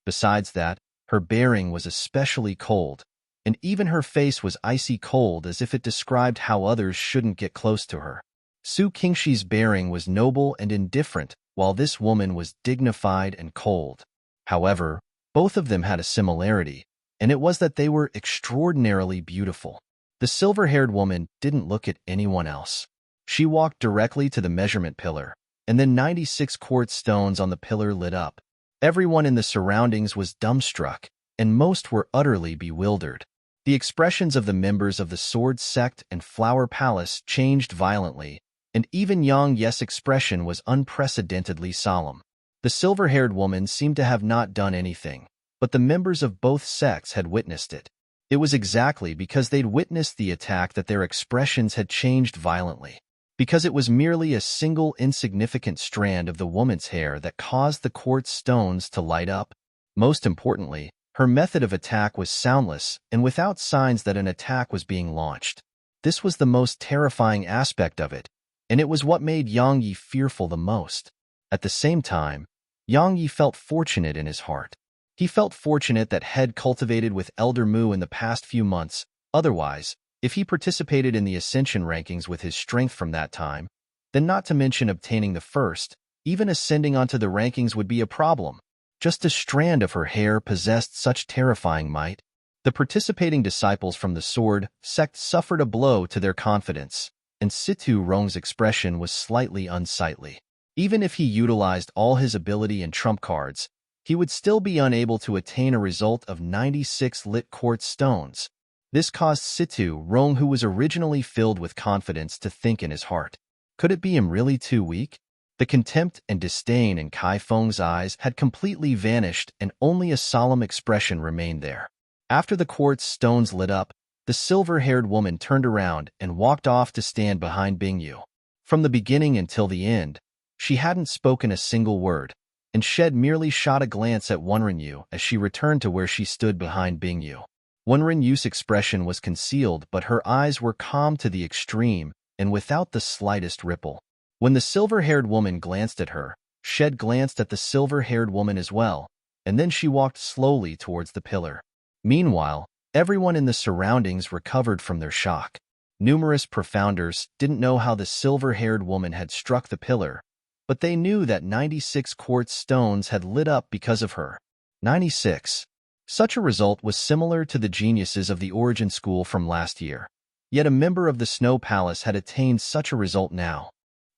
Besides that, her bearing was especially cold, and even her face was icy cold, as if it described how others shouldn't get close to her. Su Qingshi's bearing was noble and indifferent, while this woman was dignified and cold. However, both of them had a similarity, and it was that they were extraordinarily beautiful. The silver-haired woman didn't look at anyone else. She walked directly to the measurement pillar, and then 96 quartz stones on the pillar lit up. Everyone in the surroundings was dumbstruck, and most were utterly bewildered. The expressions of the members of the Sword Sect and Flower Palace changed violently, and even Yang Ye's expression was unprecedentedly solemn. The silver-haired woman seemed to have not done anything, but the members of both sects had witnessed it. It was exactly because they'd witnessed the attack that their expressions had changed violently. Because it was merely a single insignificant strand of the woman's hair that caused the quartz stones to light up. Most importantly, her method of attack was soundless and without signs that an attack was being launched. This was the most terrifying aspect of it, and it was what made Yang Yi fearful the most. At the same time, Yang Yi felt fortunate in his heart. He felt fortunate that had cultivated with Elder Mu in the past few months. Otherwise, if he participated in the ascension rankings with his strength from that time, then not to mention obtaining the first, even ascending onto the rankings would be a problem. Just a strand of her hair possessed such terrifying might. The participating disciples from the Sword Sect suffered a blow to their confidence, and Situ Rong's expression was slightly unsightly. Even if he utilized all his ability and trump cards, he would still be unable to attain a result of 96 lit quartz stones. This caused Situ Rong, who was originally filled with confidence, to think in his heart, could it be him really too weak? The contempt and disdain in Kai Feng's eyes had completely vanished, and only a solemn expression remained there. After the quartz stones lit up, the silver-haired woman turned around and walked off to stand behind Bingyu. From the beginning until the end, she hadn't spoken a single word, and Shed merely shot a glance at Wenrenyu as she returned to where she stood behind Bingyu. Wenrenyu's expression was concealed, but her eyes were calm to the extreme and without the slightest ripple. When the silver-haired woman glanced at her, Shed glanced at the silver-haired woman as well, and then she walked slowly towards the pillar. Meanwhile, everyone in the surroundings recovered from their shock. Numerous profounders didn't know how the silver-haired woman had struck the pillar, but they knew that 96 quartz stones had lit up because of her. 96. Such a result was similar to the geniuses of the Origin School from last year. Yet a member of the Snow Palace had attained such a result now.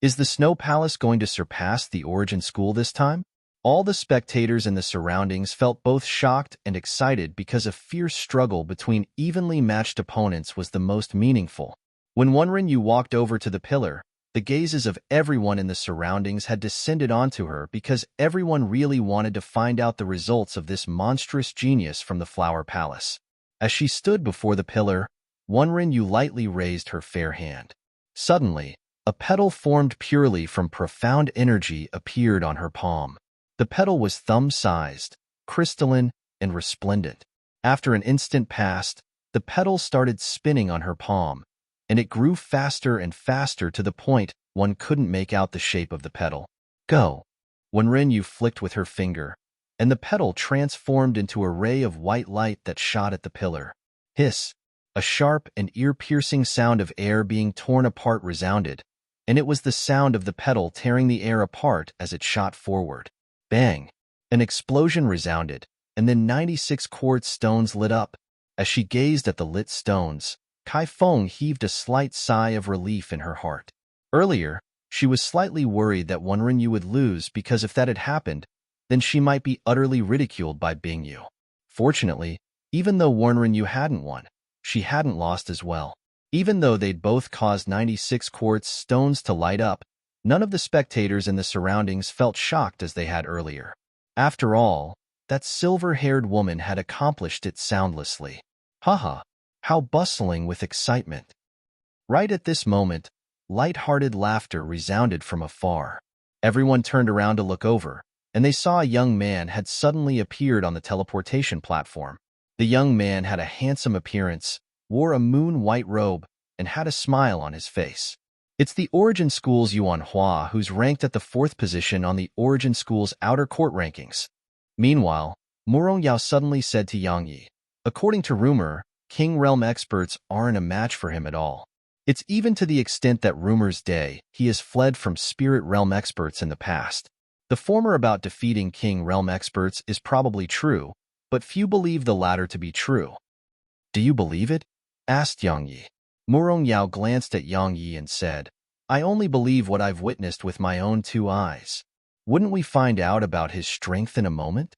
Is the Snow Palace going to surpass the Origin School this time? All the spectators in the surroundings felt both shocked and excited because a fierce struggle between evenly matched opponents was the most meaningful. When Wenrenyu walked over to the pillar, the gazes of everyone in the surroundings had descended onto her because everyone really wanted to find out the results of this monstrous genius from the Flower Palace. As she stood before the pillar, Wenrenyu lightly raised her fair hand. Suddenly, a petal formed purely from profound energy appeared on her palm. The petal was thumb-sized, crystalline, and resplendent. After an instant passed, the petal started spinning on her palm, and it grew faster and faster to the point one couldn't make out the shape of the petal. Go! Wenrenyu flicked with her finger, and the petal transformed into a ray of white light that shot at the pillar. Hiss! A sharp and ear-piercing sound of air being torn apart resounded, and it was the sound of the petal tearing the air apart as it shot forward. Bang! An explosion resounded, and then 96 quartz stones lit up. As she gazed at the lit stones, Kai Feng heaved a slight sigh of relief in her heart. Earlier, she was slightly worried that Wenrenyu would lose because if that had happened, then she might be utterly ridiculed by Bingyu. Fortunately, even though Wenrenyu hadn't won, she hadn't lost as well. Even though they'd both caused 96 quartz stones to light up, none of the spectators in the surroundings felt shocked as they had earlier. After all, that silver-haired woman had accomplished it soundlessly. Haha! How bustling with excitement. Right at this moment, light-hearted laughter resounded from afar. Everyone turned around to look over, and they saw a young man had suddenly appeared on the teleportation platform. The young man had a handsome appearance, wore a moon-white robe, and had a smile on his face. It's the Origin School's Yuan Hua, who's ranked at the 4th position on the Origin School's outer court rankings. Meanwhile, Morong Yao suddenly said to Yang Yi. According to rumor, King Realm experts aren't a match for him at all. It's even to the extent that rumors day he has fled from Spirit Realm experts in the past. The former about defeating King Realm experts is probably true, but few believe the latter to be true. Do you believe it? Asked Yang Yi. Morong Yao glanced at Yang Yi and said, I only believe what I've witnessed with my own 2 eyes. Wouldn't we find out about his strength in a moment?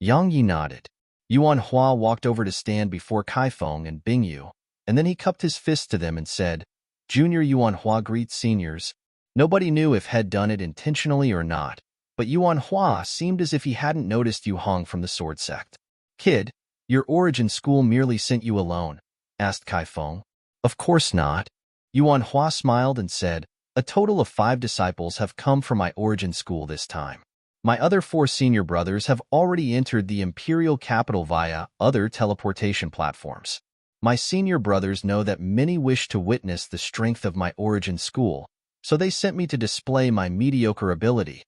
Yang Yi nodded. Yuan Hua walked over to stand before Kaifeng and Bingyu, and then he cupped his fist to them and said, Junior Yuan Hua greets seniors. Nobody knew if had done it intentionally or not, but Yuan Hua seemed as if he hadn't noticed Yu Hong from the sword sect. Kid, your origin school merely sent you alone, asked Kaifeng. Of course not. Yuan Hua smiled and said, a total of 5 disciples have come from my origin school this time. My other 4 senior brothers have already entered the imperial capital via other teleportation platforms. My senior brothers know that many wish to witness the strength of my origin school, so they sent me to display my mediocre ability.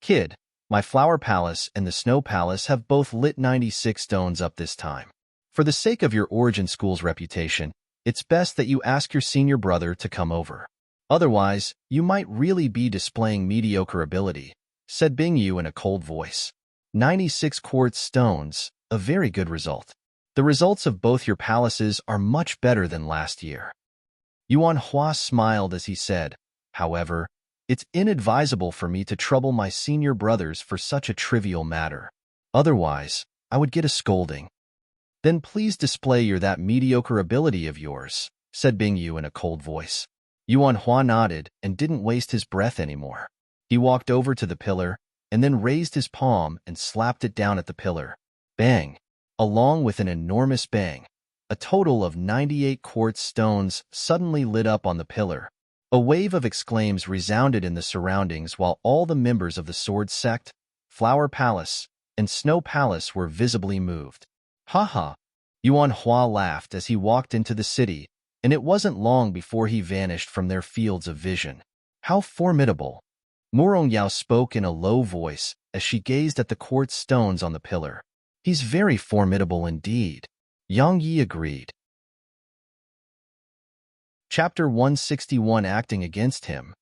Kid, my Flower Palace and the Snow Palace have both lit 96 stones up this time. For the sake of your origin school's reputation, it's best that you ask your senior brother to come over. Otherwise, you might really be displaying mediocre ability, said Bingyu in a cold voice. 96 quartz stones, a very good result. The results of both your palaces are much better than last year. Yuan Hua smiled as he said, however, it's inadvisable for me to trouble my senior brothers for such a trivial matter. Otherwise, I would get a scolding. Then please display that mediocre ability of yours, said Bingyu in a cold voice. Yuan Hua nodded and didn't waste his breath anymore. He walked over to the pillar and then raised his palm and slapped it down at the pillar. Bang! Along with an enormous bang, a total of 98 quartz stones suddenly lit up on the pillar. A wave of exclaims resounded in the surroundings while all the members of the Sword Sect, Flower Palace, and Snow Palace were visibly moved. Ha ha! Yuan Hua laughed as he walked into the city, and it wasn't long before he vanished from their fields of vision. How formidable! Morong Yao spoke in a low voice as she gazed at the quartz stones on the pillar. He's very formidable indeed. Yang Yi agreed. Chapter 161 Acting Against Him.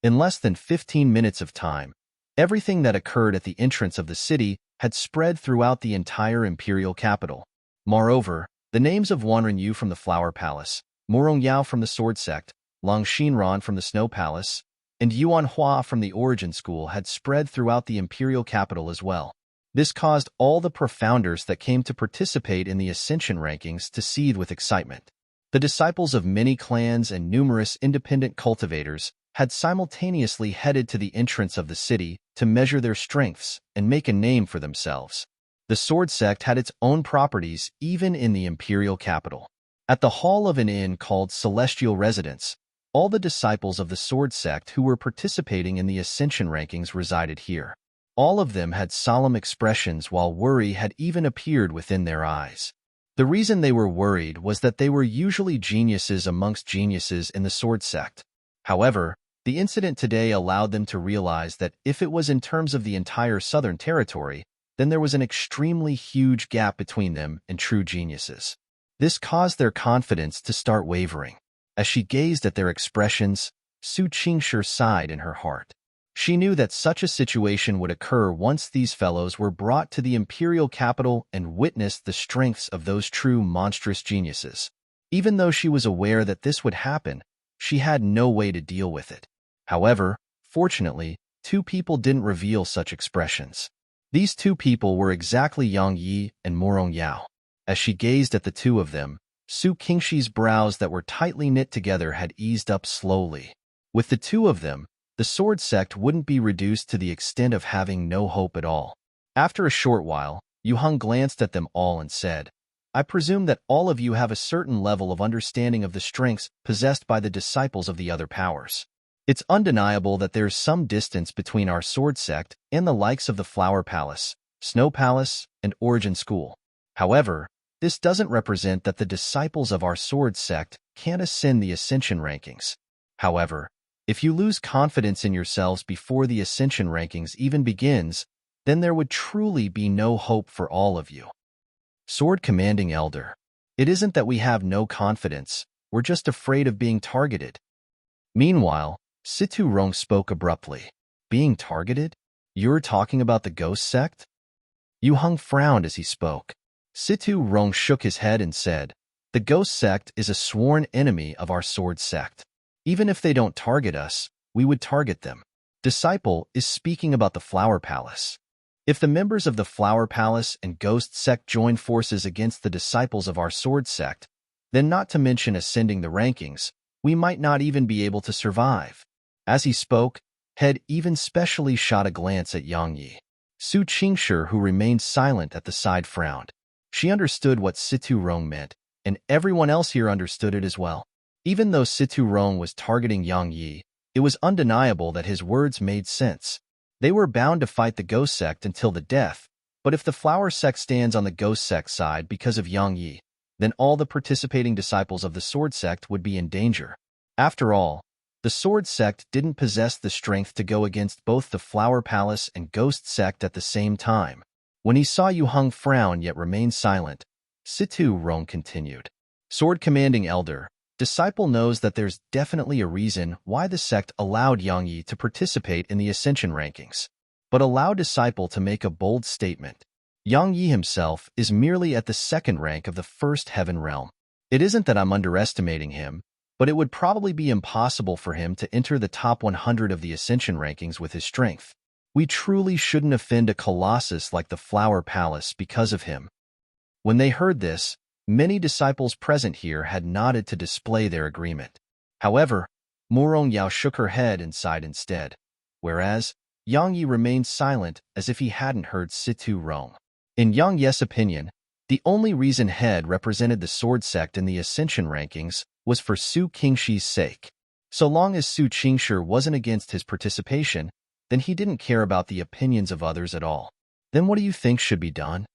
In less than 15 minutes of time, everything that occurred at the entrance of the city had spread throughout the entire imperial capital. Moreover, the names of Wanren Yu from the Flower Palace, Morong Yao from the Sword Sect, Long Xinran from the Snow Palace, and Yuan Hua from the Origin School had spread throughout the imperial capital as well. This caused all the profounders that came to participate in the Ascension rankings to seethe with excitement. The disciples of many clans and numerous independent cultivators had simultaneously headed to the entrance of the city to measure their strengths and make a name for themselves. The Sword Sect had its own properties even in the imperial capital. At the hall of an inn called Celestial Residence, all the disciples of the Sword Sect who were participating in the Ascension rankings resided here. All of them had solemn expressions while worry had even appeared within their eyes. The reason they were worried was that they were usually geniuses amongst geniuses in the Sword Sect. However, the incident today allowed them to realize that if it was in terms of the entire Southern Territory, then there was an extremely huge gap between them and true geniuses. This caused their confidence to start wavering. As she gazed at their expressions, Su Qingshi sighed in her heart. She knew that such a situation would occur once these fellows were brought to the imperial capital and witnessed the strengths of those true monstrous geniuses. Even though she was aware that this would happen, she had no way to deal with it. However, fortunately, 2 people didn't reveal such expressions. These 2 people were exactly Yang Yi and Morong Yao. As she gazed at the 2 of them, Su Qingshi's brows that were tightly knit together had eased up slowly. With the 2 of them, the Sword Sect wouldn't be reduced to the extent of having no hope at all. After a short while, Yu Hong glanced at them all and said, I presume that all of you have a certain level of understanding of the strengths possessed by the disciples of the other powers. It's undeniable that there's some distance between our Sword Sect and the likes of the Flower Palace, Snow Palace, and Origin School. However, this doesn't represent that the disciples of our Sword Sect can't ascend the Ascension rankings. However, if you lose confidence in yourselves before the Ascension rankings even begins, then there would truly be no hope for all of you. Sword Commanding Elder. It isn't that we have no confidence, we're just afraid of being targeted. Meanwhile, Situ Rong spoke abruptly. Being targeted? You're talking about the ghost sect? Yu Hung frowned as he spoke. Situ Rong shook his head and said, the ghost sect is a sworn enemy of our sword sect. Even if they don't target us, we would target them. Disciple is speaking about the Flower Palace. If the members of the Flower Palace and Ghost Sect join forces against the disciples of our sword sect, then not to mention ascending the rankings, we might not even be able to survive. As he spoke, Head even specially shot a glance at Yang Yi. Su Qingshi, who remained silent at the side, frowned. She understood what Situ Rong meant, and everyone else here understood it as well. Even though Situ Rong was targeting Yang Yi, it was undeniable that his words made sense. They were bound to fight the Ghost Sect until the death, but if the Flower Sect stands on the Ghost Sect side because of Yang Yi, then all the participating disciples of the Sword Sect would be in danger. After all, the Sword Sect didn't possess the strength to go against both the Flower Palace and Ghost Sect at the same time. When he saw Yu Hung frown yet remain silent, Situ Rong continued. Sword Commanding Elder, Disciple knows that there's definitely a reason why the sect allowed Yang Yi to participate in the Ascension rankings, but allow Disciple to make a bold statement. Yang Yi himself is merely at the second rank of the first heaven realm. It isn't that I'm underestimating him, but it would probably be impossible for him to enter the top 100 of the Ascension rankings with his strength. We truly shouldn't offend a colossus like the Flower Palace because of him. When they heard this, many disciples present here had nodded to display their agreement. However, Murong Yao shook her head and sighed instead, whereas Yang Yi remained silent as if he hadn't heard Situ Rong. In Yang Yi's opinion, the only reason Head represented the Sword Sect in the Ascension rankings was for Su Qingshi's sake. So long as Su Qingshi wasn't against his participation, then he didn't care about the opinions of others at all. Then what do you think should be done?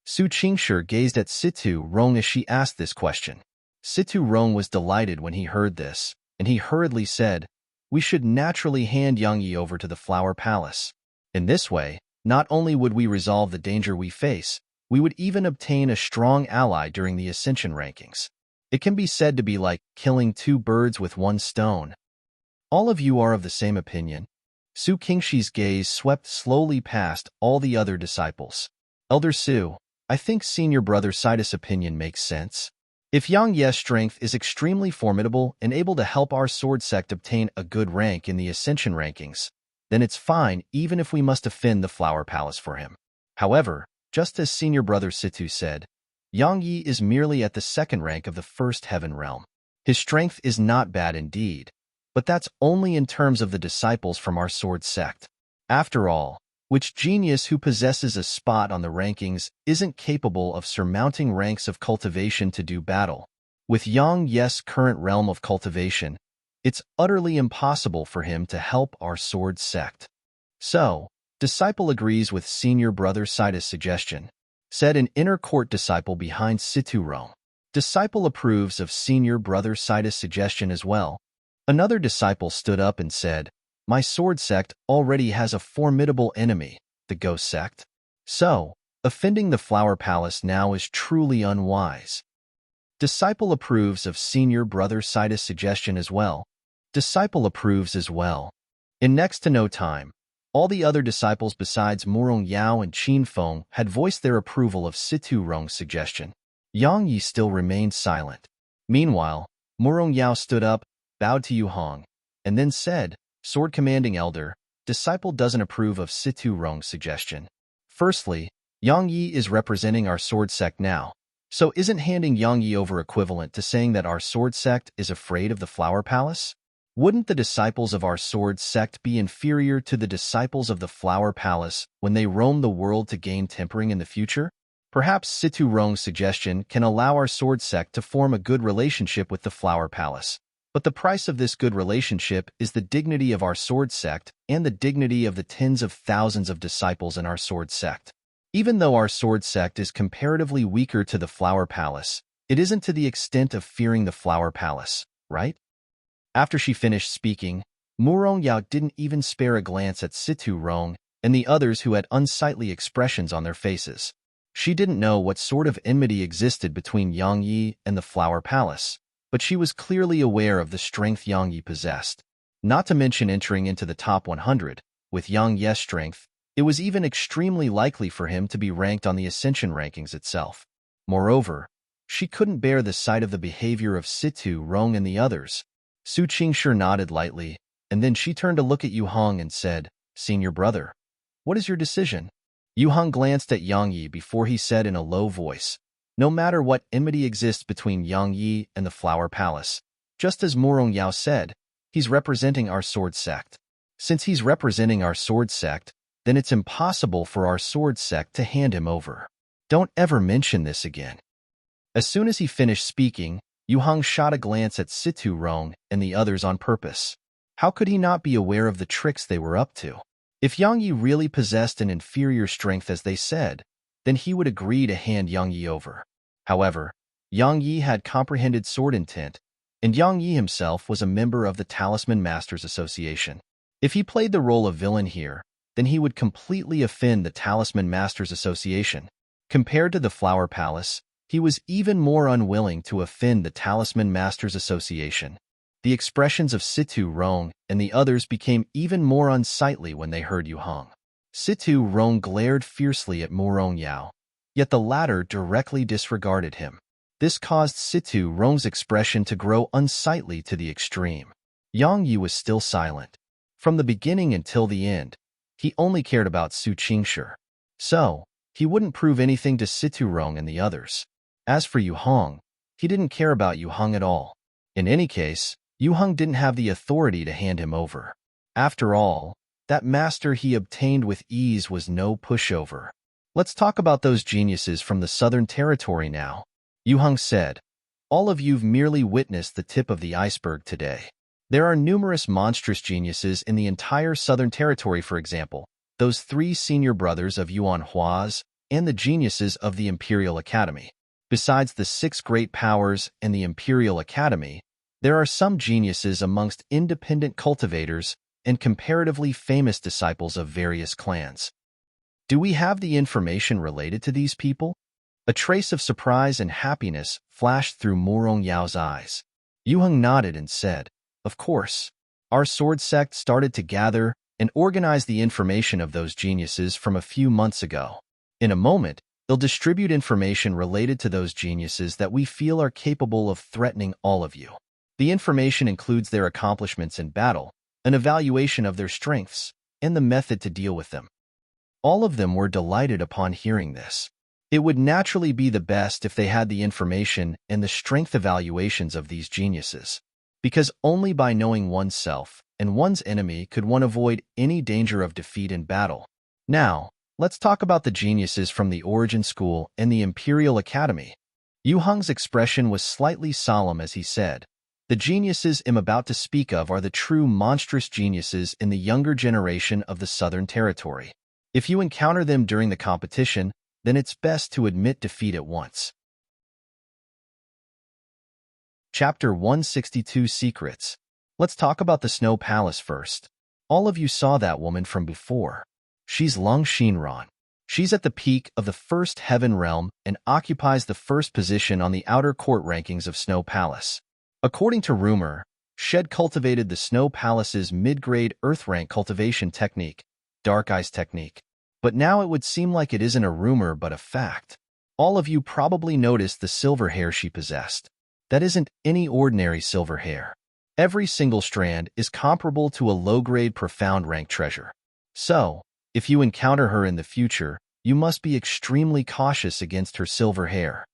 Su Qingshi gazed at Situ Rong as she asked this question. Situ Rong was delighted when he heard this, and he hurriedly said, we should naturally hand Yang Yi over to the Flower Palace. In this way, not only would we resolve the danger we face, we would even obtain a strong ally during the Ascension rankings. It can be said to be like killing two birds with one stone. All of you are of the same opinion. Su Qingshi's gaze swept slowly past all the other disciples. Elder Su, I think Senior Brother Sidus' opinion makes sense. If Yang Yi's strength is extremely formidable and able to help our sword sect obtain a good rank in the Ascension rankings, then it's fine even if we must offend the Flower Palace for him. However, just as Senior Brother Situ said, Yang Yi is merely at the second rank of the first heaven realm. His strength is not bad indeed, but that's only in terms of the disciples from our sword sect. After all, which genius who possesses a spot on the rankings isn't capable of surmounting ranks of cultivation to do battle? With Yang Yi's current realm of cultivation, it's utterly impossible for him to help our sword sect. So, Disciple agrees with Senior Brother Sidus' suggestion, said an inner court disciple behind Situ Rong. Disciple approves of Senior Brother Sidus' suggestion as well. Another disciple stood up and said, my sword sect already has a formidable enemy, the Ghost Sect. So, offending the Flower Palace now is truly unwise. Disciple approves of Senior Brother Sidus' suggestion as well. Disciple approves as well. In next to no time, all the other disciples besides Murong Yao and Qin Feng had voiced their approval of Situ Rong's suggestion. Yang Yi still remained silent. Meanwhile, Murong Yao stood up, bowed to Yu Hong, and then said, Sword Commanding Elder, Disciple doesn't approve of Situ Rong's suggestion. Firstly, Yang Yi is representing our sword sect now, so isn't handing Yang Yi over equivalent to saying that our sword sect is afraid of the Flower Palace? Wouldn't the disciples of our sword sect be inferior to the disciples of the Flower Palace when they roam the world to gain tempering in the future? Perhaps Situ Rong's suggestion can allow our sword sect to form a good relationship with the Flower Palace. But the price of this good relationship is the dignity of our sword sect and the dignity of the tens of thousands of disciples in our sword sect. Even though our sword sect is comparatively weaker to the Flower Palace, it isn't to the extent of fearing the Flower Palace, right? After she finished speaking, Murong Yao didn't even spare a glance at Situ Rong and the others who had unsightly expressions on their faces. She didn't know what sort of enmity existed between Yang Yi and the Flower Palace, but she was clearly aware of the strength Yang Yi possessed. Not to mention entering into the top 100, with Yang Yi's strength, it was even extremely likely for him to be ranked on the Ascension rankings itself. Moreover, she couldn't bear the sight of the behavior of Situ, Rong, and the others. Su Qingshi nodded lightly, and then she turned to look at Yu Hong and said, "Senior brother, what is your decision?" Yu Hong glanced at Yang Yi before he said in a low voice, "No matter what enmity exists between Yang Yi and the Flower Palace, just as Morong Yao said, he's representing our sword sect. Since he's representing our sword sect, then it's impossible for our sword sect to hand him over. Don't ever mention this again." As soon as he finished speaking, Yu Hong shot a glance at Situ Rong and the others on purpose. How could he not be aware of the tricks they were up to? If Yang Yi really possessed an inferior strength as they said, then he would agree to hand Yang Yi over. However, Yang Yi had comprehended sword intent, and Yang Yi himself was a member of the Talisman Masters Association. If he played the role of villain here, then he would completely offend the Talisman Masters Association. Compared to the Flower Palace, he was even more unwilling to offend the Talisman Masters Association. The expressions of Situ Rong and the others became even more unsightly when they heard Yu Hong. Situ Rong glared fiercely at Morong Yao, yet the latter directly disregarded him. This caused Situ Rong's expression to grow unsightly to the extreme. Yang Yi was still silent. From the beginning until the end, he only cared about Su Qingshi. So, he wouldn't prove anything to Situ Rong and the others. As for Yu Hong, he didn't care about Yu Hong at all. In any case, Yu Hong didn't have the authority to hand him over. After all, that master he obtained with ease was no pushover. "Let's talk about those geniuses from the Southern Territory now," Yu Hong said. "All of you've merely witnessed the tip of the iceberg today. There are numerous monstrous geniuses in the entire Southern Territory, for example, those 3 senior brothers of Yuan Hua's and the geniuses of the Imperial Academy. Besides the 6 great powers and the Imperial Academy, there are some geniuses amongst independent cultivators and comparatively famous disciples of various clans. Do we have the information related to these people?" A trace of surprise and happiness flashed through Morong Yao's eyes. Yu Hong nodded and said, "Of course. Our sword sect started to gather and organize the information of those geniuses from a few months ago. In a moment, they'll distribute information related to those geniuses that we feel are capable of threatening all of you. The information includes their accomplishments in battle, an evaluation of their strengths, and the method to deal with them." All of them were delighted upon hearing this. It would naturally be the best if they had the information and the strength evaluations of these geniuses, because only by knowing oneself and one's enemy could one avoid any danger of defeat in battle. Now, let's talk about the geniuses from the Origin School and the Imperial Academy. Yu Hong's expression was slightly solemn as he said, "The geniuses I'm about to speak of are the true monstrous geniuses in the younger generation of the Southern Territory. If you encounter them during the competition, then it's best to admit defeat at once." Chapter 162 Secrets. Let's talk about the Snow Palace first. All of you saw that woman from before. She's Long Xinran. She's at the peak of the First Heaven Realm and occupies the first position on the outer court rankings of Snow Palace. According to rumor, Shed cultivated the Snow Palace's mid-grade Earth rank cultivation technique, Dark Eyes technique. But now it would seem like it isn't a rumor but a fact. All of you probably noticed the silver hair she possessed. That isn't any ordinary silver hair. Every single strand is comparable to a low-grade profound rank treasure. So, if you encounter her in the future, you must be extremely cautious against her silver hair.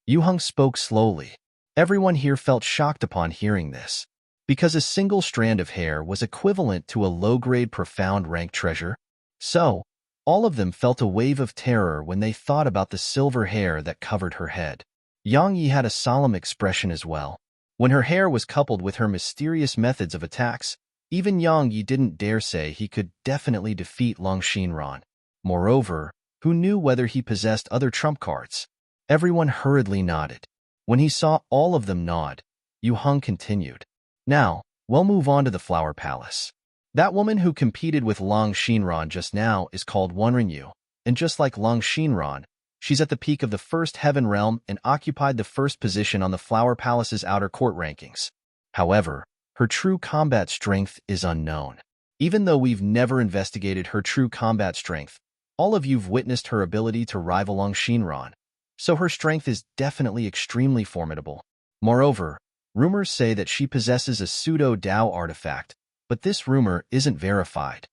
Yu Hong spoke slowly. Everyone here felt shocked upon hearing this, because a single strand of hair was equivalent to a low-grade profound rank treasure. So, all of them felt a wave of terror when they thought about the silver hair that covered her head. Yang Yi had a solemn expression as well. When her hair was coupled with her mysterious methods of attacks, even Yang Yi didn't dare say he could definitely defeat Long Xinran. Moreover, who knew whether he possessed other trump cards? Everyone hurriedly nodded. When he saw all of them nod, Yu Hong continued. "Now, we'll move on to the Flower Palace. That woman who competed with Long Shinran just now is called Wenrinyu, and just like Long Shinran, she's at the peak of the first heaven realm and occupied the first position on the Flower Palace's outer court rankings. However, her true combat strength is unknown. Even though we've never investigated her true combat strength, all of you've witnessed her ability to rival Long Shinran, so her strength is definitely extremely formidable. Moreover, rumors say that she possesses a pseudo-Dao artifact, but this rumor isn't verified.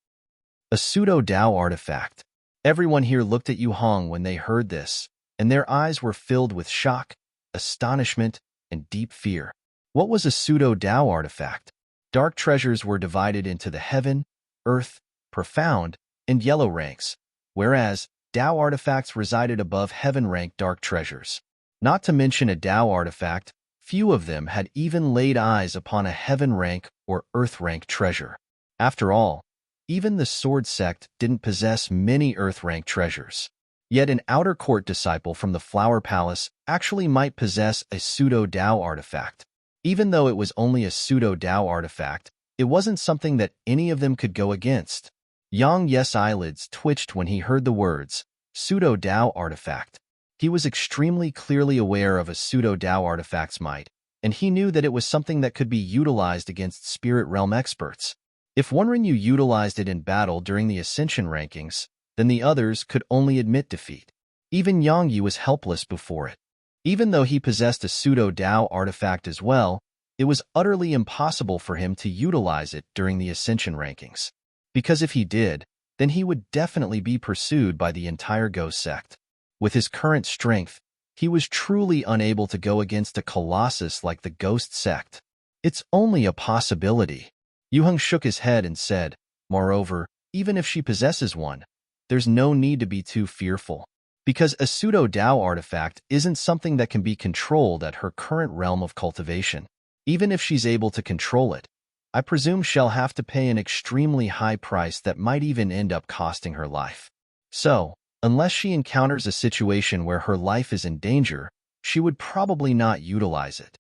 A pseudo-Dao artifact. Everyone here looked at Yu Hong when they heard this, and their eyes were filled with shock, astonishment, and deep fear. What was a pseudo-Dao artifact? Dark treasures were divided into the heaven, earth, profound, and yellow ranks, whereas Dao artifacts resided above heaven-ranked dark treasures. Not to mention a Dao artifact, few of them had even laid eyes upon a heaven-rank or earth-rank treasure. After all, even the sword sect didn't possess many earth-rank treasures. Yet an outer court disciple from the Flower Palace actually might possess a pseudo-Dao artifact. Even though it was only a pseudo-Dao artifact, it wasn't something that any of them could go against. Yang Yes' eyelids twitched when he heard the words, pseudo-Dao artifact. He was extremely clearly aware of a pseudo-Dao artifact's might, and he knew that it was something that could be utilized against spirit realm experts. If Wenrinyu utilized it in battle during the Ascension rankings, then the others could only admit defeat. Even Yang Yi was helpless before it. Even though he possessed a pseudo-Dao artifact as well, it was utterly impossible for him to utilize it during the Ascension rankings. Because if he did, then he would definitely be pursued by the entire Ghost sect. With his current strength, he was truly unable to go against a colossus like the Ghost sect. It's only a possibility. Yu Hong shook his head and said, moreover, even if she possesses one, there's no need to be too fearful. Because a pseudo-Dao artifact isn't something that can be controlled at her current realm of cultivation. Even if she's able to control it, I presume she'll have to pay an extremely high price that might even end up costing her life. So, unless she encounters a situation where her life is in danger, she would probably not utilize it.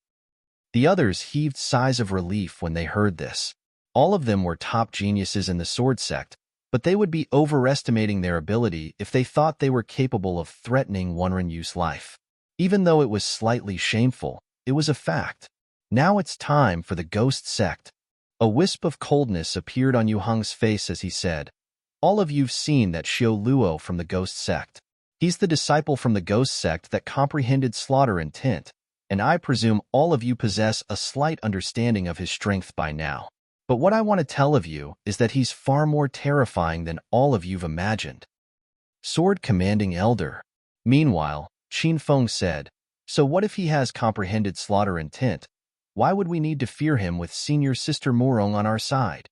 The others heaved sighs of relief when they heard this. All of them were top geniuses in the sword sect, but they would be overestimating their ability if they thought they were capable of threatening Wenrinyu's life. Even though it was slightly shameful, it was a fact. Now it's time for the Ghost sect. A wisp of coldness appeared on Yu Hong's face as he said, all of you've seen that Xiao Luo from the Ghost sect. He's the disciple from the Ghost sect that comprehended slaughter intent, and I presume all of you possess a slight understanding of his strength by now. But what I want to tell of you is that he's far more terrifying than all of you've imagined. Sword Commanding Elder. Meanwhile, Qin Feng said, so what if he has comprehended slaughter intent? Why would we need to fear him with Senior Sister Murong on our side?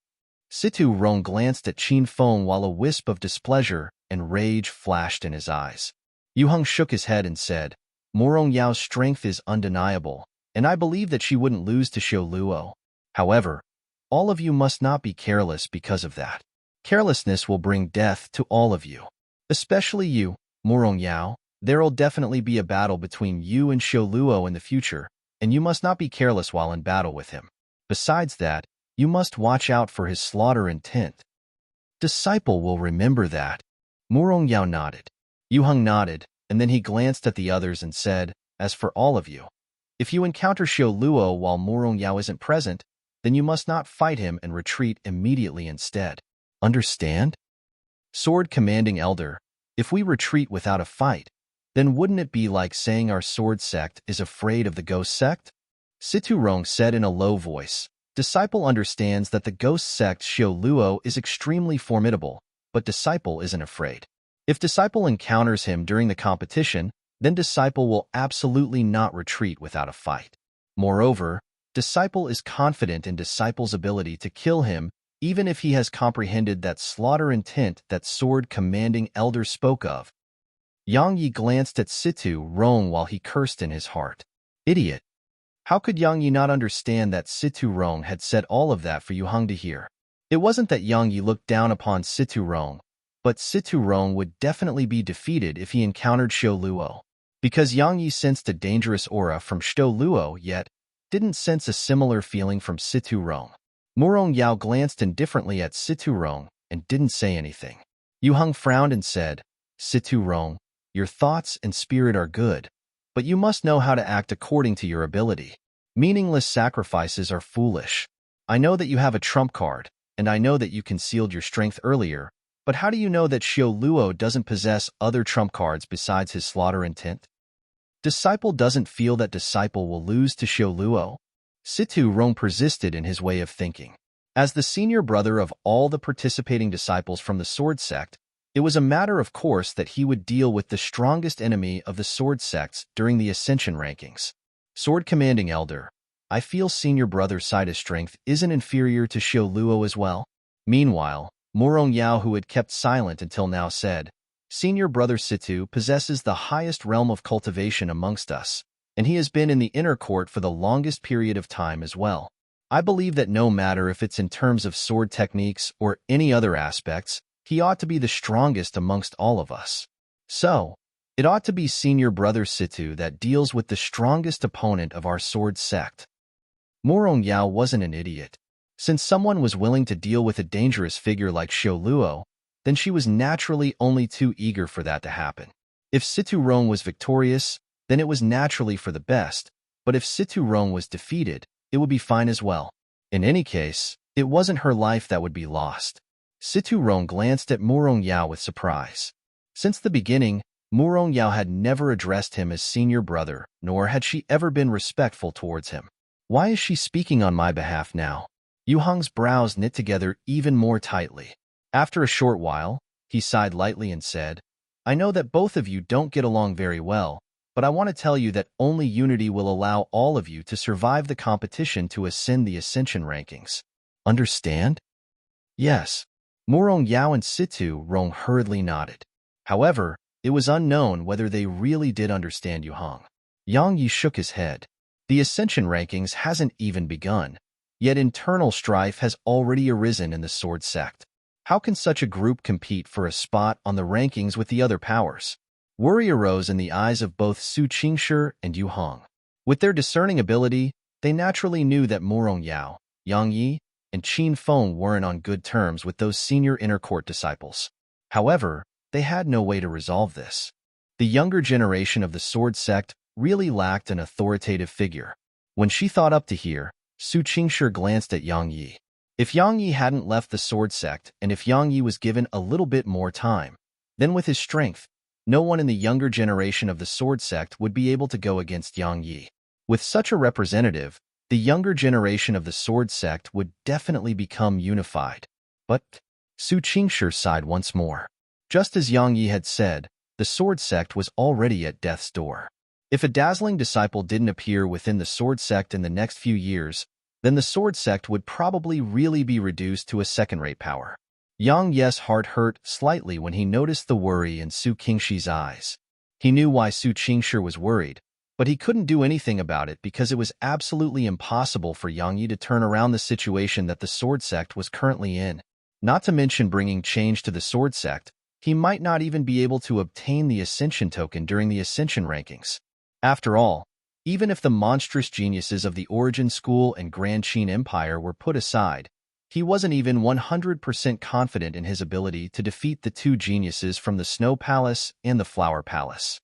Situ Rong glanced at Qin Feng while a wisp of displeasure and rage flashed in his eyes. Yu Hong shook his head and said, Murong Yao's strength is undeniable, and I believe that she wouldn't lose to Xiao Luo. However, all of you must not be careless because of that. Carelessness will bring death to all of you. Especially you, Murong Yao. There'll definitely be a battle between you and Xiao Luo in the future, and you must not be careless while in battle with him. Besides that, you must watch out for his slaughter intent. Disciple will remember that. Murong Yao nodded. Yu Hong nodded, and then he glanced at the others and said, as for all of you, if you encounter Xiao Luo while Murong Yao isn't present, then you must not fight him and retreat immediately instead. Understand? Sword Commanding Elder, if we retreat without a fight, then wouldn't it be like saying our sword sect is afraid of the Ghost sect? Situ Rong said in a low voice, Disciple understands that the Ghost sect Xiao Luo is extremely formidable, but Disciple isn't afraid. If Disciple encounters him during the competition, then Disciple will absolutely not retreat without a fight. Moreover, Disciple is confident in Disciple's ability to kill him even if he has comprehended that slaughter intent that Sword Commanding Elder spoke of. Yang Yi glanced at Situ Rong while he cursed in his heart. Idiot! How could Yang Yi not understand that Situ Rong had said all of that for Yu Hong to hear? It wasn't that Yang Yi looked down upon Situ Rong, but Situ Rong would definitely be defeated if he encountered Xiao Luo. Because Yang Yi sensed a dangerous aura from Xiao Luo, yet didn't sense a similar feeling from Situ Rong. Murong Yao glanced indifferently at Situ Rong and didn't say anything. Yu Hong frowned and said, Situ Rong, your thoughts and spirit are good, but you must know how to act according to your ability. Meaningless sacrifices are foolish. I know that you have a trump card, and I know that you concealed your strength earlier, but how do you know that Xiao Luo doesn't possess other trump cards besides his slaughter intent? Disciple doesn't feel that disciple will lose to Xiao Luo. Situ Rong persisted in his way of thinking. As the senior brother of all the participating disciples from the sword sect, it was a matter of course that he would deal with the strongest enemy of the sword sects during the ascension rankings. Sword Commanding Elder, I feel senior brother Saida's strength isn't inferior to Xiao Luo as well. Meanwhile, Murong Yao, who had kept silent until now, said, Senior brother Situ possesses the highest realm of cultivation amongst us, and he has been in the inner court for the longest period of time as well. I believe that no matter if it's in terms of sword techniques or any other aspects, he ought to be the strongest amongst all of us. So, it ought to be senior brother Situ that deals with the strongest opponent of our sword sect. Murong Yao wasn't an idiot. Since someone was willing to deal with a dangerous figure like Xiao Luo, then she was naturally only too eager for that to happen. If Situ Rong was victorious, then it was naturally for the best, but if Situ Rong was defeated, it would be fine as well. In any case, it wasn't her life that would be lost. Situ Rong glanced at Murong Yao with surprise. Since the beginning, Murong Yao had never addressed him as senior brother, nor had she ever been respectful towards him. Why is she speaking on my behalf now? Yu Hong's brows knit together even more tightly. After a short while, he sighed lightly and said, I know that both of you don't get along very well, but I want to tell you that only unity will allow all of you to survive the competition to ascend the ascension rankings. Understand? Yes. Murong Yao and Situ Rong hurriedly nodded. However, it was unknown whether they really did understand Yu Hong. Yang Yi shook his head. The ascension rankings hasn't even begun, yet internal strife has already arisen in the sword sect. How can such a group compete for a spot on the rankings with the other powers? Worry arose in the eyes of both Su Qingshi and Yu Hong. With their discerning ability, they naturally knew that Murong Yao, Yang Yi, and Qin Feng weren't on good terms with those senior inner court disciples. However, they had no way to resolve this. The younger generation of the sword sect really lacked an authoritative figure. When she thought up to here, Su Qingshi glanced at Yang Yi. If Yang Yi hadn't left the sword sect and if Yang Yi was given a little bit more time, then with his strength, no one in the younger generation of the sword sect would be able to go against Yang Yi. With such a representative, the younger generation of the sword sect would definitely become unified. But Su Qingshi sighed once more. Just as Yang Yi had said, the sword sect was already at death's door. If a dazzling disciple didn't appear within the sword sect in the next few years, then the sword sect would probably really be reduced to a second-rate power. Yang Yi's heart hurt slightly when he noticed the worry in Su Qingshi's eyes. He knew why Su Qingshi was worried, but he couldn't do anything about it because it was absolutely impossible for Yang Yi to turn around the situation that the sword sect was currently in. Not to mention bringing change to the sword sect, he might not even be able to obtain the Ascension token during the Ascension rankings. After all, even if the monstrous geniuses of the Origin School and Grand Qin Empire were put aside, he wasn't even 100% confident in his ability to defeat the two geniuses from the Snow Palace and the Flower Palace.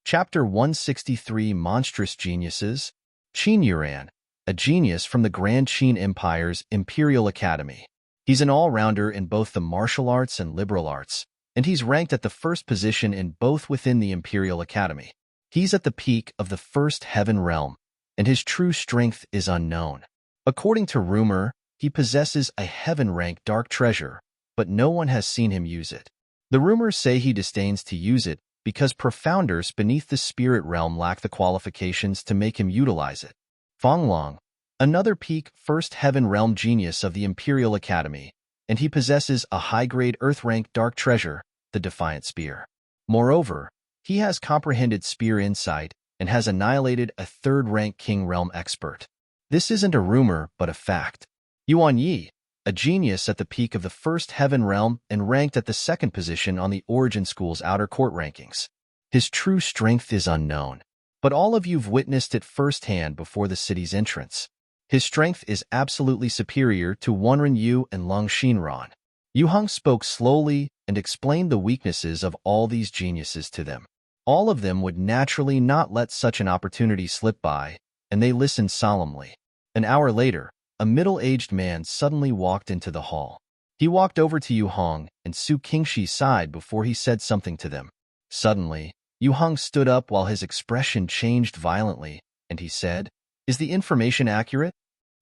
Chapter 163 Monstrous Geniuses. Qin Yuran, a genius from the Grand Qin Empire's Imperial Academy. He's an all-rounder in both the martial arts and liberal arts, and he's ranked at the first position in both within the Imperial Academy. He's at the peak of the first heaven realm, and his true strength is unknown. According to rumor, he possesses a heaven-rank dark treasure, but no one has seen him use it. The rumors say he disdains to use it because profounders beneath the spirit realm lack the qualifications to make him utilize it. Feng Long, another peak first heaven realm genius of the Imperial Academy, and he possesses a high-grade earth-rank dark treasure, the Defiant Spear. Moreover, he has comprehended spear insight and has annihilated a third-rank king realm expert. This isn't a rumor, but a fact. Yuan Yi, a genius at the peak of the first heaven realm and ranked at the second position on the Origin School's outer court rankings. His true strength is unknown, but all of you've witnessed it firsthand before the city's entrance. His strength is absolutely superior to Wanren Yu and Lung Xinran. Yu Hong spoke slowly and explained the weaknesses of all these geniuses to them. All of them would naturally not let such an opportunity slip by, and they listened solemnly. An hour later, a middle-aged man suddenly walked into the hall. He walked over to Yu Hong and Su Qingshi's side before he said something to them. Suddenly, Yu Hong stood up while his expression changed violently, and he said, "Is the information accurate?"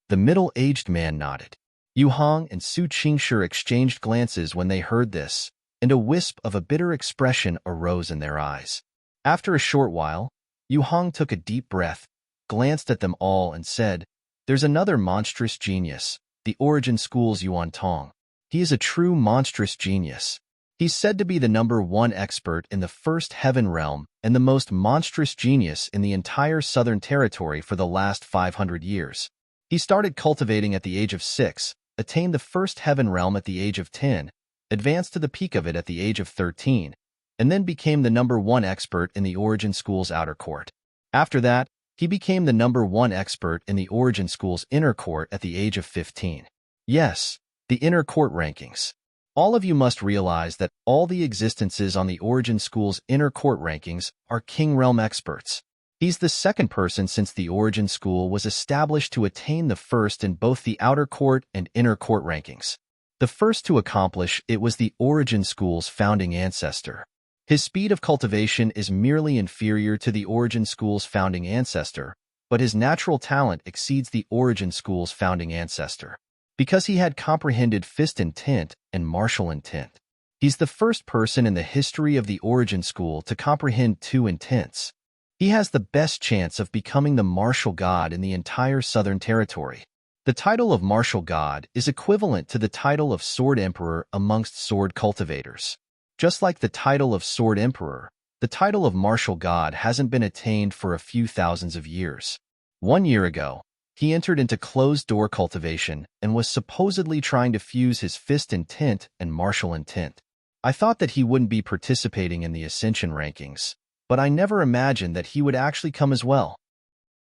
The middle-aged man nodded. Yu Hong and Su Qingshi exchanged glances when they heard this, and a wisp of a bitter expression arose in their eyes. After a short while, Yu Hong took a deep breath, glanced at them all, and said, "There's another monstrous genius, the Origin School's Yuan Tong. He is a true monstrous genius. He's said to be the #1 expert in the First Heaven Realm and the most monstrous genius in the entire Southern Territory for the last 500 years. He started cultivating at the age of 6, attained the First Heaven Realm at the age of 10, advanced to the peak of it at the age of 13, and then became the #1 expert in the Origin School's outer court. After that, he became the #1 expert in the Origin School's inner court at the age of 15. Yes, the inner court rankings. All of you must realize that all the existences on the Origin School's inner court rankings are King Realm experts. He's the second person since the Origin School was established to attain the first in both the outer court and inner court rankings. The first to accomplish it was the Origin School's founding ancestor. His speed of cultivation is merely inferior to the Origin School's founding ancestor, but his natural talent exceeds the Origin School's founding ancestor. Because he had comprehended fist intent and martial intent. He's the first person in the history of the Origin School to comprehend two intents. He has the best chance of becoming the martial god in the entire Southern Territory. The title of martial god is equivalent to the title of sword emperor amongst sword cultivators. Just like the title of sword emperor, the title of martial god hasn't been attained for a few thousands of years. 1 year ago, he entered into closed-door cultivation and was supposedly trying to fuse his fist intent and martial intent. I thought that he wouldn't be participating in the Ascension rankings, but I never imagined that he would actually come as well.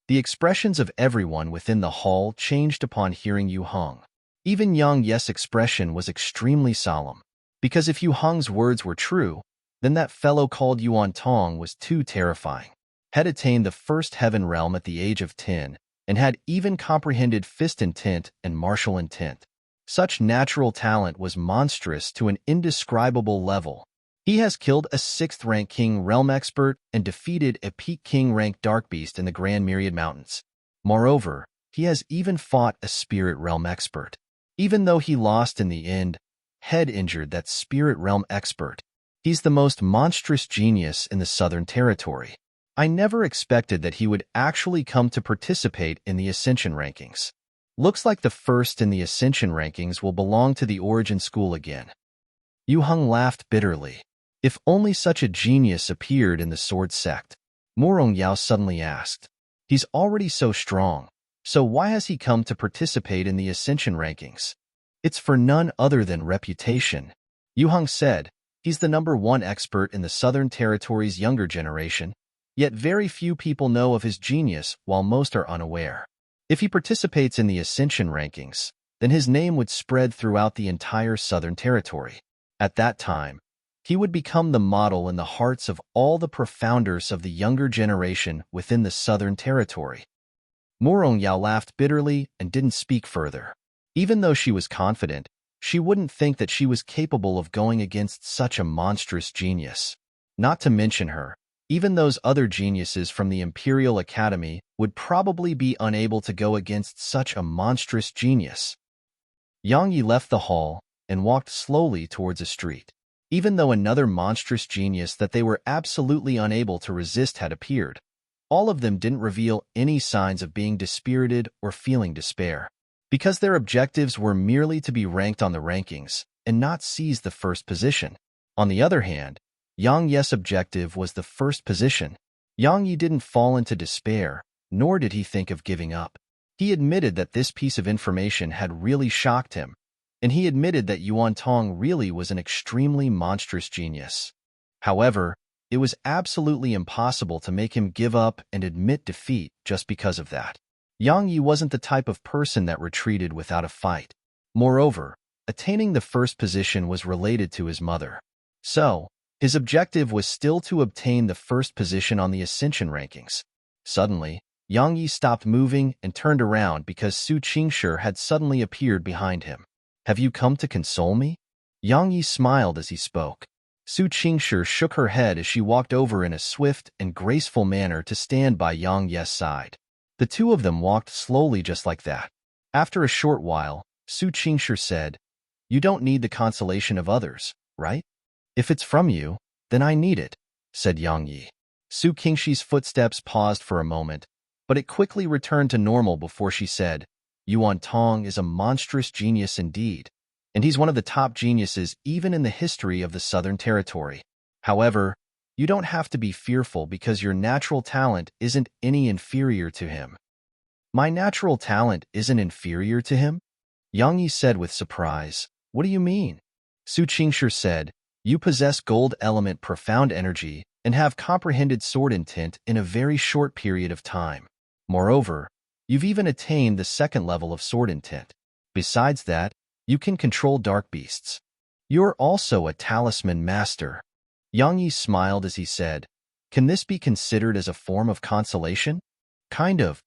The expressions of everyone within the hall changed upon hearing Yu Hong. Even Yang Ye's expression was extremely solemn, because if Yu Hong's words were true, then that fellow called Yuan Tong was too terrifying. Had attained the First Heaven Realm at the age of 10, and had even comprehended fist intent and martial intent. Such natural talent was monstrous to an indescribable level. He has killed a 6th-rank King Realm expert and defeated a peak King-rank Dark Beast in the Grand Myriad Mountains. Moreover, he has even fought a Spirit Realm expert. Even though he lost in the end, head injured that Spirit Realm expert. He's the most monstrous genius in the Southern Territory. I never expected that he would actually come to participate in the Ascension rankings. Looks like the first in the Ascension rankings will belong to the Origin School again. Yu Hong laughed bitterly. If only such a genius appeared in the sword sect. Morong Yao suddenly asked. He's already so strong, so why has he come to participate in the Ascension rankings? It's for none other than reputation. Yu Hong said, he's the #1 expert in the Southern Territory's younger generation, yet very few people know of his genius while most are unaware. If he participates in the Ascension rankings, then his name would spread throughout the entire Southern Territory. At that time, he would become the model in the hearts of all the profounders of the younger generation within the Southern Territory. Morong Yao laughed bitterly and didn't speak further. Even though she was confident, she wouldn't think that she was capable of going against such a monstrous genius. Not to mention her, even those other geniuses from the Imperial Academy would probably be unable to go against such a monstrous genius. Yang Yi left the hall and walked slowly towards a street. Even though another monstrous genius that they were absolutely unable to resist had appeared, all of them didn't reveal any signs of being dispirited or feeling despair, because their objectives were merely to be ranked on the rankings and not seize the first position. On the other hand, Yang Ye's objective was the first position. Yang Yi didn't fall into despair, nor did he think of giving up. He admitted that this piece of information had really shocked him, and he admitted that Yuan Tong really was an extremely monstrous genius. However, it was absolutely impossible to make him give up and admit defeat just because of that. Yang Yi wasn't the type of person that retreated without a fight. Moreover, attaining the first position was related to his mother. So, his objective was still to obtain the first position on the ascension rankings. Suddenly, Yang Yi stopped moving and turned around because Su Qingshi had suddenly appeared behind him. "Have you come to console me?" Yang Yi smiled as he spoke. Su Qingshi shook her head as she walked over in a swift and graceful manner to stand by Yang Yi's side. The two of them walked slowly just like that. After a short while, Su Qingshi said, "You don't need the consolation of others, right? If it's from you, then I need it," said Yang Yi. Su Qingshi's footsteps paused for a moment, but it quickly returned to normal before she said, "Yuan Tong is a monstrous genius indeed, and he's one of the top geniuses even in the history of the Southern Territory. However, you don't have to be fearful because your natural talent isn't any inferior to him." "My natural talent isn't inferior to him?" Yang Yi said with surprise. "What do you mean?" Su Qingshi said, "You possess gold element profound energy and have comprehended sword intent in a very short period of time. Moreover, you've even attained the second level of sword intent. Besides that, you can control dark beasts. You're also a talisman master." Yang Yi smiled as he said, "Can this be considered as a form of consolation?" "Kind of."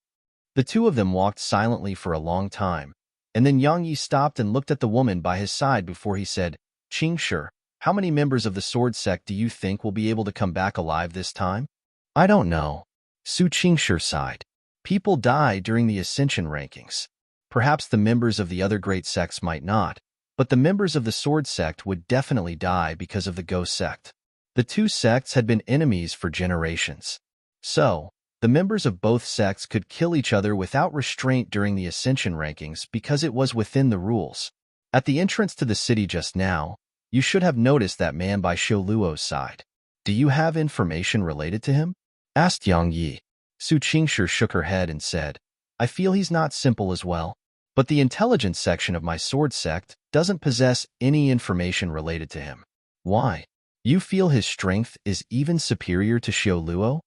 The two of them walked silently for a long time, and then Yang Yi stopped and looked at the woman by his side before he said, "Qingshi, how many members of the sword sect do you think will be able to come back alive this time?" "I don't know." Su Qingshi sighed. "People die during the ascension rankings. Perhaps the members of the other great sects might not, but the members of the sword sect would definitely die because of the ghost sect. The two sects had been enemies for generations. So, the members of both sects could kill each other without restraint during the ascension rankings because it was within the rules. At the entrance to the city just now, you should have noticed that man by Xiu Luo's side. Do you have information related to him?" asked Yang Yi. Su Qingshi shook her head and said, "I feel he's not simple as well. But the intelligence section of my sword sect doesn't possess any information related to him." "Why? You feel his strength is even superior to Xiu Luo?"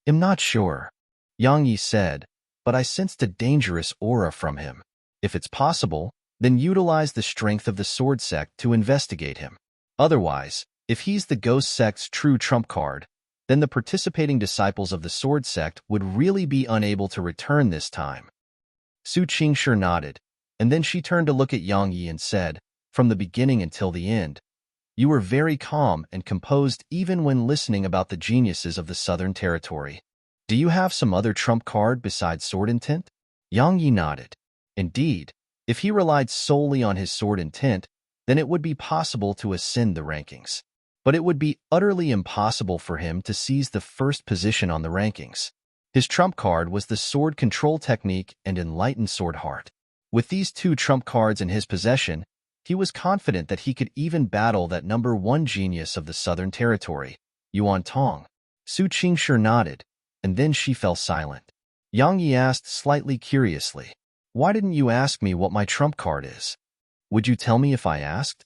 "I'm not sure," Yang Yi said, "but I sensed a dangerous aura from him. If it's possible, then utilize the strength of the sword sect to investigate him. Otherwise, if he's the ghost sect's true trump card, then the participating disciples of the sword sect would really be unable to return this time." Su Qingshi nodded, and then she turned to look at Yang Yi and said, "From the beginning until the end, you were very calm and composed even when listening about the geniuses of the Southern Territory. Do you have some other trump card besides sword intent?" Yang Yi nodded. Indeed, if he relied solely on his sword intent, then it would be possible to ascend the rankings. But it would be utterly impossible for him to seize the first position on the rankings. His trump card was the sword control technique and enlightened sword heart. With these two trump cards in his possession, he was confident that he could even battle that number one genius of the Southern Territory, Yuan Tong. Su Qingshi nodded, and then she fell silent. Yang Yi asked slightly curiously, "Why didn't you ask me what my trump card is? Would you tell me if I asked?"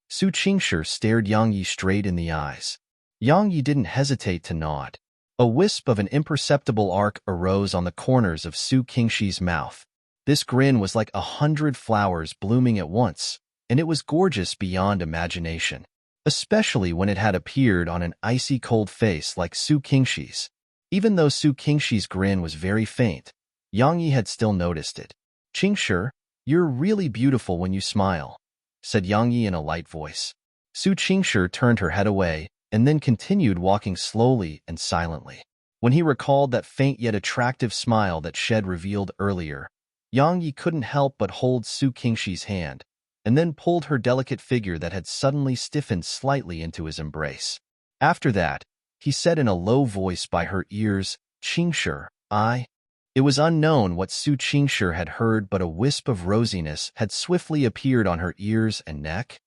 Su Qingshi stared Yang Yi straight in the eyes. Yang Yi didn't hesitate to nod. A wisp of an imperceptible arc arose on the corners of Su Qingshi's mouth. This grin was like 100 flowers blooming at once, and it was gorgeous beyond imagination, especially when it had appeared on an icy cold face like Su Qingshi's. Even though Su Qingshi's grin was very faint, Yang Yi had still noticed it. "Qingshi, you're really beautiful when you smile," said Yang Yi in a light voice. Su Qingshi turned her head away and then continued walking slowly and silently. When he recalled that faint yet attractive smile that Shed revealed earlier, Yang Yi couldn't help but hold Su Qingshi's hand, and then pulled her delicate figure that had suddenly stiffened slightly into his embrace. After that, he said in a low voice by her ears, "Qingshi, I..." It was unknown what Su Qingshi had heard, but a wisp of rosiness had swiftly appeared on her ears and neck.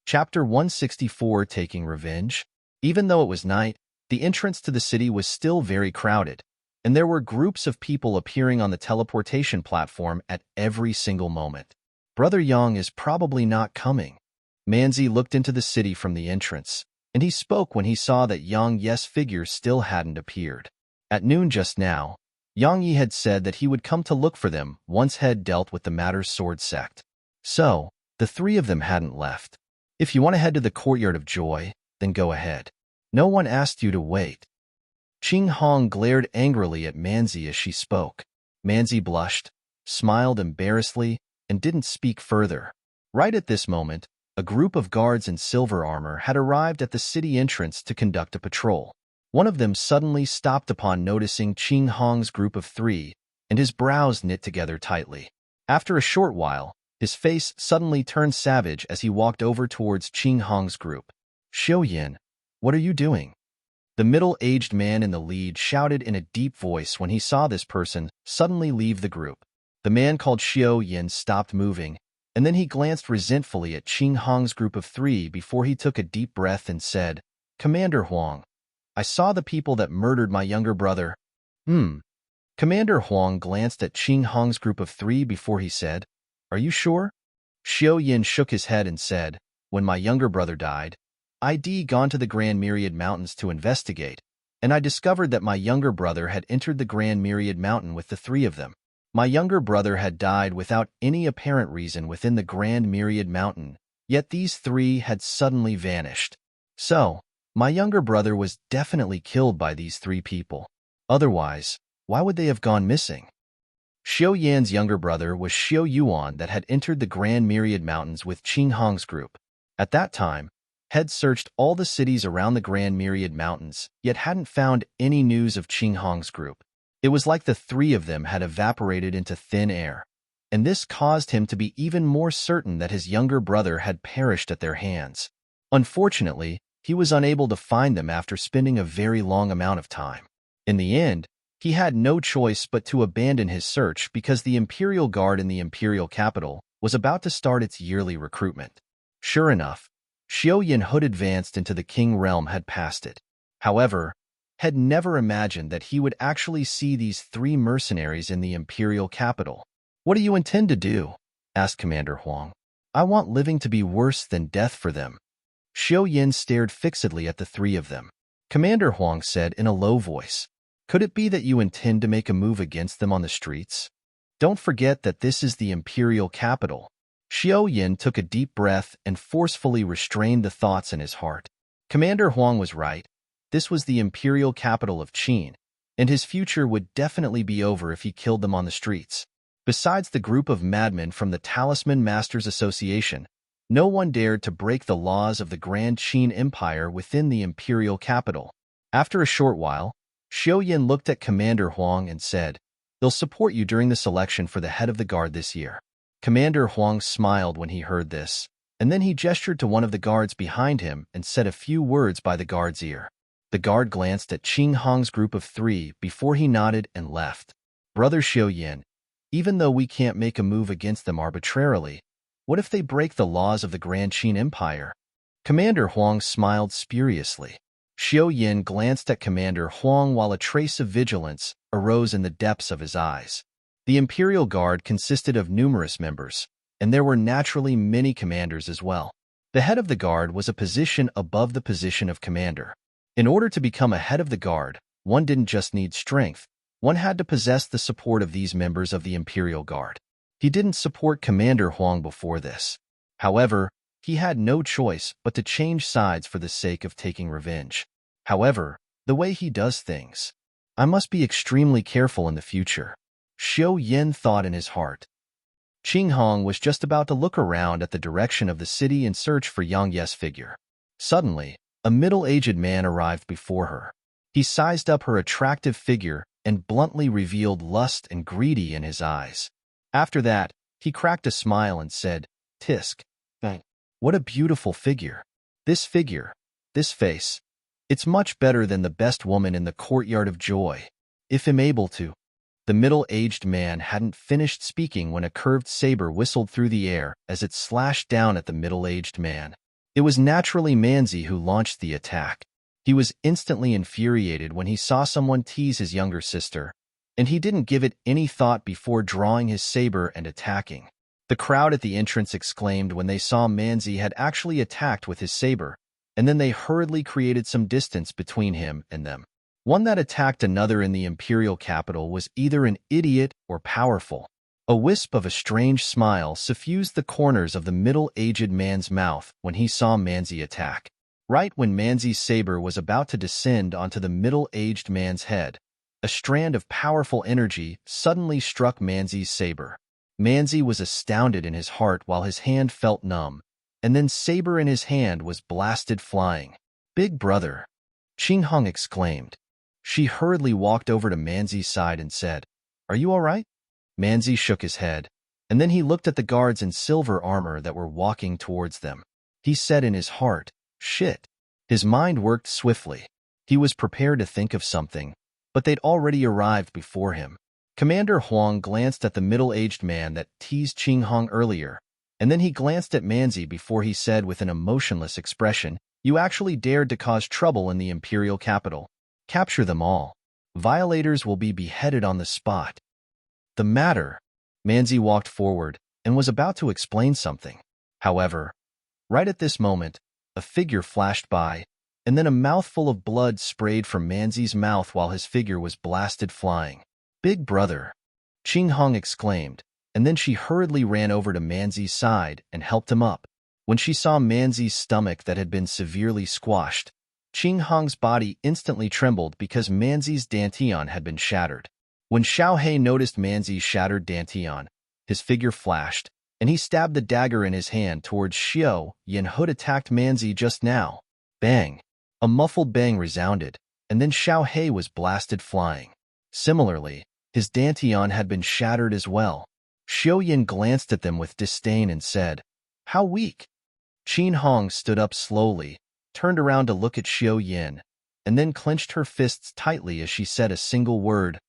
Chapter 164, Taking Revenge. Even though it was night, the entrance to the city was still very crowded, and there were groups of people appearing on the teleportation platform at every single moment. "Brother Yang is probably not coming." Manzi looked into the city from the entrance, and he spoke when he saw that Yang Yi's figure still hadn't appeared. At noon just now, Yang Yi had said that he would come to look for them once Head dealt with the Matter's sword sect. So, the three of them hadn't left. If you want to head to the Courtyard of Joy, then go ahead. No one asked you to wait. Qing Hong glared angrily at Manzi as she spoke. Manzi blushed, smiled embarrassedly, and didn't speak further. Right at this moment, a group of guards in silver armor had arrived at the city entrance to conduct a patrol. One of them suddenly stopped upon noticing Qing Hong's group of three, and his brows knit together tightly. After a short while, his face suddenly turned savage as he walked over towards Qing Hong's group. "Xiao Yin, what are you doing?" The middle-aged man in the lead shouted in a deep voice when he saw this person suddenly leave the group. The man called Xiao Yin stopped moving, and then he glanced resentfully at Qing Hong's group of three before he took a deep breath and said, "Commander Huang, I saw the people that murdered my younger brother." Commander Huang glanced at Qing Hong's group of three before he said, "Are you sure?" Xiao Yin shook his head and said, "When my younger brother died, I'd gone to the Grand Myriad Mountains to investigate, and I discovered that my younger brother had entered the Grand Myriad Mountain with the three of them. My younger brother had died without any apparent reason within the Grand Myriad Mountain, yet these three had suddenly vanished. So, my younger brother was definitely killed by these three people. Otherwise, why would they have gone missing?" Xiao Yan's younger brother was Xiao Yuan that had entered the Grand Myriad Mountains with Qing Hong's group. At that time, Head searched all the cities around the Grand Myriad Mountains, yet hadn't found any news of Qing Hong's group. It was like the three of them had evaporated into thin air, and this caused him to be even more certain that his younger brother had perished at their hands. Unfortunately, he was unable to find them after spending a very long amount of time. In the end, he had no choice but to abandon his search because the Imperial Guard in the Imperial capital was about to start its yearly recruitment. Sure enough, Xiao Yin Hood advanced into the King Realm had passed it. However, had never imagined that he would actually see these three mercenaries in the Imperial capital. "What do you intend to do?" asked Commander Huang. "I want living to be worse than death for them." Xiao Yin stared fixedly at the three of them. Commander Huang said in a low voice, "Could it be that you intend to make a move against them on the streets? Don't forget that this is the Imperial capital." Xiao Yin took a deep breath and forcefully restrained the thoughts in his heart. Commander Huang was right. This was the Imperial capital of Qin, and his future would definitely be over if he killed them on the streets. Besides the group of madmen from the Talisman Masters Association, no one dared to break the laws of the Grand Qin Empire within the Imperial capital. After a short while, Xiao Yin looked at Commander Huang and said, "They'll support you during the selection for the head of the guard this year." Commander Huang smiled when he heard this, and then he gestured to one of the guards behind him and said a few words by the guard's ear. The guard glanced at Qing Hong's group of three before he nodded and left. "Brother Xiao Yin, even though we can't make a move against them arbitrarily, what if they break the laws of the Grand Qin Empire?" Commander Huang smiled spuriously. Xiao Yin glanced at Commander Huang while a trace of vigilance arose in the depths of his eyes. The Imperial Guard consisted of numerous members, and there were naturally many commanders as well. The head of the guard was a position above the position of commander. In order to become a head of the guard, one didn't just need strength, one had to possess the support of these members of the Imperial Guard. He didn't support Commander Huang before this. However, he had no choice but to change sides for the sake of taking revenge. However, the way he does things, I must be extremely careful in the future. Xiao Yin thought in his heart. Qing Hong was just about to look around at the direction of the city and search for Yang Ye's figure. Suddenly, a middle-aged man arrived before her. He sized up her attractive figure and bluntly revealed lust and greedy in his eyes. After that, he cracked a smile and said, "Tisk. What a beautiful figure. This figure, this face. It's much better than the best woman in the Courtyard of Joy. If I'm able to." The middle-aged man hadn't finished speaking when a curved saber whistled through the air as it slashed down at the middle-aged man. It was naturally Manzi who launched the attack. He was instantly infuriated when he saw someone tease his younger sister, and he didn't give it any thought before drawing his saber and attacking. The crowd at the entrance exclaimed when they saw Manzi had actually attacked with his saber, and then they hurriedly created some distance between him and them. One that attacked another in the imperial capital was either an idiot or powerful. A wisp of a strange smile suffused the corners of the middle-aged man's mouth when he saw Manzi attack. Right when Manzi's saber was about to descend onto the middle-aged man's head, a strand of powerful energy suddenly struck Manzi's saber. Manzi was astounded in his heart while his hand felt numb, and then saber in his hand was blasted flying. "Big brother!" Qing Hong exclaimed. She hurriedly walked over to Manzi's side and said, "Are you all right?" Manzi shook his head, and then he looked at the guards in silver armor that were walking towards them. He said in his heart, "Shit." His mind worked swiftly. He was prepared to think of something, but they'd already arrived before him. Commander Huang glanced at the middle-aged man that teased Qing Hong earlier, and then he glanced at Manzi before he said with an emotionless expression, "You actually dared to cause trouble in the imperial capital. Capture them all. Violators will be beheaded on the spot." "The matter?" Manzi walked forward and was about to explain something. However, right at this moment, a figure flashed by, and then a mouthful of blood sprayed from Manzi's mouth while his figure was blasted flying. "Big brother!" Qing Hong exclaimed, and then she hurriedly ran over to Manzi's side and helped him up. When she saw Manzi's stomach that had been severely squashed, Qing Hong's body instantly trembled because Manzi's dantian had been shattered. When Xiao He noticed Manzi's shattered dantian, his figure flashed, and he stabbed the dagger in his hand towards Xiao Yin who had attacked Manzi just now. Bang! A muffled bang resounded, and then Xiao He was blasted flying. Similarly, his dantian had been shattered as well. Xiao Yin glanced at them with disdain and said, "How weak." Qin Hong stood up slowly, turned around to look at Xiao Yin, and then clenched her fists tightly as she said a single word,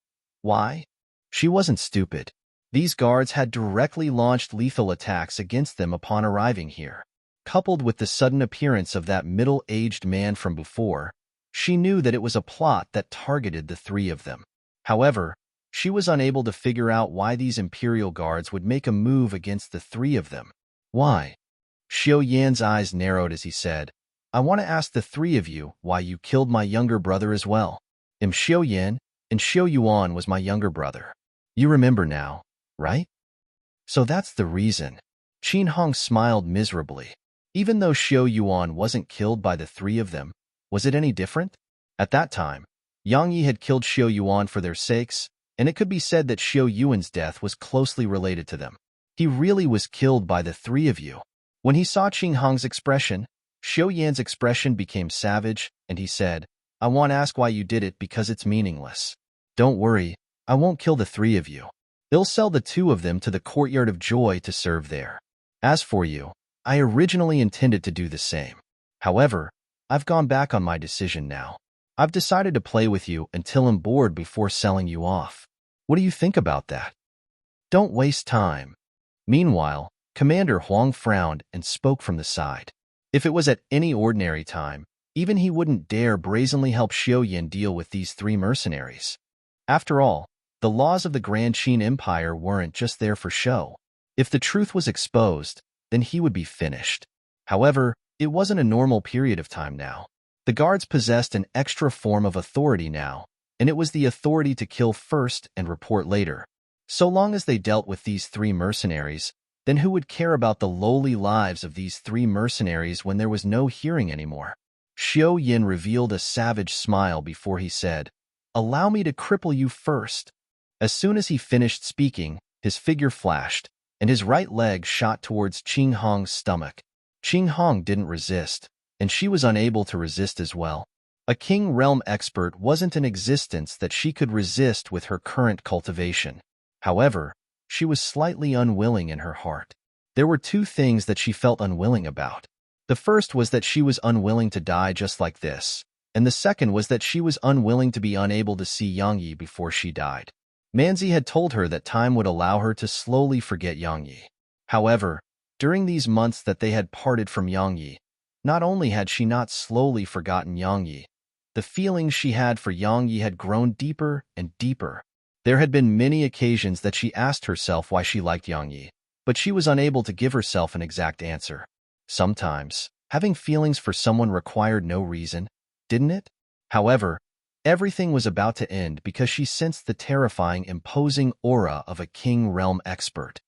"Why?" She wasn't stupid. These guards had directly launched lethal attacks against them upon arriving here. Coupled with the sudden appearance of that middle-aged man from before, she knew that it was a plot that targeted the three of them. However, she was unable to figure out why these Imperial guards would make a move against the three of them. "Why?" Xiao Yan's eyes narrowed as he said, "I want to ask the three of you why you killed my younger brother as well. Xiao Yan and Xiao Yuan was my younger brother. You remember now, right?" "So that's the reason." Qin Hong smiled miserably. Even though Xiao Yuan wasn't killed by the three of them, was it any different? At that time, Yang Yi had killed Xiao Yuan for their sakes, and it could be said that Xiao Yuan's death was closely related to them. He really was killed by the three of you. When he saw Qin Hong's expression, Xiao Yan's expression became savage, and he said, "I want to ask why you did it because it's meaningless. Don't worry, I won't kill the three of you. They'll sell the two of them to the Courtyard of Joy to serve there. As for you, I originally intended to do the same. However, I've gone back on my decision now. I've decided to play with you until I'm bored before selling you off. What do you think about that? Don't waste time." Meanwhile, Commander Huang frowned and spoke from the side. If it was at any ordinary time, even he wouldn't dare brazenly help Xiao Yin deal with these three mercenaries. After all, the laws of the Grand Qin Empire weren't just there for show. If the truth was exposed, then he would be finished. However, it wasn't a normal period of time now. The guards possessed an extra form of authority now, and it was the authority to kill first and report later. So long as they dealt with these three mercenaries, then who would care about the lowly lives of these three mercenaries when there was no hearing anymore? Xiao Yin revealed a savage smile before he said, "Allow me to cripple you first." As soon as he finished speaking, his figure flashed, and his right leg shot towards Qing Hong's stomach. Qing Hong didn't resist, and she was unable to resist as well. A King Realm expert wasn't in existence that she could resist with her current cultivation. However, she was slightly unwilling in her heart. There were two things that she felt unwilling about. The first was that she was unwilling to die just like this, and the second was that she was unwilling to be unable to see Yang Yi before she died. Manzi had told her that time would allow her to slowly forget Yang Yi. However, during these months that they had parted from Yang Yi, not only had she not slowly forgotten Yang Yi, the feelings she had for Yang Yi had grown deeper and deeper. There had been many occasions that she asked herself why she liked Yang Yi, but she was unable to give herself an exact answer. Sometimes, having feelings for someone required no reason, didn't it? However, Everything was about to end because she sensed the terrifying, imposing aura of a king realm expert.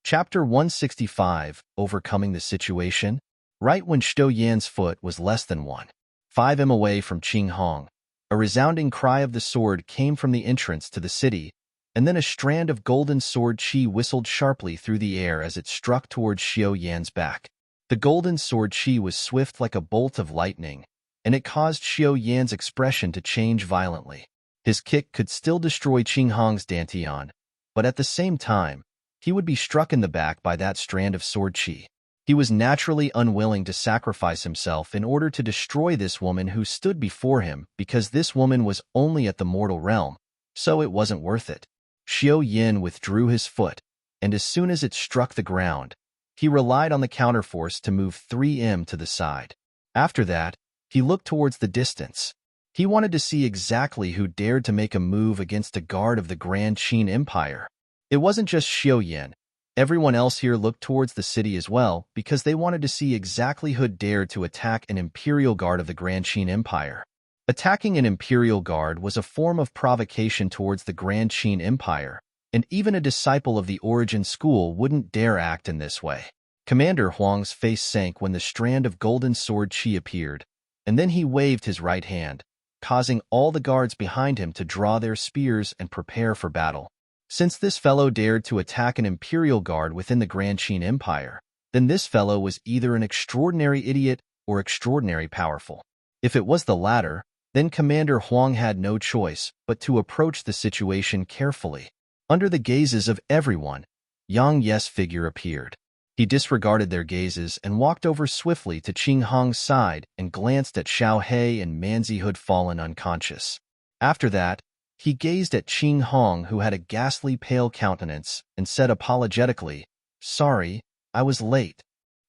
Chapter 165, Overcoming the Situation. Right when Shou Yan's foot was less than 1.5 m away from Qing Hong, a resounding cry of the sword came from the entrance to the city, and then a strand of golden sword chi whistled sharply through the air as it struck towards Shou Yan's back. The golden sword chi was swift like a bolt of lightning, and it caused Shou Yan's expression to change violently. His kick could still destroy Qing Hong's dantian, but at the same time, he would be struck in the back by that strand of sword chi. He was naturally unwilling to sacrifice himself in order to destroy this woman who stood before him, because this woman was only at the mortal realm, so it wasn't worth it. Shou Yan withdrew his foot, and as soon as it struck the ground, he relied on the counterforce to move 3 m to the side. After that, he looked towards the distance. He wanted to see exactly who dared to make a move against a guard of the Grand Qin Empire. It wasn't just Shou Yan. Everyone else here looked towards the city as well, because they wanted to see exactly who dared to attack an imperial guard of the Grand Qin Empire. Attacking an imperial guard was a form of provocation towards the Grand Qin Empire, and even a disciple of the Origin School wouldn't dare act in this way. Commander Huang's face sank when the strand of golden sword chi appeared, and then he waved his right hand, causing all the guards behind him to draw their spears and prepare for battle. Since this fellow dared to attack an imperial guard within the Grand Qin Empire, then this fellow was either an extraordinary idiot or extraordinary powerful. If it was the latter, then Commander Huang had no choice but to approach the situation carefully. Under the gazes of everyone, Yang Ye's figure appeared. He disregarded their gazes and walked over swiftly to Qing Hong's side and glanced at Xiao He and Manzi who had fallen unconscious. After that, he gazed at Qing Hong, who had a ghastly pale countenance, and said apologetically, "Sorry, I was late."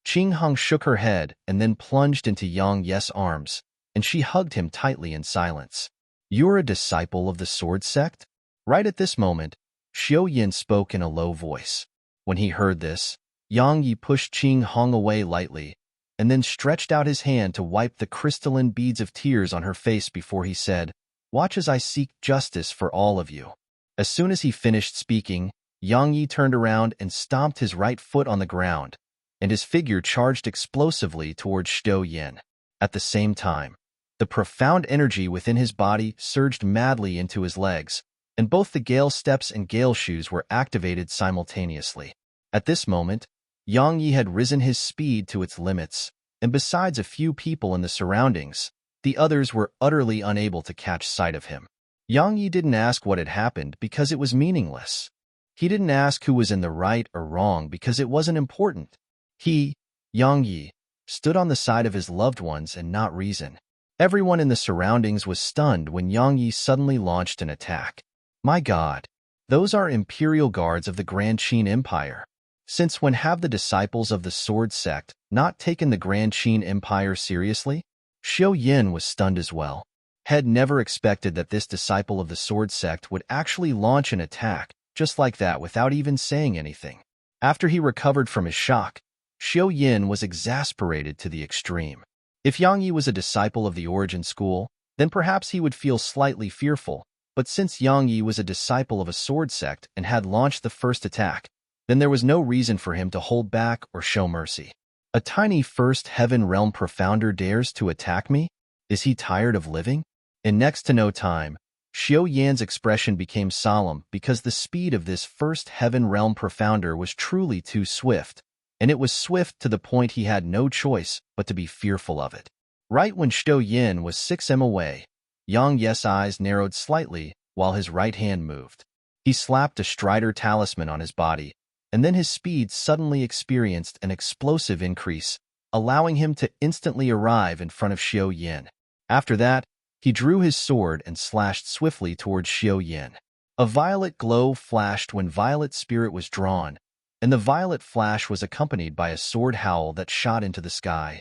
Qing Hong shook her head and then plunged into Yang Ye's arms, and she hugged him tightly in silence. "You're a disciple of the sword sect?" Right at this moment, Shou Yan spoke in a low voice. When he heard this, Yang Yi pushed Qing Hong away lightly, and then stretched out his hand to wipe the crystalline beads of tears on her face before he said, "Watch as I seek justice for all of you." As soon as he finished speaking, Yang Yi turned around and stomped his right foot on the ground, and his figure charged explosively towards Shou Yan. At the same time, the profound energy within his body surged madly into his legs, and both the Gale Steps and Gale Shoes were activated simultaneously. At this moment, Yang Yi had risen his speed to its limits, and besides a few people in the surroundings, the others were utterly unable to catch sight of him. Yang Yi didn't ask what had happened because it was meaningless. He didn't ask who was in the right or wrong because it wasn't important. He, Yang Yi, stood on the side of his loved ones and not reason. Everyone in the surroundings was stunned when Yang Yi suddenly launched an attack. My God, those are imperial guards of the Grand Qin Empire. Since when have the disciples of the sword sect not taken the Grand Qin Empire seriously? Shou Yan was stunned as well. Had never expected that this disciple of the sword sect would actually launch an attack just like that without even saying anything. After he recovered from his shock, Shou Yan was exasperated to the extreme. If Yang Yi was a disciple of the Origin School, then perhaps he would feel slightly fearful, but since Yang Yi was a disciple of a sword sect and had launched the first attack, then there was no reason for him to hold back or show mercy. A tiny first heaven realm profounder dares to attack me? Is he tired of living? In next to no time, Shou Yan's expression became solemn because the speed of this first heaven realm profounder was truly too swift, and it was swift to the point he had no choice but to be fearful of it. Right when Shou Yan was 6 m away, Yang Ye's eyes narrowed slightly while his right hand moved. He slapped a Strider talisman on his body, and then his speed suddenly experienced an explosive increase, allowing him to instantly arrive in front of Shou Yan. After that, he drew his sword and slashed swiftly towards Shou Yan. A violet glow flashed when violet spirit was drawn, and the violet flash was accompanied by a sword howl that shot into the sky.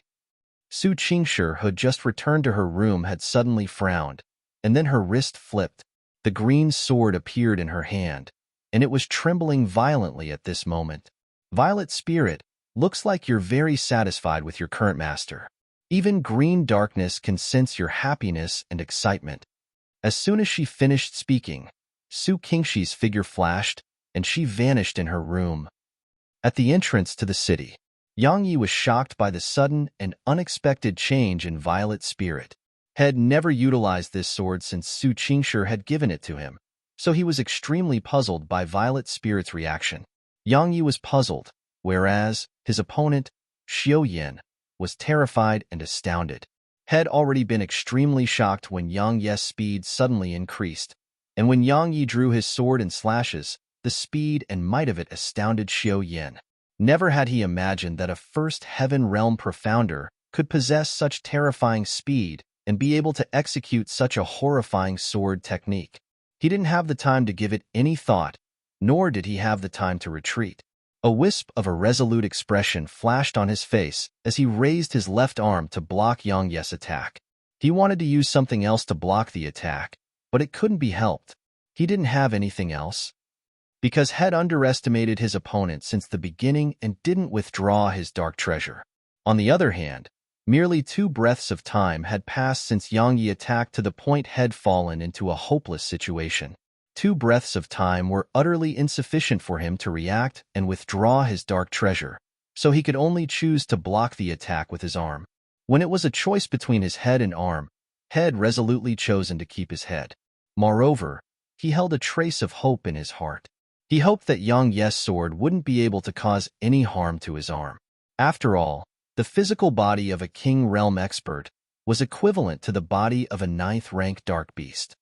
Su Qingshi, who had just returned to her room, had suddenly frowned, and then her wrist flipped. The green sword appeared in her hand, and it was trembling violently at this moment. Violet Spirit, looks like you're very satisfied with your current master. Even green darkness can sense your happiness and excitement. As soon as she finished speaking, Su Qingshi's figure flashed, and she vanished in her room. At the entrance to the city, Yang Yi was shocked by the sudden and unexpected change in Violet's spirit. Had never utilized this sword since Su Qingshi had given it to him, so he was extremely puzzled by Violet's spirit's reaction. Yang Yi was puzzled, whereas his opponent, Xiao Yan, was terrified and astounded. Had already been extremely shocked when Yang Yi's speed suddenly increased, and when Yang Yi drew his sword and slashes, the speed and might of it astounded Xiao Yan. Never had he imagined that a first heaven realm profounder could possess such terrifying speed and be able to execute such a horrifying sword technique. He didn't have the time to give it any thought, nor did he have the time to retreat. A wisp of a resolute expression flashed on his face as he raised his left arm to block Yang Yi's attack. He wanted to use something else to block the attack, but it couldn't be helped. He didn't have anything else. Because had underestimated his opponent since the beginning and didn't withdraw his dark treasure. On the other hand, merely 2 breaths of time had passed since Yang Yi attacked to the point had fallen into a hopeless situation. 2 breaths of time were utterly insufficient for him to react and withdraw his dark treasure, so he could only choose to block the attack with his arm. When it was a choice between his head and arm, Head resolutely chosen to keep his head. Moreover, he held a trace of hope in his heart. He hoped that Yang Yi's sword wouldn't be able to cause any harm to his arm. After all, the physical body of a King Realm expert was equivalent to the body of a 9th-rank dark beast.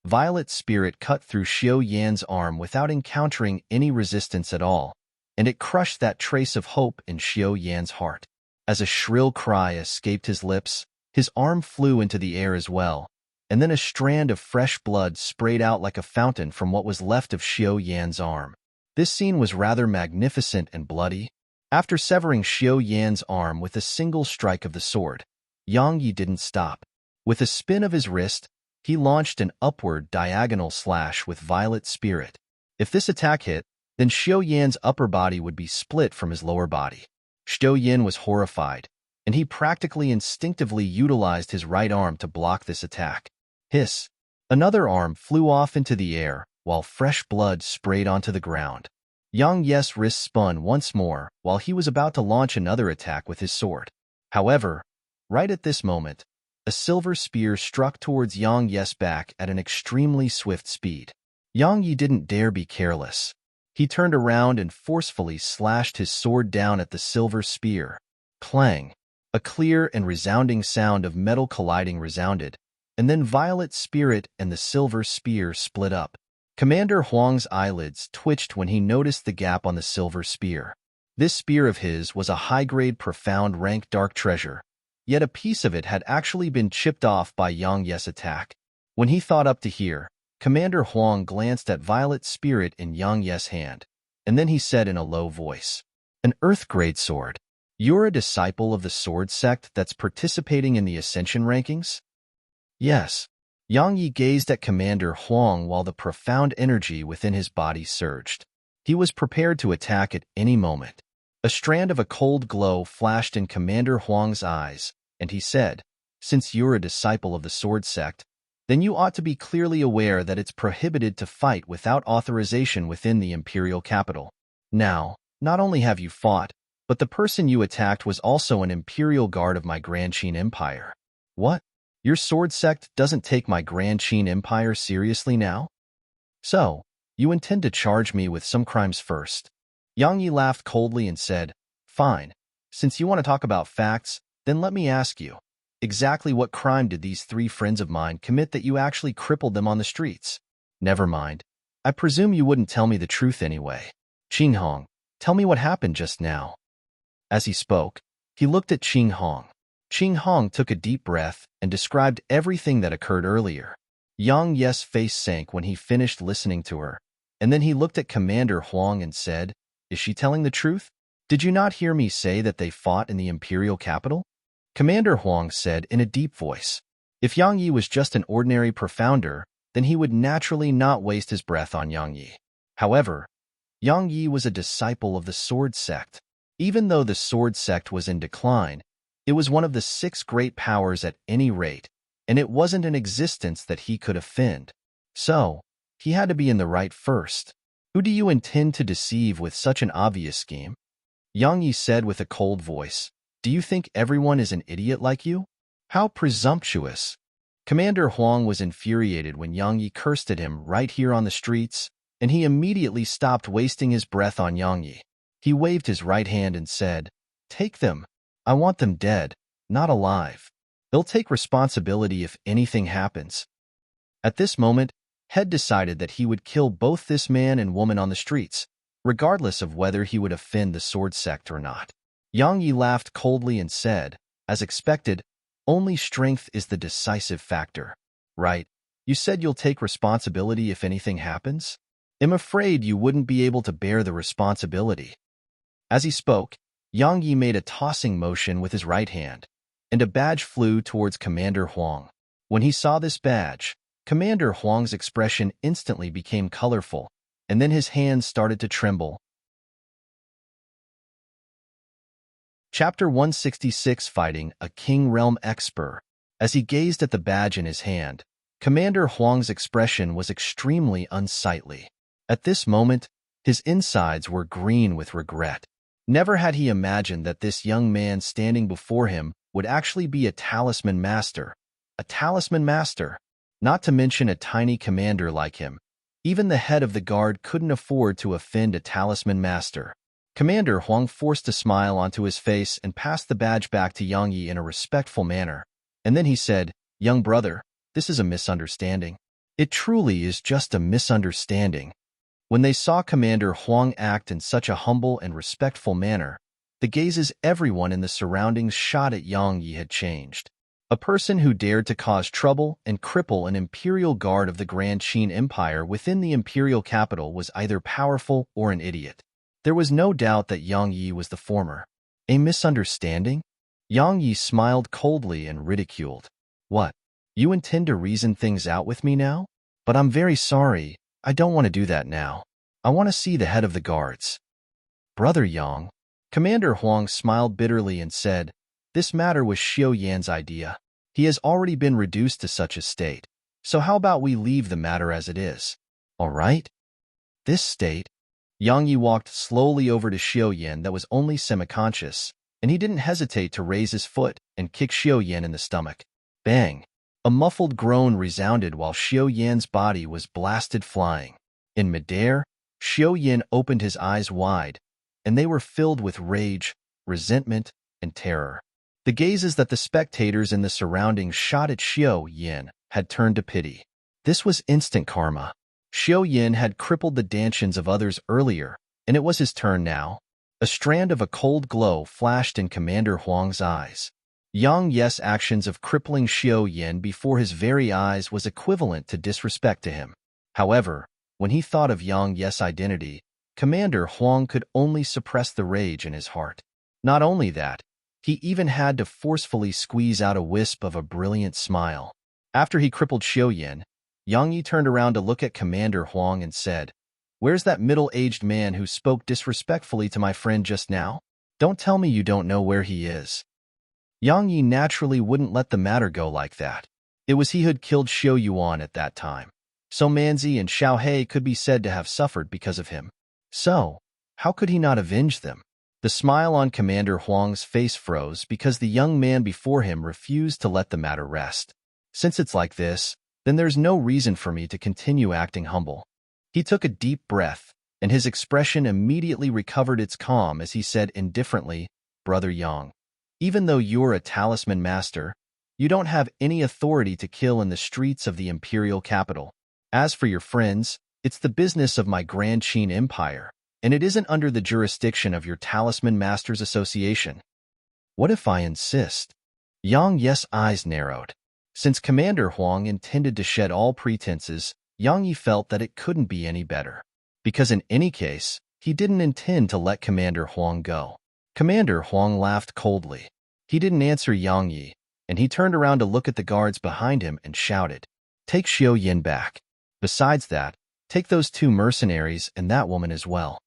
Violet's spirit cut through Xiao Yan's arm without encountering any resistance at all, and it crushed that trace of hope in Xiao Yan's heart. As a shrill cry escaped his lips, his arm flew into the air as well, and then a strand of fresh blood sprayed out like a fountain from what was left of Xiao Yan's arm. This scene was rather magnificent and bloody. After severing Xiao Yan's arm with a single strike of the sword, Yang Yi didn't stop. With a spin of his wrist, he launched an upward diagonal slash with Violet's spirit. If this attack hit, then Xiao Yan's upper body would be split from his lower body. Xiao Yan was horrified, and he practically instinctively utilized his right arm to block this attack. Hiss! Another arm flew off into the air, while fresh blood sprayed onto the ground. Yang Yi's wrist spun once more while he was about to launch another attack with his sword. However, right at this moment, a silver spear struck towards Yang Yi's back at an extremely swift speed. Yang Yi didn't dare be careless. He turned around and forcefully slashed his sword down at the silver spear. Clang! A clear and resounding sound of metal colliding resounded, and then Violet's spirit and the silver spear split up. Commander Huang's eyelids twitched when he noticed the gap on the silver spear. This spear of his was a high-grade profound rank dark treasure, yet a piece of it had actually been chipped off by Yang Yi's attack. When he thought up to here, Commander Huang glanced at Violet's spirit in Yang Yi's hand, and then he said in a low voice, "An Earth-grade sword. You're a disciple of the sword sect that's participating in the Ascension rankings?" "Yes." Yang Yi gazed at Commander Huang while the profound energy within his body surged. He was prepared to attack at any moment. A strand of a cold glow flashed in Commander Huang's eyes, and he said, "Since you're a disciple of the sword sect, then you ought to be clearly aware that it's prohibited to fight without authorization within the imperial capital. Now, not only have you fought, but the person you attacked was also an imperial guard of my Grand Qin Empire." "What? Your sword sect doesn't take my Grand Qin Empire seriously now? So, you intend to charge me with some crimes first?" Yang Yi laughed coldly and said, "Fine. Since you want to talk about facts, then let me ask you, exactly what crime did these 3 friends of mine commit that you actually crippled them on the streets?" "Never mind. I presume you wouldn't tell me the truth anyway. Qing Hong, tell me what happened just now." As he spoke, he looked at Qing Hong. Qing Hong took a deep breath and described everything that occurred earlier. Yang Yi's face sank when he finished listening to her, and then he looked at Commander Huang and said, "Is she telling the truth? Did you not hear me say that they fought in the imperial capital?" Commander Huang said in a deep voice. If Yang Yi was just an ordinary profounder, then he would naturally not waste his breath on Yang Yi. However, Yang Yi was a disciple of the sword sect. Even though the sword sect was in decline, It was one of the 6 great powers at any rate, and it wasn't an existence that he could offend. So, he had to be in the right first. Who do you intend to deceive with such an obvious scheme? Yang Yi said with a cold voice. Do you think everyone is an idiot like you? How presumptuous! Commander Huang was infuriated when Yang Yi cursed at him right here on the streets, and he immediately stopped wasting his breath on Yang Yi. He waved his right hand and said, Take them. I want them dead, not alive. They'll take responsibility if anything happens. At this moment, Head decided that he would kill both this man and woman on the streets, regardless of whether he would offend the sword sect or not. Yang Yi laughed coldly and said, as expected, only strength is the decisive factor. Right, you said you'll take responsibility if anything happens? I'm afraid you wouldn't be able to bear the responsibility. As he spoke, Yang Yi made a tossing motion with his right hand, and a badge flew towards Commander Huang. When he saw this badge, Commander Huang's expression instantly became colorful, and then his hands started to tremble. Chapter 166 Fighting a King Realm Expert. As he gazed at the badge in his hand, Commander Huang's expression was extremely unsightly. At this moment, his insides were green with regret. Never had he imagined that this young man standing before him would actually be a talisman master. A talisman master. Not to mention a tiny commander like him. Even the head of the guard couldn't afford to offend a talisman master. Commander Huang forced a smile onto his face and passed the badge back to Yang Yi in a respectful manner. And then he said, Young brother, this is a misunderstanding. It truly is just a misunderstanding. When they saw Commander Huang act in such a humble and respectful manner, the gazes everyone in the surroundings shot at Yang Yi had changed. A person who dared to cause trouble and cripple an imperial guard of the Grand Qin Empire within the imperial capital was either powerful or an idiot. There was no doubt that Yang Yi was the former. A misunderstanding? Yang Yi smiled coldly and ridiculed. What? You intend to reason things out with me now? But I'm very sorry, I don't want to do that now. I want to see the head of the guards. Brother Yang. Commander Huang smiled bitterly and said, This matter was Xiao Yan's idea. He has already been reduced to such a state. So how about we leave the matter as it is? All right? This state? Yang Yi walked slowly over to Xiao Yan that was only semi-conscious, and he didn't hesitate to raise his foot and kick Xiao Yan in the stomach. Bang! A muffled groan resounded while Xiao Yan's body was blasted flying. In midair, Xiao Yan opened his eyes wide, and they were filled with rage, resentment, and terror. The gazes that the spectators in the surroundings shot at Xiao Yan had turned to pity. This was instant karma. Xiao Yan had crippled the dantians of others earlier, and it was his turn now. A strand of a cold glow flashed in Commander Huang's eyes. Yang Yi's actions of crippling Xiao Yan before his very eyes was equivalent to disrespect to him. However, when he thought of Yang Yi's identity, Commander Huang could only suppress the rage in his heart. Not only that, he even had to forcefully squeeze out a wisp of a brilliant smile. After he crippled Xiao Yan, Yang Yi turned around to look at Commander Huang and said, Where's that middle-aged man who spoke disrespectfully to my friend just now? Don't tell me you don't know where he is. Yang Yi naturally wouldn't let the matter go like that. It was he who'd killed Xiao Yuan at that time. So Manzi and Xiao He could be said to have suffered because of him. So, how could he not avenge them? The smile on Commander Huang's face froze because the young man before him refused to let the matter rest. Since it's like this, then there's no reason for me to continue acting humble. He took a deep breath, and his expression immediately recovered its calm as he said indifferently, Brother Yang, even though you're a talisman master, you don't have any authority to kill in the streets of the imperial capital. As for your friends, it's the business of my Grand Qin Empire, and it isn't under the jurisdiction of your Talisman Masters Association. What if I insist? Yang Yi's eyes narrowed. Since Commander Huang intended to shed all pretenses, Yang Yi felt that it couldn't be any better. Because in any case, he didn't intend to let Commander Huang go. Commander Huang laughed coldly. He didn't answer Yang Yi, and he turned around to look at the guards behind him and shouted, Take Xiao Yan back. Besides that, take those 2 mercenaries and that woman as well.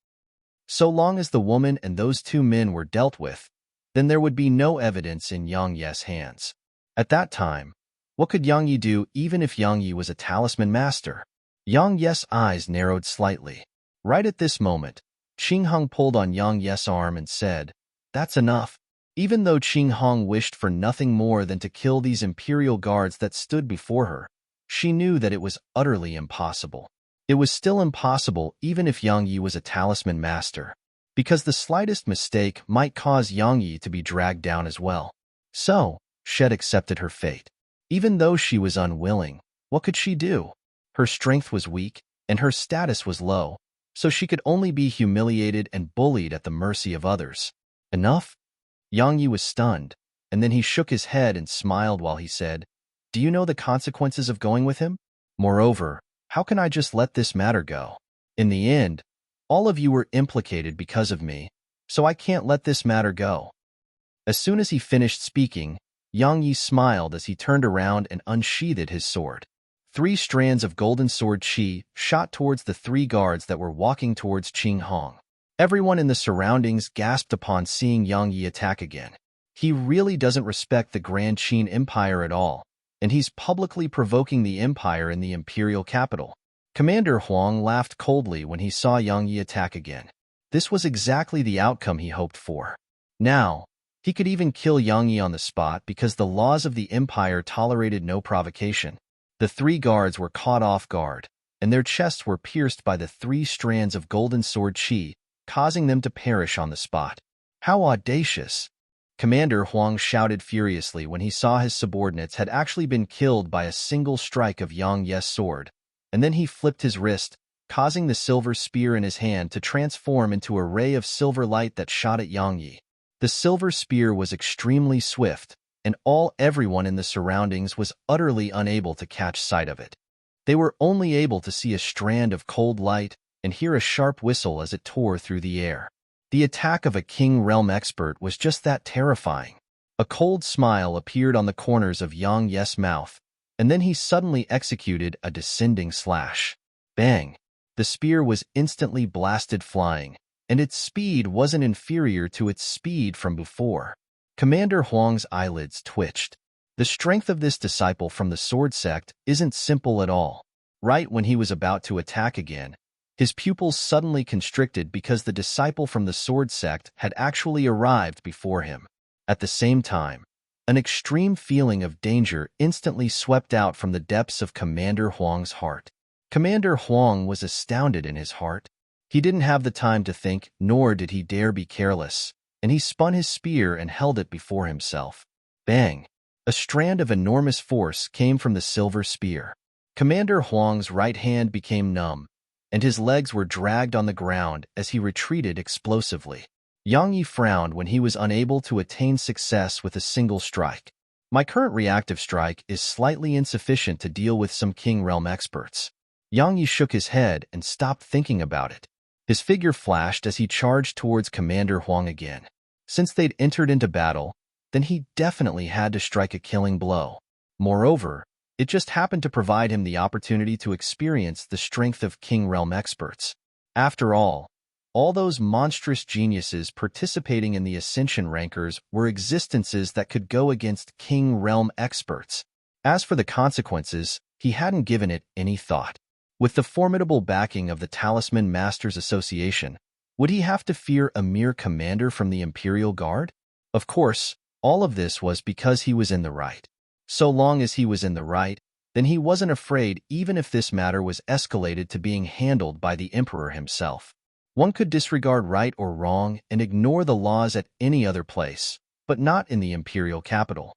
So long as the woman and those 2 men were dealt with, then there would be no evidence in Yang Ye's hands. At that time, what could Yang Yi do even if Yang Yi was a talisman master? Yang Ye's eyes narrowed slightly. Right at this moment, Qing Hong pulled on Yang Ye's arm and said, "That's enough." Even though Qing Hong wished for nothing more than to kill these imperial guards that stood before her, she knew that it was utterly impossible. It was still impossible even if Yang Yi was a talisman master, because the slightest mistake might cause Yang Yi to be dragged down as well. So, Shed accepted her fate. Even though she was unwilling, what could she do? Her strength was weak, and her status was low, so she could only be humiliated and bullied at the mercy of others. Enough? Yang Yi was stunned, and then he shook his head and smiled while he said, "Do you know the consequences of going with him? Moreover, how can I just let this matter go? In the end, all of you were implicated because of me, so I can't let this matter go." As soon as he finished speaking, Yang Yi smiled as he turned around and unsheathed his sword. 3 strands of golden sword qi shot towards the 3 guards that were walking towards Qing Hong. Everyone in the surroundings gasped upon seeing Yang Yi attack again. He really doesn't respect the Grand Qin Empire at all, and he's publicly provoking the empire in the imperial capital. Commander Huang laughed coldly when he saw Yang Yi attack again. This was exactly the outcome he hoped for. Now, he could even kill Yang Yi on the spot because the laws of the empire tolerated no provocation. The 3 guards were caught off guard, and their chests were pierced by the 3 strands of golden sword qi, causing them to perish on the spot. How audacious! Commander Huang shouted furiously when he saw his subordinates had actually been killed by a single strike of Yang Ye's sword, and then he flipped his wrist, causing the silver spear in his hand to transform into a ray of silver light that shot at Yang Yi. The silver spear was extremely swift, and everyone in the surroundings was utterly unable to catch sight of it. They were only able to see a strand of cold light and hear a sharp whistle as it tore through the air. The attack of a King Realm expert was just that terrifying. A cold smile appeared on the corners of Yang Ye's mouth, and then he suddenly executed a descending slash. Bang! The spear was instantly blasted flying, and its speed wasn't inferior to its speed from before. Commander Huang's eyelids twitched. The strength of this disciple from the sword sect isn't simple at all. Right when he was about to attack again, his pupils suddenly constricted because the disciple from the sword sect had actually arrived before him. At the same time, an extreme feeling of danger instantly swept out from the depths of Commander Huang's heart. Commander Huang was astounded in his heart. He didn't have the time to think, nor did he dare be careless, and he spun his spear and held it before himself. Bang! A strand of enormous force came from the silver spear. Commander Huang's right hand became numb, and his legs were dragged on the ground as he retreated explosively. Yang Yi frowned when he was unable to attain success with a single strike. "My current reactive strike is slightly insufficient to deal with some King Realm experts." Yang Yi shook his head and stopped thinking about it. His figure flashed as he charged towards Commander Huang again. Since they'd entered into battle, then he definitely had to strike a killing blow. Moreover, it just happened to provide him the opportunity to experience the strength of King Realm experts. After all those monstrous geniuses participating in the Ascension Rankers were existences that could go against King Realm experts. As for the consequences, he hadn't given it any thought. With the formidable backing of the Talisman Masters Association, would he have to fear a mere commander from the Imperial Guard? Of course, all of this was because he was in the right. So long as he was in the right, then he wasn't afraid even if this matter was escalated to being handled by the Emperor himself. One could disregard right or wrong and ignore the laws at any other place, but not in the Imperial capital.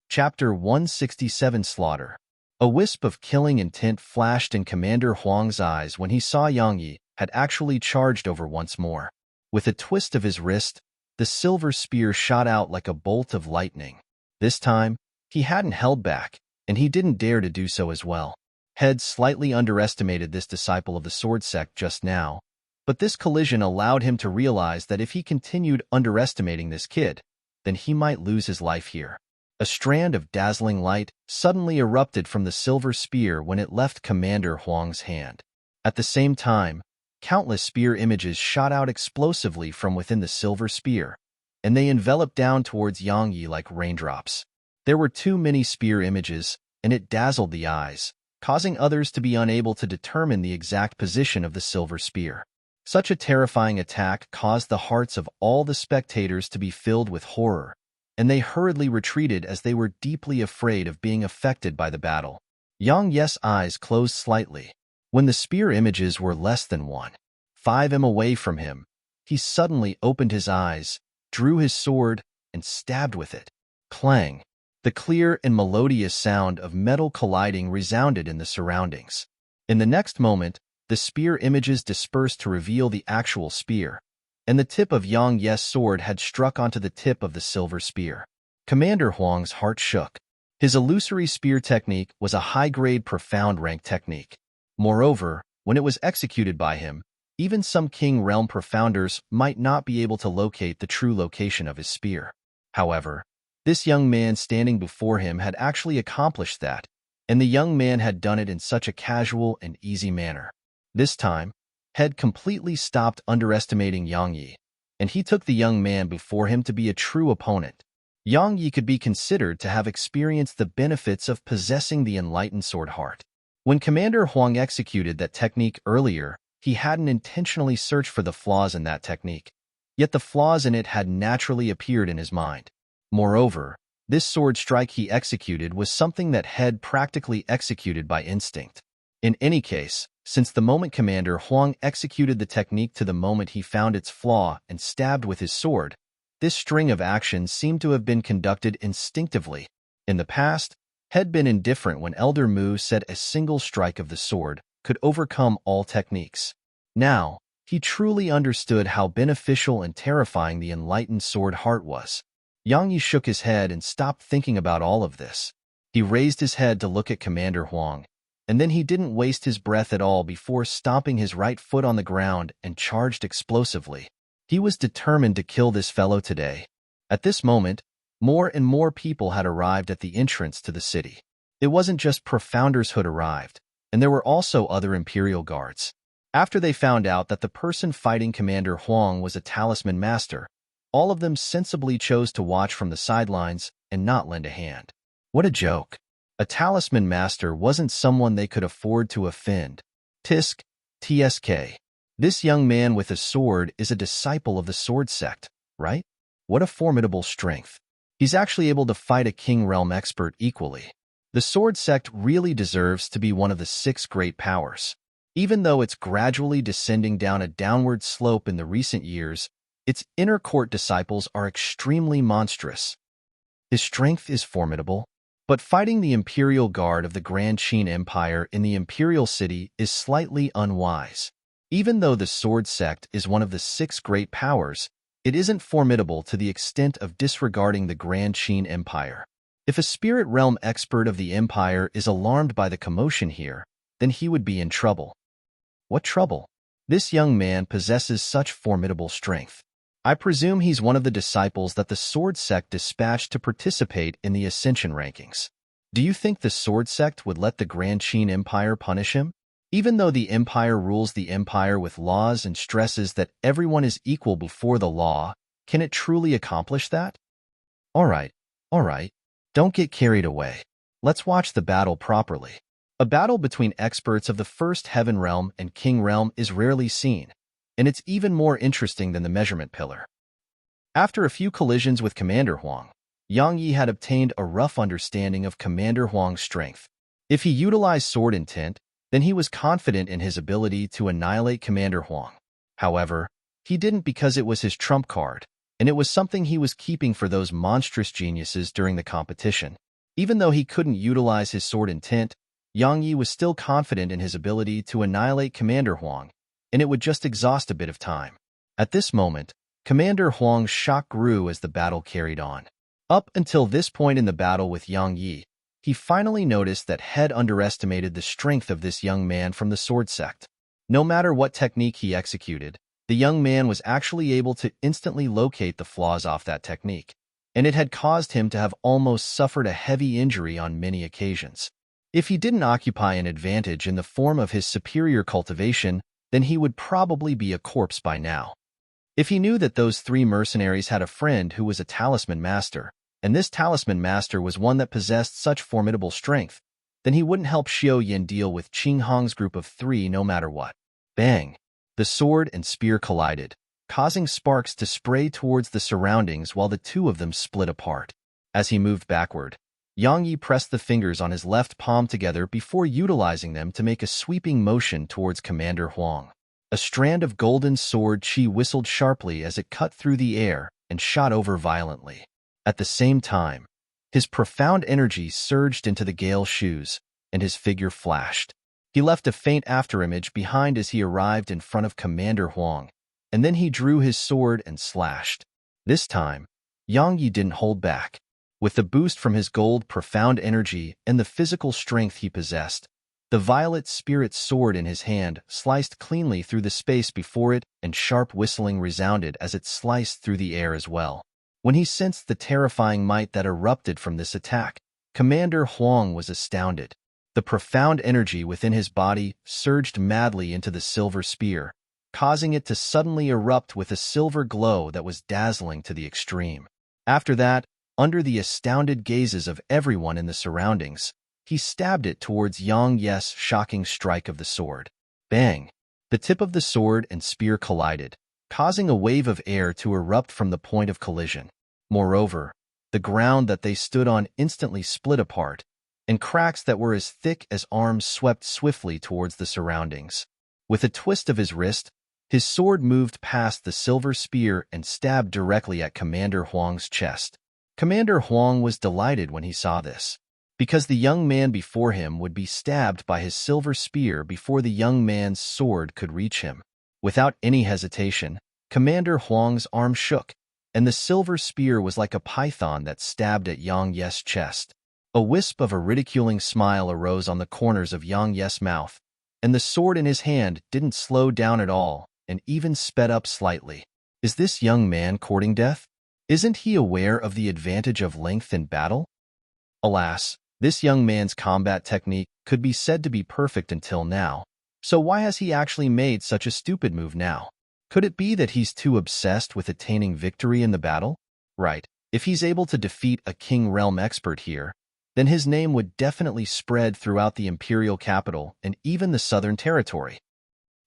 Chapter 167 Slaughter. A wisp of killing intent flashed in Commander Huang's eyes when he saw Yang Yi had actually charged over once more. With a twist of his wrist, the silver spear shot out like a bolt of lightning. This time, he hadn't held back, and he didn't dare to do so as well. Head slightly underestimated this disciple of the sword sect just now, but this collision allowed him to realize that if he continued underestimating this kid, then he might lose his life here. A strand of dazzling light suddenly erupted from the silver spear when it left Commander Huang's hand. At the same time, Countless spear images shot out explosively from within the silver spear, and they enveloped down towards Yang Yi like raindrops. There were too many spear images, and it dazzled the eyes, causing others to be unable to determine the exact position of the silver spear. Such a terrifying attack caused the hearts of all the spectators to be filled with horror, and they hurriedly retreated as they were deeply afraid of being affected by the battle. Yang Yi's eyes closed slightly. When the spear images were less than 1.5 m away from him, he suddenly opened his eyes, drew his sword, and stabbed with it. Clang! The clear and melodious sound of metal colliding resounded in the surroundings. In the next moment, the spear images dispersed to reveal the actual spear, and the tip of Yang Yi's sword had struck onto the tip of the silver spear. Commander Huang's heart shook. His illusory spear technique was a high-grade, profound-rank technique. Moreover, when it was executed by him, even some King Realm profounders might not be able to locate the true location of his spear. However, this young man standing before him had actually accomplished that, and the young man had done it in such a casual and easy manner. This time, Head completely stopped underestimating Yang Yi, and he took the young man before him to be a true opponent. Yang Yi could be considered to have experienced the benefits of possessing the enlightened sword heart. When Commander Huang executed that technique earlier, he hadn't intentionally searched for the flaws in that technique, yet the flaws in it had naturally appeared in his mind. Moreover, this sword strike he executed was something that Head practically executed by instinct. In any case, since the moment Commander Huang executed the technique to the moment he found its flaw and stabbed with his sword, this string of actions seemed to have been conducted instinctively. In the past, Head been indifferent when Elder Mu said a single strike of the sword could overcome all techniques. Now, he truly understood how beneficial and terrifying the enlightened sword heart was. Yang Yi shook his head and stopped thinking about all of this. He raised his head to look at Commander Huang, and then he didn't waste his breath at all before stomping his right foot on the ground and charged explosively. He was determined to kill this fellow today. At this moment, more and more people had arrived at the entrance to the city. It wasn't just Profounders who'd arrived, and there were also other Imperial guards. After they found out that the person fighting Commander Huang was a talisman master, all of them sensibly chose to watch from the sidelines and not lend a hand. What a joke. A talisman master wasn't someone they could afford to offend. TSK. This young man with a sword is a disciple of the sword sect, right? What a formidable strength. He's actually able to fight a King Realm expert equally. The sword sect really deserves to be one of the 6 great powers. Even though it's gradually descending down a downward slope in the recent years, its inner court disciples are extremely monstrous. His strength is formidable, but fighting the Imperial Guard of the Grand Qin Empire in the Imperial City is slightly unwise. Even though the sword sect is one of the 6 great powers, it isn't formidable to the extent of disregarding the Grand Qin Empire. If a spirit realm expert of the Empire is alarmed by the commotion here, then he would be in trouble. What trouble? This young man possesses such formidable strength. I presume he's one of the disciples that the sword sect dispatched to participate in the Ascension rankings. Do you think the sword sect would let the Grand Qin Empire punish him? Even though the Empire rules the Empire with laws and stresses that everyone is equal before the law, can it truly accomplish that? All right. Don't get carried away. Let's watch the battle properly. A battle between experts of the First Heaven Realm and King Realm is rarely seen, and it's even more interesting than the measurement pillar. After a few collisions with Commander Huang, Yang Yi had obtained a rough understanding of Commander Huang's strength. If he utilized sword intent, then he was confident in his ability to annihilate Commander Huang. However, he didn't because it was his trump card, and it was something he was keeping for those monstrous geniuses during the competition. Even though he couldn't utilize his sword intent, Yang Yi was still confident in his ability to annihilate Commander Huang, and it would just exhaust a bit of time. At this moment, Commander Huang's shock grew as the battle carried on. Up until this point in the battle with Yang Yi, he finally noticed that Head underestimated the strength of this young man from the sword sect. No matter what technique he executed, the young man was actually able to instantly locate the flaws off that technique, and it had caused him to have almost suffered a heavy injury on many occasions. If he didn't occupy an advantage in the form of his superior cultivation, then he would probably be a corpse by now. If he knew that those 3 mercenaries had a friend who was a talisman master, and this talisman master was one that possessed such formidable strength, then he wouldn't help Xiao Yin deal with Qing Hong's group of 3 no matter what. Bang! The sword and spear collided, causing sparks to spray towards the surroundings while the 2 of them split apart. As he moved backward, Yang Yi pressed the fingers on his left palm together before utilizing them to make a sweeping motion towards Commander Huang. A strand of golden sword chi whistled sharply as it cut through the air and shot over violently. At the same time, his profound energy surged into the Gale's shoes, and his figure flashed. He left a faint afterimage behind as he arrived in front of Commander Huang, and then he drew his sword and slashed. This time, Yang Yi didn't hold back. With the boost from his gold profound energy and the physical strength he possessed, the violet spirit sword in his hand sliced cleanly through the space before it, and sharp whistling resounded as it sliced through the air as well. When he sensed the terrifying might that erupted from this attack, Commander Huang was astounded. The profound energy within his body surged madly into the silver spear, causing it to suddenly erupt with a silver glow that was dazzling to the extreme. After that, under the astounded gazes of everyone in the surroundings, he stabbed it towards Yang Yi's shocking strike of the sword. Bang! The tip of the sword and spear collided, causing a wave of air to erupt from the point of collision. Moreover, the ground that they stood on instantly split apart, and cracks that were as thick as arms swept swiftly towards the surroundings. With a twist of his wrist, his sword moved past the silver spear and stabbed directly at Commander Huang's chest. Commander Huang was delighted when he saw this, because the young man before him would be stabbed by his silver spear before the young man's sword could reach him. Without any hesitation, Commander Huang's arm shook, and the silver spear was like a python that stabbed at Yang Yi's chest. A wisp of a ridiculing smile arose on the corners of Yang Yi's mouth, and the sword in his hand didn't slow down at all and even sped up slightly. Is this young man courting death? Isn't he aware of the advantage of length in battle? Alas, this young man's combat technique could be said to be perfect until now, so why has he actually made such a stupid move now? Could it be that he's too obsessed with attaining victory in the battle? Right, if he's able to defeat a King Realm expert here, then his name would definitely spread throughout the imperial capital and even the southern territory.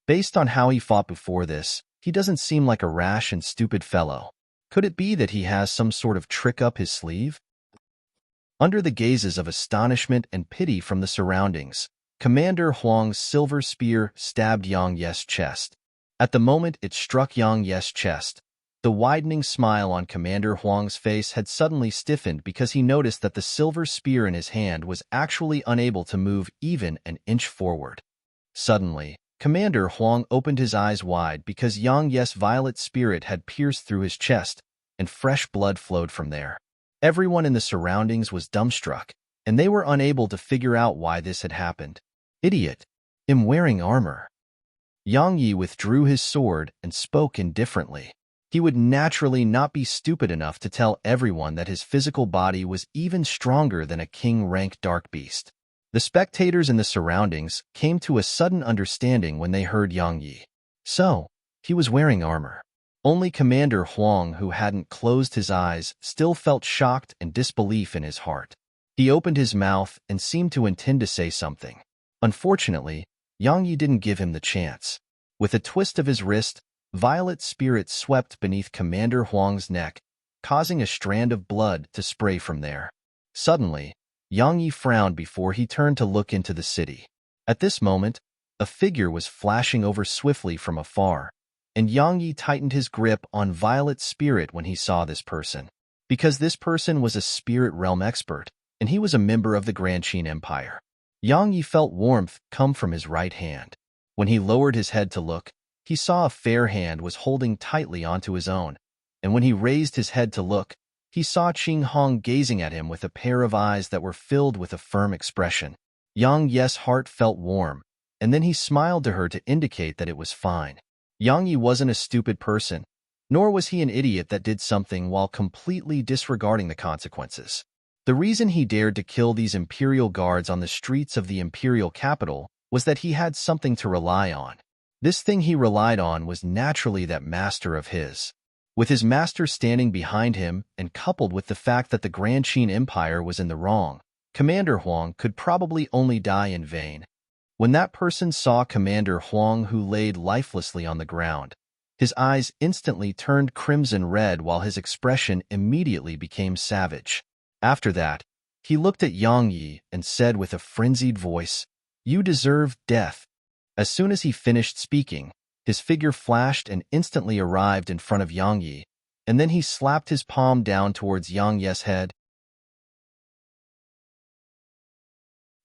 Based on how he fought before this, he doesn't seem like a rash and stupid fellow. Could it be that he has some sort of trick up his sleeve? Under the gazes of astonishment and pity from the surroundings, Commander Huang's silver spear stabbed Yang Yi's chest. At the moment it struck Yang Yi's chest, the widening smile on Commander Huang's face had suddenly stiffened because he noticed that the silver spear in his hand was actually unable to move even an inch forward. Suddenly, Commander Huang opened his eyes wide because Yang Yi's violet spirit had pierced through his chest, and fresh blood flowed from there. Everyone in the surroundings was dumbstruck, and they were unable to figure out why this had happened. Idiot! I'm wearing armor. Yang Yi withdrew his sword and spoke indifferently. He would naturally not be stupid enough to tell everyone that his physical body was even stronger than a king-rank dark beast. The spectators in the surroundings came to a sudden understanding when they heard Yang Yi. So, he was wearing armor. Only Commander Huang, who hadn't closed his eyes, still felt shocked and disbelief in his heart. He opened his mouth and seemed to intend to say something. Unfortunately, Yang Yi didn't give him the chance. With a twist of his wrist, violet spirit swept beneath Commander Huang's neck, causing a strand of blood to spray from there. Suddenly, Yang Yi frowned before he turned to look into the city. At this moment, a figure was flashing over swiftly from afar, and Yang Yi tightened his grip on violet spirit when he saw this person. Because this person was a spirit realm expert, and he was a member of the Grand Qin Empire. Yang Yi felt warmth come from his right hand. When he lowered his head to look, he saw a fair hand was holding tightly onto his own, and when he raised his head to look, he saw Qing Hong gazing at him with a pair of eyes that were filled with a firm expression. Yang Yi's heart felt warm, and then he smiled to her to indicate that it was fine. Yang Yi wasn't a stupid person, nor was he an idiot that did something while completely disregarding the consequences. The reason he dared to kill these imperial guards on the streets of the imperial capital was that he had something to rely on. This thing he relied on was naturally that master of his. With his master standing behind him and coupled with the fact that the Grand Qin Empire was in the wrong, Commander Huang could probably only die in vain. When that person saw Commander Huang, who laid lifelessly on the ground, his eyes instantly turned crimson red while his expression immediately became savage. After that, he looked at Yang Yi and said with a frenzied voice, "You deserve death." As soon as he finished speaking, his figure flashed and instantly arrived in front of Yang Yi, and then he slapped his palm down towards Yang Yi's head.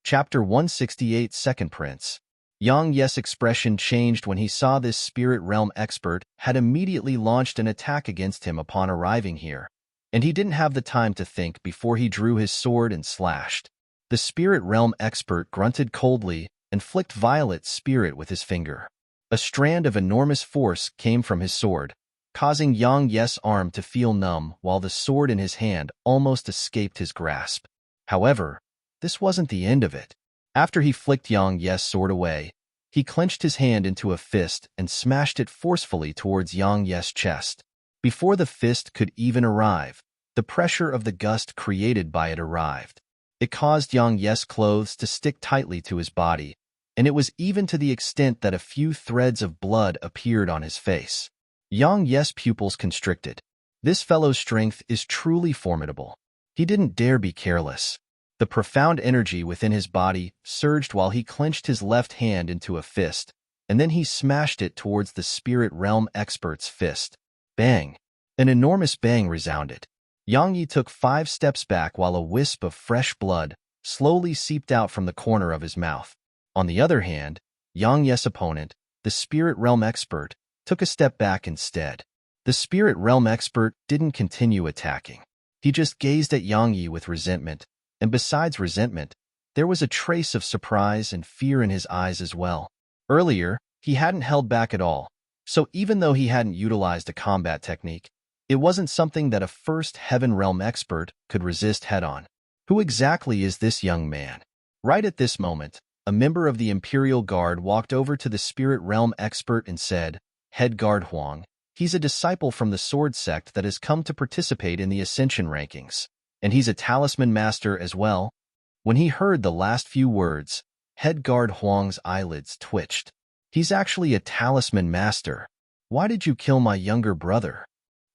Chapter 168, Second Prince. Yang Yi's expression changed when he saw this spirit realm expert had immediately launched an attack against him upon arriving here, and he didn't have the time to think before he drew his sword and slashed. The spirit realm expert grunted coldly and flicked Violet's spirit with his finger. A strand of enormous force came from his sword, causing Yang Yi's arm to feel numb while the sword in his hand almost escaped his grasp. However, this wasn't the end of it. After he flicked Yang Yi's sword away, he clenched his hand into a fist and smashed it forcefully towards Yang Yi's chest. Before the fist could even arrive, the pressure of the gust created by it arrived. It caused Yang Yi's clothes to stick tightly to his body, and it was even to the extent that a few threads of blood appeared on his face. Yang Yi's pupils constricted. This fellow's strength is truly formidable. He didn't dare be careless. The profound energy within his body surged while he clenched his left hand into a fist, and then he smashed it towards the spirit realm expert's fist. Bang! An enormous bang resounded. Yang Yi took 5 steps back while a wisp of fresh blood slowly seeped out from the corner of his mouth. On the other hand, Yang Yi's opponent, the spirit realm expert, took a step back instead. The spirit realm expert didn't continue attacking. He just gazed at Yang Yi with resentment, and besides resentment, there was a trace of surprise and fear in his eyes as well. Earlier, he hadn't held back at all, so even though he hadn't utilized a combat technique, it wasn't something that a first Heaven Realm expert could resist head-on. Who exactly is this young man? Right at this moment, a member of the Imperial Guard walked over to the Spirit Realm expert and said, "Head Guard Huang, he's a disciple from the Sword Sect that has come to participate in the Ascension rankings, and he's a talisman master as well." When he heard the last few words, Head Guard Huang's eyelids twitched. "He's actually a talisman master. Why did you kill my younger brother?"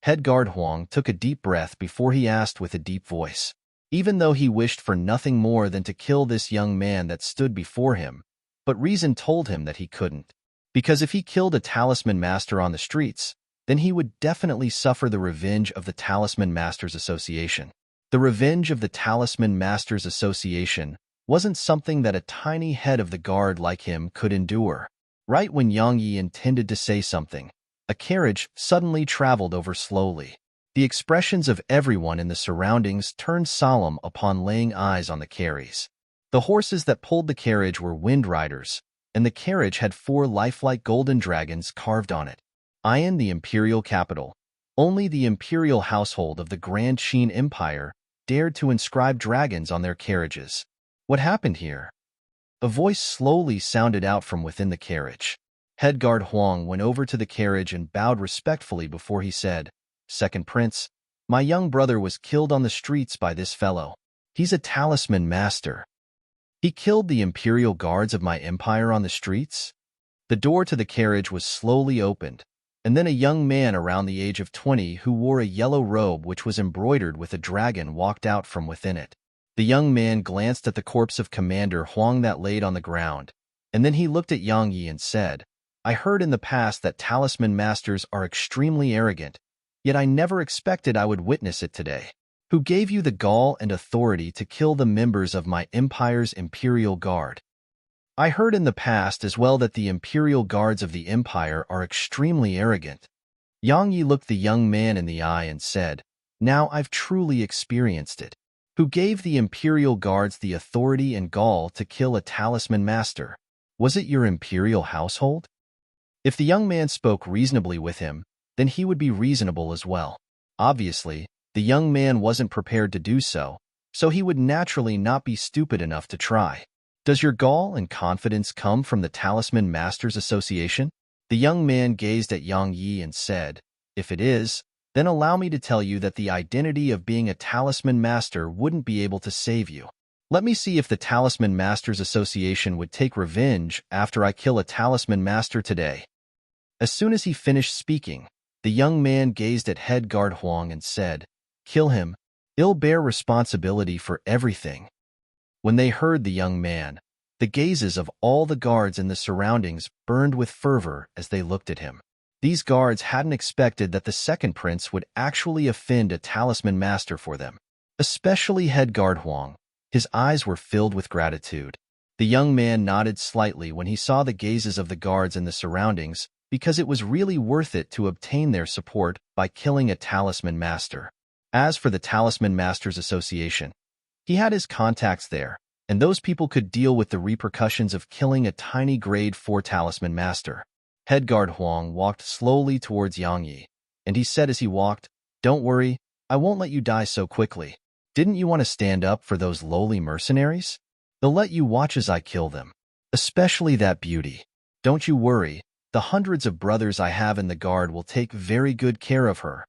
Head Guard Huang took a deep breath before he asked with a deep voice. Even though he wished for nothing more than to kill this young man that stood before him, but reason told him that he couldn't. Because if he killed a talisman master on the streets, then he would definitely suffer the revenge of the Talisman Masters Association. The revenge of the Talisman Masters Association wasn't something that a tiny head of the guard like him could endure. Right when Yang Yi intended to say something, a carriage suddenly traveled over slowly. The expressions of everyone in the surroundings turned solemn upon laying eyes on the carries. The horses that pulled the carriage were wind riders, and the carriage had 4 lifelike golden dragons carved on it. In the imperial capital, only the imperial household of the Grand Qin Empire dared to inscribe dragons on their carriages. What happened here? A voice slowly sounded out from within the carriage. Head Guard Huang went over to the carriage and bowed respectfully before he said, "Second Prince, my young brother was killed on the streets by this fellow. He's a talisman master. He killed the imperial guards of my empire on the streets?" The door to the carriage was slowly opened, and then a young man around the age of 20 who wore a yellow robe which was embroidered with a dragon walked out from within it. The young man glanced at the corpse of Commander Huang that laid on the ground, and then he looked at Yang Yi and said, "I heard in the past that talisman masters are extremely arrogant, yet I never expected I would witness it today. Who gave you the gall and authority to kill the members of my empire's Imperial Guard?" "I heard in the past as well that the Imperial Guards of the Empire are extremely arrogant." Yang Yi looked the young man in the eye and said, "Now I've truly experienced it. Who gave the Imperial Guards the authority and gall to kill a talisman master? Was it your Imperial household?" If the young man spoke reasonably with him, then he would be reasonable as well. Obviously, the young man wasn't prepared to do so, so he would naturally not be stupid enough to try. "Does your gall and confidence come from the Talisman Masters Association?" The young man gazed at Yang Yi and said, "If it is, then allow me to tell you that the identity of being a talisman master wouldn't be able to save you. Let me see if the Talisman Masters Association would take revenge after I kill a talisman master today." As soon as he finished speaking, the young man gazed at head guard Huang and said, "Kill him. He'll bear responsibility for everything." When they heard the young man, the gazes of all the guards in the surroundings burned with fervor as they looked at him. These guards hadn't expected that the second prince would actually offend a talisman master for them, especially head guard Huang. His eyes were filled with gratitude. The young man nodded slightly when he saw the gazes of the guards in the surroundings, because it was really worth it to obtain their support by killing a talisman master. As for the Talisman Masters Association, he had his contacts there, and those people could deal with the repercussions of killing a tiny grade 4 talisman master. Head guard Huang walked slowly towards Yang Yi, and he said as he walked, "Don't worry, I won't let you die so quickly. Didn't you want to stand up for those lowly mercenaries? They'll let you watch as I kill them, especially that beauty. Don't you worry, the hundreds of brothers I have in the guard will take very good care of her.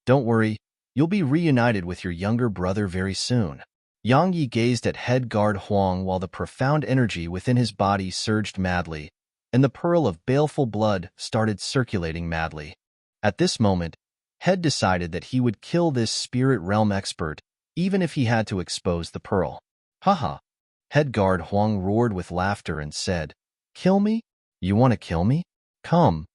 Don't worry, you'll be reunited with your younger brother very soon." Yang Yi gazed at head guard Huang while the profound energy within his body surged madly, and the pearl of baleful blood started circulating madly. At this moment, Head decided that he would kill this spirit realm expert, even if he had to expose the pearl. "Haha!" Head guard Huang roared with laughter and said, "Kill me? You want to kill me? Come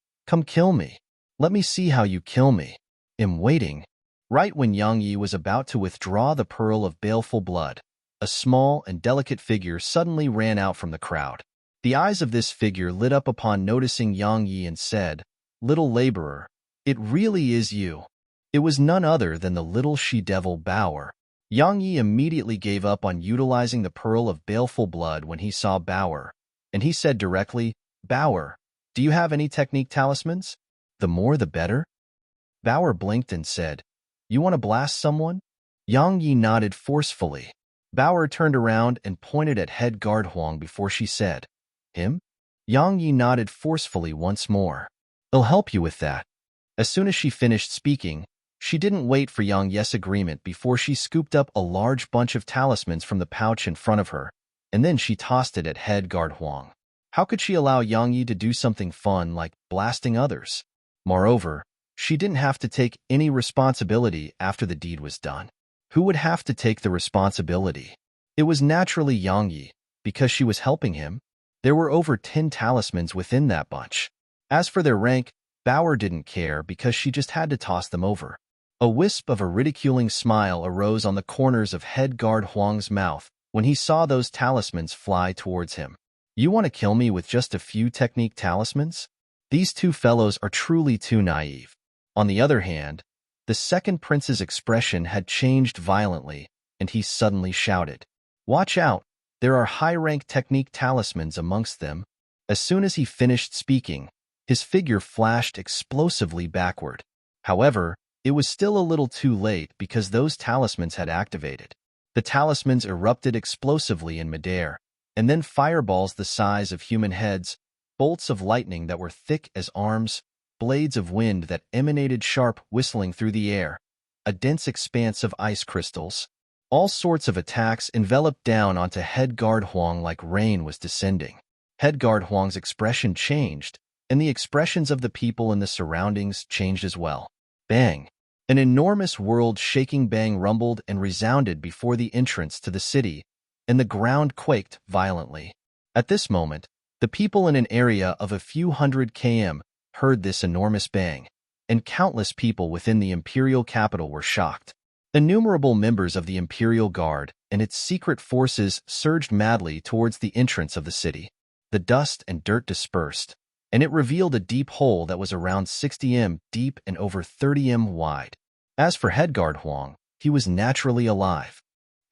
kill me. Let me see how you kill me. I'm waiting." Right when Yang Yi was about to withdraw the pearl of baleful blood, a small and delicate figure suddenly ran out from the crowd. The eyes of this figure lit up upon noticing Yang Yi and said, "Little laborer, it really is you." It was none other than the little she-devil Bauer. Yang Yi immediately gave up on utilizing the pearl of baleful blood when he saw Bauer, and he said directly, "Bauer, do you have any technique talismans? The more the better." Bauer blinked and said, "You want to blast someone?" Yang Yi nodded forcefully. Bauer turned around and pointed at head guard Huang before she said, "Him?" Yang Yi nodded forcefully once more. "I'll help you with that." As soon as she finished speaking, she didn't wait for Yang Yi's agreement before she scooped up a large bunch of talismans from the pouch in front of her, and then she tossed it at head guard Huang. How could she allow Yang Yi to do something fun like blasting others? Moreover, she didn't have to take any responsibility after the deed was done. Who would have to take the responsibility? It was naturally Yang Yi, because she was helping him. There were over 10 talismans within that bunch. As for their rank, Bauer didn't care because she just had to toss them over. A wisp of a ridiculing smile arose on the corners of head guard Huang's mouth when he saw those talismans fly towards him. "You want to kill me with just a few technique talismans? These two fellows are truly too naive." On the other hand, the second prince's expression had changed violently, and he suddenly shouted, "Watch out, there are high-rank technique talismans amongst them." As soon as he finished speaking, his figure flashed explosively backward. However, it was still a little too late because those talismans had activated. The talismans erupted explosively in midair, and then fireballs the size of human heads, bolts of lightning that were thick as arms, blades of wind that emanated sharp whistling through the air, a dense expanse of ice crystals. All sorts of attacks enveloped down onto head guard Huang like rain was descending. Head guard Huang's expression changed, and the expressions of the people in the surroundings changed as well. Bang! An enormous world-shaking bang rumbled and resounded before the entrance to the city, and the ground quaked violently. At this moment, the people in an area of a few hundred km heard this enormous bang, and countless people within the imperial capital were shocked. Innumerable members of the Imperial Guard and its secret forces surged madly towards the entrance of the city. The dust and dirt dispersed, and it revealed a deep hole that was around 60 m deep and over 30 m wide. As for head guard Huang, he was naturally alive.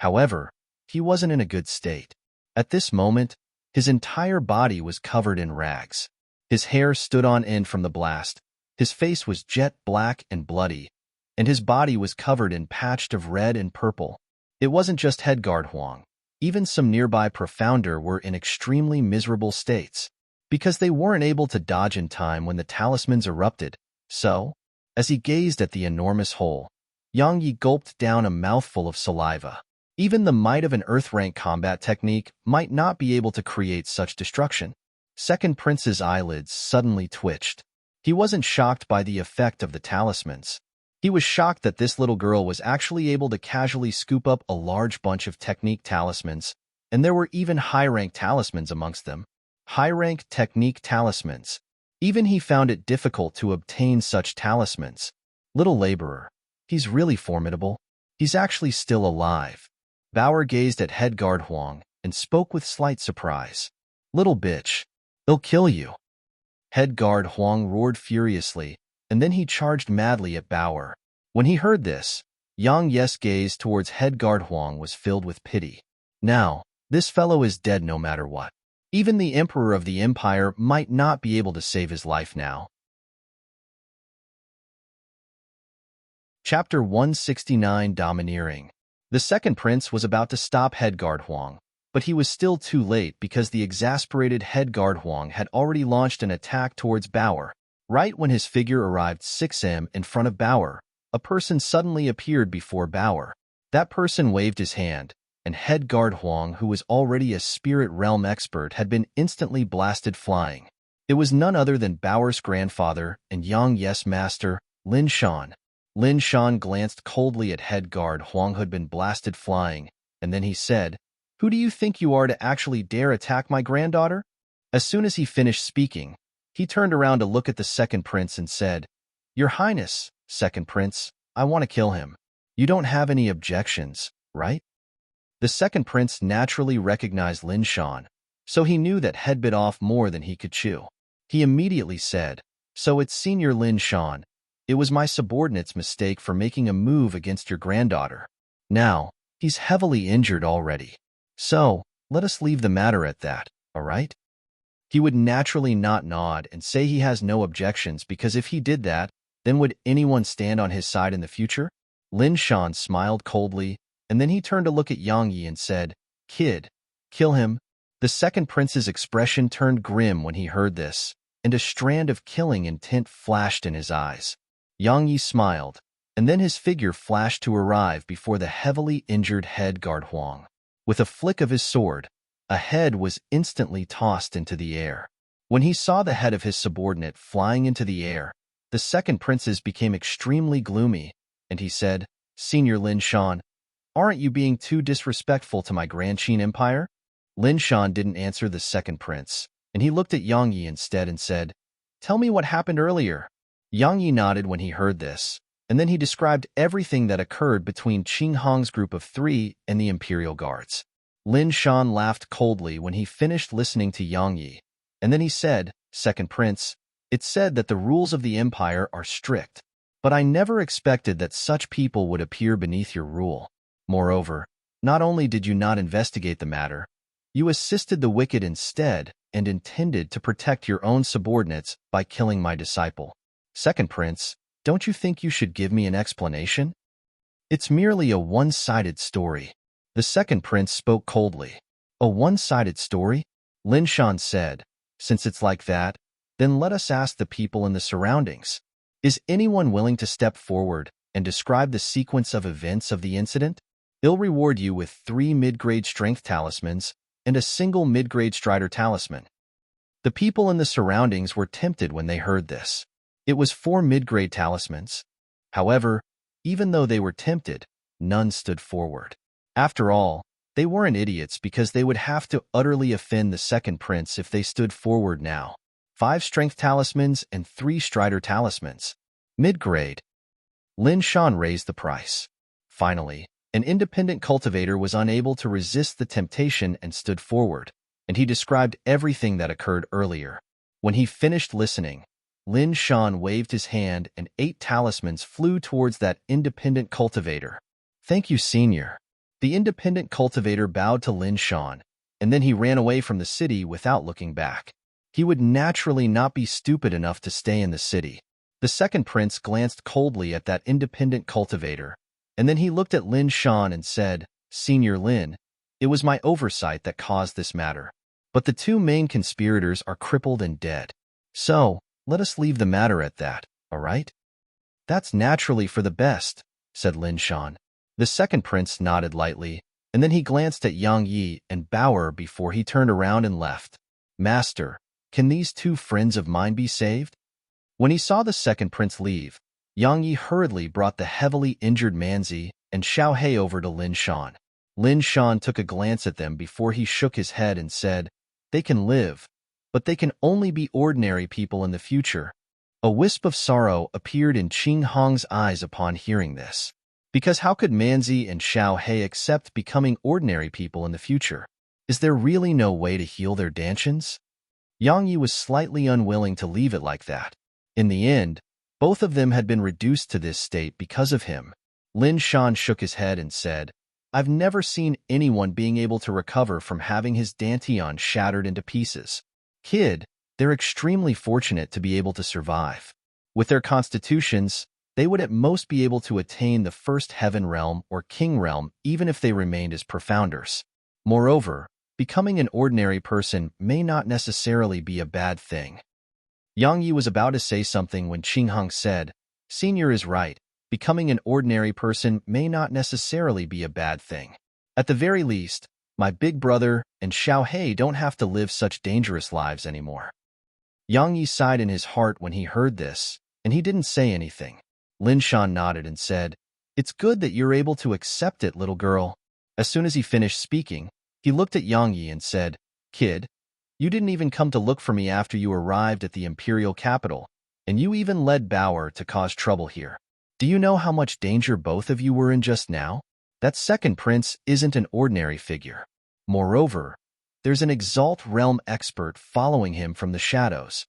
However, he wasn't in a good state. At this moment, his entire body was covered in rags. His hair stood on end from the blast, his face was jet black and bloody, and his body was covered in patched of red and purple. It wasn't just head guard Huang. Even some nearby profounder were in extremely miserable states. because they weren't able to dodge in time when the talismans erupted. So, as he gazed at the enormous hole, Yang Yi gulped down a mouthful of saliva. Even the might of an Earth-rank combat technique might not be able to create such destruction. Second Prince's eyelids suddenly twitched. He wasn't shocked by the effect of the talismans. He was shocked that this little girl was actually able to casually scoop up a large bunch of technique talismans, and there were even high-rank talismans amongst them. High-rank technique talismans. Even he found it difficult to obtain such talismans. Little laborer. He's really formidable. He's actually still alive. Bauer gazed at head guard Huang and spoke with slight surprise. Little bitch. They'll kill you. Head guard Huang roared furiously, and then he charged madly at Bauer. When he heard this, Yang Yi's gaze towards head guard Huang was filled with pity. Now, this fellow is dead no matter what. Even the emperor of the empire might not be able to save his life now. Chapter 169 Domineering. The second prince was about to stop head guard Huang, but he was still too late because the exasperated head guard Huang had already launched an attack towards Bauer. Right when his figure arrived 6m in front of Bauer, a person suddenly appeared before Bauer. That person waved his hand, and head guard Huang, who was already a spirit realm expert, had been instantly blasted flying. It was none other than Bauer's grandfather and Yang Yi's master, Lin Shan. Lin Shan glanced coldly at head guard Huang, who had been blasted flying, and then he said, "Who do you think you are to actually dare attack my granddaughter?" As soon as he finished speaking, he turned around to look at the second prince and said, "Your Highness, second prince, I want to kill him. You don't have any objections, right?" The second prince naturally recognized Lin Shan, so he knew that head bit off more than he could chew. He immediately said, "So it's Senior Lin Shan. It was my subordinate's mistake for making a move against your granddaughter. Now, he's heavily injured already. So, let us leave the matter at that, all right?" He would naturally not nod and say he has no objections, because if he did that, then would anyone stand on his side in the future? Lin Shan smiled coldly, and then he turned to look at Yang Yi and said, "Kid, kill him." The second prince's expression turned grim when he heard this, and a strand of killing intent flashed in his eyes. Yang Yi smiled, and then his figure flashed to arrive before the heavily injured head guard Huang. With a flick of his sword, a head was instantly tossed into the air. When he saw the head of his subordinate flying into the air, the second princes became extremely gloomy, and he said, "Senior Lin Shan, aren't you being too disrespectful to my Grand Qin Empire?" Lin Shan didn't answer the second prince, and he looked at Yang Yi instead and said, "Tell me what happened earlier." Yang Yi nodded when he heard this, and then he described everything that occurred between Qing Hong's group of 3 and the Imperial Guards. Lin Shan laughed coldly when he finished listening to Yang Yi, and then he said, "Second prince, it's said that the rules of the empire are strict, but I never expected that such people would appear beneath your rule. Moreover, not only did you not investigate the matter, you assisted the wicked instead and intended to protect your own subordinates by killing my disciple. Second prince, don't you think you should give me an explanation? It's merely a one-sided story." The second prince spoke coldly. "A one-sided story?" Lin Shan said, "Since it's like that, then let us ask the people in the surroundings. Is anyone willing to step forward and describe the sequence of events of the incident? I'll reward you with 3 mid-grade strength talismans and a single mid-grade strider talisman." The people in the surroundings were tempted when they heard this. It was 4 mid-grade talismans. However, even though they were tempted, none stood forward. After all, they weren't idiots, because they would have to utterly offend the second prince if they stood forward now. 5 strength talismans and 3 strider talismans. Mid-grade. Lin Shan raised the price. Finally, an independent cultivator was unable to resist the temptation and stood forward, and he described everything that occurred earlier. When he finished listening, Lin Shan waved his hand and 8 talismans flew towards that independent cultivator. "Thank you, senior." The independent cultivator bowed to Lin Shan, and then he ran away from the city without looking back. He would naturally not be stupid enough to stay in the city. The second prince glanced coldly at that independent cultivator, and then he looked at Lin Shan and said, "Senior Lin, it was my oversight that caused this matter. but the two main conspirators are crippled and dead. So, let us leave the matter at that, all right? That's naturally for the best, said Lin Shan. The second prince nodded lightly, and then he glanced at Yang Yi and Bauer before he turned around and left. Master, can these two friends of mine be saved? When he saw the second prince leave, Yang Yi hurriedly brought the heavily injured Manzi and Xiao Hei over to Lin Shan. Lin Shan took a glance at them before he shook his head and said, "They can live, but they can only be ordinary people in the future." A wisp of sorrow appeared in Qing Hong's eyes upon hearing this. Because how could Manzi and Xiao Hei accept becoming ordinary people in the future? Is there really no way to heal their dantians? Yang Yi was slightly unwilling to leave it like that. In the end, both of them had been reduced to this state because of him. Lin Shan shook his head and said, "I've never seen anyone being able to recover from having his dantian shattered into pieces. Kid, they're extremely fortunate to be able to survive. With their constitutions, they would at most be able to attain the first heaven realm or king realm even if they remained as profounders. Moreover, becoming an ordinary person may not necessarily be a bad thing." Yang Yi was about to say something when Qing Hong said, "Senior is right. Becoming an ordinary person may not necessarily be a bad thing. At the very least, my big brother and Xiao Hei don't have to live such dangerous lives anymore." Yang Yi sighed in his heart when he heard this, and he didn't say anything. Lin Shan nodded and said, "It's good that you're able to accept it, little girl." As soon as he finished speaking, he looked at Yang Yi and said, "Kid, you didn't even come to look for me after you arrived at the imperial capital, and you even led Bauer to cause trouble here. Do you know how much danger both of you were in just now? That second prince isn't an ordinary figure. Moreover, there's an Exalt Realm expert following him from the shadows.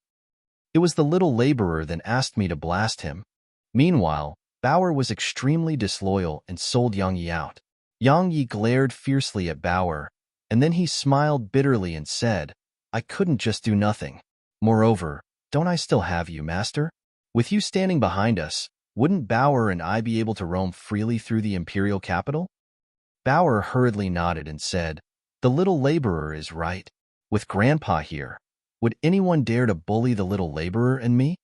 It was the little laborer that asked me to blast him." Meanwhile, Bauer was extremely disloyal and sold Yang Yi out. Yang Yi glared fiercely at Bauer, and then he smiled bitterly and said, "I couldn't just do nothing. Moreover, don't I still have you, master? With you standing behind us, wouldn't Bauer and I be able to roam freely through the imperial capital?" Bauer hurriedly nodded and said, "The little laborer is right. With Grandpa here, would anyone dare to bully the little laborer and me?"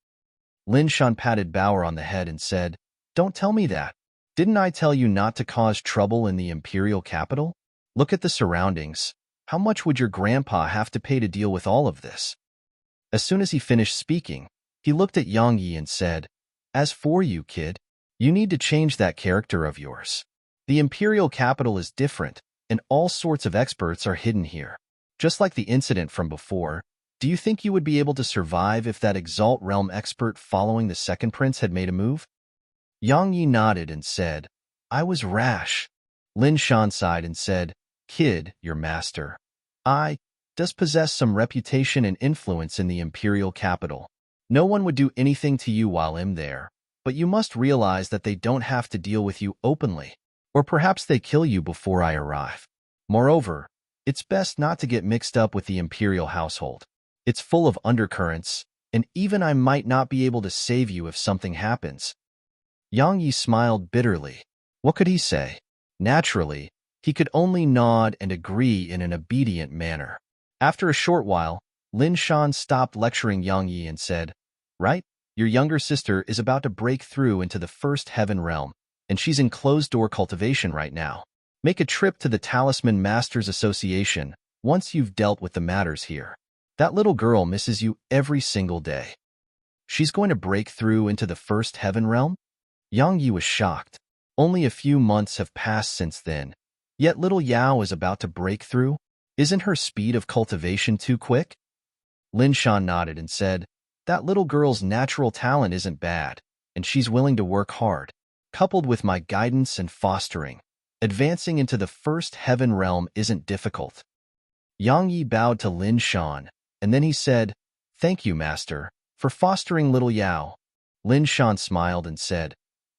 Lin Shan patted Bauer on the head and said, "Don't tell me that. Didn't I tell you not to cause trouble in the imperial capital? Look at the surroundings. How much would your grandpa have to pay to deal with all of this?" As soon as he finished speaking, he looked at Yang Yi and said, "As for you, kid, you need to change that character of yours. The imperial capital is different, and all sorts of experts are hidden here. Just like the incident from before, do you think you would be able to survive if that Exalt Realm expert following the second prince had made a move?" Yang Yi nodded and said, "I was rash." Lin Shan sighed and said, "Kid, your master, does possess some reputation and influence in the imperial capital. No one would do anything to you while I'm there, but you must realize that they don't have to deal with you openly, or perhaps they kill you before I arrive. Moreover, it's best not to get mixed up with the imperial household. It's full of undercurrents, and even I might not be able to save you if something happens." Yang Yi smiled bitterly. What could he say? Naturally, he could only nod and agree in an obedient manner. After a short while, Lin Shan stopped lecturing Yang Yi and said, "Right, your younger sister is about to break through into the first heaven realm, and she's in closed-door cultivation right now. Make a trip to the Talisman Masters Association once you've dealt with the matters here. That little girl misses you every single day." "She's going to break through into the first heaven realm?" Yang Yi was shocked. Only a few months have passed since then, yet little Yao is about to break through? Isn't her speed of cultivation too quick? Lin Shan nodded and said, "That little girl's natural talent isn't bad, and she's willing to work hard. Coupled with my guidance and fostering, advancing into the first heaven realm isn't difficult." Yang Yi bowed to Lin Shan, and then he said, "Thank you, master, for fostering little Yao." Lin Shan smiled and said,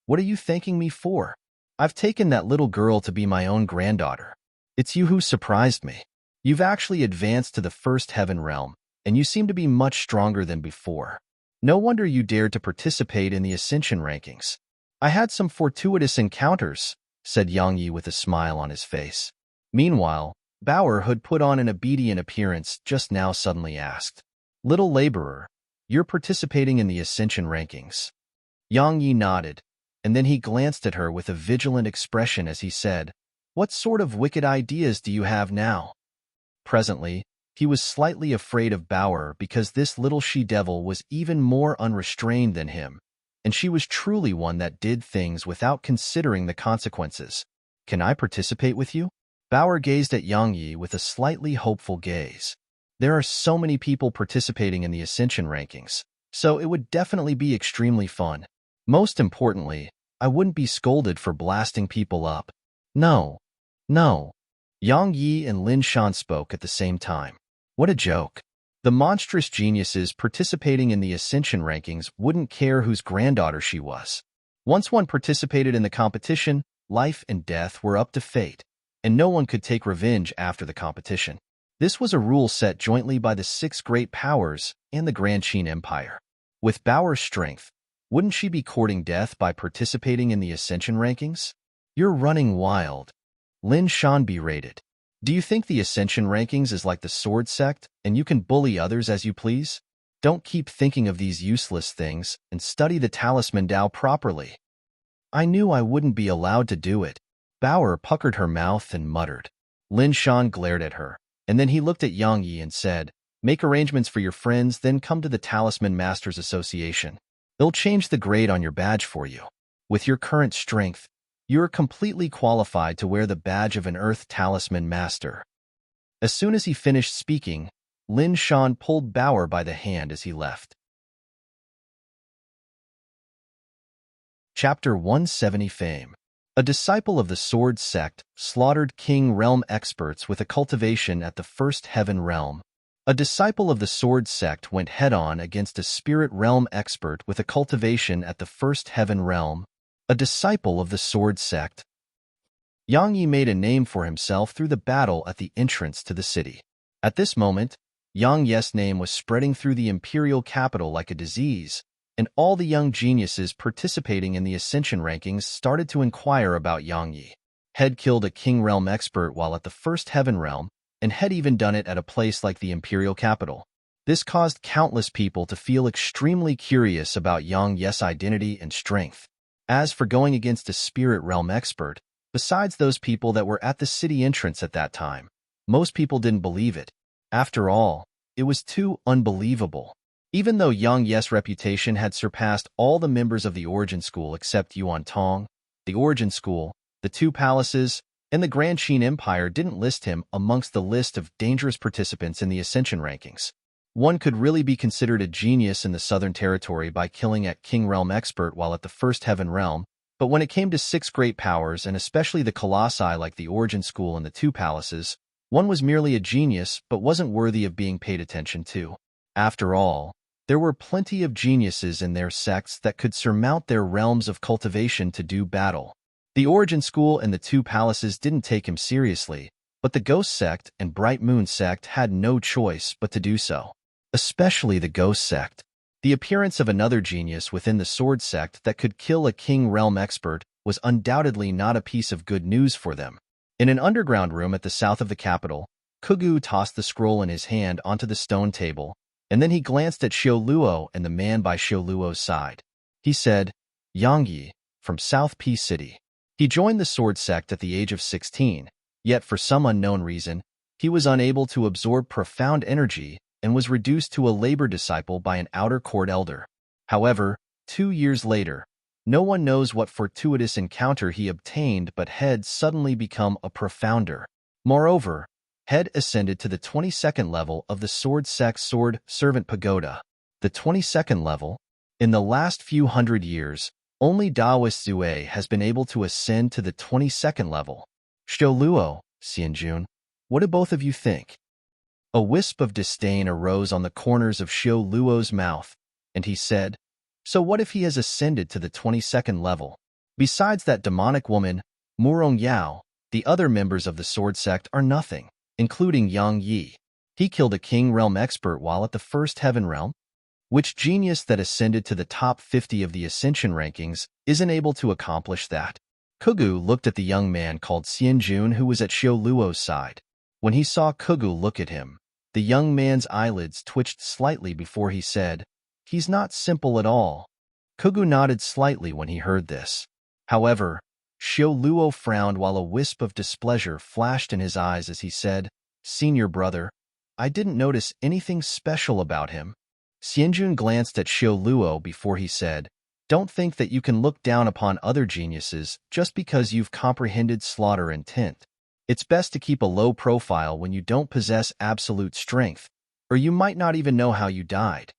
"What are you thanking me for? I've taken that little girl to be my own granddaughter. It's you who surprised me. You've actually advanced to the first heaven realm, and you seem to be much stronger than before. No wonder you dared to participate in the ascension rankings." "I had some fortuitous encounters," said Yang Yi with a smile on his face. Meanwhile, Bauer, who'd put on an obedient appearance just now, suddenly asked, "Little laborer, you're participating in the ascension rankings." Yang Yi nodded, and then he glanced at her with a vigilant expression as he said, "What sort of wicked ideas do you have now?" Presently, he was slightly afraid of Bauer because this little she-devil was even more unrestrained than him, and she was truly one that did things without considering the consequences. "Can I participate with you?" Bauer gazed at Yang Yi with a slightly hopeful gaze. There are so many people participating in the ascension rankings, so it would definitely be extremely fun. Most importantly, I wouldn't be scolded for blasting people up. No. No. Yang Yi and Lin Shan spoke at the same time. What a joke. The monstrous geniuses participating in the ascension rankings wouldn't care whose granddaughter she was. Once one participated in the competition, life and death were up to fate, and no one could take revenge after the competition. This was a rule set jointly by the 6 great powers and the Grand Qin Empire. With Bauer's strength, wouldn't she be courting death by participating in the ascension rankings? "You're running wild," Lin Shan berated. "Do you think the ascension rankings is like the sword sect and you can bully others as you please? Don't keep thinking of these useless things and study the talisman Tao properly." "I knew I wouldn't be allowed to do it." Bauer puckered her mouth and muttered. Lin Shan glared at her, and then he looked at Yang Yi and said, "Make arrangements for your friends, then come to the Talisman Masters Association. They'll change the grade on your badge for you. With your current strength, you're completely qualified to wear the badge of an Earth Talisman Master." As soon as he finished speaking, Lin Shan pulled Bauer by the hand as he left. Chapter 170 Fame. A disciple of the Sword Sect slaughtered King Realm experts with a cultivation at the First Heaven Realm. A disciple of the Sword Sect went head-on against a Spirit Realm expert with a cultivation at the First Heaven Realm. A disciple of the Sword Sect. Yang Yi made a name for himself through the battle at the entrance to the city. At this moment, Yang Yi's name was spreading through the imperial capital like a disease, and all the young geniuses participating in the Ascension rankings started to inquire about Yang Yi. Had killed a King Realm expert while at the First Heaven Realm, and had even done it at a place like the imperial capital. This caused countless people to feel extremely curious about Yang Yi's identity and strength. As for going against a Spirit Realm expert, besides those people that were at the city entrance at that time, most people didn't believe it. After all, it was too unbelievable. Even though Yang Yi's reputation had surpassed all the members of the Origin School except Yuan Tong, the Origin School, the 2 palaces, and the Grand Qin Empire didn't list him amongst the list of dangerous participants in the Ascension rankings. One could really be considered a genius in the Southern Territory by killing a King Realm expert while at the First Heaven Realm, but when it came to 6 great powers and especially the Colossi like the Origin School and the 2 palaces, one was merely a genius but wasn't worthy of being paid attention to. After all, there were plenty of geniuses in their sects that could surmount their realms of cultivation to do battle. The Origin School and the 2 palaces didn't take him seriously, but the Ghost Sect and Bright Moon Sect had no choice but to do so. Especially the Ghost Sect. The appearance of another genius within the Sword Sect that could kill a King Realm expert was undoubtedly not a piece of good news for them. In an underground room at the south of the capital, Kugu tossed the scroll in his hand onto the stone table, and then he glanced at Xiao Luo and the man by Xiao Luo's side. He said, "Yang Yi, from South P City." He joined the Sword Sect at the age of 16, yet for some unknown reason, he was unable to absorb profound energy and was reduced to a labor disciple by an outer court elder. However, 2 years later, no one knows what fortuitous encounter he obtained, but had suddenly become a profounder. Moreover, had ascended to the 22nd level of the Sword Sect Sword Servant Pagoda. The 22nd level? In the last few hundred years, only Daoist Zue has been able to ascend to the 22nd level. Xiao Luo, Xianjun, what do both of you think? A wisp of disdain arose on the corners of Xiao Luo's mouth, and he said, "So what if he has ascended to the 22nd level? Besides that demonic woman, Murong Yao, the other members of the Sword Sect are nothing, including Yang Yi. He killed a King Realm expert while at the First Heaven Realm? Which genius that ascended to the top 50 of the Ascension rankings isn't able to accomplish that?" Kugu looked at the young man called Xianjun who was at Xiao Luo's side. When he saw Kugu look at him, the young man's eyelids twitched slightly before he said, "He's not simple at all." Kugu nodded slightly when he heard this. However, Xiao Luo frowned while a wisp of displeasure flashed in his eyes as he said, "Senior brother, I didn't notice anything special about him." Xianjun glanced at Xiao Luo before he said, "Don't think that you can look down upon other geniuses just because you've comprehended slaughter intent. It's best to keep a low profile when you don't possess absolute strength, or you might not even know how you died."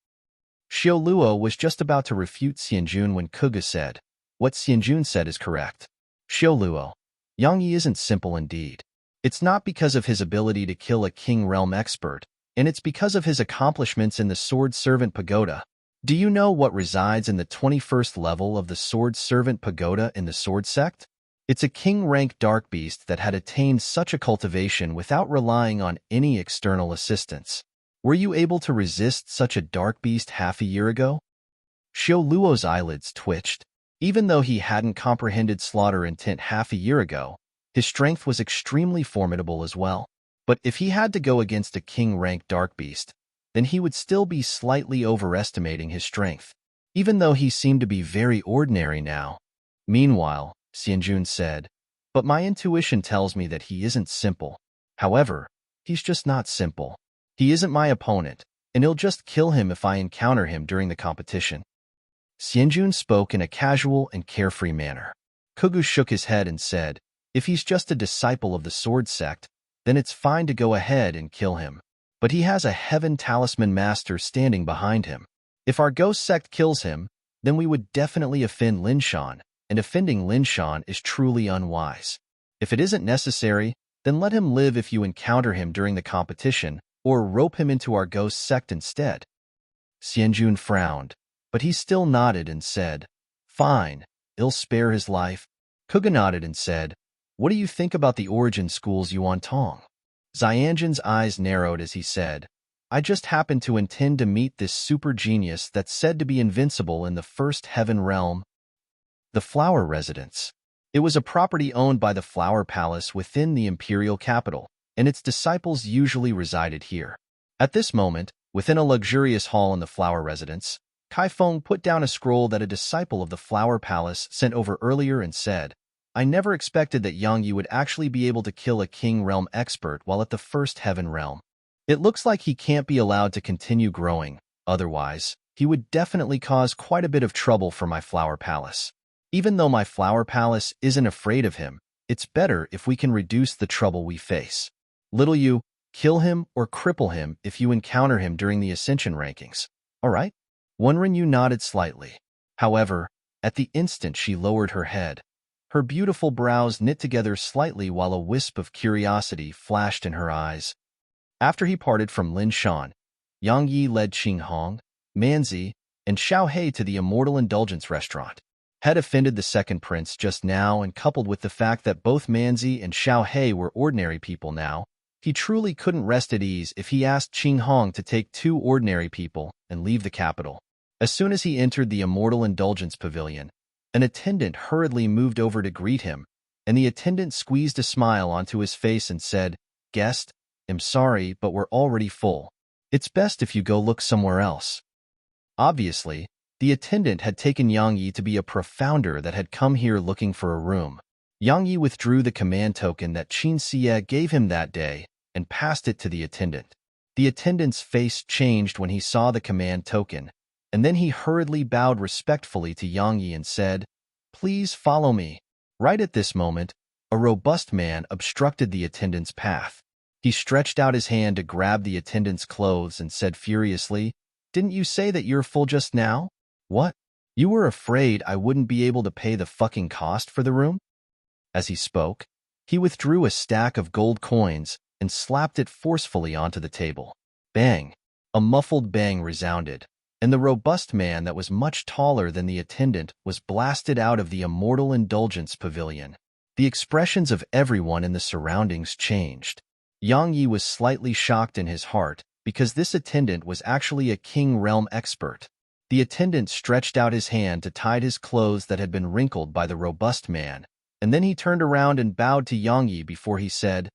Xiao Luo was just about to refute Xianjun when Kuga said, "What Xianjun said is correct. Xiao Luo, Yang Yi isn't simple indeed. It's not because of his ability to kill a king realm expert, and it's because of his accomplishments in the Sword Servant Pagoda. Do you know what resides in the 21st level of the Sword Servant Pagoda in the Sword Sect? It's a king-rank dark beast that had attained such a cultivation without relying on any external assistance. Were you able to resist such a dark beast half a year ago?" Xiao Luo's eyelids twitched. Even though he hadn't comprehended slaughter intent half a year ago, his strength was extremely formidable as well. But if he had to go against a king-rank dark beast, then he would still be slightly overestimating his strength, even though he seemed to be very ordinary now. Meanwhile, Xianjun said, "But my intuition tells me that he isn't simple. However, he's just not simple. He isn't my opponent, and he'll just kill him if I encounter him during the competition." Xianjun spoke in a casual and carefree manner. Kugu shook his head and said, "If he's just a disciple of the Sword Sect, then it's fine to go ahead and kill him. But he has a Heaven Talisman Master standing behind him. If our Ghost Sect kills him, then we would definitely offend Linshan, and offending Linshan is truly unwise. If it isn't necessary, then let him live if you encounter him during the competition, or rope him into our Ghost Sect instead." Xianjun frowned, but he still nodded and said, "Fine, I'll spare his life." Kuga nodded and said, "What do you think about the origin schools Yuan Tong?" Xianjun's eyes narrowed as he said, "I just happened to intend to meet this super genius that's said to be invincible in the first heaven realm, the Flower Residence." It was a property owned by the Flower Palace within the imperial capital, and its disciples usually resided here. At this moment, within a luxurious hall in the Flower Residence, Kai Feng put down a scroll that a disciple of the Flower Palace sent over earlier and said, "I never expected that Yang Yi would actually be able to kill a King Realm expert while at the First Heaven Realm. It looks like he can't be allowed to continue growing, otherwise, he would definitely cause quite a bit of trouble for my Flower Palace. Even though my Flower Palace isn't afraid of him, it's better if we can reduce the trouble we face. Little you, kill him or cripple him if you encounter him during the Ascension rankings. All right?" Wenren nodded slightly. However, at the instant she lowered her head. Her beautiful brows knit together slightly while a wisp of curiosity flashed in her eyes. After he parted from Lin Shan, Yang Yi led Qing Hong, Manzi, and Xiao He to the Immortal Indulgence restaurant. Had offended the second prince just now, and coupled with the fact that both Manzi and Xiao He were ordinary people now, he truly couldn't rest at ease if he asked Qing Hong to take two ordinary people and leave the capital. As soon as he entered the Immortal Indulgence Pavilion, an attendant hurriedly moved over to greet him, and the attendant squeezed a smile onto his face and said, "Guest, I'm sorry, but we're already full. It's best if you go look somewhere else." Obviously, the attendant had taken Yang Yi to be a profounder that had come here looking for a room. Yang Yi withdrew the command token that Qin Xie gave him that day and passed it to the attendant. The attendant's face changed when he saw the command token, and then he hurriedly bowed respectfully to Yang Yi and said, "Please follow me." Right at this moment, a robust man obstructed the attendant's path. He stretched out his hand to grab the attendant's clothes and said furiously, "Didn't you say that you're full just now? What? You were afraid I wouldn't be able to pay the fucking cost for the room?" As he spoke, he withdrew a stack of gold coins and slapped it forcefully onto the table. Bang! A muffled bang resounded, and the robust man that was much taller than the attendant was blasted out of the Immortal Indulgence Pavilion. The expressions of everyone in the surroundings changed. Yang Yi was slightly shocked in his heart because this attendant was actually a King Realm expert. The attendant stretched out his hand to tie his clothes that had been wrinkled by the robust man, and then he turned around and bowed to Yang Yi before he said,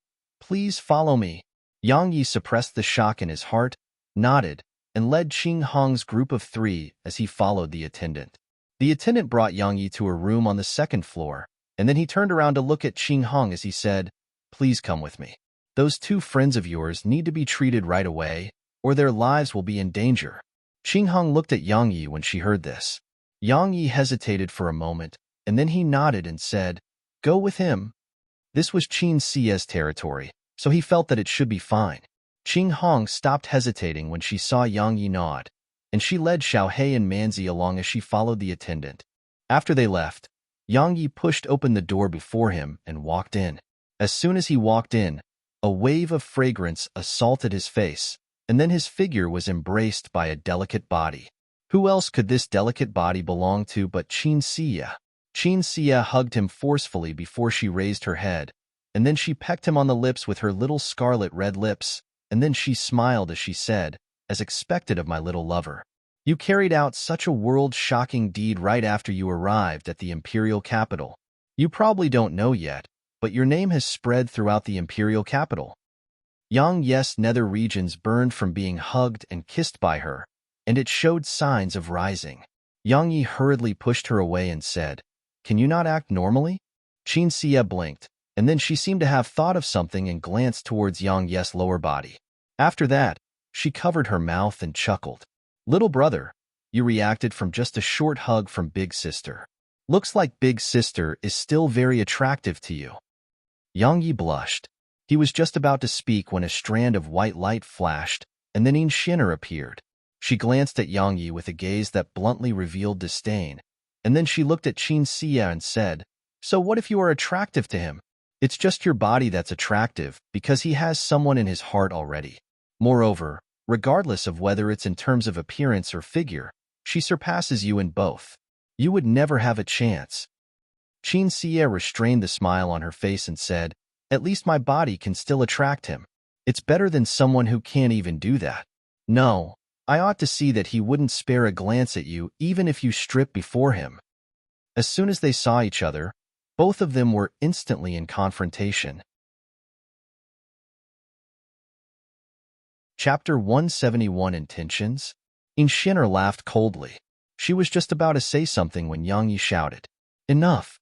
Please follow me. Yang Yi suppressed the shock in his heart, nodded, and led Qing Hong's group of 3 as he followed the attendant. The attendant brought Yang Yi to a room on the 2nd floor, and then he turned around to look at Qing Hong as he said, Please come with me. Those 2 friends of yours need to be treated right away, or their lives will be in danger. Qing Hong looked at Yang Yi when she heard this. Yang Yi hesitated for a moment, and then he nodded and said, Go with him. This was Qin Siya's territory, so he felt that it should be fine. Qing Hong stopped hesitating when she saw Yang Yi nod, and she led Xiaohei and Manzi along as she followed the attendant. After they left, Yang Yi pushed open the door before him and walked in. As soon as he walked in, a wave of fragrance assaulted his face, and then his figure was embraced by a delicate body. Who else could this delicate body belong to but Qin Siya? Qin Siya hugged him forcefully before she raised her head, and then she pecked him on the lips with her little scarlet red lips, and then she smiled as she said, As expected of my little lover. You carried out such a world-shocking deed right after you arrived at the imperial capital. You probably don't know yet, but your name has spread throughout the imperial capital. Yang Yi's nether regions burned from being hugged and kissed by her, and it showed signs of rising. Yang Yi hurriedly pushed her away and said, Can you not act normally? Qin Siya blinked, and then she seemed to have thought of something and glanced towards Yang Yi's lower body. After that, she covered her mouth and chuckled. Little brother, you reacted from just a short hug from Big Sister. Looks like Big Sister is still very attractive to you. Yang Yi blushed. He was just about to speak when a strand of white light flashed, and then Inshinner appeared. She glanced at Yang Yi with a gaze that bluntly revealed disdain, and then she looked at Qin Siya and said, So what if you are attractive to him? It's just your body that's attractive because he has someone in his heart already. Moreover, regardless of whether it's in terms of appearance or figure, she surpasses you in both. You would never have a chance. Qin Siya restrained the smile on her face and said, At least my body can still attract him. It's better than someone who can't even do that. No, I ought to see that he wouldn't spare a glance at you even if you strip before him. As soon as they saw each other, both of them were instantly in confrontation. Chapter 171 Intentions. Inshinner laughed coldly. She was just about to say something when Yang Yi shouted, Enough!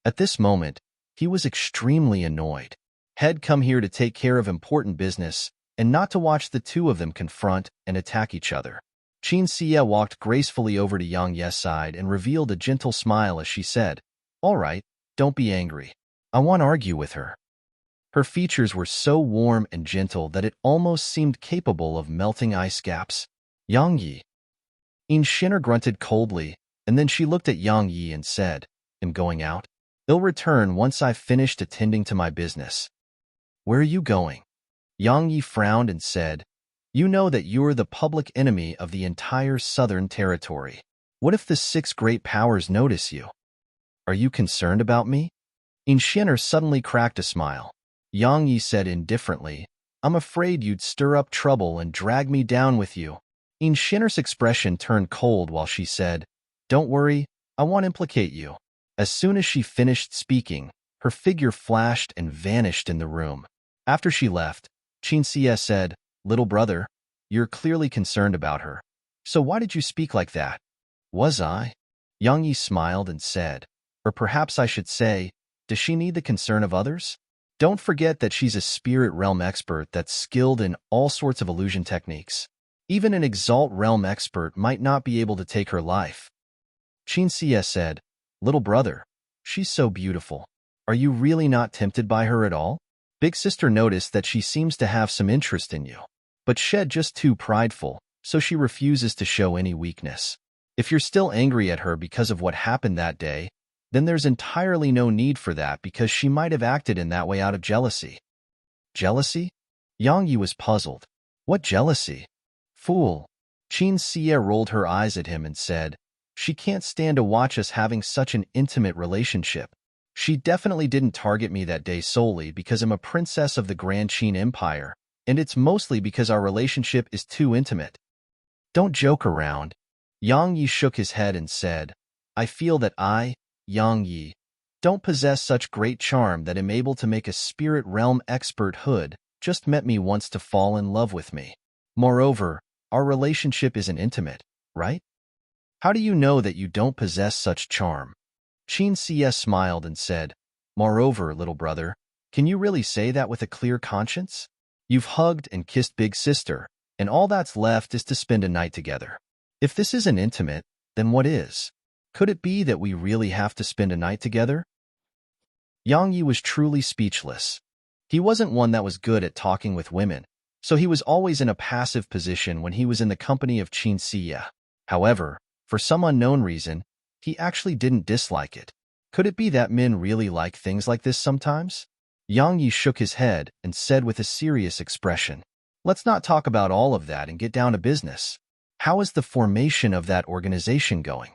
At this moment, he was extremely annoyed. Had come here to take care of important business, and not to watch the 2 of them confront and attack each other. Qin Siya walked gracefully over to Yang Yi's side and revealed a gentle smile as she said, All right, don't be angry. I won't argue with her. Her features were so warm and gentle that it almost seemed capable of melting ice caps. Yang Yi. Inshinner grunted coldly, and then she looked at Yang Yi and said, I'm going out. They'll return once I've finished attending to my business. Where are you going? Yang Yi frowned and said, You know that you're the public enemy of the entire southern territory. What if the 6 great powers notice you? Are you concerned about me? Inshinner suddenly cracked a smile. Yang Yi said indifferently, I'm afraid you'd stir up trouble and drag me down with you. Inshinner's expression turned cold while she said, Don't worry, I won't implicate you. As soon as she finished speaking, her figure flashed and vanished in the room. After she left, Qin Siya said, Little brother, you're clearly concerned about her. So why did you speak like that? Was I? Yang Yi smiled and said, Or perhaps I should say, does she need the concern of others? Don't forget that she's a spirit realm expert that's skilled in all sorts of illusion techniques. Even an exalt realm expert might not be able to take her life. Qin Siya said, Little brother, she's so beautiful. Are you really not tempted by her at all? Big Sister noticed that she seems to have some interest in you. But Shed just too prideful, so she refuses to show any weakness. If you're still angry at her because of what happened that day, then there's entirely no need for that because she might have acted in that way out of jealousy. Jealousy? Yang Yi was puzzled. What jealousy? Fool. Qin Siya rolled her eyes at him and said, She can't stand to watch us having such an intimate relationship. She definitely didn't target me that day solely because I'm a princess of the Grand Qin Empire, and it's mostly because our relationship is too intimate. Don't joke around. Yang Yi shook his head and said, I feel that I, Yang Yi, don't possess such great charm that am able to make a spirit realm expert hood just met me once to fall in love with me. Moreover, our relationship isn't intimate, right? How do you know that you don't possess such charm? Qin Xie smiled and said, Moreover, little brother, can you really say that with a clear conscience? You've hugged and kissed Big Sister, and all that's left is to spend a night together. If this isn't intimate, then what is? Could it be that we really have to spend a night together? Yang Yi was truly speechless. He wasn't one that was good at talking with women, so he was always in a passive position when he was in the company of Qin Xie. However, for some unknown reason, he actually didn't dislike it. Could it be that men really like things like this sometimes? Yang Yi shook his head and said with a serious expression, Let's not talk about all of that and get down to business. How is the formation of that organization going?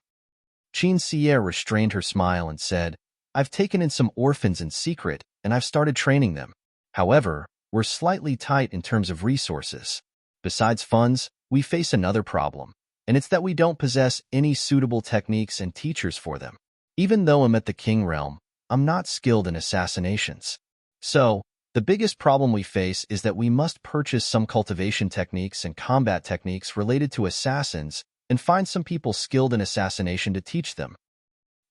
Qin Xie restrained her smile and said, I've taken in some orphans in secret, and I've started training them. However, we're slightly tight in terms of resources. Besides funds, we face another problem, and it's that we don't possess any suitable techniques and teachers for them. Even though I'm at the King Realm, I'm not skilled in assassinations. So, the biggest problem we face is that we must purchase some cultivation techniques and combat techniques related to assassins and find some people skilled in assassination to teach them.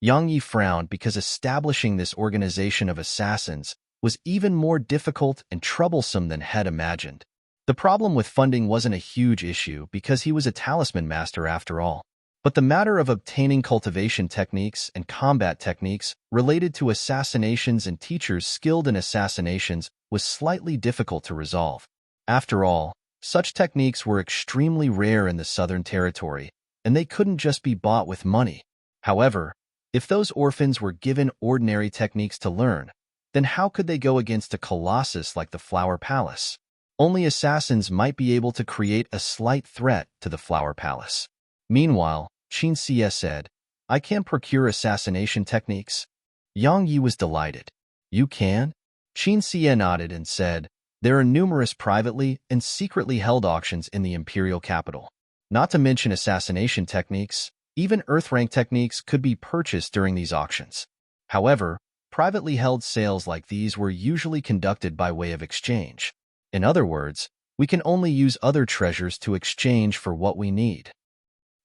Yang Yi frowned because establishing this organization of assassins was even more difficult and troublesome than had imagined. The problem with funding wasn't a huge issue because he was a talisman master after all. But the matter of obtaining cultivation techniques and combat techniques related to assassinations and teachers skilled in assassinations was slightly difficult to resolve. After all, such techniques were extremely rare in the Southern Territory, and they couldn't just be bought with money. However, if those orphans were given ordinary techniques to learn, then how could they go against a colossus like the Flower Palace? Only assassins might be able to create a slight threat to the Flower Palace. Meanwhile, Qin Xie said, I can procure assassination techniques. Yang Yi was delighted. You can? Qin Xie nodded and said, There are numerous privately and secretly held auctions in the imperial capital. Not to mention assassination techniques, even earth-rank techniques could be purchased during these auctions. However, privately held sales like these were usually conducted by way of exchange. In other words, we can only use other treasures to exchange for what we need.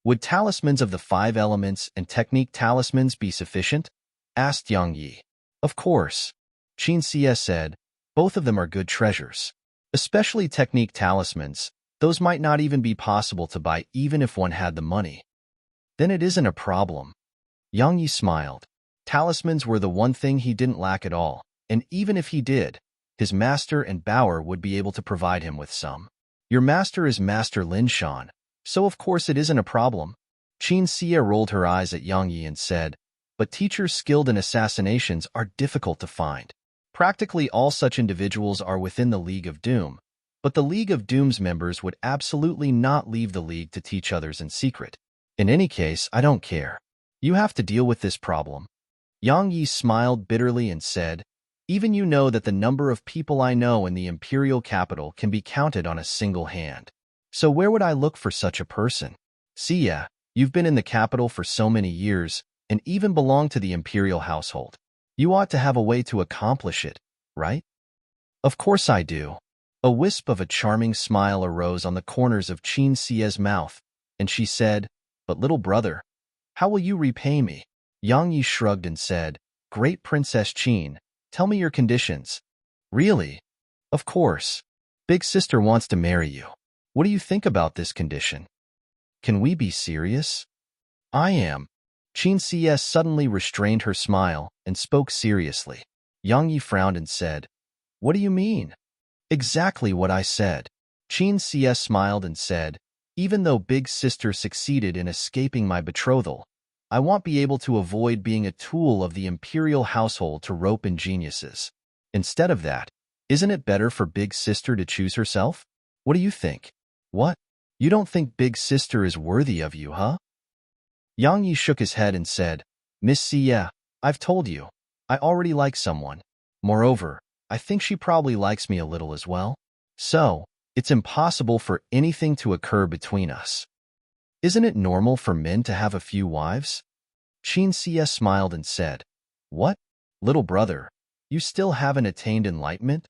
Would talismans of the 5 elements and technique talismans be sufficient? Asked Yang Yi. Of course. Qin Xie said, both of them are good treasures. Especially technique talismans, those might not even be possible to buy even if one had the money. Then it isn't a problem. Yang Yi smiled. Talismans were the one thing he didn't lack at all, and even if he did, his master and Bauer would be able to provide him with some. Your master is Master Lin Shan, so of course it isn't a problem. Qin Xie rolled her eyes at Yang Yi and said, but teachers skilled in assassinations are difficult to find. Practically all such individuals are within the League of Doom, but the League of Doom's members would absolutely not leave the League to teach others in secret. In any case, I don't care. You have to deal with this problem. Yang Yi smiled bitterly and said, Even you know that the number of people I know in the imperial capital can be counted on a single hand. So where would I look for such a person? Xie, you've been in the capital for so many years, and even belong to the imperial household. You ought to have a way to accomplish it, right? Of course I do. A wisp of a charming smile arose on the corners of Qin Xie's mouth, and she said, But little brother, how will you repay me? Yang Yi shrugged and said, Great Princess Qin, tell me your conditions. Really? Of course. Big sister wants to marry you. What do you think about this condition? Can we be serious? I am. Qin Xie suddenly restrained her smile and spoke seriously. Yang Yi frowned and said, What do you mean? Exactly what I said. Qin Xie smiled and said, Even though Big Sister succeeded in escaping my betrothal, I won't be able to avoid being a tool of the imperial household to rope in geniuses. Instead of that, isn't it better for Big Sister to choose herself? What do you think? What? You don't think Big Sister is worthy of you, huh? Yang Yi shook his head and said, Miss Xie, I've told you, I already like someone. Moreover, I think she probably likes me a little as well. So, it's impossible for anything to occur between us. Isn't it normal for men to have a few wives? Qin Xie smiled and said, What? Little brother, you still haven't attained enlightenment?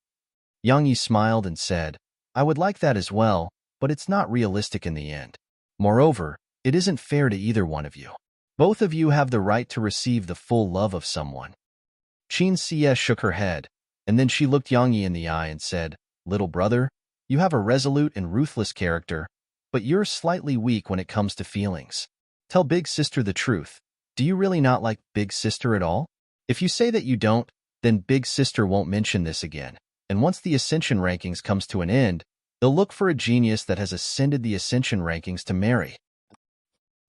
Yang Yi smiled and said, I would like that as well, but it's not realistic in the end. Moreover, it isn't fair to either one of you. Both of you have the right to receive the full love of someone. Qin Xie shook her head, and then she looked Yang Yi in the eye and said, Little brother, you have a resolute and ruthless character, but you're slightly weak when it comes to feelings. Tell big sister the truth. Do you really not like big sister at all? If you say that you don't, then big sister won't mention this again. And once the Ascension rankings comes to an end, they'll look for a genius that has ascended the Ascension rankings to marry.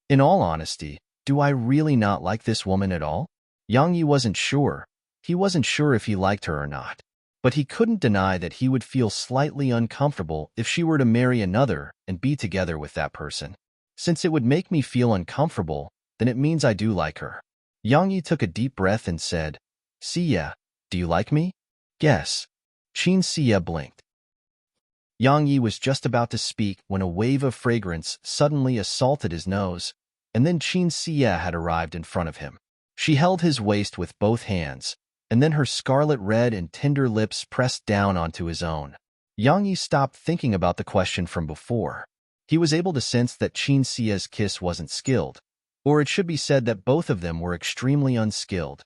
In all honesty, do I really not like this woman at all? Yang Yi wasn't sure. He wasn't sure if he liked her or not. But he couldn't deny that he would feel slightly uncomfortable if she were to marry another and be together with that person. Since it would make me feel uncomfortable, then it means I do like her. Yang Yi took a deep breath and said, Xie, do you like me? Yes. Qin Xie blinked. Yang Yi was just about to speak when a wave of fragrance suddenly assaulted his nose, and then Qin Xie had arrived in front of him. She held his waist with both hands, and then her scarlet red and tender lips pressed down onto his own. Yang Yi stopped thinking about the question from before. He was able to sense that Qin Xie's kiss wasn't skilled, or it should be said that both of them were extremely unskilled.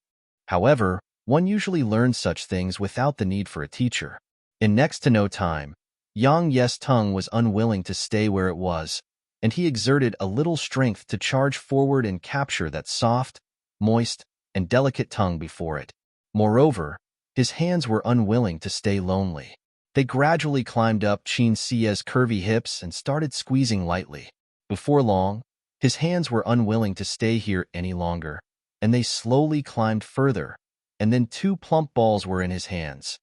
However, one usually learns such things without the need for a teacher. In next to no time, Yang Ye's tongue was unwilling to stay where it was, and he exerted a little strength to charge forward and capture that soft, moist, and delicate tongue before it. Moreover, his hands were unwilling to stay lonely. They gradually climbed up Qin Xie's curvy hips and started squeezing lightly. Before long, his hands were unwilling to stay here any longer, and they slowly climbed further, and then 2 plump balls were in his hands.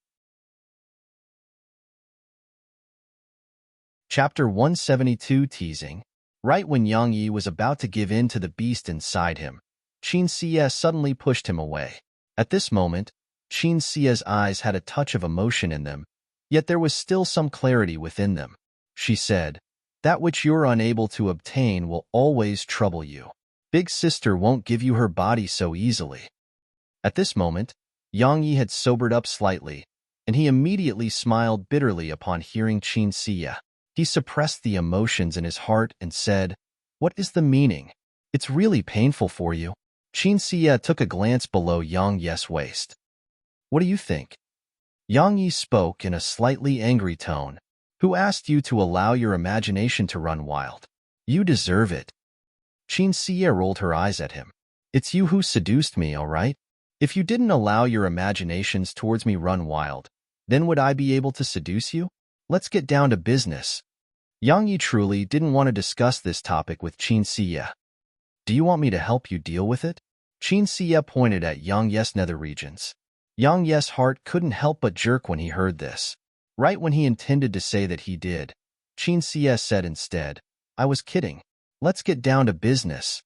Chapter 172 Teasing. Right when Yang Yi was about to give in to the beast inside him, Qin Xie suddenly pushed him away. At this moment, Qin Xie's eyes had a touch of emotion in them, yet there was still some clarity within them. She said, That which you're unable to obtain will always trouble you. Big sister won't give you her body so easily. At this moment, Yang Yi had sobered up slightly, and he immediately smiled bitterly upon hearing Qin Xie. He suppressed the emotions in his heart and said, What is the meaning? It's really painful for you. Qin Xie took a glance below Yang Yi's waist. What do you think? Yang Yi spoke in a slightly angry tone. Who asked you to allow your imagination to run wild? You deserve it. Qin Xie rolled her eyes at him. It's you who seduced me, all right? If you didn't allow your imaginations towards me run wild, then would I be able to seduce you? Let's get down to business. Yang Yi truly didn't want to discuss this topic with Qin Xie. Do you want me to help you deal with it? Qin Xie pointed at Yang Yi's nether regions. Yang Yi's heart couldn't help but jerk when he heard this. Right when he intended to say that he did, Qin Xie said instead, I was kidding. Let's get down to business.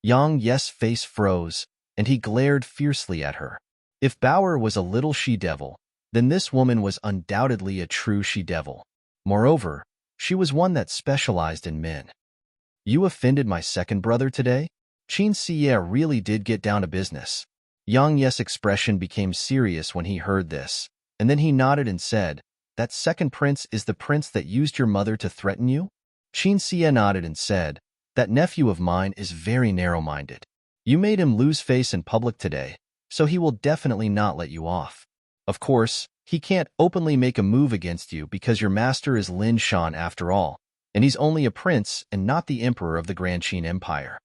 Yang Yi's face froze, and he glared fiercely at her. If Bauer was a little she-devil, then this woman was undoubtedly a true she-devil. Moreover, she was one that specialized in men. You offended my second brother today? Qin Xie really did get down to business. Yang Yi's expression became serious when he heard this, and then he nodded and said, That second prince is the prince that used your mother to threaten you? Qin Xie nodded and said, That nephew of mine is very narrow-minded. You made him lose face in public today, so he will definitely not let you off. Of course, he can't openly make a move against you because your master is Lin Shan after all, and he's only a prince and not the emperor of the Grand Qin Empire.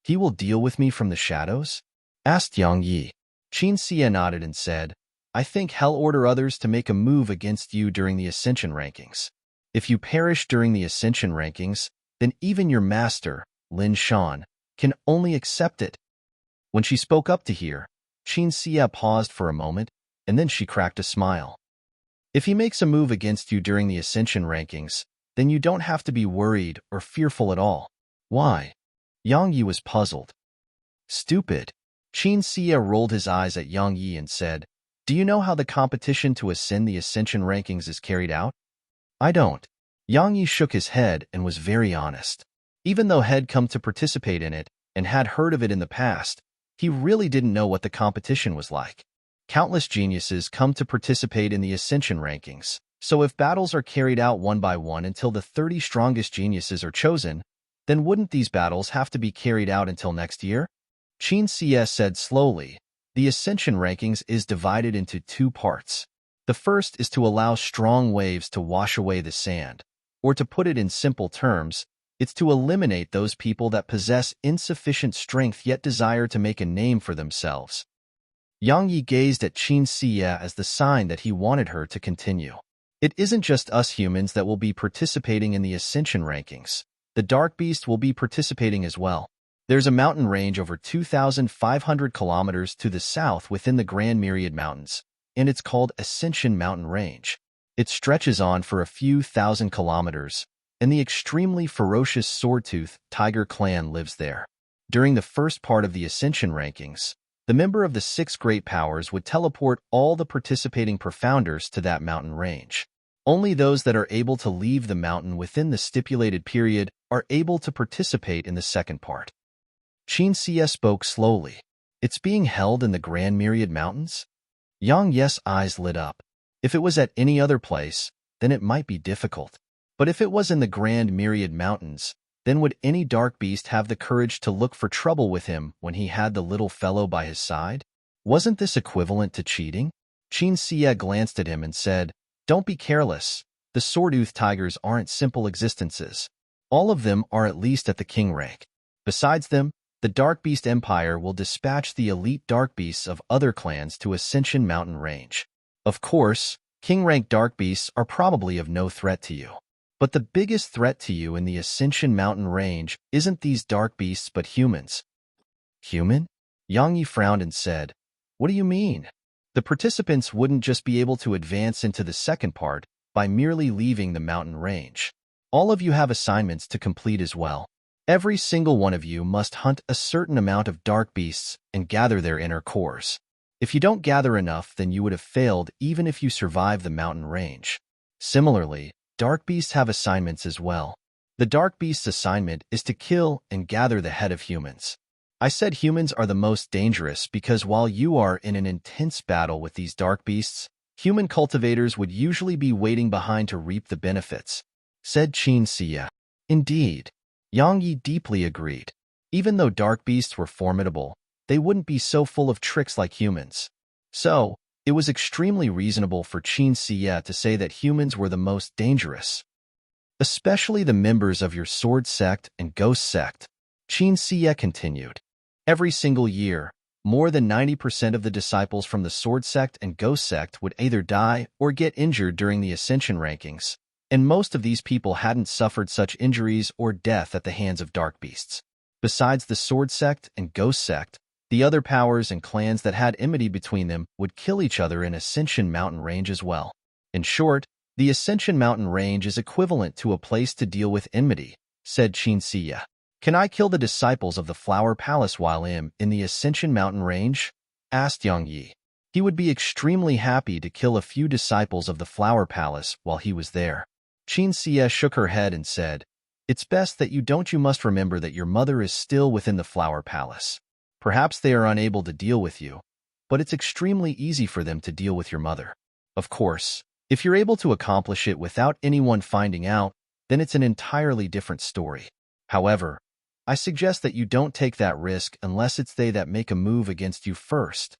He will deal with me from the shadows? Asked Yang Yi. Qin Xie nodded and said, I think hell order others to make a move against you during the Ascension rankings. If you perish during the Ascension rankings, then even your master, Lin Shan, can only accept it. When she spoke up to hear, Qin Xie paused for a moment, and then she cracked a smile. If he makes a move against you during the Ascension rankings, then you don't have to be worried or fearful at all. Why? Yang Yi was puzzled. Stupid. Qin Xie rolled his eyes at Yang Yi and said, Do you know how the competition to ascend the Ascension rankings is carried out? I don't. Yang Yi shook his head and was very honest. Even though he had come to participate in it and had heard of it in the past, He really didn't know what the competition was like. Countless geniuses come to participate in the Ascension rankings, so if battles are carried out one by one until the 30 strongest geniuses are chosen, then wouldn't these battles have to be carried out until next year? Qin Xie said slowly, the Ascension rankings is divided into two parts. The first is to allow strong waves to wash away the sand, or to put it in simple terms, it's to eliminate those people that possess insufficient strength yet desire to make a name for themselves. Yang Yi gazed at Qin Xie as the sign that he wanted her to continue. It isn't just us humans that will be participating in the Ascension rankings. The Dark Beast will be participating as well. There's a mountain range over 2,500 kilometers to the south within the Grand Myriad Mountains, and it's called Ascension Mountain Range. It stretches on for a few thousand kilometers, and the extremely ferocious Swordtooth Tiger clan lives there. During the first part of the Ascension rankings, the member of the 6 great powers would teleport all the participating profounders to that mountain range. Only those that are able to leave the mountain within the stipulated period are able to participate in the second part. Qin Xie spoke slowly. It's being held in the Grand Myriad Mountains? Yang Ye's eyes lit up. If it was at any other place, then it might be difficult. But if it was in the Grand Myriad Mountains, then would any dark beast have the courage to look for trouble with him when he had the little fellow by his side? Wasn't this equivalent to cheating? Qin Xie glanced at him and said, "Don't be careless. The Swordtooth Tigers aren't simple existences. All of them are at least at the king rank. Besides them, the Dark Beast Empire will dispatch the elite Dark Beasts of other clans to Ascension Mountain Range. Of course, king-rank Dark Beasts are probably of no threat to you. But the biggest threat to you in the Ascension Mountain Range isn't these Dark Beasts but humans." Human? Yang Yi frowned and said, "What do you mean?" The participants wouldn't just be able to advance into the second part by merely leaving the mountain range. All of you have assignments to complete as well. Every single one of you must hunt a certain amount of dark beasts and gather their inner cores. If you don't gather enough, then you would have failed even if you survive the mountain range. Similarly, dark beasts have assignments as well. The dark beast's assignment is to kill and gather the head of humans. I said humans are the most dangerous because while you are in an intense battle with these dark beasts, human cultivators would usually be waiting behind to reap the benefits, said Qin Xie. Indeed. Yang Yi deeply agreed. Even though dark beasts were formidable, they wouldn't be so full of tricks like humans. So, it was extremely reasonable for Qin Xie to say that humans were the most dangerous. Especially the members of your sword sect and ghost sect, Qin Xie continued. Every single year, more than 90% of the disciples from the sword sect and ghost sect would either die or get injured during the Ascension rankings, and most of these people hadn't suffered such injuries or death at the hands of dark beasts. Besides the sword sect and ghost sect, the other powers and clans that had enmity between them would kill each other in Ascension Mountain Range as well. In short, the Ascension Mountain Range is equivalent to a place to deal with enmity, said Qin Xie. Can I kill the disciples of the Flower Palace while in the Ascension Mountain Range? Asked Yang Yi. He would be extremely happy to kill a few disciples of the Flower Palace while he was there. Qin Xie shook her head and said, "It's best that you must remember that your mother is still within the Flower Palace. Perhaps they are unable to deal with you, but it's extremely easy for them to deal with your mother. Of course, if you're able to accomplish it without anyone finding out, then it's an entirely different story. However, I suggest that you don't take that risk unless it's they that make a move against you first."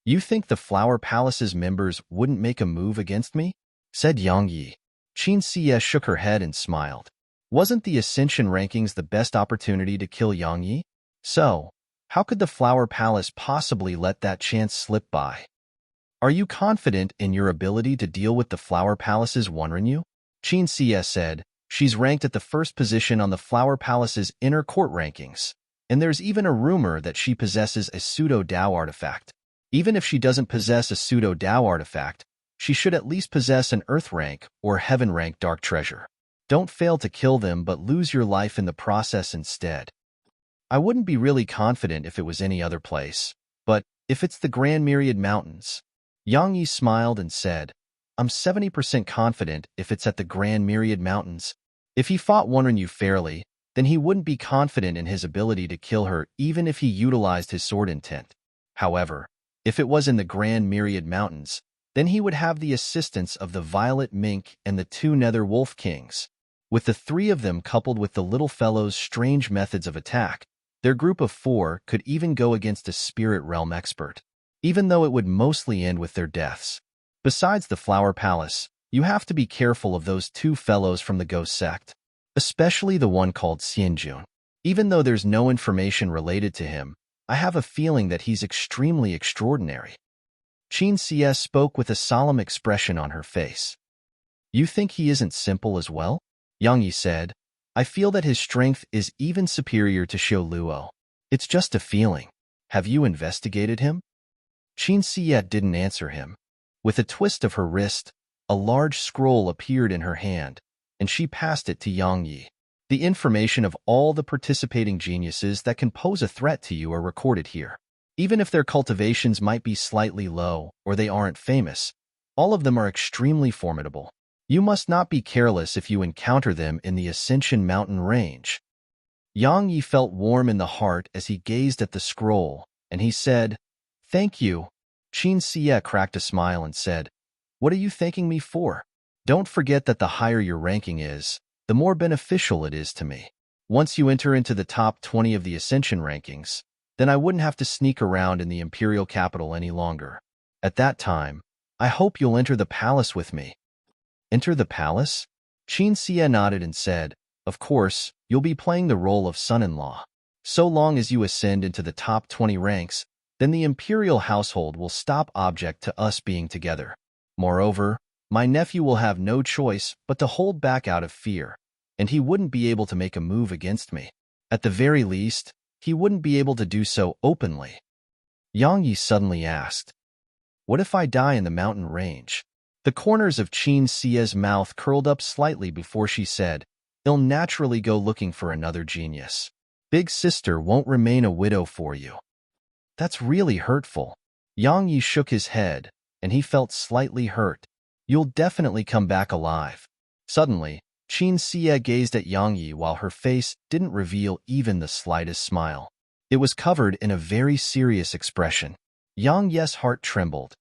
"You think the Flower Palace's members wouldn't make a move against me?" said Yang Yi. Qin Xie shook her head and smiled. Wasn't the Ascension rankings the best opportunity to kill Yang Yi? So, how could the Flower Palace possibly let that chance slip by? "Are you confident in your ability to deal with the Flower Palace's Wanrenyu?" Qin Xie said. "She's ranked at the first position on the Flower Palace's inner court rankings, and there's even a rumor that she possesses a pseudo-Dao artifact. Even if she doesn't possess a pseudo-Dao artifact, she should at least possess an Earth rank or Heaven rank dark treasure. Don't fail to kill them but lose your life in the process instead." "I wouldn't be really confident if it was any other place, but if it's the Grand Myriad Mountains." Yang Yi smiled and said, "I'm 70% confident if it's at the Grand Myriad Mountains. If he fought Wanrenyu fairly, then he wouldn't be confident in his ability to kill her even if he utilized his sword intent. However, if it was in the Grand Myriad Mountains, then he would have the assistance of the Violet Mink and the two Nether Wolf Kings. With the three of them coupled with the little fellow's strange methods of attack, their group of 4 could even go against a spirit realm expert, even though it would mostly end with their deaths. Besides the Flower Palace, you have to be careful of those 2 fellows from the Ghost Sect, especially the one called Xianjun. Even though there's no information related to him, I have a feeling that he's extremely extraordinary. Qin Xie spoke with a solemn expression on her face. You think he isn't simple as well? Yang Yi said, I feel that his strength is even superior to Xiao Luo. It's just a feeling. Have you investigated him? Qin Xie didn't answer him. With a twist of her wrist, a large scroll appeared in her hand, and she passed it to Yang Yi. The information of all the participating geniuses that can pose a threat to you are recorded here. Even if their cultivations might be slightly low or they aren't famous, all of them are extremely formidable. You must not be careless if you encounter them in the Ascension Mountain range. Yang Yi felt warm in the heart as he gazed at the scroll, and he said, Thank you. Qin Xie cracked a smile and said, What are you thanking me for? Don't forget that the higher your ranking is, the more beneficial it is to me. Once you enter into the top 20 of the Ascension rankings, then I wouldn't have to sneak around in the Imperial capital any longer. At that time, I hope you'll enter the palace with me. Enter the palace? Qin Xie nodded and said, Of course, you'll be playing the role of son-in-law. So long as you ascend into the top 20 ranks, then the Imperial household will stop object to us being together. Moreover, my nephew will have no choice but to hold back out of fear, and he wouldn't be able to make a move against me. At the very least, he wouldn't be able to do so openly. Yang Yi suddenly asked, What if I die in the mountain range? The corners of Qin Xie's mouth curled up slightly before she said, He'll naturally go looking for another genius. Big sister won't remain a widow for you. That's really hurtful. Yang Yi shook his head, and he felt slightly hurt. You'll definitely come back alive. Suddenly, Qin Xie gazed at Yang Yi while her face didn't reveal even the slightest smile. It was covered in a very serious expression. Yang Yi's heart trembled.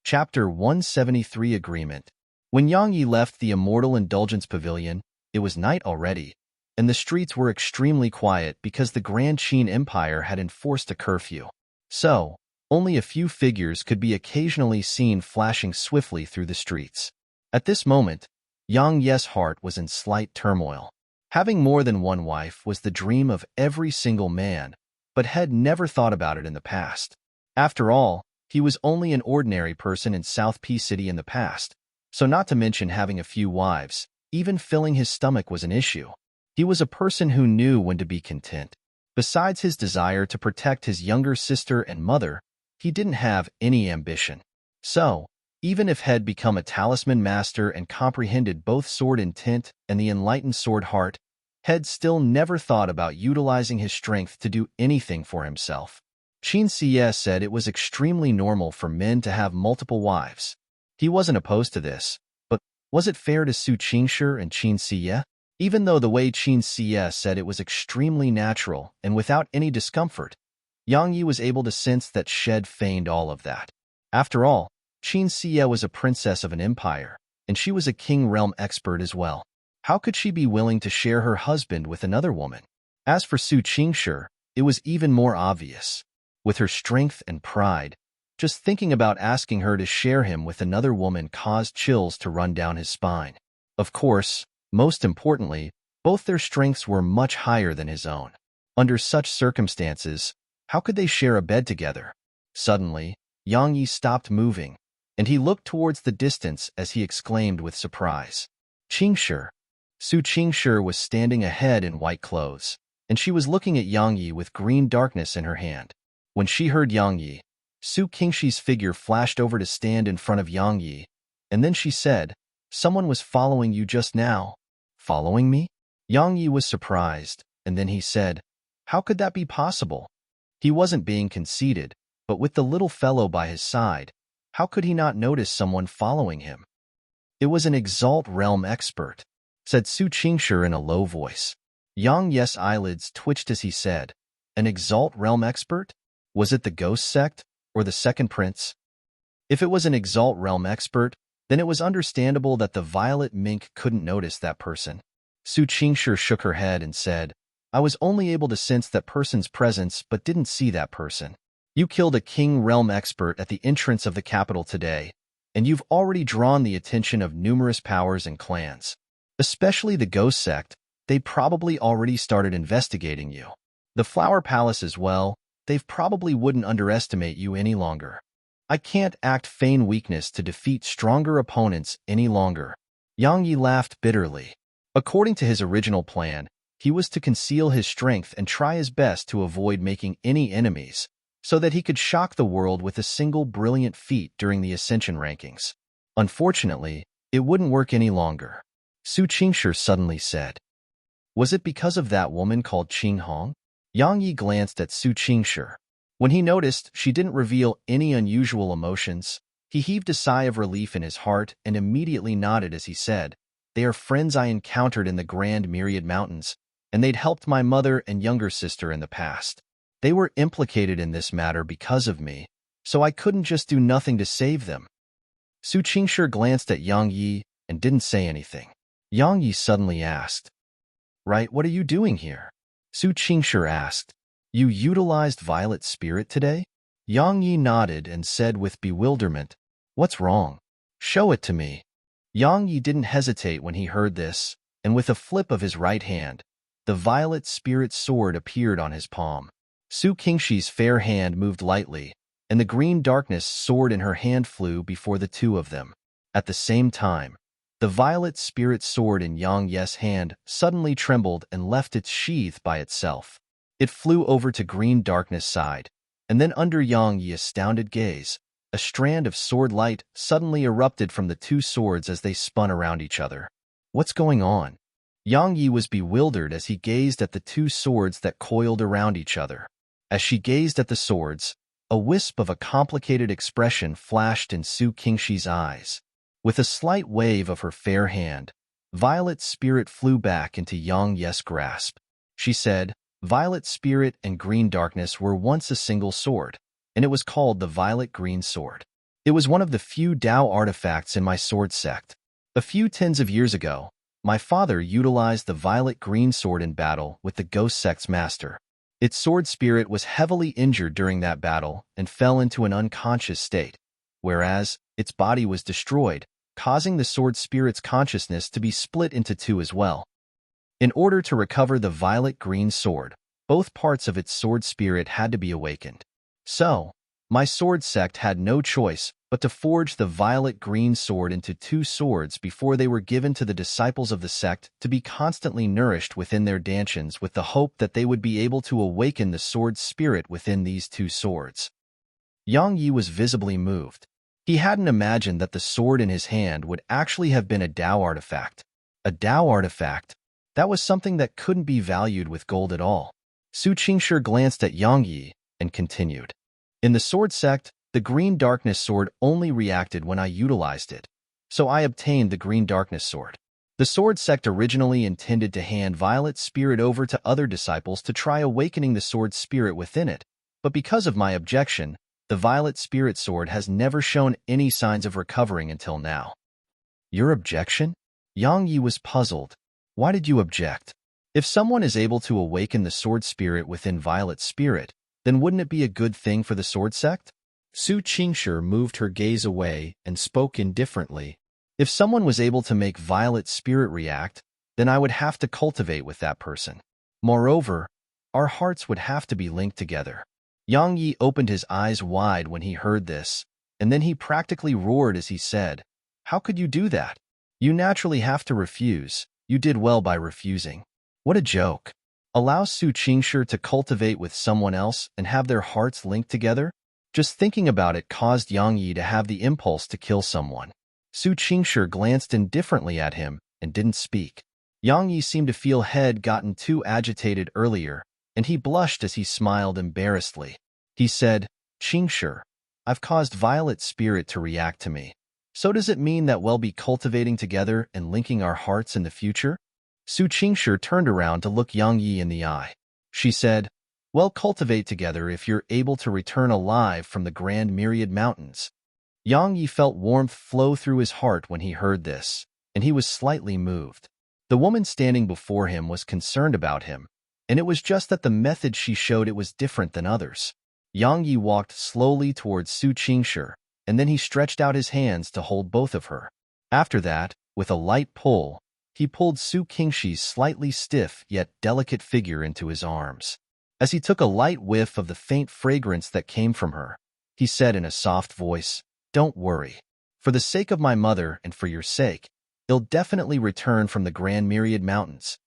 Chapter 173 Agreement. When Yang Yi left the Immortal Indulgence Pavilion, it was night already, and the streets were extremely quiet because the Grand Qin Empire had enforced a curfew. So, only a few figures could be occasionally seen flashing swiftly through the streets. At this moment, Yang Yi's heart was in slight turmoil. Having more than one wife was the dream of every single man, but had never thought about it in the past. After all, he was only an ordinary person in South P City in the past, so not to mention having a few wives, even filling his stomach was an issue. He was a person who knew when to be content. Besides his desire to protect his younger sister and mother, he didn't have any ambition. So, even if had become a talisman master and comprehended both sword intent and the enlightened sword heart, had still never thought about utilizing his strength to do anything for himself. Qin Xie said it was extremely normal for men to have multiple wives. He wasn't opposed to this, but was it fair to Su Qingshi and Qin Xie? Even though the way Qin Xie said it was extremely natural and without any discomfort, Yang Yi was able to sense that Shed feigned all of that. After all, Qin Xie was a princess of an empire, and she was a king realm expert as well. How could she be willing to share her husband with another woman? As for Su Qingshi, it was even more obvious. With her strength and pride, just thinking about asking her to share him with another woman caused chills to run down his spine. Of course, most importantly, both their strengths were much higher than his own. Under such circumstances, how could they share a bed together? Suddenly, Yang Yi stopped moving, and he looked towards the distance as he exclaimed with surprise. Qingshi. Su Qingshi was standing ahead in white clothes, and she was looking at Yang Yi with green darkness in her hand. When she heard Yang Yi, Su Qingshi's figure flashed over to stand in front of Yang Yi, and then she said, Someone was following you just now. Following me? Yang Yi was surprised, and then he said, How could that be possible? He wasn't being conceited, but with the little fellow by his side, how could he not notice someone following him? It was an Exalt Realm expert, said Su Qingshi in a low voice. Yang Yes' eyelids twitched as he said, an Exalt Realm expert? Was it the Ghost Sect, or the Second Prince? If it was an Exalt Realm expert, then it was understandable that the Violet Mink couldn't notice that person. Su Qingshi shook her head and said, I was only able to sense that person's presence but didn't see that person. You killed a King Realm expert at the entrance of the capital today, and you've already drawn the attention of numerous powers and clans. Especially the Ghost Sect, they probably already started investigating you. The Flower Palace as well, they probably wouldn't underestimate you any longer. I can't feign weakness to defeat stronger opponents any longer. Yang Yi laughed bitterly. According to his original plan, he was to conceal his strength and try his best to avoid making any enemies, so that he could shock the world with a single brilliant feat during the Ascension rankings. Unfortunately, it wouldn't work any longer. Su Qingshi suddenly said. Was it because of that woman called Qing Hong? Yang Yi glanced at Su Qingshi. When he noticed she didn't reveal any unusual emotions, he heaved a sigh of relief in his heart and immediately nodded as he said, They are friends I encountered in the Grand Myriad Mountains, and they'd helped my mother and younger sister in the past. They were implicated in this matter because of me, so I couldn't just do nothing to save them. Su Qingshi glanced at Yang Yi and didn't say anything. Yang Yi suddenly asked, Right, what are you doing here? Su Qingshi asked, You utilized Violet Spirit today? Yang Yi nodded and said with bewilderment, What's wrong? Show it to me. Yang Yi didn't hesitate when he heard this, and with a flip of his right hand, the Violet Spirit sword appeared on his palm. Su Qingshi's fair hand moved lightly, and the green darkness sword in her hand flew before the two of them. At the same time, the Violet Spirit sword in Yang Ye's hand suddenly trembled and left its sheath by itself. It flew over to green darkness' side, and then under Yang Yi's astounded gaze, a strand of sword light suddenly erupted from the two swords as they spun around each other. What's going on? Yang Yi was bewildered as he gazed at the two swords that coiled around each other. As she gazed at the swords, a wisp of a complicated expression flashed in Su Qingshi's eyes. With a slight wave of her fair hand, Violet Spirit flew back into Yang Ye's grasp. She said, Violet Spirit and Green Darkness were once a single sword, and it was called the Violet Green Sword. It was one of the few Dao artifacts in my sword sect. A few tens of years ago, my father utilized the Violet Green Sword in battle with the Ghost Sect's master. Its sword spirit was heavily injured during that battle and fell into an unconscious state, whereas its body was destroyed, causing the sword spirit's consciousness to be split into two as well. In order to recover the Violet Green Sword, both parts of its sword spirit had to be awakened. So, my sword sect had no choice but to forge the Violet Green Sword into two swords before they were given to the disciples of the sect to be constantly nourished within their dantians with the hope that they would be able to awaken the sword spirit within these two swords. Yang Yi was visibly moved. He hadn't imagined that the sword in his hand would actually have been a Dao artifact. A Dao artifact? That was something that couldn't be valued with gold at all. Su Qingshi glanced at Yang Yi and continued. In the sword sect, the Green Darkness Sword only reacted when I utilized it, so I obtained the Green Darkness Sword. The sword sect originally intended to hand Violet Spirit over to other disciples to try awakening the sword spirit within it, but because of my objection, the Violet Spirit Sword has never shown any signs of recovering until now. Your objection? Yang Yi was puzzled. Why did you object? If someone is able to awaken the sword spirit within Violet Spirit, then wouldn't it be a good thing for the sword sect? Su Qingshi moved her gaze away and spoke indifferently. If someone was able to make Violet Spirit react, then I would have to cultivate with that person. Moreover, our hearts would have to be linked together. Yang Yi opened his eyes wide when he heard this, and then he practically roared as he said, How could you do that? You naturally have to refuse. You did well by refusing. What a joke. Allow Su Qingshi to cultivate with someone else and have their hearts linked together? Just thinking about it caused Yang Yi to have the impulse to kill someone. Su Qingshi glanced indifferently at him and didn't speak. Yang Yi seemed to feel head gotten too agitated earlier, and he blushed as he smiled embarrassedly. He said, Qingshi, I've caused Violet Spirit to react to me, So does it mean that we'll be cultivating together and linking our hearts in the future? Su Qingshi turned around to look Yang Yi in the eye. She said, "We'll cultivate together if you're able to return alive from the Grand Myriad Mountains." Yang Yi felt warmth flow through his heart when he heard this, and he was slightly moved. The woman standing before him was concerned about him, and it was just that the method she showed it was different than others. Yang Yi walked slowly towards Su Qingshi, and then he stretched out his hands to hold both of her. After that, with a light pull, he pulled Su Qingshi's slightly stiff yet delicate figure into his arms. As he took a light whiff of the faint fragrance that came from her, he said in a soft voice, "Don't worry. For the sake of my mother and for your sake, he'll definitely return from the Grand Myriad Mountains."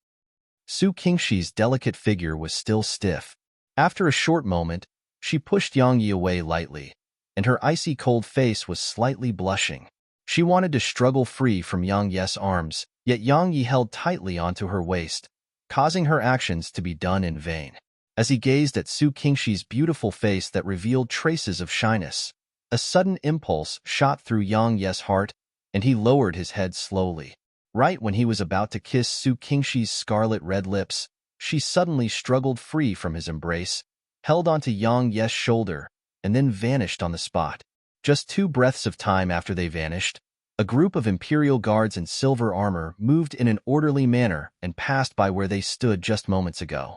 Su Qingshi's delicate figure was still stiff. After a short moment, she pushed Yang Yi away lightly, and her icy cold face was slightly blushing. She wanted to struggle free from Yang Yi's arms, yet Yang Yi held tightly onto her waist, causing her actions to be done in vain. As he gazed at Su Qingshi's beautiful face that revealed traces of shyness, a sudden impulse shot through Yang Yi's heart, and he lowered his head slowly. Right when he was about to kiss Su Qingshi's scarlet-red lips, she suddenly struggled free from his embrace, held onto Yang Yi's shoulder, and then vanished on the spot. Just 2 breaths of time after they vanished, a group of Imperial guards in silver armor moved in an orderly manner and passed by where they stood just moments ago.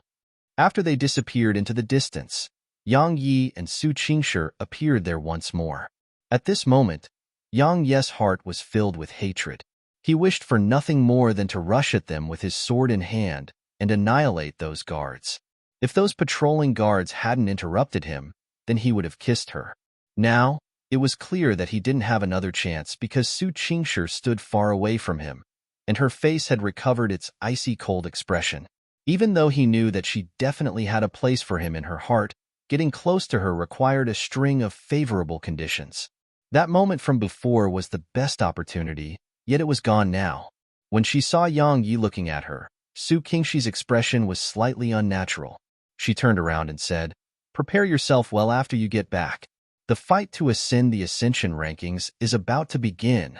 After they disappeared into the distance, Yang Yi and Su Qingshi appeared there once more. At this moment, Yang Yi's heart was filled with hatred. He wished for nothing more than to rush at them with his sword in hand and annihilate those guards. If those patrolling guards hadn't interrupted him, then he would have kissed her. Now, it was clear that he didn't have another chance because Su Qingshi stood far away from him, and her face had recovered its icy cold expression. Even though he knew that she definitely had a place for him in her heart, getting close to her required a string of favorable conditions. That moment from before was the best opportunity, yet it was gone now. When she saw Yang Yi looking at her, Su Qingshi's expression was slightly unnatural. She turned around and said, "Prepare yourself well after you get back. The fight to ascend the Ascension rankings is about to begin."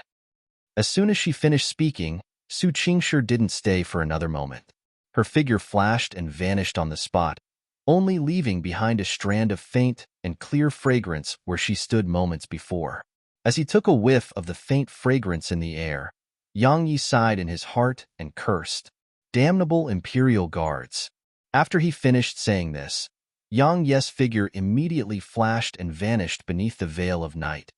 As soon as she finished speaking, Su Qingshi didn't stay for another moment. Her figure flashed and vanished on the spot, only leaving behind a strand of faint and clear fragrance where she stood moments before. As he took a whiff of the faint fragrance in the air, Yang Yi sighed in his heart and cursed, "Damnable Imperial guards." After he finished saying this, Yang Yi's figure immediately flashed and vanished beneath the veil of night.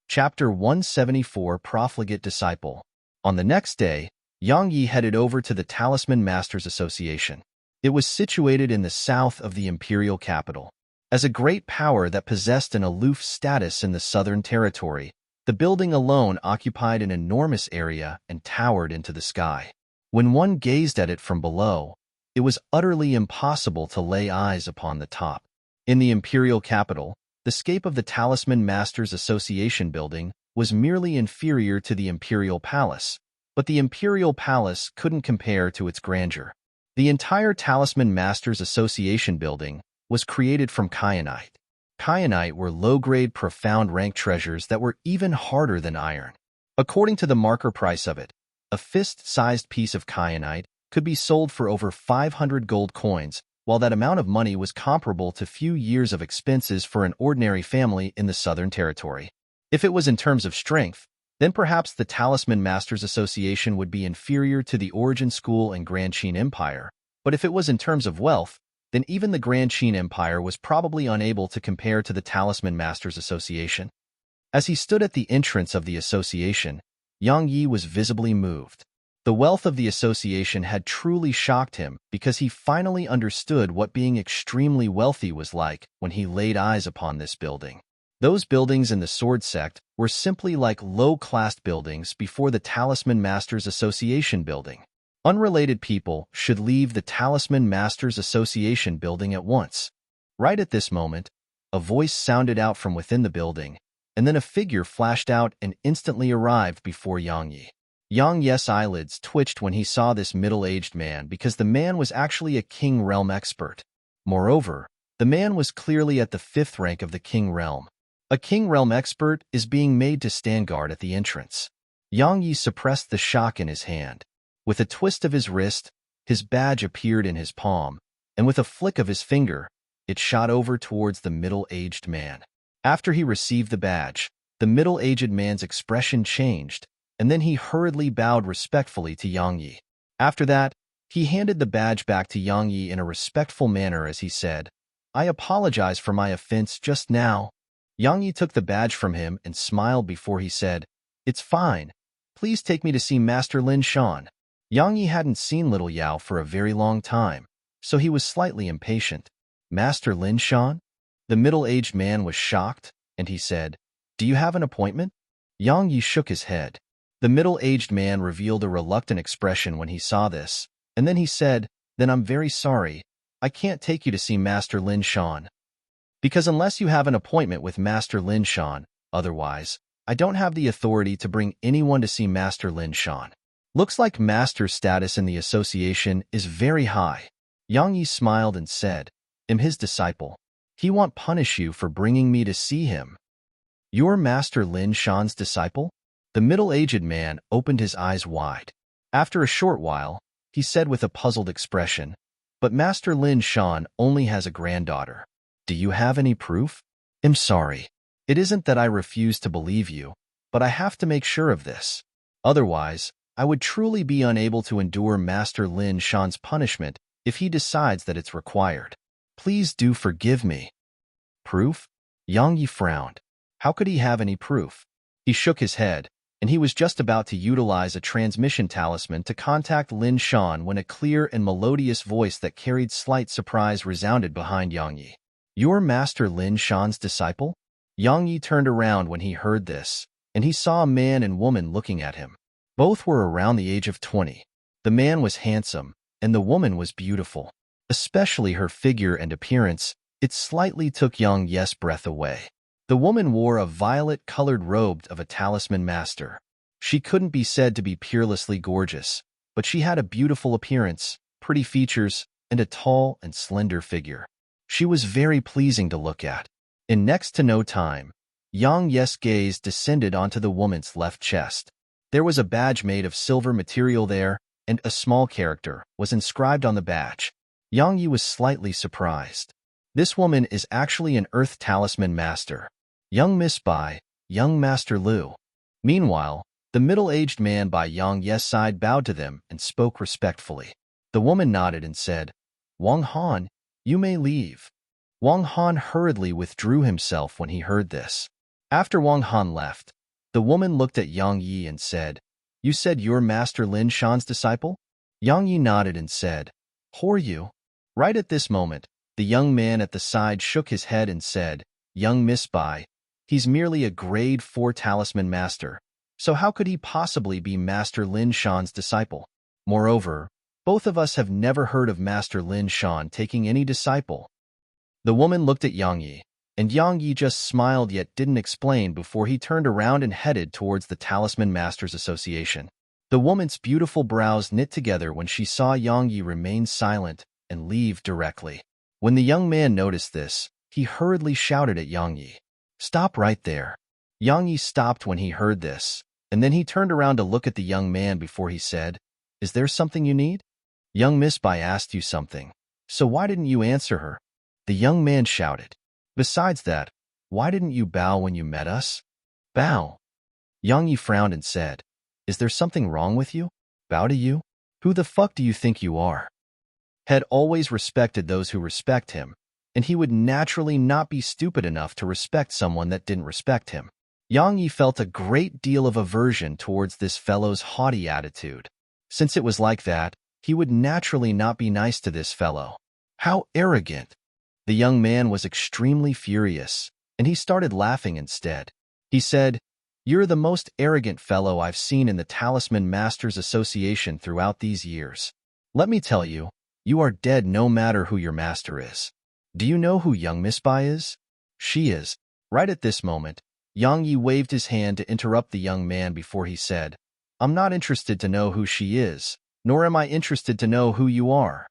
Chapter 174 Profligate Disciple. On the next day, Yang Yi headed over to the Talisman Masters Association. It was situated in the south of the imperial capital. As a great power that possessed an aloof status in the southern territory, the building alone occupied an enormous area and towered into the sky. When one gazed at it from below, it was utterly impossible to lay eyes upon the top. In the imperial capital, the scape of the Talisman Masters Association building was merely inferior to the Imperial Palace, but the Imperial Palace couldn't compare to its grandeur. The entire Talisman Masters Association building was created from kyanite. Kyanite were low-grade profound rank treasures that were even harder than iron. According to the marker price of it, a fist-sized piece of kyanite could be sold for over 500 gold coins, while that amount of money was comparable to few years of expenses for an ordinary family in the Southern Territory. If it was in terms of strength, then perhaps the Talisman Masters Association would be inferior to the Origin School and Grand Qin Empire, but if it was in terms of wealth, then even the Grand Qin Empire was probably unable to compare to the Talisman Masters Association. As he stood at the entrance of the association, Yang Yi was visibly moved. The wealth of the association had truly shocked him because he finally understood what being extremely wealthy was like when he laid eyes upon this building. Those buildings in the Sword Sect were simply like low-class buildings before the Talisman Masters Association building. Unrelated people should leave the Talisman Masters Association building at once. Right at this moment, a voice sounded out from within the building, and then a figure flashed out and instantly arrived before Yang Yi. Yang Yi's eyelids twitched when he saw this middle-aged man because the man was actually a King Realm expert. Moreover, The man was clearly at the 5th rank of the King Realm. A King Realm expert is being made to stand guard at the entrance. Yang Yi suppressed the shock in his hand. With a twist of his wrist, his badge appeared in his palm, and with a flick of his finger, it shot over towards the middle-aged man. After he received the badge, the middle-aged man's expression changed, and then he hurriedly bowed respectfully to Yang Yi. After that, he handed the badge back to Yang Yi in a respectful manner as he said, "I apologize for my offense just now." Yang Yi took the badge from him and smiled before he said, "It's fine. Please take me to see Master Lin Shan." Yang Yi hadn't seen Little Yao for a very long time, so he was slightly impatient. "Master Lin Shan?" The middle-aged man was shocked, and he said, "Do you have an appointment?" Yang Yi shook his head. The middle-aged man revealed a reluctant expression when he saw this, and then he said, "Then I'm very sorry. I can't take you to see Master Lin Shan. Because unless you have an appointment with Master Lin Shan, otherwise, I don't have the authority to bring anyone to see Master Lin Shan. Looks like Master's status in the association is very high." Yang Yi smiled and said, "I'm his disciple. He won't punish you for bringing me to see him." "You're Master Lin Shan's disciple?" The middle-aged man opened his eyes wide. After a short while, he said with a puzzled expression, "But Master Lin Shan only has a granddaughter. Do you have any proof?" "I'm sorry. It isn't that I refuse to believe you, but I have to make sure of this. Otherwise, I would truly be unable to endure Master Lin Shan's punishment if he decides that it's required. Please do forgive me." "Proof?" Yang Yi frowned. How could he have any proof? He shook his head, and he was just about to utilize a transmission talisman to contact Lin Shan when a clear and melodious voice that carried slight surprise resounded behind Yang Yi. "You're Master Lin Shan's disciple?" Yang Yi turned around when he heard this, and he saw a man and woman looking at him. Both were around the age of 20. The man was handsome, and the woman was beautiful. Especially her figure and appearance, it slightly took Yang Yi's breath away. The woman wore a violet-colored robe of a talisman master. She couldn't be said to be peerlessly gorgeous, but she had a beautiful appearance, pretty features, and a tall and slender figure. She was very pleasing to look at. In next to no time, Yang Yi's gaze descended onto the woman's left chest. There was a badge made of silver material there, and a small character was inscribed on the badge. Yang Yi was slightly surprised. This woman is actually an Earth Talisman Master. "Young Miss by Young Master Liu." Meanwhile, the middle-aged man by Yang Yi's side bowed to them and spoke respectfully. The woman nodded and said, "Wang Han, you may leave." Wang Han hurriedly withdrew himself when he heard this. After Wang Han left, the woman looked at Yang Yi and said, "You said you're Master Lin Shan's disciple?" Yang Yi nodded and said, "Who are you?" Right at this moment, the young man at the side shook his head and said, "Young Miss Bai, he's merely a grade 4 talisman master, so how could he possibly be Master Lin Shan's disciple? Moreover, both of us have never heard of Master Lin Shan taking any disciple." The woman looked at Yang Yi, and Yang Yi just smiled yet didn't explain before he turned around and headed towards the Talisman Masters Association. The woman's beautiful brows knit together when she saw Yang Yi remain silent and leave directly. When the young man noticed this, he hurriedly shouted at Yang Yi, "Stop right there." Yang Yi stopped when he heard this, and then he turned around to look at the young man before he said, "Is there something you need?" "Young Miss Bai asked you something, so why didn't you answer her?" The young man shouted. "Besides that, why didn't you bow when you met us?" "Bow?" Yang Yi frowned and said, "Is there something wrong with you? Bow to you? Who the fuck do you think you are?" Had always respected those who respect him, and he would naturally not be stupid enough to respect someone that didn't respect him. Yang Yi felt a great deal of aversion towards this fellow's haughty attitude. Since it was like that, he would naturally not be nice to this fellow. How arrogant! The young man was extremely furious, and he started laughing instead. He said, "You're the most arrogant fellow I've seen in the Talisman Masters Association throughout these years. Let me tell you, you are dead no matter who your master is. Do you know who young Miss Bai is? She is." Right at this moment, Yang Yi waved his hand to interrupt the young man before he said, "I'm not interested to know who she is, nor am I interested to know who you are."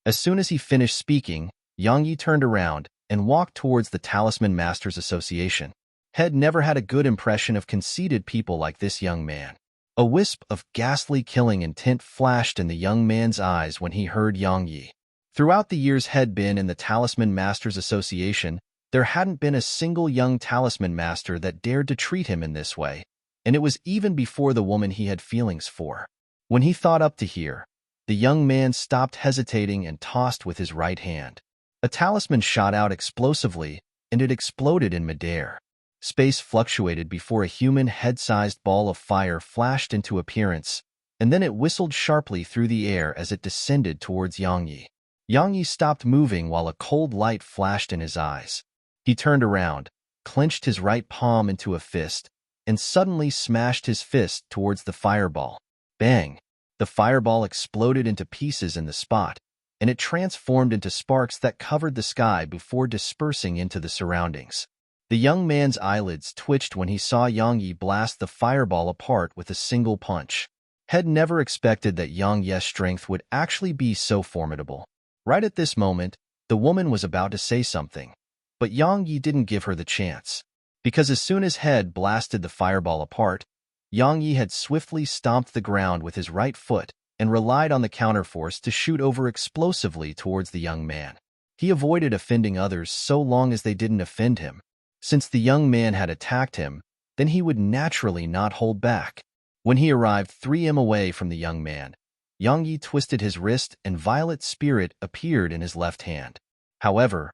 As soon as he finished speaking, Yang Yi turned around, and walked towards the Talisman Masters Association. Head never had a good impression of conceited people like this young man. A wisp of ghastly killing intent flashed in the young man's eyes when he heard Yang Yi. Throughout the years Head been in the Talisman Masters Association, there hadn't been a single young talisman master that dared to treat him in this way, and it was even before the woman he had feelings for. When he thought up to here, the young man stopped hesitating and tossed with his right hand. A talisman shot out explosively, and it exploded in midair. Space fluctuated before a human head-sized ball of fire flashed into appearance, and then it whistled sharply through the air as it descended towards Yang Yi. Yang Yi stopped moving while a cold light flashed in his eyes. He turned around, clenched his right palm into a fist, and suddenly smashed his fist towards the fireball. Bang! The fireball exploded into pieces in the spot, and it transformed into sparks that covered the sky before dispersing into the surroundings. The young man's eyelids twitched when he saw Yang Yi blast the fireball apart with a single punch. Head never expected that Yang Yi's strength would actually be so formidable. Right at this moment, the woman was about to say something, but Yang Yi didn't give her the chance. Because as soon as Head blasted the fireball apart, Yang Yi had swiftly stomped the ground with his right foot and relied on the counterforce to shoot over explosively towards the young man. He avoided offending others so long as they didn't offend him. Since the young man had attacked him, then he would naturally not hold back. When he arrived 3 m away from the young man, Yang Yi twisted his wrist and Violet Spirit appeared in his left hand. However,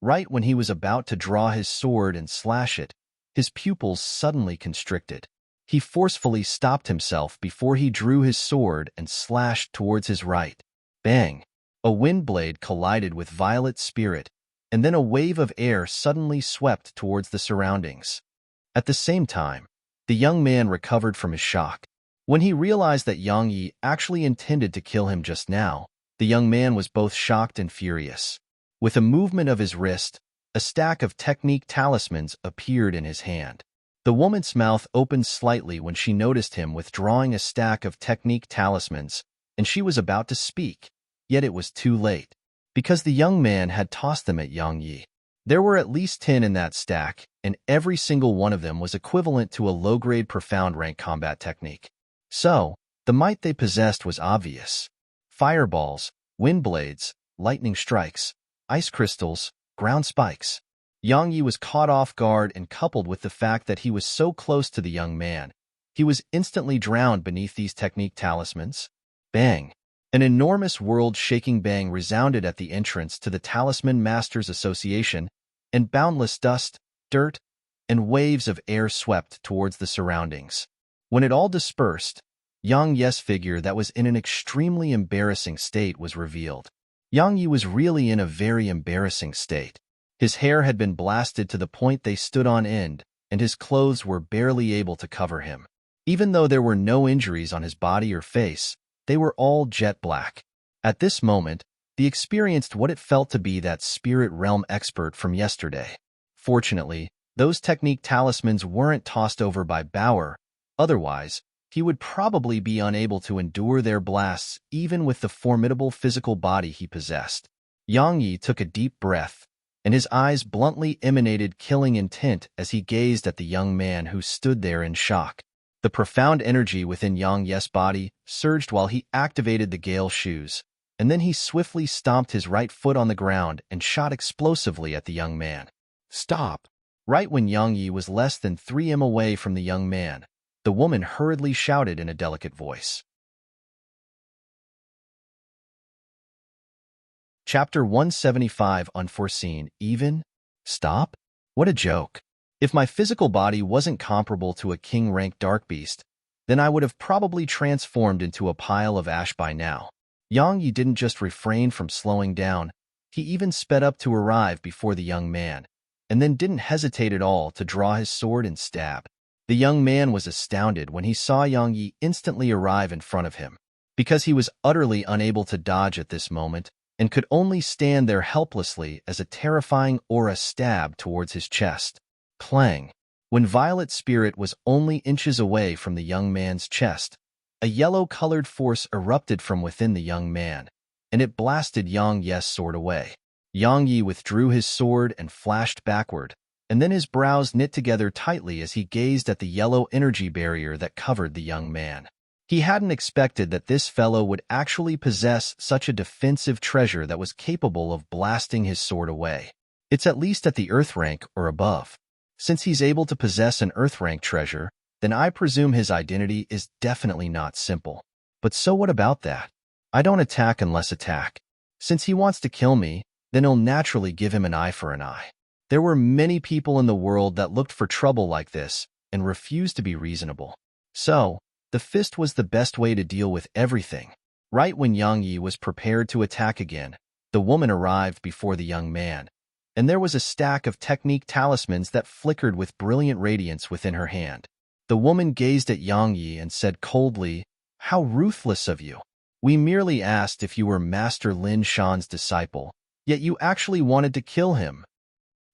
right when he was about to draw his sword and slash it, his pupils suddenly constricted. He forcefully stopped himself before he drew his sword and slashed towards his right. Bang! A wind blade collided with Violet Spirit, and then a wave of air suddenly swept towards the surroundings. At the same time, the young man recovered from his shock. When he realized that Yang Yi actually intended to kill him just now, the young man was both shocked and furious. With a movement of his wrist, a stack of technique talismans appeared in his hand. The woman's mouth opened slightly when she noticed him withdrawing a stack of technique talismans, and she was about to speak, yet it was too late, because the young man had tossed them at Yang Yi. There were at least 10 in that stack, and every single one of them was equivalent to a low-grade profound rank combat technique. So, the might they possessed was obvious. Fireballs, wind blades, lightning strikes, ice crystals, ground spikes. Yang Yi was caught off guard, and coupled with the fact that he was so close to the young man, he was instantly drowned beneath these technique talismans. Bang! An enormous world-shaking bang resounded at the entrance to the Talisman Masters Association, and boundless dust, dirt, and waves of air swept towards the surroundings. When it all dispersed, Yang Yi's figure that was in an extremely embarrassing state was revealed. Yang Yi was really in a very embarrassing state. His hair had been blasted to the point they stood on end, and his clothes were barely able to cover him. Even though there were no injuries on his body or face, they were all jet black. At this moment, he experienced what it felt to be that spirit realm expert from yesterday. Fortunately, those technique talismans weren't tossed over by Bauer, otherwise, he would probably be unable to endure their blasts even with the formidable physical body he possessed. Yang Yi took a deep breath, and his eyes bluntly emanated killing intent as he gazed at the young man who stood there in shock. The profound energy within Yang Yi's body surged while he activated the Gale shoes, and then he swiftly stomped his right foot on the ground and shot explosively at the young man. Stop! Right when Yang Yi was less than 3 m away from the young man, the woman hurriedly shouted in a delicate voice. Chapter 175 Unforeseen. Even? Stop? What a joke. If my physical body wasn't comparable to a king-rank dark beast, then I would have probably transformed into a pile of ash by now. Yang Yi didn't just refrain from slowing down, he even sped up to arrive before the young man, and then didn't hesitate at all to draw his sword and stab. The young man was astounded when he saw Yang Yi instantly arrive in front of him, because he was utterly unable to dodge at this moment and could only stand there helplessly as a terrifying aura stabbed towards his chest. Clang! When Violet Spirit was only inches away from the young man's chest, a yellow-colored force erupted from within the young man, and it blasted Yang Yi's sword away. Yang Yi withdrew his sword and flashed backward, and then his brows knit together tightly as he gazed at the yellow energy barrier that covered the young man. He hadn't expected that this fellow would actually possess such a defensive treasure that was capable of blasting his sword away. It's at least at the Earth rank or above. Since he's able to possess an Earth rank treasure, then I presume his identity is definitely not simple. But so what about that? I don't attack unless attack. Since he wants to kill me, then he'll naturally give him an eye for an eye. There were many people in the world that looked for trouble like this and refused to be reasonable. So, the fist was the best way to deal with everything. Right when Yang Yi was prepared to attack again, the woman arrived before the young man, and there was a stack of technique talismans that flickered with brilliant radiance within her hand. The woman gazed at Yang Yi and said coldly, "How ruthless of you. We merely asked if you were Master Lin Shan's disciple, yet you actually wanted to kill him."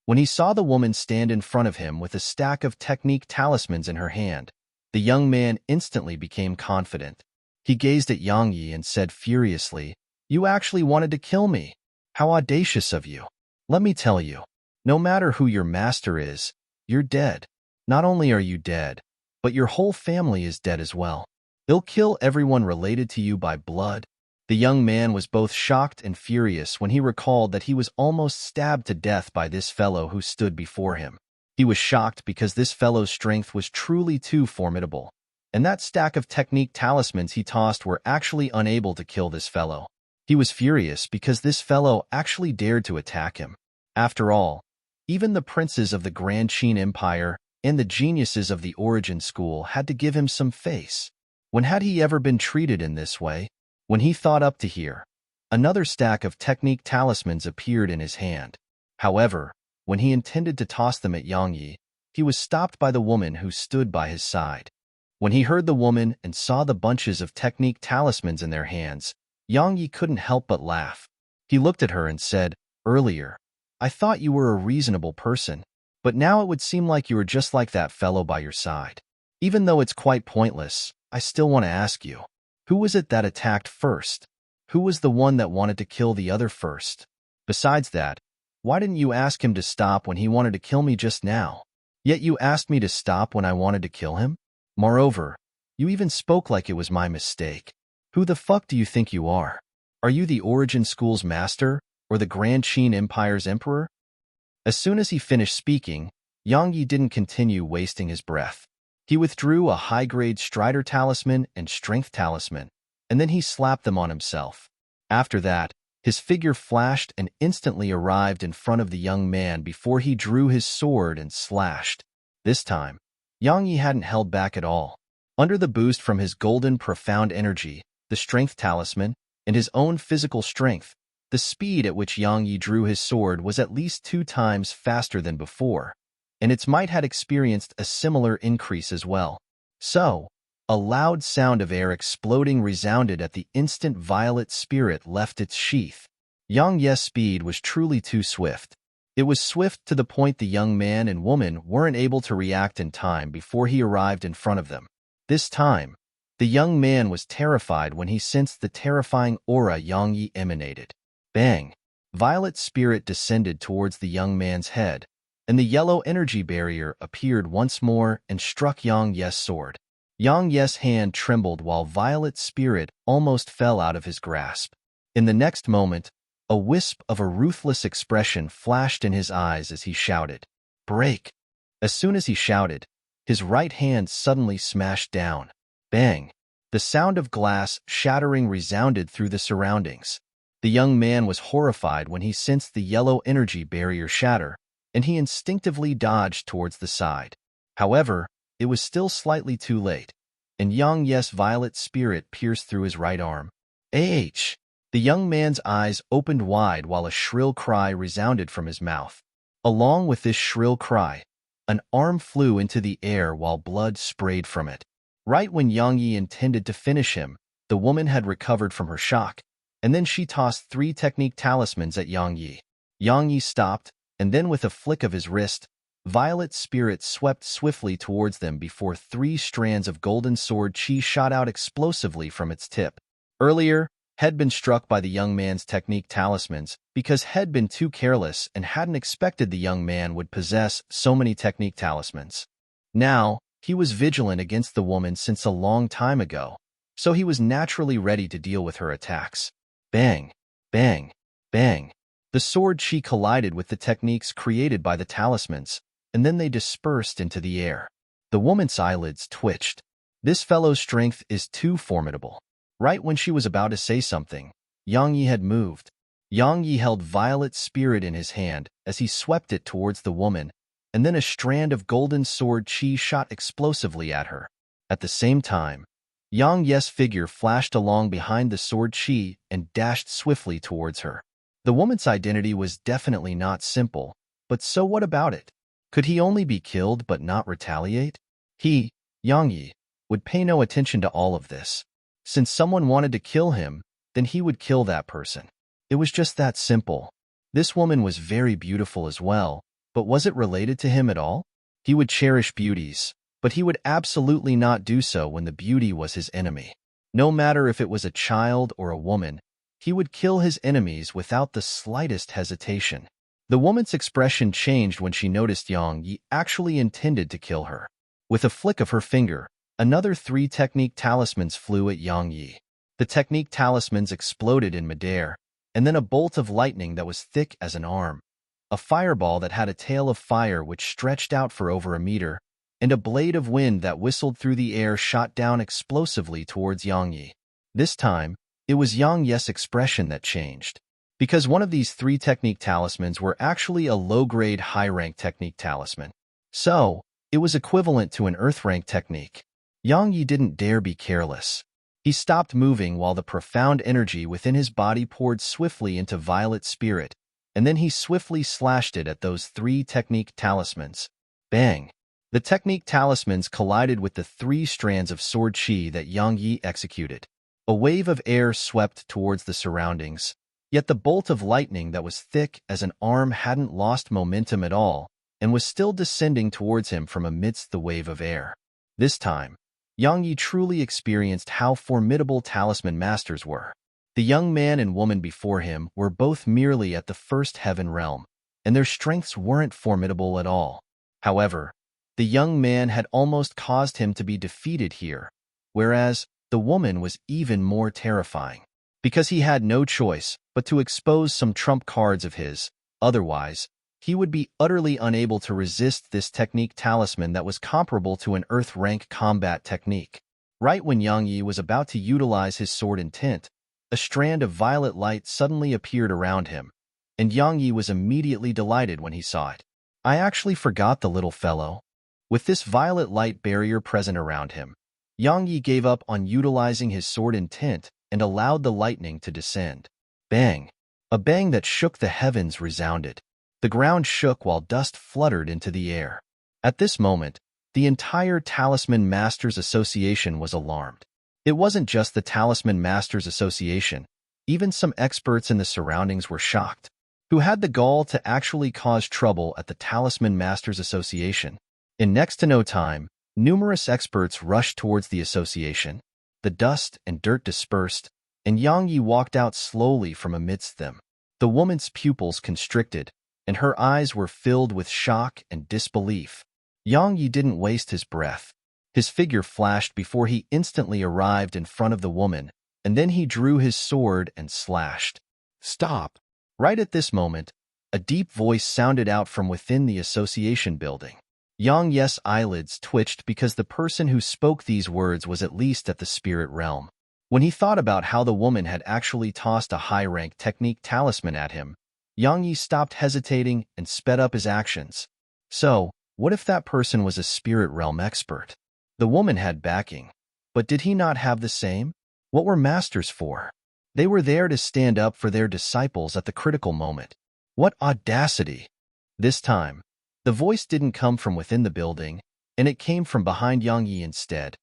When he saw the woman stand in front of him with a stack of technique talismans in her hand, the young man instantly became confident. He gazed at Yang Yi and said furiously, "You actually wanted to kill me? How audacious of you. Let me tell you, no matter who your master is, you're dead. Not only are you dead, but your whole family is dead as well. They'll kill everyone related to you by blood." The young man was both shocked and furious when he recalled that he was almost stabbed to death by this fellow who stood before him. He was shocked because this fellow's strength was truly too formidable, and that stack of technique talismans he tossed were actually unable to kill this fellow. He was furious because this fellow actually dared to attack him. After all, even the princes of the Grand Qin Empire and the geniuses of the Origin School had to give him some face. When had he ever been treated in this way? When he thought up to here, another stack of technique talismans appeared in his hand. However, when he intended to toss them at Yang Yi, he was stopped by the woman who stood by his side. When he heard the woman and saw the bunches of technique talismans in their hands, Yang Yi couldn't help but laugh. He looked at her and said, "Earlier, I thought you were a reasonable person, but now it would seem like you were just like that fellow by your side. Even though it's quite pointless, I still want to ask you, who was it that attacked first? Who was the one that wanted to kill the other first? Besides that, why didn't you ask him to stop when he wanted to kill me just now? Yet you asked me to stop when I wanted to kill him? Moreover, you even spoke like it was my mistake. Who the fuck do you think you are? Are you the Origin School's master, or the Grand Qin Empire's emperor?" As soon as he finished speaking, Yang Yi didn't continue wasting his breath. He withdrew a high-grade Strider talisman and Strength talisman, and then he slapped them on himself. After that, his figure flashed and instantly arrived in front of the young man before he drew his sword and slashed. This time, Yang Yi hadn't held back at all. Under the boost from his golden profound energy, the Strength talisman, and his own physical strength, the speed at which Yang Yi drew his sword was at least 2 times faster than before, and its might had experienced a similar increase as well. So, a loud sound of air exploding resounded at the instant Violet Spirit left its sheath. Yang Ye's speed was truly too swift. It was swift to the point the young man and woman weren't able to react in time before he arrived in front of them. This time, the young man was terrified when he sensed the terrifying aura Yang Yi emanated. Bang! Violet Spirit descended towards the young man's head, and the yellow energy barrier appeared once more and struck Yang Ye's sword. Yang Ye's hand trembled while Violet Spirit almost fell out of his grasp. In the next moment, a wisp of a ruthless expression flashed in his eyes as he shouted, "Break!" As soon as he shouted, his right hand suddenly smashed down. Bang! The sound of glass shattering resounded through the surroundings. The young man was horrified when he sensed the yellow energy barrier shatter, and he instinctively dodged towards the side. However, it was still slightly too late, and Yang Ye's Violet Spirit pierced through his right arm. "Ah!" The young man's eyes opened wide while a shrill cry resounded from his mouth. Along with this shrill cry, an arm flew into the air while blood sprayed from it. Right when Yang Yi intended to finish him, the woman had recovered from her shock, and then she tossed 3 technique talismans at Yang Yi. Yang Yi stopped, and then with a flick of his wrist, Violet Spirit swept swiftly towards them before 3 strands of golden sword chi shot out explosively from its tip. Earlier, had been struck by the young man's technique talismans because had been too careless and hadn't expected the young man would possess so many technique talismans. Now, he was vigilant against the woman since a long time ago, so he was naturally ready to deal with her attacks. Bang, bang, bang. The sword chi collided with the techniques created by the talismans, and then they dispersed into the air. The woman's eyelids twitched. This fellow's strength is too formidable. Right when she was about to say something, Yang Yi had moved. Yang Yi held Violet Spirit in his hand as he swept it towards the woman, and then a strand of golden sword chi shot explosively at her. At the same time, Yang Yi's figure flashed along behind the sword chi and dashed swiftly towards her. The woman's identity was definitely not simple, but so what about it? Could he only be killed but not retaliate? He, Yang Yi, would pay no attention to all of this. Since someone wanted to kill him, then he would kill that person. It was just that simple. This woman was very beautiful as well, but was it related to him at all? He would cherish beauties, but he would absolutely not do so when the beauty was his enemy. No matter if it was a child or a woman, he would kill his enemies without the slightest hesitation. The woman's expression changed when she noticed Yang Yi actually intended to kill her. With a flick of her finger, another 3 technique talismans flew at Yang Yi. The technique talismans exploded in midair, and then a bolt of lightning that was thick as an arm, a fireball that had a tail of fire which stretched out for over a meter, and a blade of wind that whistled through the air shot down explosively towards Yang Yi. This time, it was Yang Yi's expression that changed. Because one of these 3 technique talismans were actually a low-grade, high-rank technique talisman. So, it was equivalent to an earth-rank technique. Yang Yi didn't dare be careless. He stopped moving while the profound energy within his body poured swiftly into Violet Spirit, and then he swiftly slashed it at those 3 technique talismans. Bang! The technique talismans collided with the 3 strands of sword chi that Yang Yi executed. A wave of air swept towards the surroundings, yet the bolt of lightning that was thick as an arm hadn't lost momentum at all and was still descending towards him from amidst the wave of air. This time, Yang Yi truly experienced how formidable talisman masters were. The young man and woman before him were both merely at the first heaven realm, and their strengths weren't formidable at all. However, the young man had almost caused him to be defeated here, whereas the woman was even more terrifying. Because he had no choice but to expose some trump cards of his, otherwise, he would be utterly unable to resist this technique talisman that was comparable to an earth-rank combat technique. Right when Yang Yi was about to utilize his sword intent, a strand of violet light suddenly appeared around him, and Yang Yi was immediately delighted when he saw it. I actually forgot the little fellow. With this violet light barrier present around him, Yang Yi gave up on utilizing his sword intent and allowed the lightning to descend. Bang! A bang that shook the heavens resounded. The ground shook while dust fluttered into the air. At this moment, the entire Talisman Masters Association was alarmed. It wasn't just the Talisman Masters Association. Even some experts in the surroundings were shocked. Who had the gall to actually cause trouble at the Talisman Masters Association? In next to no time, numerous experts rushed towards the association. The dust and dirt dispersed, and Yang Yi walked out slowly from amidst them. The woman's pupils constricted, and her eyes were filled with shock and disbelief. Yang Yi didn't waste his breath. His figure flashed before he instantly arrived in front of the woman, and then he drew his sword and slashed. Stop! Right at this moment, a deep voice sounded out from within the association building. Yang Yi's eyelids twitched because the person who spoke these words was at least at the spirit realm. When he thought about how the woman had actually tossed a high-rank technique talisman at him, Yang Yi stopped hesitating and sped up his actions. So, what if that person was a spirit realm expert? The woman had backing, but did he not have the same? What were masters for? They were there to stand up for their disciples at the critical moment. What audacity! This time, the voice didn't come from within the building, and it came from behind Yang Yi instead.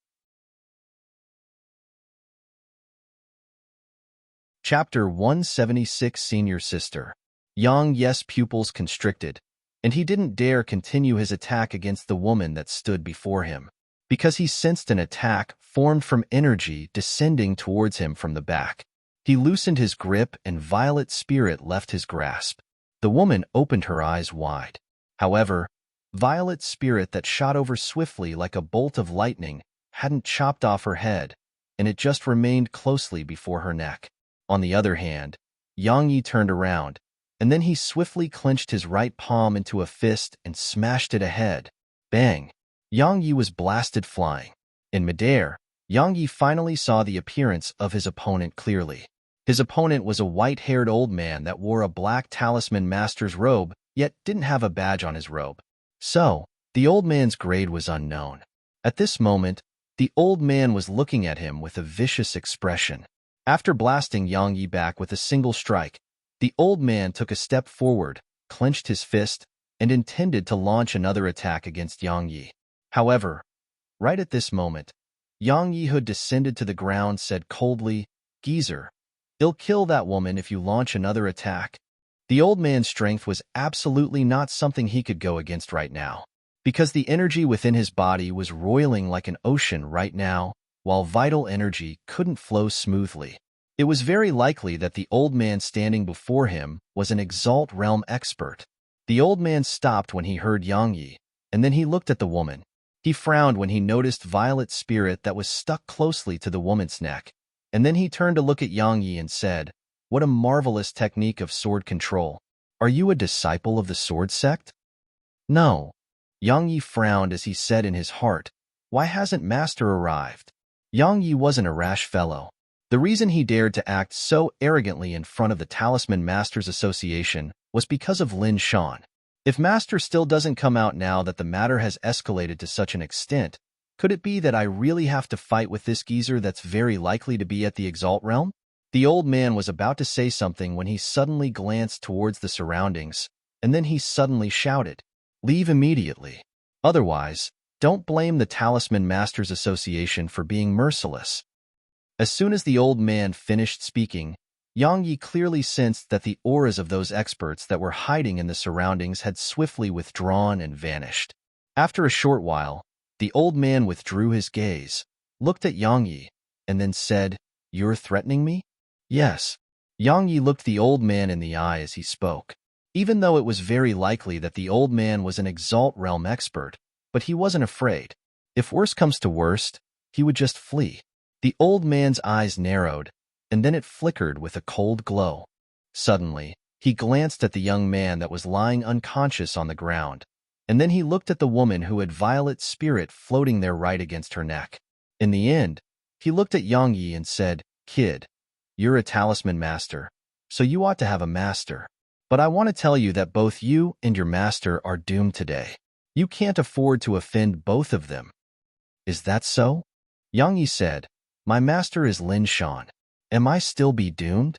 Chapter 176 Senior Sister. Yang Yi's pupils constricted, and he didn't dare continue his attack against the woman that stood before him, because he sensed an attack formed from energy descending towards him from the back. He loosened his grip and Violet's spirit left his grasp. The woman opened her eyes wide. However, Violet's spirit that shot over swiftly like a bolt of lightning hadn't chopped off her head, and it just remained closely before her neck. On the other hand, Yang Yi turned around, and then he swiftly clenched his right palm into a fist and smashed it ahead. Bang! Yang Yi was blasted flying. In midair, Yang Yi finally saw the appearance of his opponent clearly. His opponent was a white-haired old man that wore a black talisman master's robe, yet didn't have a badge on his robe. So, the old man's grade was unknown. At this moment, the old man was looking at him with a vicious expression. After blasting Yang Yi back with a single strike, the old man took a step forward, clenched his fist, and intended to launch another attack against Yang Yi. However, right at this moment, Yang Yi, who descended to the ground, said coldly, "Geezer, it'll kill that woman if you launch another attack." The old man's strength was absolutely not something he could go against right now, because the energy within his body was roiling like an ocean right now, while vital energy couldn't flow smoothly. It was very likely that the old man standing before him was an Exalt Realm expert. The old man stopped when he heard Yang Yi, and then he looked at the woman. He frowned when he noticed Violet's spirit that was stuck closely to the woman's neck, and then he turned to look at Yang Yi and said, "What a marvelous technique of sword control. Are you a disciple of the sword sect?" "No." Yang Yi frowned as he said in his heart, "Why hasn't Master arrived?" Yang Yi wasn't a rash fellow. The reason he dared to act so arrogantly in front of the Talisman Masters Association was because of Lin Shan. If Master still doesn't come out now that the matter has escalated to such an extent, could it be that I really have to fight with this geezer that's very likely to be at the Exalt Realm? The old man was about to say something when he suddenly glanced towards the surroundings, and then he suddenly shouted, "Leave immediately. Otherwise, don't blame the Talisman Masters Association for being merciless." As soon as the old man finished speaking, Yang Yi clearly sensed that the auras of those experts that were hiding in the surroundings had swiftly withdrawn and vanished. After a short while, the old man withdrew his gaze, looked at Yang Yi, and then said, "You're threatening me?" "Yes." Yang Yi looked the old man in the eye as he spoke. Even though it was very likely that the old man was an Exalt Realm expert, but he wasn't afraid. If worst comes to worst, he would just flee. The old man's eyes narrowed, and then it flickered with a cold glow. Suddenly, he glanced at the young man that was lying unconscious on the ground, and then he looked at the woman who had Violet's spirit floating there right against her neck. In the end, he looked at Yang Yi and said, "Kid, you're a talisman master, so you ought to have a master. But I want to tell you that both you and your master are doomed today. You can't afford to offend both of them." "Is that so?" Yang Yi said, "My master is Lin Shan. Am I still be doomed?"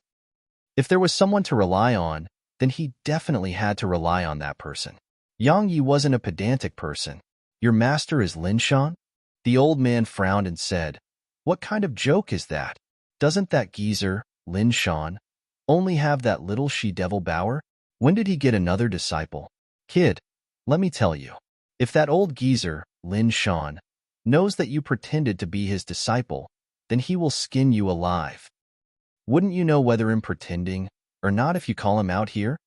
If there was someone to rely on, then he definitely had to rely on that person. Yang Yi wasn't a pedantic person. "Your master is Lin Shan?" The old man frowned and said, "What kind of joke is that? Doesn't that geezer, Lin Shan, only have that little she-devil Bower? When did he get another disciple?" "Kid, let me tell you. If that old geezer, Lin Shan, knows that you pretended to be his disciple, then he will skin you alive. Wouldn't you know whether I'm pretending or not if you call him out here?"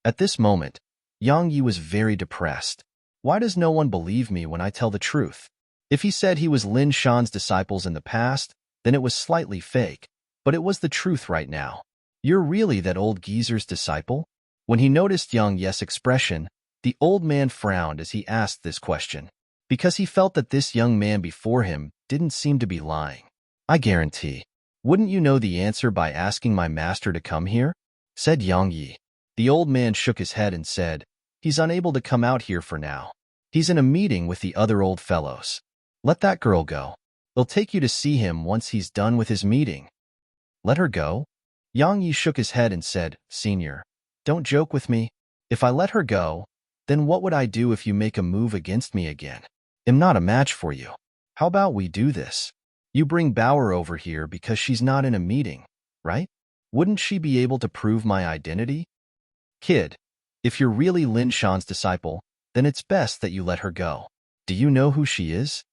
At this moment, Yang Yi was very depressed. Why does no one believe me when I tell the truth? If he said he was Lin Shan's disciples in the past, then it was slightly fake, but it was the truth right now. "You're really that old geezer's disciple?" When he noticed Yang Yi's expression, the old man frowned as he asked this question, because he felt that this young man before him didn't seem to be lying. "I guarantee. Wouldn't you know the answer by asking my master to come here?" said Yang Yi. The old man shook his head and said, "He's unable to come out here for now. He's in a meeting with the other old fellows. Let that girl go. It'll take you to see him once he's done with his meeting." "Let her go?" Yang Yi shook his head and said, "Senior, don't joke with me. If I let her go, then what would I do if you make a move against me again? I'm not a match for you. How about we do this? You bring Bower over here because she's not in a meeting, right? Wouldn't she be able to prove my identity?" "Kid, if you're really Lin Shan's disciple, then it's best that you let her go. Do you know who she is?"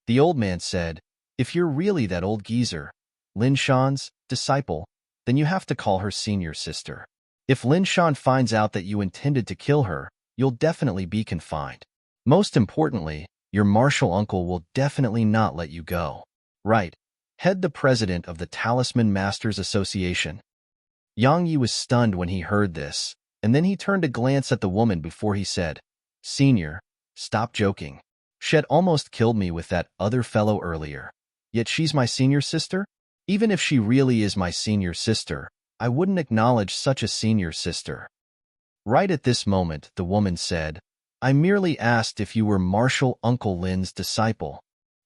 The old man said, "If you're really that old geezer, Lin Shan's disciple, then you have to call her senior sister. If Lin Shan finds out that you intended to kill her, you'll definitely be confined. Most importantly, your martial uncle will definitely not let you go. Right. Head the president of the Talisman Masters Association. Yang Yi was stunned when he heard this, and then he turned to glance at the woman before he said, Senior, stop joking. Shed almost killed me with that other fellow earlier. Yet she's my senior sister? Even if she really is my senior sister, I wouldn't acknowledge such a senior sister. Right at this moment, the woman said, I merely asked if you were Marshal Uncle Lin's disciple.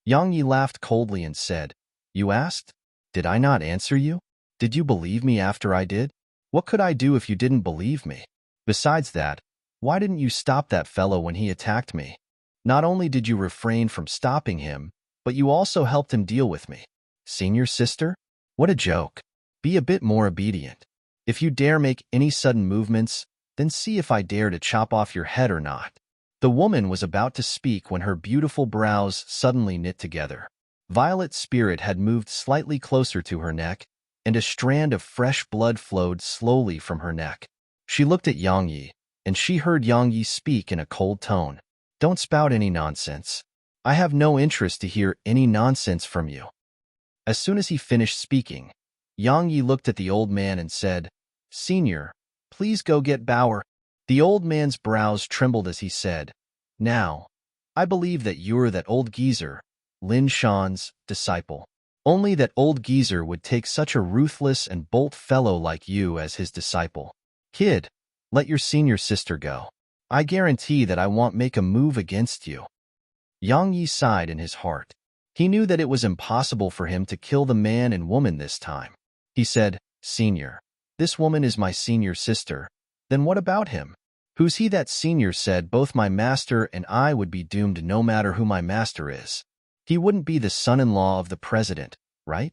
Yang Yi laughed coldly and said, You asked? Did I not answer you? Did you believe me after I did? What could I do if you didn't believe me? Besides that, why didn't you stop that fellow when he attacked me? Not only did you refrain from stopping him, but you also helped him deal with me. Senior sister? What a joke. Be a bit more obedient. If you dare make any sudden movements, then see if I dare to chop off your head or not. The woman was about to speak when her beautiful brows suddenly knit together. Violet's spirit had moved slightly closer to her neck, and a strand of fresh blood flowed slowly from her neck. She looked at Yang Yi, and she heard Yang Yi speak in a cold tone. Don't spout any nonsense. I have no interest to hear any nonsense from you. As soon as he finished speaking, Yang Yi looked at the old man and said, Senior, please go get Bauer. The old man's brows trembled as he said, Now, I believe that you're that old geezer, Lin Shan's disciple. Only that old geezer would take such a ruthless and bold fellow like you as his disciple. Kid, let your senior sister go. I guarantee that I won't make a move against you. Yang Yi sighed in his heart. He knew that it was impossible for him to kill the man and woman this time. He said, Senior, this woman is my senior sister. Then what about him? Who's he? That senior said both my master and I would be doomed no matter who my master is. He wouldn't be the son-in-law of the president, right?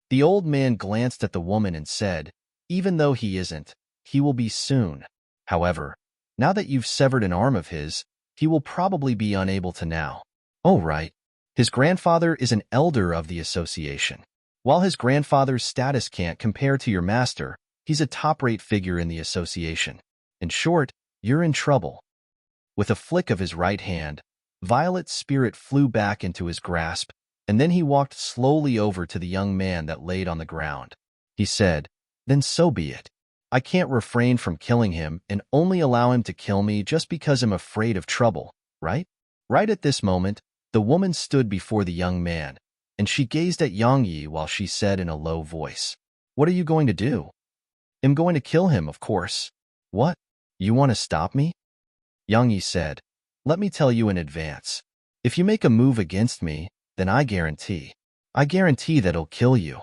The old man glanced at the woman and said, Even though he isn't, he will be soon. However, now that you've severed an arm of his, he will probably be unable to now. Oh, right. His grandfather is an elder of the association. While his grandfather's status can't compare to your master, he's a top-rate figure in the association. In short, you're in trouble. With a flick of his right hand, Violet's spirit flew back into his grasp, and then he walked slowly over to the young man that laid on the ground. He said, Then so be it. I can't refrain from killing him and only allow him to kill me just because I'm afraid of trouble, right? Right at this moment, the woman stood before the young man, and she gazed at Yang Yi while she said in a low voice, What are you going to do? I'm going to kill him, of course. What? You want to stop me? Yang Yi said, Let me tell you in advance. If you make a move against me, then I guarantee that I'll kill you.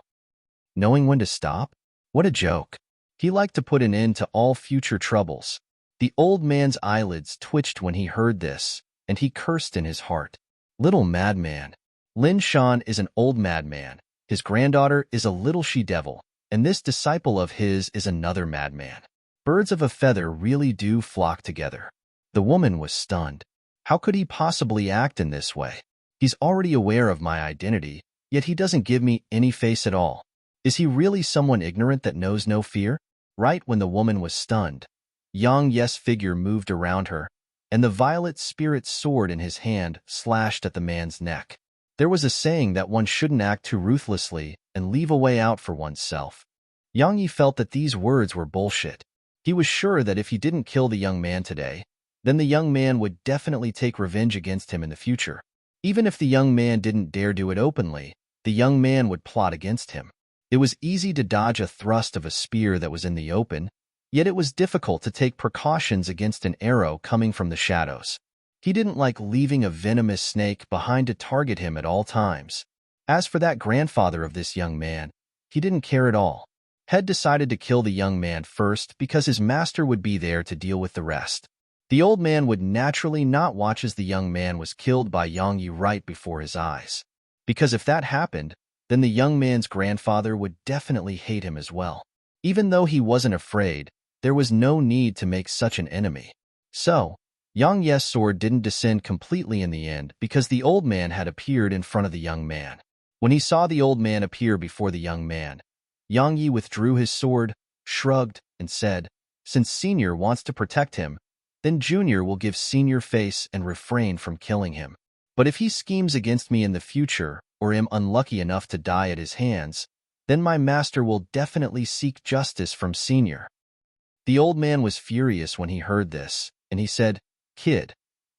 Knowing when to stop? What a joke. He liked to put an end to all future troubles. The old man's eyelids twitched when he heard this, and he cursed in his heart. Little madman. Lin Shan is an old madman. His granddaughter is a little she-devil, and this disciple of his is another madman. Birds of a feather really do flock together. The woman was stunned. How could he possibly act in this way? He's already aware of my identity, yet he doesn't give me any face at all. Is he really someone ignorant that knows no fear? Right when the woman was stunned, Yang Yi's figure moved around her, and the violet spirit sword in his hand slashed at the man's neck. There was a saying that one shouldn't act too ruthlessly and leave a way out for oneself. Yang Yi felt that these words were bullshit. He was sure that if he didn't kill the young man today, then the young man would definitely take revenge against him in the future. Even if the young man didn't dare do it openly, the young man would plot against him. It was easy to dodge a thrust of a spear that was in the open, yet it was difficult to take precautions against an arrow coming from the shadows. He didn't like leaving a venomous snake behind to target him at all times. As for that grandfather of this young man, he didn't care at all. Head decided to kill the young man first because his master would be there to deal with the rest. The old man would naturally not watch as the young man was killed by Yang Yi right before his eyes. Because if that happened, then the young man's grandfather would definitely hate him as well. Even though he wasn't afraid, there was no need to make such an enemy. So, Yang Yi's sword didn't descend completely in the end because the old man had appeared in front of the young man. When he saw the old man appear before the young man, Yang Yi withdrew his sword, shrugged, and said, "Since Senior wants to protect him, then Junior will give Senior face and refrain from killing him. But if he schemes against me in the future, or am unlucky enough to die at his hands, then my master will definitely seek justice from Senior." The old man was furious when he heard this, and he said, "Kid,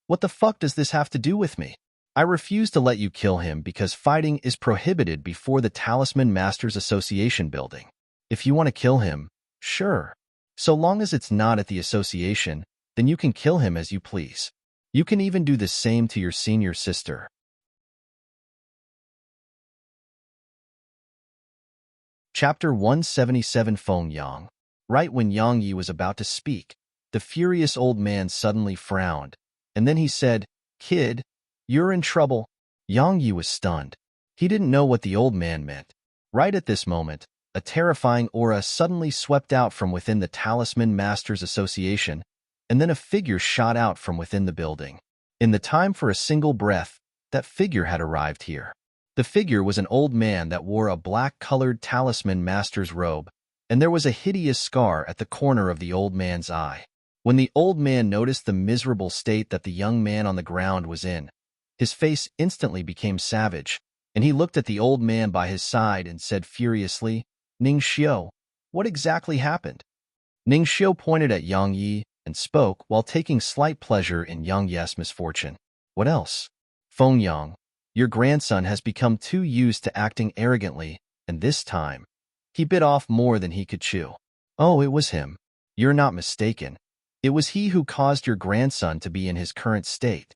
what the fuck does this have to do with me? I refuse to let you kill him because fighting is prohibited before the Talisman Masters Association building. If you want to kill him, sure. So long as it's not at the association, then you can kill him as you please. You can even do the same to your senior sister." Chapter 177 Feng Yang. Right when Yang Yi was about to speak, the furious old man suddenly frowned, and then he said, "Kid, you're in trouble." Yang Yi was stunned. He didn't know what the old man meant. Right at this moment, a terrifying aura suddenly swept out from within the Talisman Masters Association, and then a figure shot out from within the building. In the time for a single breath, that figure had arrived here. The figure was an old man that wore a black-colored Talisman Master's robe, and there was a hideous scar at the corner of the old man's eye. When the old man noticed the miserable state that the young man on the ground was in, his face instantly became savage, and he looked at the old man by his side and said furiously, "Ning Xiu, what exactly happened?" Ning Xiu pointed at Yang Yi and spoke while taking slight pleasure in Yang Yi's misfortune. "What else?" "Feng Yang, your grandson has become too used to acting arrogantly, and this time, he bit off more than he could chew." "Oh, it was him. You're not mistaken. It was he who caused your grandson to be in his current state."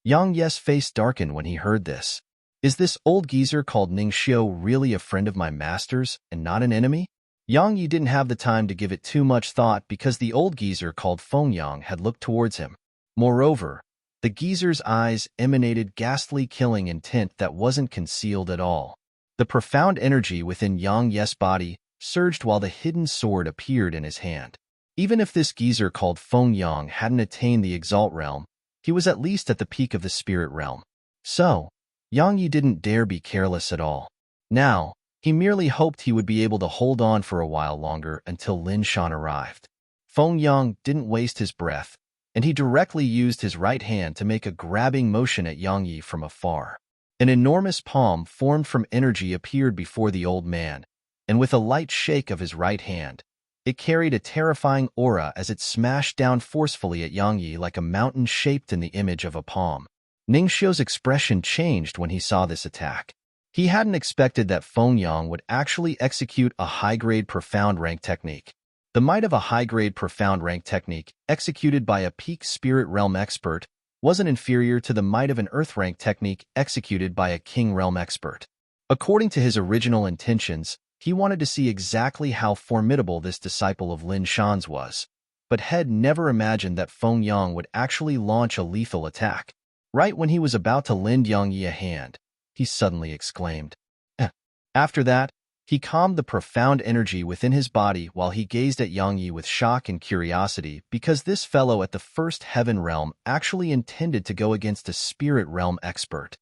Yang Yi's face darkened when he heard this. Is this old geezer called Ning Xiu really a friend of my master's and not an enemy? Yang Yi didn't have the time to give it too much thought because the old geezer called Feng Yang had looked towards him. Moreover, the geezer's eyes emanated ghastly killing intent that wasn't concealed at all. The profound energy within Yang Yi's body surged while the hidden sword appeared in his hand. Even if this geezer called Feng Yang hadn't attained the Exalt realm, he was at least at the peak of the spirit realm. So, Yang Yi didn't dare be careless at all. Now, he merely hoped he would be able to hold on for a while longer until Lin Shan arrived. Feng Yang didn't waste his breath, and he directly used his right hand to make a grabbing motion at Yang Yi from afar. An enormous palm formed from energy appeared before the old man, and with a light shake of his right hand, it carried a terrifying aura as it smashed down forcefully at Yang Yi like a mountain shaped in the image of a palm. Ning Xiu's expression changed when he saw this attack. He hadn't expected that Feng Yang would actually execute a high-grade profound rank technique. The might of a high-grade profound rank technique, executed by a peak spirit realm expert, wasn't inferior to the might of an earth rank technique executed by a king realm expert. According to his original intentions, he wanted to see exactly how formidable this disciple of Lin Shan's was, but had never imagined that Feng Yang would actually launch a lethal attack. Right when he was about to lend Yang Yi a hand, he suddenly exclaimed, "Eh." After that, he calmed the profound energy within his body while he gazed at Yang Yi with shock and curiosity because this fellow at the first heaven realm actually intended to go against a spirit realm expert.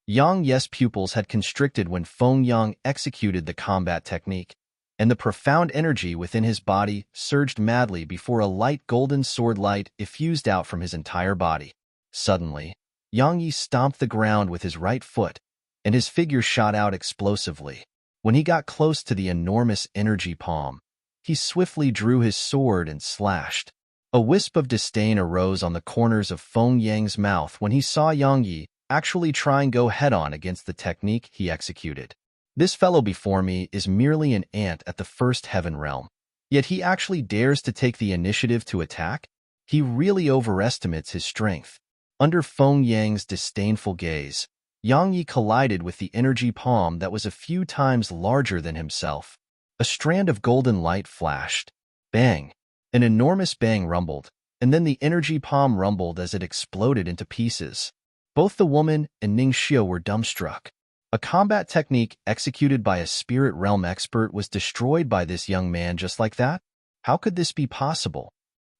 Yang Yi's pupils had constricted when Feng Yang executed the combat technique, and the profound energy within his body surged madly before a light golden sword light effused out from his entire body. Suddenly, Yang Yi stomped the ground with his right foot, and his figure shot out explosively. When he got close to the enormous energy palm, he swiftly drew his sword and slashed. A wisp of disdain arose on the corners of Feng Yang's mouth when he saw Yang Yi actually try and go head-on against the technique he executed. This fellow before me is merely an ant at the first heaven realm, yet he actually dares to take the initiative to attack? He really overestimates his strength. Under Feng Yang's disdainful gaze, Yang Yi collided with the energy palm that was a few times larger than himself. A strand of golden light flashed. Bang! An enormous bang rumbled, and then the energy palm rumbled as it exploded into pieces. Both the woman and Ning Xiu were dumbstruck. A combat technique executed by a spirit realm expert was destroyed by this young man just like that? How could this be possible?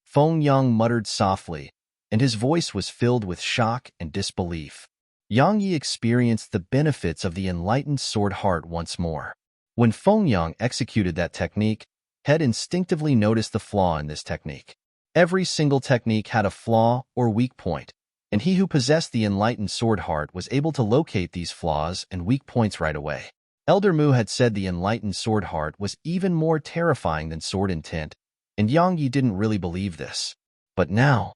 Feng Yang muttered softly, and his voice was filled with shock and disbelief. Yang Yi experienced the benefits of the enlightened sword heart once more. When Feng Yang executed that technique, Head instinctively noticed the flaw in this technique. Every single technique had a flaw or weak point, and he who possessed the enlightened sword heart was able to locate these flaws and weak points right away. Elder Mu had said the enlightened sword heart was even more terrifying than sword intent, and Yang Yi didn't really believe this. But now,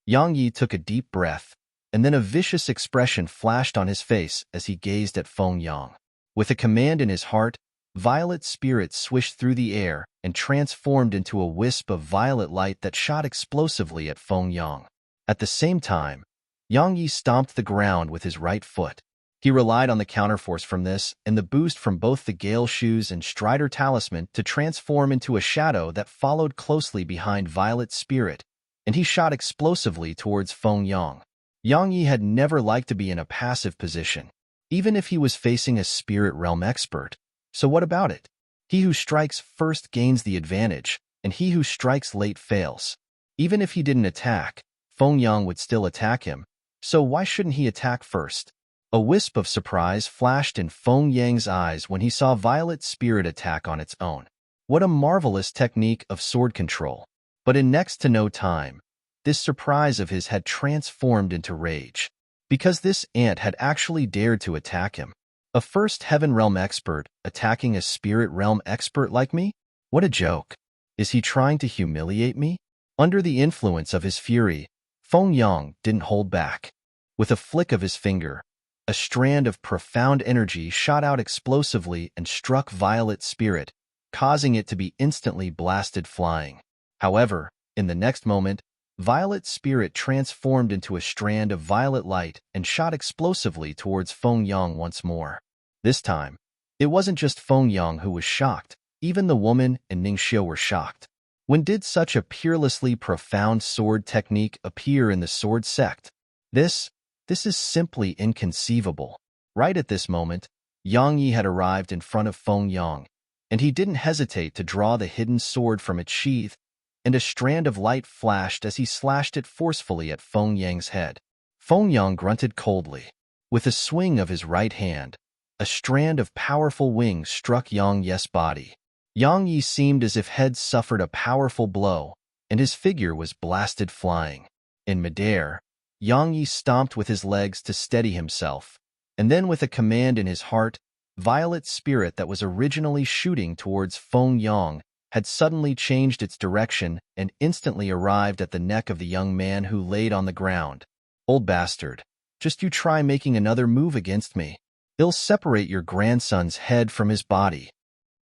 Yang Yi took a deep breath, and then a vicious expression flashed on his face as he gazed at Feng Yang. With a command in his heart, violet spirit swished through the air and transformed into a wisp of violet light that shot explosively at Feng Yang. At the same time, Yang Yi stomped the ground with his right foot. He relied on the counterforce from this and the boost from both the Gale Shoes and Strider Talisman to transform into a shadow that followed closely behind Violet Spirit, and he shot explosively towards Feng Yang. Yang Yi had never liked to be in a passive position, even if he was facing a spirit realm expert. So what about it? He who strikes first gains the advantage, and he who strikes late fails. Even if he didn't attack, Feng Yang would still attack him, so why shouldn't he attack first? A wisp of surprise flashed in Feng Yang's eyes when he saw Violet Spirit attack on its own. What a marvelous technique of sword control. But in next to no time, this surprise of his had transformed into rage. Because this ant had actually dared to attack him. A first Heaven Realm expert attacking a Spirit Realm expert like me? What a joke. Is he trying to humiliate me? Under the influence of his fury, Feng Yang didn't hold back. With a flick of his finger, a strand of profound energy shot out explosively and struck Violet Spirit, causing it to be instantly blasted flying. However, in the next moment, Violet Spirit transformed into a strand of violet light and shot explosively towards Feng Yang once more. This time, it wasn't just Feng Yang who was shocked, even the woman and Ningxiu were shocked. When did such a peerlessly profound sword technique appear in the sword sect? This is simply inconceivable. Right at this moment, Yang Yi had arrived in front of Feng Yang, and he didn't hesitate to draw the hidden sword from its sheath, and a strand of light flashed as he slashed it forcefully at Feng Yang's head. Feng Yang grunted coldly. With a swing of his right hand, a strand of powerful wings struck Yang Yi's body. Yang Yi seemed as if Head suffered a powerful blow, and his figure was blasted flying. In midair, Yang Yi stomped with his legs to steady himself, and then with a command in his heart, Violet Spirit that was originally shooting towards Feng Yang had suddenly changed its direction and instantly arrived at the neck of the young man who laid on the ground. Old bastard, just you try making another move against me. It'll separate your grandson's head from his body.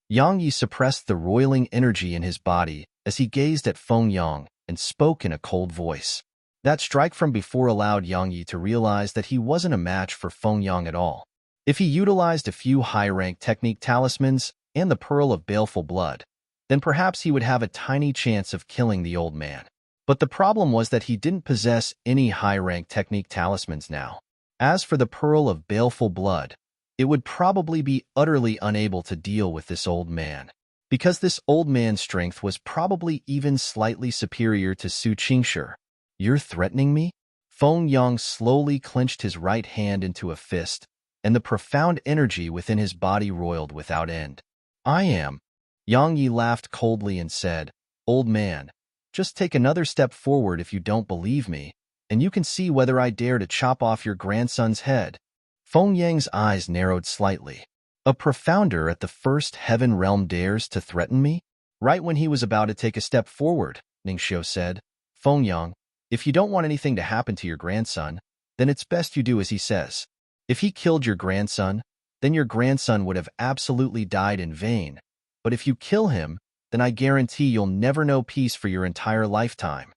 Yang Yi suppressed the roiling energy in his body as he gazed at Feng Yang and spoke in a cold voice. That strike from before allowed Yang Yi to realize that he wasn't a match for Feng Yang at all. If he utilized a few high-rank technique talismans and the Pearl of Baleful Blood, then perhaps he would have a tiny chance of killing the old man. But the problem was that he didn't possess any high-rank technique talismans now. As for the Pearl of Baleful Blood, it would probably be utterly unable to deal with this old man. Because this old man's strength was probably even slightly superior to Su Qingshi. You're threatening me? Feng Yang slowly clenched his right hand into a fist, and the profound energy within his body roiled without end. I am. Yang Yi laughed coldly and said, Old man, just take another step forward if you don't believe me, and you can see whether I dare to chop off your grandson's head. Feng Yang's eyes narrowed slightly. A profounder at the first heaven realm dares to threaten me? Right when he was about to take a step forward, Ningxiu said, Feng Yang, if you don't want anything to happen to your grandson, then it's best you do as he says. If he killed your grandson, then your grandson would have absolutely died in vain. But if you kill him, then I guarantee you'll never know peace for your entire lifetime.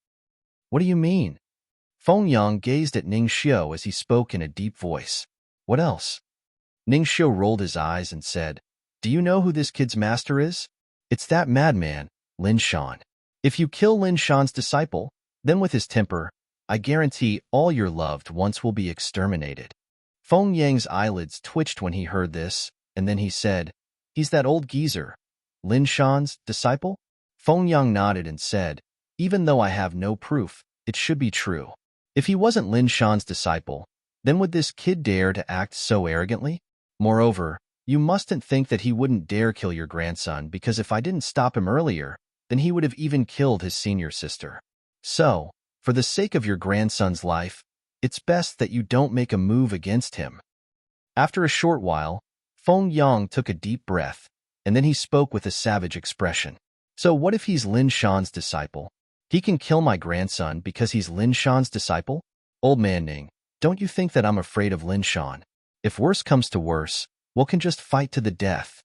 What do you mean? Feng Yang gazed at Ningxiu as he spoke in a deep voice. What else? Ningxiu rolled his eyes and said, Do you know who this kid's master is? It's that madman, Lin Shan. If you kill Lin Shan's disciple, then with his temper, I guarantee all your loved ones will be exterminated. Feng Yang's eyelids twitched when he heard this, and then he said, He's that old geezer, Lin Shan's disciple? Feng Yang nodded and said, Even though I have no proof, it should be true. If he wasn't Lin Shan's disciple, then would this kid dare to act so arrogantly? Moreover, You mustn't think that he wouldn't dare kill your grandson, because if I didn't stop him earlier, then he would have even killed his senior sister. So, for the sake of your grandson's life, it's best that you don't make a move against him." After a short while, Feng Yang took a deep breath, and then he spoke with a savage expression. "So what if he's Lin Shan's disciple? He can kill my grandson because he's Lin Shan's disciple? Old man Ning, don't you think that I'm afraid of Lin Shan? If worse comes to worse, we can just fight to the death."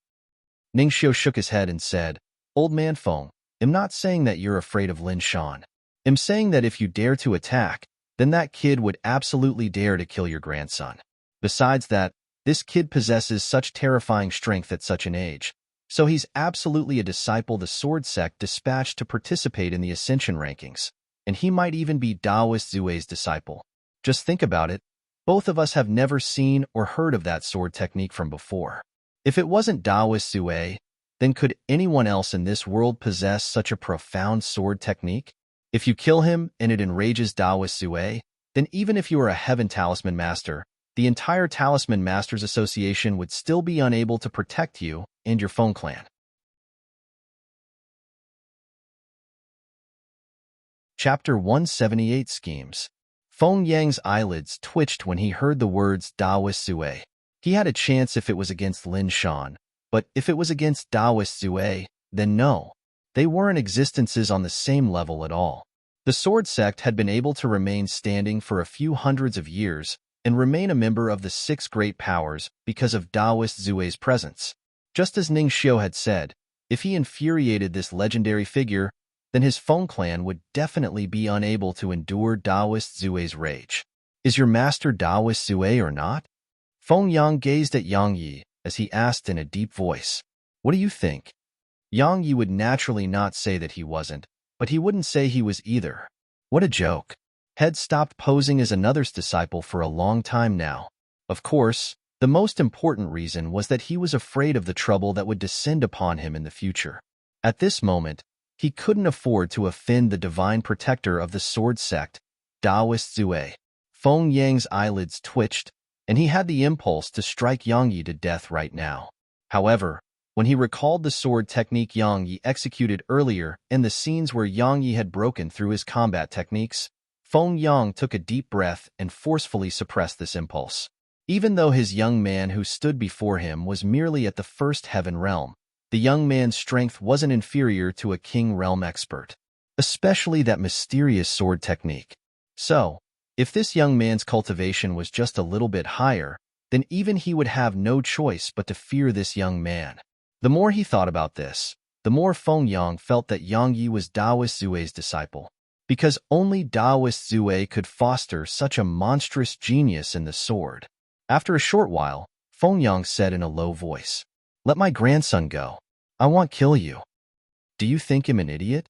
Ning Xiu shook his head and said, "Old man Feng, I'm not saying that you're afraid of Lin Shan. I'm saying that if you dare to attack, then that kid would absolutely dare to kill your grandson. Besides that, this kid possesses such terrifying strength at such an age, so he's absolutely a disciple the sword sect dispatched to participate in the ascension rankings, and he might even be Taoist Zue's disciple. Just think about it. Both of us have never seen or heard of that sword technique from before. If it wasn't Taoist Zue, then could anyone else in this world possess such a profound sword technique? If you kill him and it enrages Taoist Zue, then even if you are a Heaven Talisman Master, the entire Talisman Masters Association would still be unable to protect you and your Feng clan." Chapter 178 Schemes. Feng Yang's eyelids twitched when he heard the words Taoist Zue. He had a chance if it was against Lin Shan, but if it was against Taoist Zue, then no. They weren't existences on the same level at all. The sword sect had been able to remain standing for a few hundreds of years and remain a member of the six great powers because of Taoist Zue's presence. Just as Ning Xiu had said, if he infuriated this legendary figure, then his Feng clan would definitely be unable to endure Taoist Zue's rage. "Is your master Taoist Zue or not?" Feng Yang gazed at Yang Yi as he asked in a deep voice. "What do you think?" Yang Yi would naturally not say that he wasn't, but he wouldn't say he was either. What a joke. Had stopped posing as another's disciple for a long time now. Of course, the most important reason was that he was afraid of the trouble that would descend upon him in the future. At this moment, he couldn't afford to offend the divine protector of the sword sect, Taoist Zue. Feng Yang's eyelids twitched, and he had the impulse to strike Yang Yi to death right now. However, when he recalled the sword technique Yang Yi executed earlier and the scenes where Yang Yi had broken through his combat techniques, Feng Yang took a deep breath and forcefully suppressed this impulse. Even though his young man who stood before him was merely at the first heaven realm, the young man's strength wasn't inferior to a king realm expert, especially that mysterious sword technique. So, if this young man's cultivation was just a little bit higher, then even he would have no choice but to fear this young man. The more he thought about this, the more Feng Yang felt that Yang Yi was Taoist Zue's disciple, because only Taoist Zue could foster such a monstrous genius in the sword. After a short while, Feng Yang said in a low voice, "Let my grandson go. I won't kill you." "Do you think him an idiot?"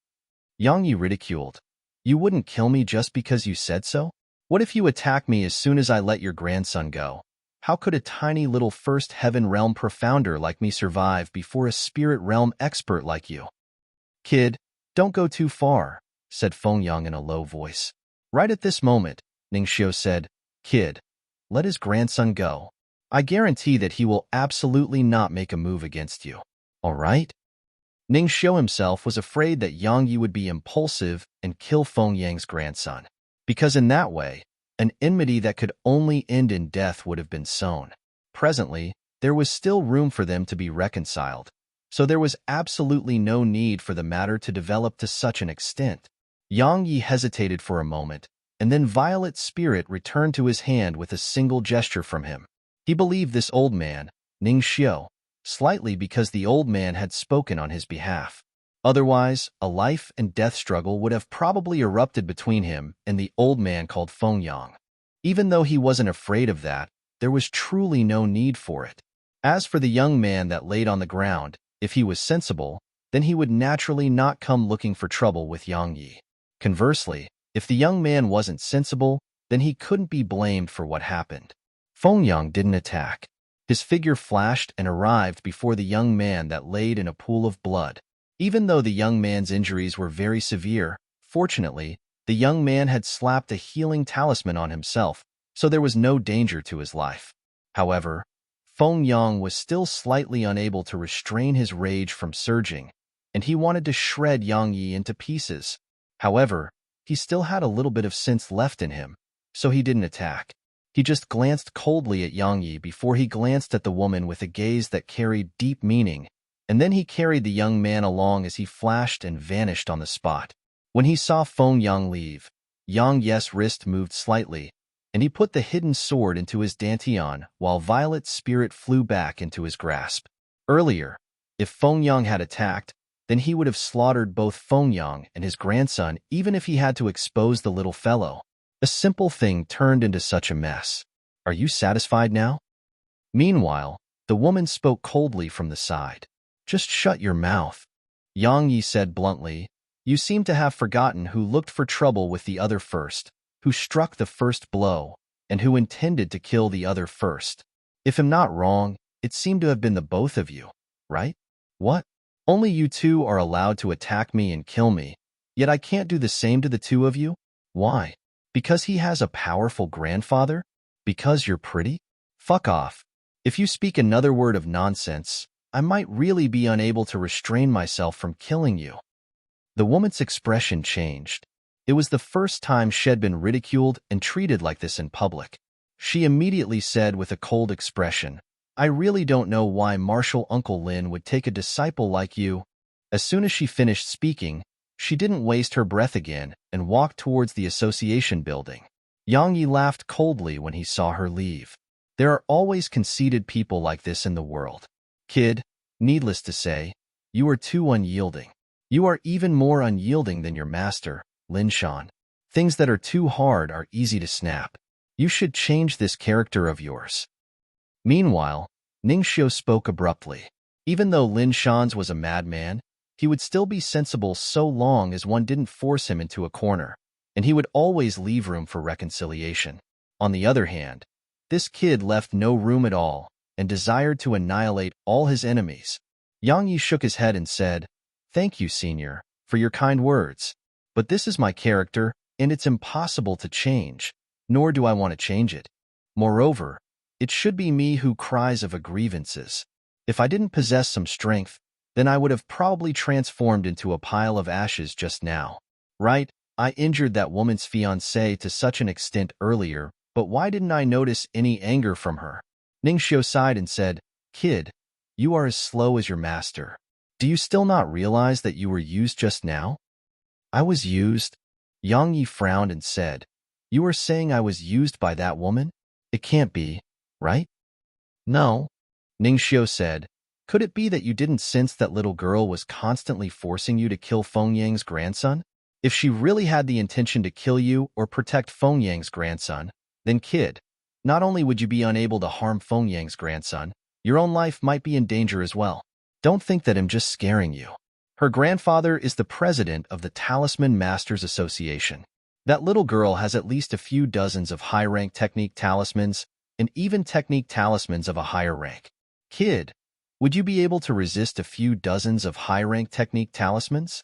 Yang Yi ridiculed. "You wouldn't kill me just because you said so? What if you attack me as soon as I let your grandson go? How could a tiny little first heaven realm profounder like me survive before a spirit realm expert like you?" "Kid, don't go too far," said Feng Yang in a low voice. Right at this moment, Ning Xiu said, "Kid, let his grandson go. I guarantee that he will absolutely not make a move against you. All right?" Ning Xiu himself was afraid that Yang Yi would be impulsive and kill Feng Yang's grandson, because in that way, an enmity that could only end in death would have been sown. Presently, there was still room for them to be reconciled, so there was absolutely no need for the matter to develop to such an extent. Yang Yi hesitated for a moment, and then Violet Spirit returned to his hand with a single gesture from him. He believed this old man, Ning Xiu, slightly because the old man had spoken on his behalf. Otherwise, a life and death struggle would have probably erupted between him and the old man called Feng Yang. Even though he wasn't afraid of that, there was truly no need for it. As for the young man that laid on the ground, if he was sensible, then he would naturally not come looking for trouble with Yang Yi. Conversely, if the young man wasn't sensible, then he couldn't be blamed for what happened. Feng Yang didn't attack. His figure flashed and arrived before the young man that laid in a pool of blood. Even though the young man's injuries were very severe, fortunately, the young man had slapped a healing talisman on himself, so there was no danger to his life. However, Feng Yang was still slightly unable to restrain his rage from surging, and he wanted to shred Yang Yi into pieces. However, he still had a little bit of sense left in him, so he didn't attack. He just glanced coldly at Yang Yi before he glanced at the woman with a gaze that carried deep meaning, and then he carried the young man along as he flashed and vanished on the spot. When he saw Feng Yang leave, Yang Yi's wrist moved slightly, and he put the hidden sword into his dantian while Violet's spirit flew back into his grasp. Earlier, if Feng Yang had attacked, then he would have slaughtered both Feng Yang and his grandson even if he had to expose the little fellow. A simple thing turned into such a mess. Are you satisfied now? Meanwhile, the woman spoke coldly from the side. Just shut your mouth. Yang Yi said bluntly, you seem to have forgotten who looked for trouble with the other first, who struck the first blow, and who intended to kill the other first. If I'm not wrong, it seemed to have been the both of you, right? What? Only you two are allowed to attack me and kill me, yet I can't do the same to the two of you? Why? Because he has a powerful grandfather? Because you're pretty? Fuck off. If you speak another word of nonsense, I might really be unable to restrain myself from killing you. The woman's expression changed. It was the first time she'd been ridiculed and treated like this in public. She immediately said with a cold expression, I really don't know why Marshal Uncle Lin would take a disciple like you. As soon as she finished speaking, she didn't waste her breath again and walked towards the association building. Yang Yi laughed coldly when he saw her leave. There are always conceited people like this in the world. Kid, needless to say, you are too unyielding. You are even more unyielding than your master, Lin Shan. Things that are too hard are easy to snap. You should change this character of yours. Meanwhile, Ningxiu spoke abruptly. Even though Lin Shan's was a madman, he would still be sensible so long as one didn't force him into a corner, and he would always leave room for reconciliation. On the other hand, this kid left no room at all and desired to annihilate all his enemies. Yang Yi shook his head and said, Thank you, senior, for your kind words. But this is my character, and it's impossible to change, nor do I want to change it. Moreover, it should be me who cries of grievances. If I didn't possess some strength, then I would have probably transformed into a pile of ashes just now. Right, I injured that woman's fiancé to such an extent earlier, but why didn't I notice any anger from her? Ningxiu sighed and said, Kid, you are as slow as your master. Do you still not realize that you were used just now? I was used? Yang Yi frowned and said, You are saying I was used by that woman? It can't be, right? No. Ningxiu said, Could it be that you didn't sense that little girl was constantly forcing you to kill Feng Yang's grandson? If she really had the intention to kill you or protect Feng Yang's grandson, then kid, not only would you be unable to harm Feng Yang's grandson, your own life might be in danger as well. Don't think that I'm just scaring you. Her grandfather is the president of the Talisman Masters Association. That little girl has at least a few dozens of high-rank technique talismans, and even technique talismans of a higher rank. Kid, would you be able to resist a few dozens of high-rank technique talismans?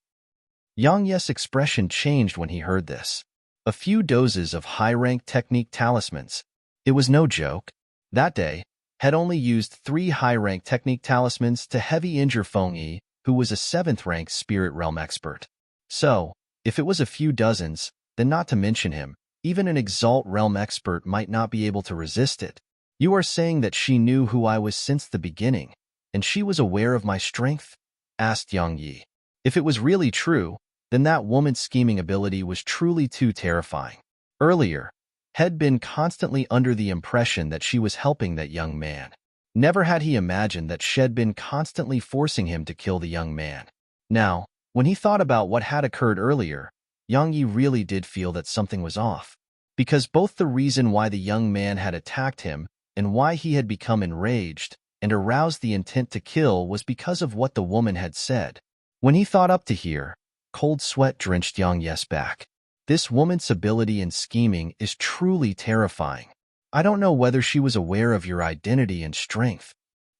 Yang Yi's expression changed when he heard this. A few doses of high-rank technique talismans. It was no joke. That day, had only used 3 high-rank technique talismans to heavy injure Feng Yi, who was a 7th-rank spirit realm expert. So, if it was a few dozens, then not to mention him, even an exalt realm expert might not be able to resist it. You are saying that she knew who I was since the beginning, and she was aware of my strength? Asked Yang Yi. If it was really true, then that woman's scheming ability was truly too terrifying. Earlier, had been constantly under the impression that she was helping that young man. Never had he imagined that she'd been constantly forcing him to kill the young man. Now, when he thought about what had occurred earlier, Yang Yi really did feel that something was off. Because both the reason why the young man had attacked him and why he had become enraged and aroused the intent to kill was because of what the woman had said. When he thought up to here, cold sweat drenched Yang Yi's back. This woman's ability in scheming is truly terrifying. I don't know whether she was aware of your identity and strength.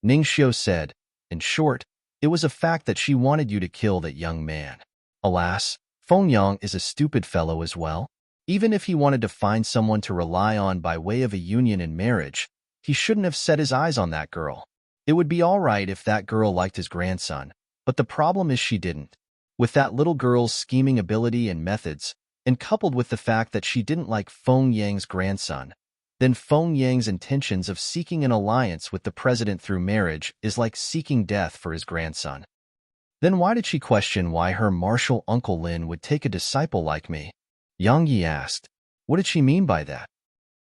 Ningxiu said, in short, it was a fact that she wanted you to kill that young man. Alas, Feng Yang is a stupid fellow as well. Even if he wanted to find someone to rely on by way of a union in marriage, He shouldn't have set his eyes on that girl. It would be all right if that girl liked his grandson, but the problem is she didn't. With that little girl's scheming ability and methods, and coupled with the fact that she didn't like Feng Yang's grandson, then Feng Yang's intentions of seeking an alliance with the president through marriage is like seeking death for his grandson. Then why did she question why her martial Uncle Lin would take a disciple like me? Yang Yi asked. What did she mean by that?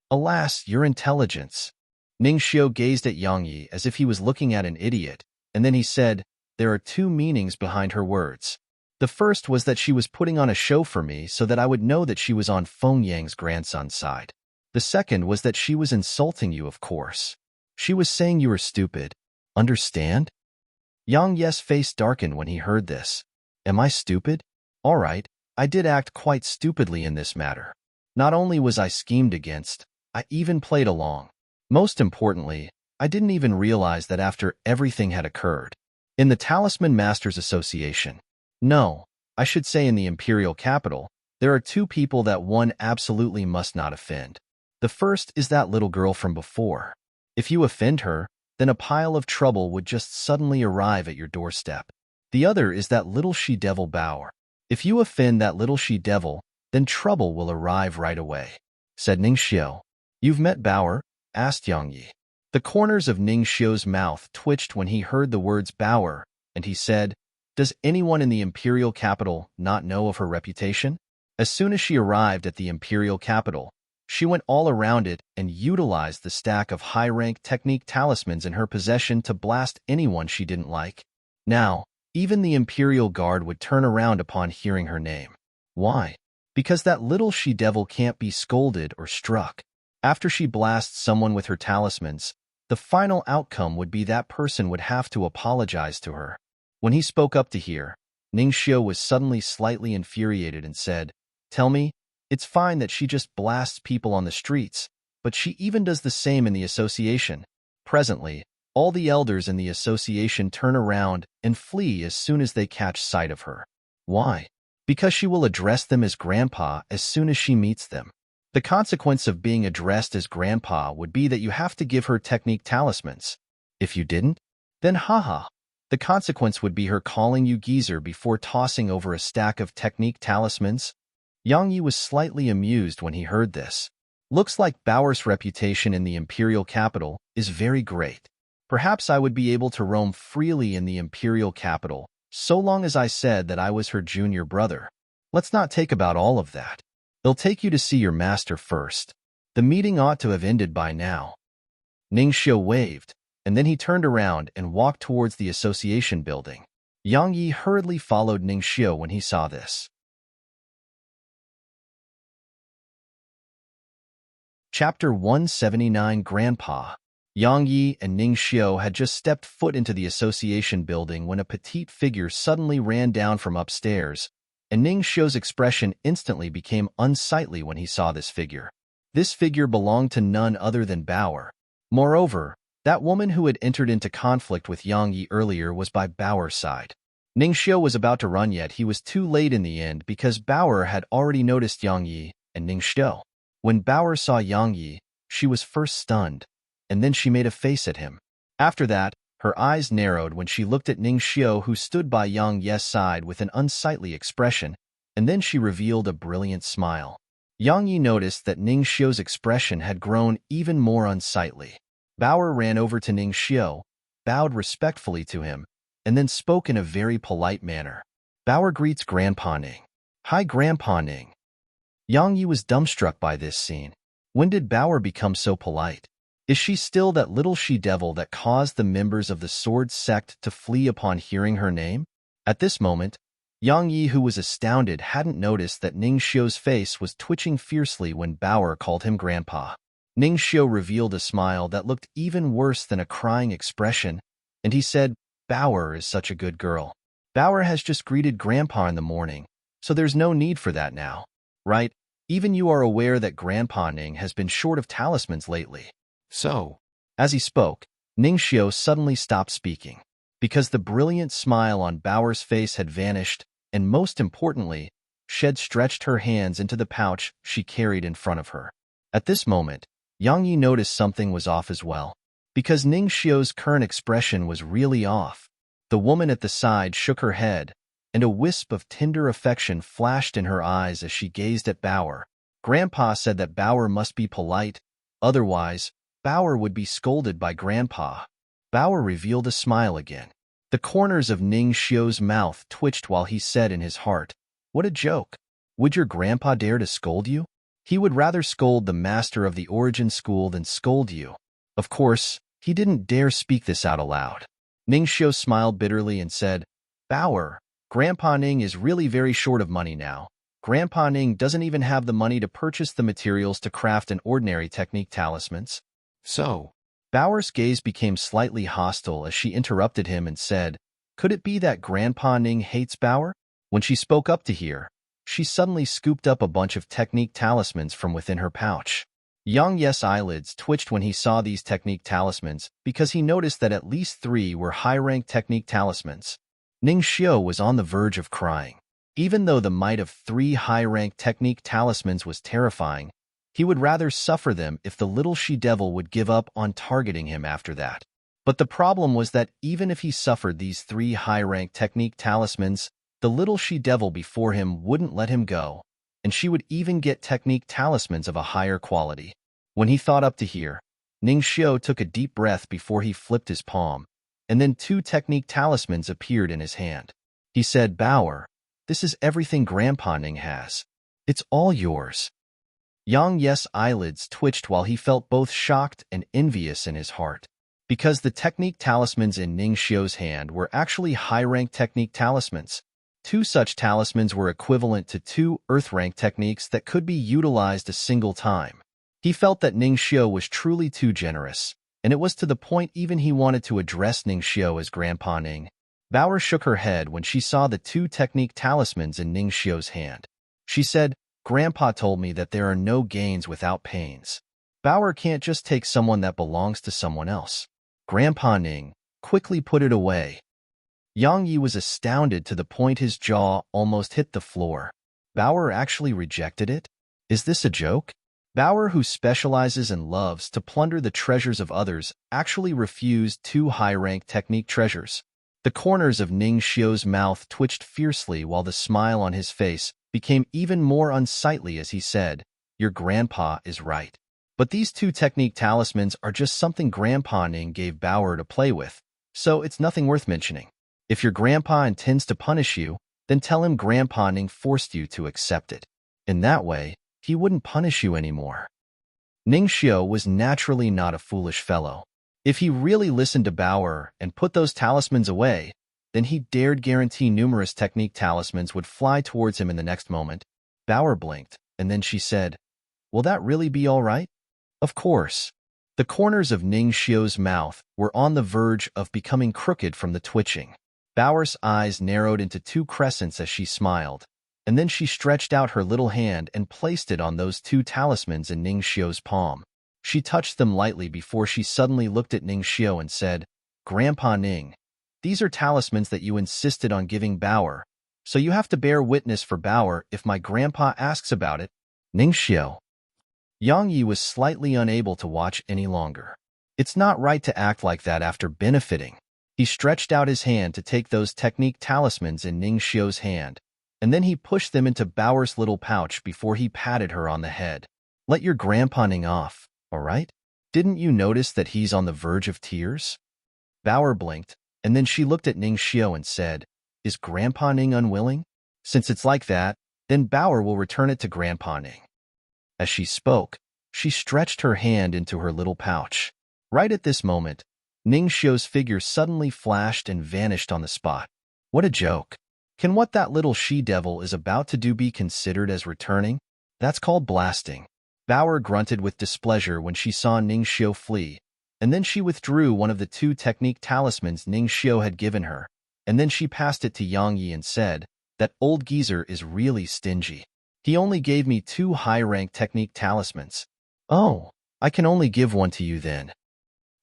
Alas, your intelligence. Ning Xiu gazed at Yang Yi as if he was looking at an idiot, and then he said, there are two meanings behind her words. The first was that she was putting on a show for me so that I would know that she was on Feng Yang's grandson's side. The second was that she was insulting you, of course. She was saying you were stupid. Understand? Yang Yi's face darkened when he heard this. Am I stupid? All right, I did act quite stupidly in this matter. Not only was I schemed against, I even played along. Most importantly, I didn't even realize that after everything had occurred. In the Talisman Masters Association. No, I should say in the Imperial Capital, there are two people that one absolutely must not offend. The first is that little girl from before. If you offend her, then a pile of trouble would just suddenly arrive at your doorstep. The other is that little she-devil Bauer. If you offend that little she-devil, then trouble will arrive right away, said Ning Xiu. You've met Bauer? Asked Yang Yi. The corners of Ning Xiu's mouth twitched when he heard the words Bauer, and he said, does anyone in the Imperial Capital not know of her reputation? As soon as she arrived at the Imperial Capital, she went all around it and utilized the stack of high-rank technique talismans in her possession to blast anyone she didn't like. Now, even the Imperial Guard would turn around upon hearing her name. Why? Because that little she-devil can't be scolded or struck. After she blasts someone with her talismans, the final outcome would be that person would have to apologize to her. When he spoke up to her, Ning Xiu was suddenly slightly infuriated and said, tell me, it's fine that she just blasts people on the streets, but she even does the same in the association. Presently, all the elders in the association turn around and flee as soon as they catch sight of her. Why? Because she will address them as Grandpa as soon as she meets them. The consequence of being addressed as Grandpa would be that you have to give her technique talismans. If you didn't, then haha. The consequence would be her calling you geezer before tossing over a stack of technique talismans. Yang Yi was slightly amused when he heard this. Looks like Bauer's reputation in the Imperial Capital is very great. Perhaps I would be able to roam freely in the Imperial Capital, so long as I said that I was her junior brother. Let's not take about all of that. They'll take you to see your master first. The meeting ought to have ended by now. Ning Xiu waved, and then he turned around and walked towards the association building. Yang Yi hurriedly followed Ning Xiu when he saw this. Chapter 179 Grandpa. Yang Yi and Ning Xiu had just stepped foot into the association building when a petite figure suddenly ran down from upstairs, and Ning Xiu's expression instantly became unsightly when he saw this figure. This figure belonged to none other than Bauer. Moreover, that woman who had entered into conflict with Yang Yi earlier was by Bauer's side. Ning Xiu was about to run, yet he was too late in the end because Bauer had already noticed Yang Yi and Ning Xiu. When Bauer saw Yang Yi, she was first stunned, and then she made a face at him. After that, her eyes narrowed when she looked at Ning Xiu, who stood by Yang Yi's side with an unsightly expression, and then she revealed a brilliant smile. Yang Yi noticed that Ning Xiu's expression had grown even more unsightly. Bauer ran over to Ning Xiu, bowed respectfully to him, and then spoke in a very polite manner. Bauer greets Grandpa Ning. Hi, Grandpa Ning. Yang Yi was dumbstruck by this scene. When did Bauer become so polite? Is she still that little she-devil that caused the members of the sword sect to flee upon hearing her name? At this moment, Yang Yi, who was astounded, hadn't noticed that Ning Xiu's face was twitching fiercely when Bauer called him Grandpa. Ning Xiu revealed a smile that looked even worse than a crying expression, and he said, Bauer is such a good girl. Bauer has just greeted Grandpa in the morning, so there's no need for that now. Right? Even you are aware that Grandpa Ning has been short of talismans lately. So, as he spoke, Ning Xiu suddenly stopped speaking, because the brilliant smile on Bauer's face had vanished, and most importantly, she had stretched her hands into the pouch she carried in front of her. At this moment, Yang Yi noticed something was off as well, because Ning Xiu's current expression was really off. The woman at the side shook her head, and a wisp of tender affection flashed in her eyes as she gazed at Bauer. Grandpa said that Bauer must be polite, otherwise, Bauer would be scolded by Grandpa. Bauer revealed a smile again. The corners of Ning Xiu's mouth twitched while he said in his heart, "What a joke! Would your grandpa dare to scold you? He would rather scold the master of the origin school than scold you." Of course, he didn't dare speak this out aloud. Ning Xiu smiled bitterly and said, "Bauer, Grandpa Ning is really very short of money now. Grandpa Ning doesn't even have the money to purchase the materials to craft an ordinary technique talismans." So, Bauer's gaze became slightly hostile as she interrupted him and said, "Could it be that Grandpa Ning hates Bauer?" When she spoke up to hear, she suddenly scooped up a bunch of technique talismans from within her pouch. Yang Ye's eyelids twitched when he saw these technique talismans because he noticed that at least 3 were high-rank technique talismans. Ning Xiu was on the verge of crying. Even though the might of 3 high-rank technique talismans was terrifying, he would rather suffer them if the little she-devil would give up on targeting him after that. But the problem was that even if he suffered these 3 high-rank technique talismans, the little she-devil before him wouldn't let him go, and she would even get technique talismans of a higher quality. When he thought up to here, Ning Xiu took a deep breath before he flipped his palm, and then 2 technique talismans appeared in his hand. He said, "Bauer, this is everything Grandpa Ning has. It's all yours." Yang Ye's eyelids twitched while he felt both shocked and envious in his heart. Because the technique talismans in Ning Xiu's hand were actually high-rank technique talismans. 2 such talismans were equivalent to 2 earth-rank techniques that could be utilized a single time. He felt that Ning Xiu was truly too generous, and it was to the point even he wanted to address Ning Xiu as Grandpa Ning. Bauer shook her head when she saw the 2 technique talismans in Ning Xiu's hand. She said, "Grandpa told me that there are no gains without pains. Bauer can't just take someone that belongs to someone else." Grandpa Ning quickly put it away. Yang Yi was astounded to the point his jaw almost hit the floor. Bauer actually rejected it? Is this a joke? Bauer, who specializes and loves to plunder the treasures of others, actually refused 2 high-rank technique treasures. The corners of Ning Xiu's mouth twitched fiercely while the smile on his face became even more unsightly as he said, "Your grandpa is right. But these 2 technique talismans are just something Grandpa Ning gave Bauer to play with, so it's nothing worth mentioning. If your grandpa intends to punish you, then tell him Grandpa Ning forced you to accept it. In that way, he wouldn't punish you anymore." Ning Xiu was naturally not a foolish fellow. If he really listened to Bauer and put those talismans away, then he dared guarantee numerous technique talismans would fly towards him in the next moment. Bauer blinked, and then she said, "Will that really be all right?" "Of course." The corners of Ning Xiu's mouth were on the verge of becoming crooked from the twitching. Bauer's eyes narrowed into 2 crescents as she smiled, and then she stretched out her little hand and placed it on those 2 talismans in Ning Xiu's palm. She touched them lightly before she suddenly looked at Ning Xiu and said, "Grandpa Ning, these are talismans that you insisted on giving Bauer, so you have to bear witness for Bauer if my grandpa asks about it." Ning Xiu. Yang Yi was slightly unable to watch any longer. It's not right to act like that after benefiting. He stretched out his hand to take those technique talismans in Ning Xiu's hand, and then he pushed them into Bauer's little pouch before he patted her on the head. "Let your Grandpa Ning off, all right? Didn't you notice that he's on the verge of tears?" Bauer blinked, and then she looked at Ning Xiu and said, "Is Grandpa Ning unwilling? Since it's like that, then Bauer will return it to Grandpa Ning." As she spoke, she stretched her hand into her little pouch. Right at this moment, Ning Xiu's figure suddenly flashed and vanished on the spot. What a joke. Can what that little she-devil is about to do be considered as returning? That's called blasting. Bauer grunted with displeasure when she saw Ning Xiu flee, and then she withdrew one of the 2 technique talismans Ning Xiu had given her, and then she passed it to Yang Yi and said, "That old geezer is really stingy. He only gave me 2 high-rank technique talismans. Oh, I can only give one to you then."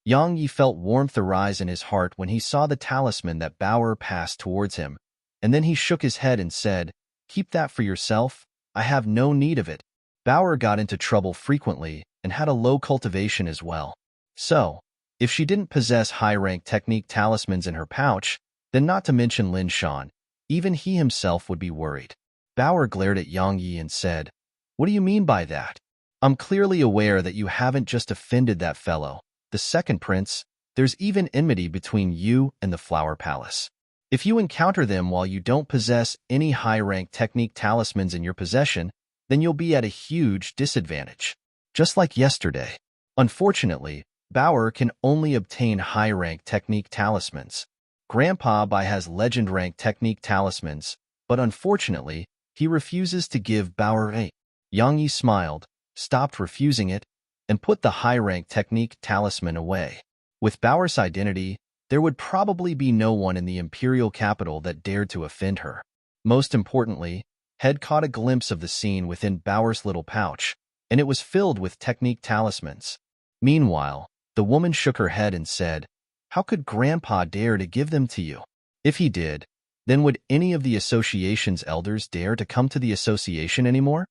Yang Yi felt warmth arise in his heart when he saw the talisman that Bauer passed towards him, and then he shook his head and said, "Keep that for yourself. I have no need of it." Bauer got into trouble frequently, and had a low cultivation as well. So, if she didn't possess high-rank technique talismans in her pouch, then not to mention Lin Shan, even he himself would be worried. Bauer glared at Yang Yi and said, "What do you mean by that? I'm clearly aware that you haven't just offended that fellow, the second prince. There's even enmity between you and the Flower Palace. If you encounter them while you don't possess any high-rank technique talismans in your possession, then you'll be at a huge disadvantage. Just like yesterday. Unfortunately, Bauer can only obtain high-rank technique talismans. Grandpa Bai has legend-rank technique talismans, but unfortunately, he refuses to give Bauer a." Yang Yi smiled, stopped refusing it, and put the high-rank technique talisman away. With Bauer's identity, there would probably be no one in the imperial capital that dared to offend her. Most importantly, Head caught a glimpse of the scene within Bauer's little pouch, and it was filled with technique talismans. Meanwhile, the woman shook her head and said, "How could Grandpa dare to give them to you? If he did, then would any of the association's elders dare to come to the association anymore?"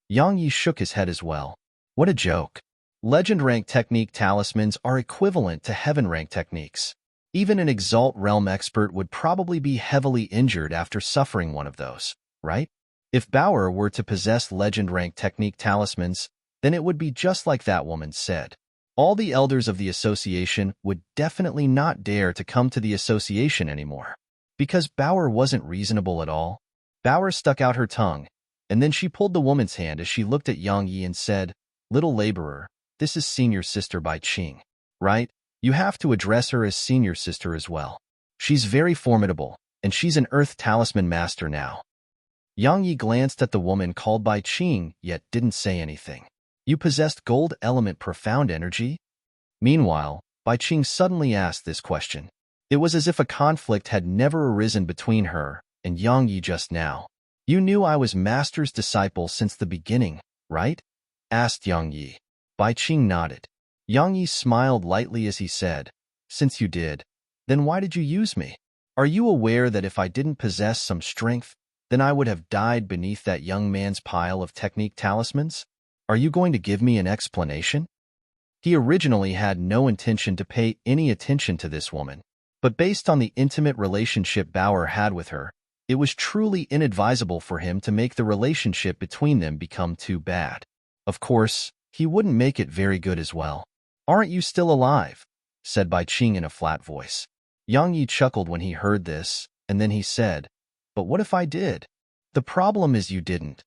Yang Yi shook his head as well. What a joke. Legend-rank technique talismans are equivalent to heaven-rank techniques. Even an Exalt Realm expert would probably be heavily injured after suffering one of those, right? If Bauer were to possess legend-rank technique talismans, then it would be just like that woman said. All the elders of the association would definitely not dare to come to the association anymore. Because Bauer wasn't reasonable at all. Bauer stuck out her tongue, and then she pulled the woman's hand as she looked at Yang Yi and said, "Little laborer, this is senior sister Bai Qing, right? You have to address her as senior sister as well. She's very formidable, and she's an Earth Talisman Master now." Yang Yi glanced at the woman called Bai Qing, yet didn't say anything. "You possessed gold element profound energy?" Meanwhile, Bai Qing suddenly asked this question. It was as if a conflict had never arisen between her and Yang Yi just now. "You knew I was Master's disciple since the beginning, right?" asked Yang Yi. Bai Qing nodded. Yang Yi smiled lightly as he said, "Since you did, then why did you use me? Are you aware that if I didn't possess some strength, then I would have died beneath that young man's pile of technique talismans? Are you going to give me an explanation?" He originally had no intention to pay any attention to this woman, but based on the intimate relationship Bauer had with her, it was truly inadvisable for him to make the relationship between them become too bad. Of course, he wouldn't make it very good as well. "Aren't you still alive?" said Bai Qing in a flat voice. Yang Yi chuckled when he heard this, and then he said, "But what if I did? The problem is you didn't."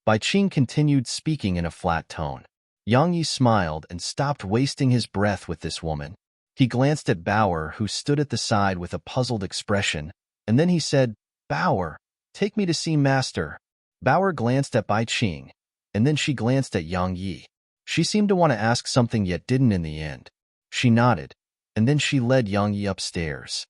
Bai Qing continued speaking in a flat tone. Yang Yi smiled and stopped wasting his breath with this woman. He glanced at Bauer, who stood at the side with a puzzled expression, and then he said, "Bauer, take me to see Master." Bauer glanced at Bai Qing, and then she glanced at Yang Yi. She seemed to want to ask something yet didn't in the end. She nodded, and then she led Yang Yi upstairs.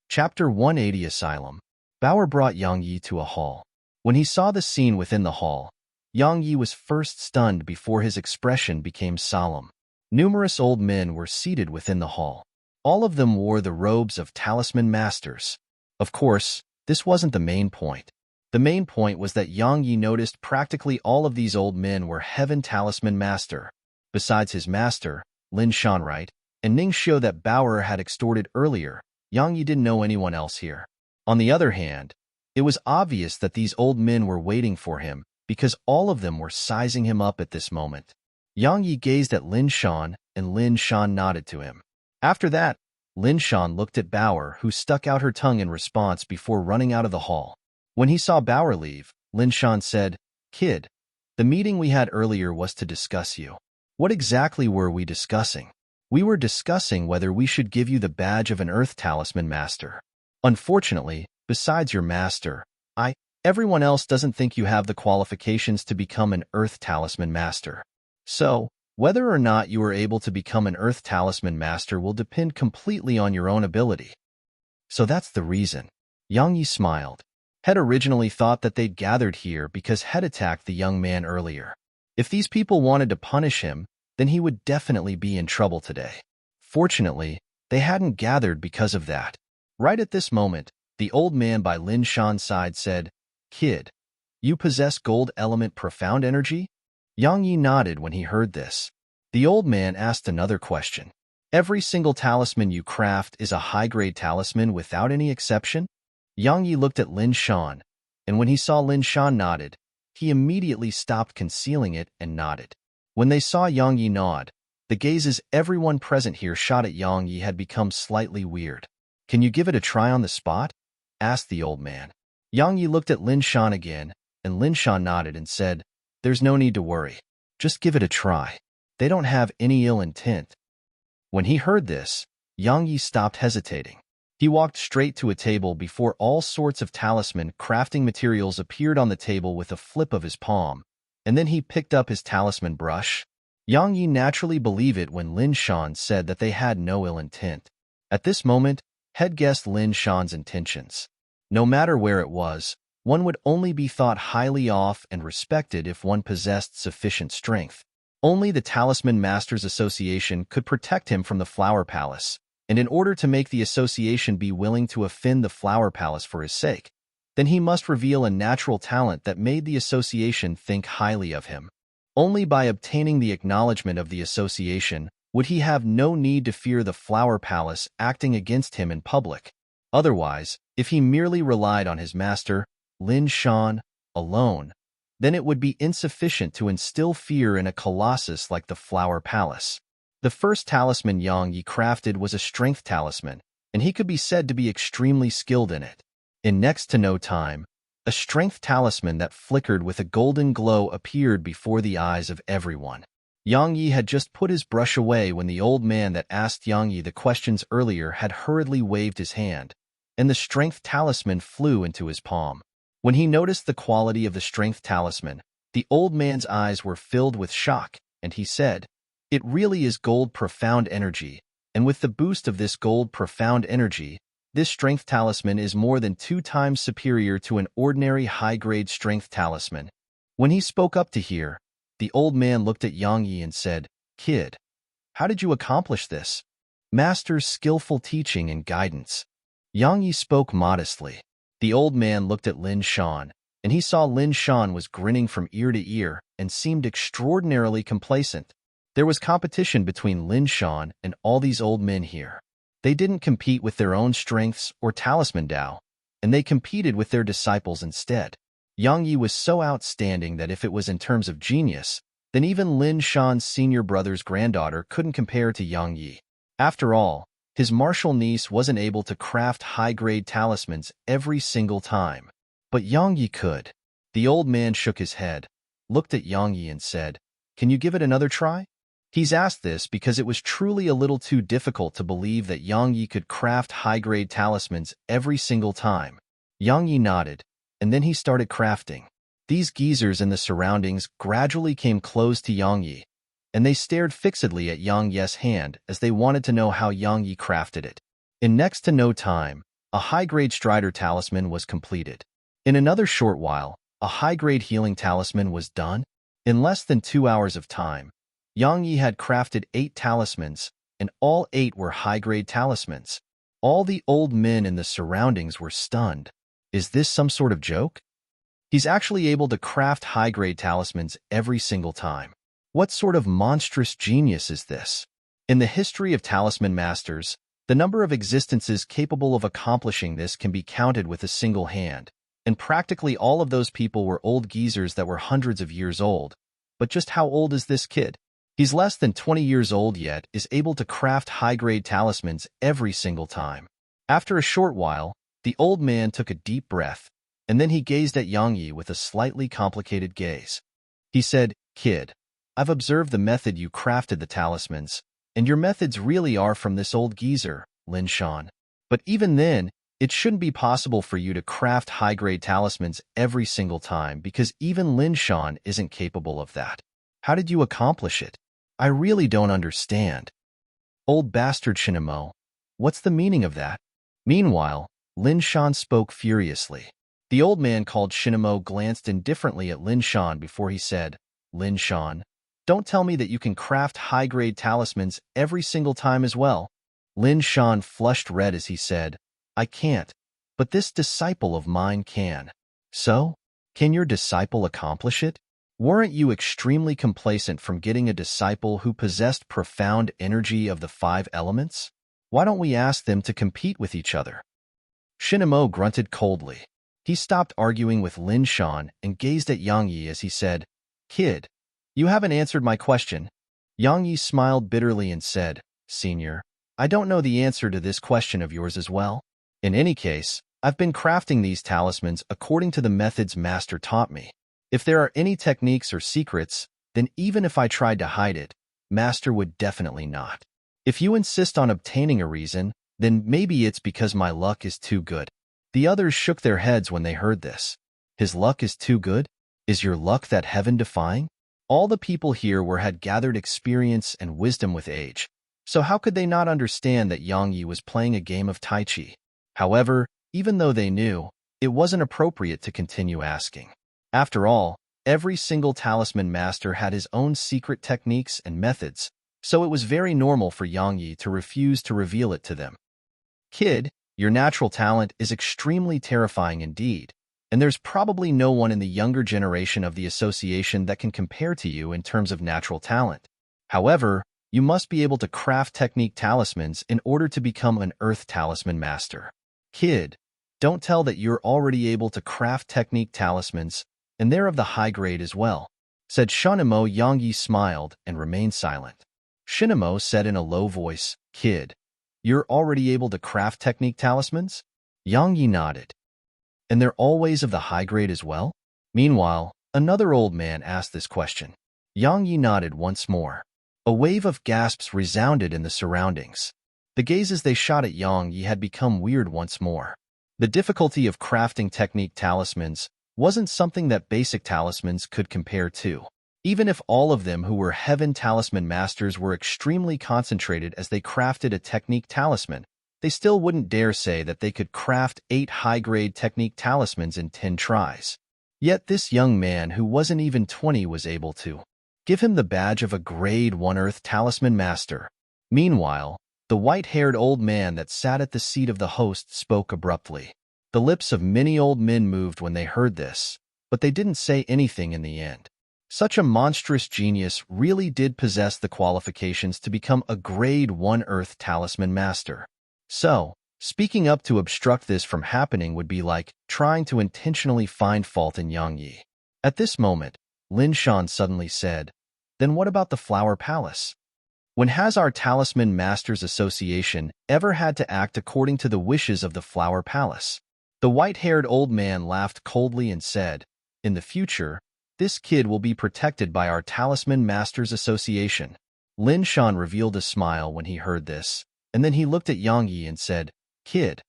Chapter 180 Asylum. Bauer brought Yang Yi to a hall. When he saw the scene within the hall, Yang Yi was first stunned before his expression became solemn. Numerous old men were seated within the hall. All of them wore the robes of talisman masters. Of course, this wasn't the main point. The main point was that Yang Yi noticed practically all of these old men were Heaven Talisman Master. Besides his master, Lin Shanwright, and Ning Xiu that Bauer had extorted earlier, Yang Yi didn't know anyone else here. On the other hand, it was obvious that these old men were waiting for him because all of them were sizing him up at this moment. Yang Yi gazed at Lin Shan, and Lin Shan nodded to him. After that, Lin Shan looked at Bauer, who stuck out her tongue in response before running out of the hall. When he saw Bauer leave, Lin Shan said, "Kid, the meeting we had earlier was to discuss you." "What exactly were we discussing?" "We were discussing whether we should give you the badge of an Earth Talisman Master. Unfortunately, besides your master, everyone else doesn't think you have the qualifications to become an Earth Talisman Master. So, whether or not you are able to become an Earth Talisman Master will depend completely on your own ability." "So that's the reason." Yang Yi smiled. Head originally thought that they'd gathered here because Head attacked the young man earlier. If these people wanted to punish him, then he would definitely be in trouble today. Fortunately, they hadn't gathered because of that. Right at this moment, the old man by Lin Shan's side said, "Kid, You possess gold element profound energy? Yang Yi nodded when he heard this. The old man asked another question. Every single talisman you craft is a high-grade talisman without any exception? Yang Yi looked at Lin Shan, and when he saw Lin Shan nodded, he immediately stopped concealing it and nodded. When they saw Yang Yi nod, the gazes everyone present here shot at Yang Yi had become slightly weird. Can you give it a try on the spot? Asked the old man. Yang Yi looked at Lin Shan again, and Lin Shan nodded and said, There's no need to worry. Just give it a try. They don't have any ill intent. When he heard this, Yang Yi stopped hesitating. He walked straight to a table before all sorts of talisman crafting materials appeared on the table with a flip of his palm, and then he picked up his talisman brush. Yang Yi naturally believed it when Lin Shan said that they had no ill intent. At this moment, Head guessed Lin Shan's intentions. No matter where it was, one would only be thought highly of and respected if one possessed sufficient strength. Only the Talisman Masters Association could protect him from the Flower Palace, and in order to make the association be willing to offend the Flower Palace for his sake, then he must reveal a natural talent that made the association think highly of him. Only by obtaining the acknowledgement of the association would he have no need to fear the Flower Palace acting against him in public. Otherwise, if he merely relied on his master, Lin Shan, alone, then it would be insufficient to instill fear in a colossus like the Flower Palace. The first talisman Yang Yi crafted was a strength talisman, and he could be said to be extremely skilled in it. In next to no time, a strength talisman that flickered with a golden glow appeared before the eyes of everyone. Yang Yi had just put his brush away when the old man that asked Yang Yi the questions earlier had hurriedly waved his hand, and the strength talisman flew into his palm. When he noticed the quality of the strength talisman, the old man's eyes were filled with shock, and he said, "It really is gold profound energy, and with the boost of this gold profound energy, this strength talisman is more than 2 times superior to an ordinary high-grade strength talisman." When he spoke up to hear, the old man looked at Yang Yi and said, "Kid, how did you accomplish this?" "Master's skillful teaching and guidance." Yang Yi spoke modestly. The old man looked at Lin Shan, and he saw Lin Shan was grinning from ear to ear and seemed extraordinarily complacent. There was competition between Lin Shan and all these old men here. They didn't compete with their own strengths or talisman Dao, and they competed with their disciples instead. Yang Yi was so outstanding that if it was in terms of genius, then even Lin Shan's senior brother's granddaughter couldn't compare to Yang Yi. After all, his martial niece wasn't able to craft high-grade talismans every single time. But Yang Yi could. The old man shook his head, looked at Yang Yi and said, "Can you give it another try?" He's asked this because it was truly a little too difficult to believe that Yang Yi could craft high-grade talismans every single time. Yang Yi nodded, and then he started crafting. These geezers in the surroundings gradually came close to Yang Yi, and they stared fixedly at Yang Yi's hand as they wanted to know how Yang Yi crafted it. In next to no time, a high-grade Strider talisman was completed. In another short while, a high-grade healing talisman was done. In less than 2 hours of time, Yang Yi had crafted 8 talismans, and all 8 were high-grade talismans. All the old men in the surroundings were stunned. Is this some sort of joke? He's actually able to craft high-grade talismans every single time. What sort of monstrous genius is this? In the history of talisman masters, the number of existences capable of accomplishing this can be counted with a single hand, and practically all of those people were old geezers that were hundreds of years old. But just how old is this kid? He's less than 20 years old yet is able to craft high-grade talismans every single time. After a short while, the old man took a deep breath, and then he gazed at Yang Yi with a slightly complicated gaze. He said, "Kid, I've observed the method you crafted the talismans, and your methods really are from this old geezer, Lin Shan. But even then, it shouldn't be possible for you to craft high-grade talismans every single time because even Lin Shan isn't capable of that. How did you accomplish it? I really don't understand." "Old bastard Shinamo, what's the meaning of that?" Meanwhile, Lin Shan spoke furiously. The old man called Shinamo glanced indifferently at Lin Shan before he said, "Lin Shan, don't tell me that you can craft high-grade talismans every single time as well." Lin Shan flushed red as he said, "I can't, but this disciple of mine can." "So?" Can your disciple accomplish it? Weren't you extremely complacent from getting a disciple who possessed profound energy of the 5 elements? Why don't we ask them to compete with each other? Shinamo grunted coldly. He stopped arguing with Lin Shan and gazed at Yang Yi as he said, "Kid, you haven't answered my question." Yang Yi smiled bitterly and said, "Senior, I don't know the answer to this question of yours as well. In any case, I've been crafting these talismans according to the methods Master taught me. If there are any techniques or secrets, then even if I tried to hide it, Master would definitely not. If you insist on obtaining a reason, then maybe it's because my luck is too good." The others shook their heads when they heard this. His luck is too good? Is your luck that heaven-defying? All the people here had gathered experience and wisdom with age, so how could they not understand that Yang Yi was playing a game of Tai Chi? However, even though they knew, it wasn't appropriate to continue asking. After all, every single talisman master had his own secret techniques and methods, so it was very normal for Yang Yi to refuse to reveal it to them. "Kid, your natural talent is extremely terrifying indeed, and there's probably no one in the younger generation of the association that can compare to you in terms of natural talent. However, you must be able to craft technique talismans in order to become an Earth Talisman Master. Kid, don't tell that you're already able to craft technique talismans, and they're of the high grade as well," said Shinamo. Yang Yi smiled and remained silent. Shinamo said in a low voice, "Kid, you're already able to craft technique talismans?" Yang Yi nodded. "And they're always of the high grade as well?" Meanwhile, another old man asked this question. Yang Yi nodded once more. A wave of gasps resounded in the surroundings. The gazes they shot at Yang Yi had become weird once more. The difficulty of crafting technique talismans wasn't something that basic talismans could compare to. Even if all of them who were Heaven Talisman Masters were extremely concentrated as they crafted a technique talisman, they still wouldn't dare say that they could craft 8 high-grade technique talismans in 10 tries. Yet this young man who wasn't even 20 was able to. Give him the badge of a Grade 1 Earth Talisman Master. Meanwhile, the white-haired old man that sat at the seat of the host spoke abruptly. The lips of many old men moved when they heard this, but they didn't say anything in the end. Such a monstrous genius really did possess the qualifications to become a Grade 1 Earth Talisman Master. So, speaking up to obstruct this from happening would be like trying to intentionally find fault in Yang Yi. At this moment, Lin Shan suddenly said, "Then what about the Flower Palace? When has our Talisman Masters Association ever had to act according to the wishes of the Flower Palace?" The white-haired old man laughed coldly and said, "In the future, this kid will be protected by our Talisman Masters Association." Lin Shan revealed a smile when he heard this, and then he looked at Yang Yi and said, "Kid,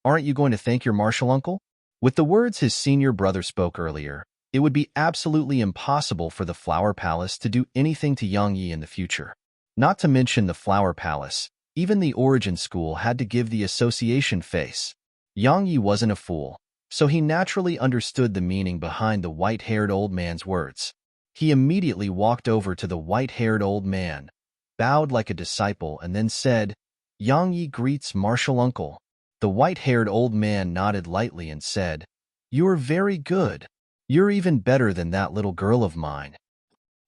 aren't you going to thank your martial uncle?" With the words his senior brother spoke earlier, it would be absolutely impossible for the Flower Palace to do anything to Yang Yi in the future. Not to mention the Flower Palace, even the Origin School had to give the association face. Yang Yi wasn't a fool, so he naturally understood the meaning behind the white-haired old man's words. He immediately walked over to the white-haired old man, bowed like a disciple, and then said, "Yang Yi greets martial uncle." The white-haired old man nodded lightly and said, "You're very good. You're even better than that little girl of mine.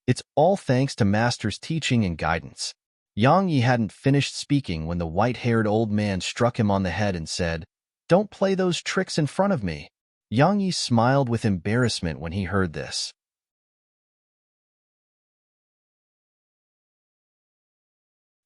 It's all thanks to Master's teaching and guidance." Yang Yi hadn't finished speaking when the white-haired old man struck him on the head and said, "Don't play those tricks in front of me." Yang Yi smiled with embarrassment when he heard this.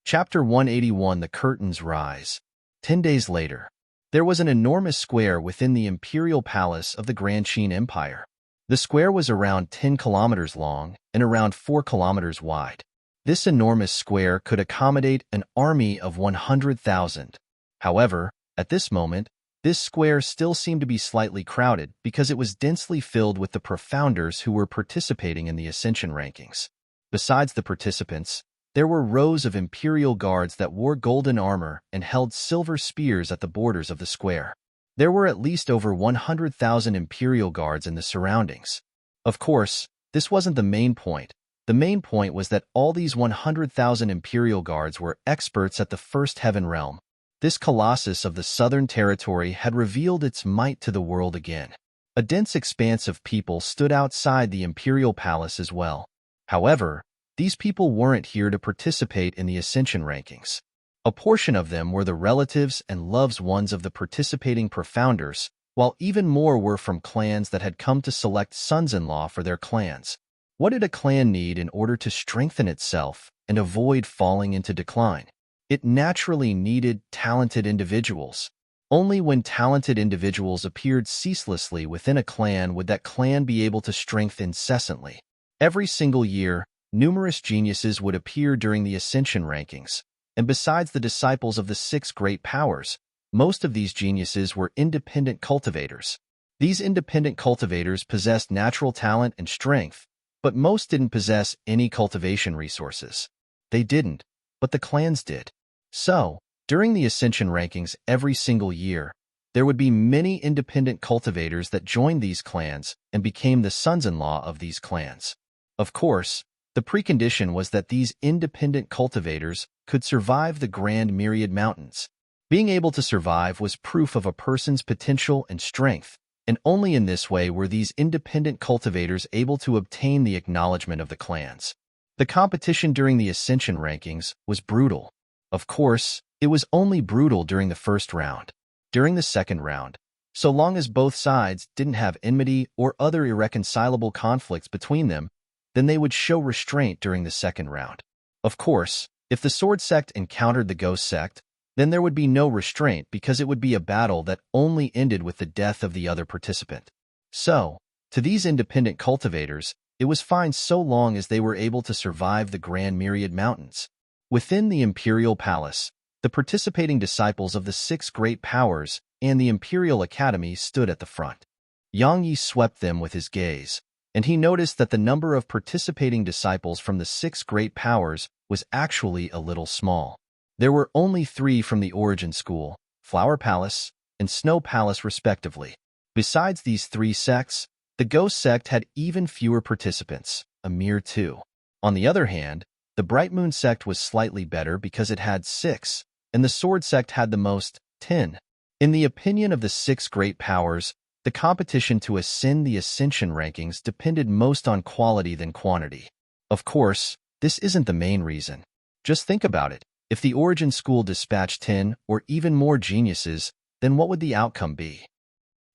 Chapter 181. The Curtains Rise. 10 days later, there was an enormous square within the imperial palace of the Grand Qin Empire. The square was around 10 kilometers long and around 4 kilometers wide. This enormous square could accommodate an army of 100,000. However, at this moment, this square still seemed to be slightly crowded because it was densely filled with the profounders who were participating in the ascension rankings. Besides the participants, there were rows of imperial guards that wore golden armor and held silver spears at the borders of the square. There were at least over 100,000 imperial guards in the surroundings. Of course, this wasn't the main point. The main point was that all these 100,000 imperial guards were experts at the First Heaven Realm. This colossus of the Southern Territory had revealed its might to the world again. A dense expanse of people stood outside the imperial palace as well. However, these people weren't here to participate in the ascension rankings. A portion of them were the relatives and loved ones of the participating profounders, while even more were from clans that had come to select sons-in-law for their clans. What did a clan need in order to strengthen itself and avoid falling into decline? It naturally needed talented individuals. Only when talented individuals appeared ceaselessly within a clan would that clan be able to strengthen incessantly. Every single year, numerous geniuses would appear during the ascension rankings, and besides the disciples of the 6 great powers, most of these geniuses were independent cultivators. These independent cultivators possessed natural talent and strength, but most didn't possess any cultivation resources. They didn't, but the clans did. So, during the ascension rankings every single year, there would be many independent cultivators that joined these clans and became the sons-in-law of these clans. Of course, the precondition was that these independent cultivators could survive the Grand Myriad Mountains. Being able to survive was proof of a person's potential and strength, and only in this way were these independent cultivators able to obtain the acknowledgement of the clans. The competition during the ascension rankings was brutal. Of course, it was only brutal during the first round. During the second round, so long as both sides didn't have enmity or other irreconcilable conflicts between them, then they would show restraint during the second round. Of course, if the Sword Sect encountered the Ghost Sect, then there would be no restraint because it would be a battle that only ended with the death of the other participant. So, to these independent cultivators, it was fine so long as they were able to survive the Grand Myriad Mountains. Within the Imperial Palace, the participating disciples of the 6 great powers and the Imperial Academy stood at the front. Yang Yi swept them with his gaze, and he noticed that the number of participating disciples from the 6 great powers was actually a little small. There were only 3 from the Origin School, Flower Palace, and Snow Palace respectively. Besides these 3 sects, the Ghost Sect had even fewer participants, a mere 2. On the other hand, the Bright Moon Sect was slightly better because it had 6, and the Sword Sect had the most, 10. In the opinion of the 6 great powers, the competition to ascend the ascension rankings depended most on quality than quantity. Of course, this isn't the main reason. Just think about it. If the Origin School dispatched 10 or even more geniuses, then what would the outcome be?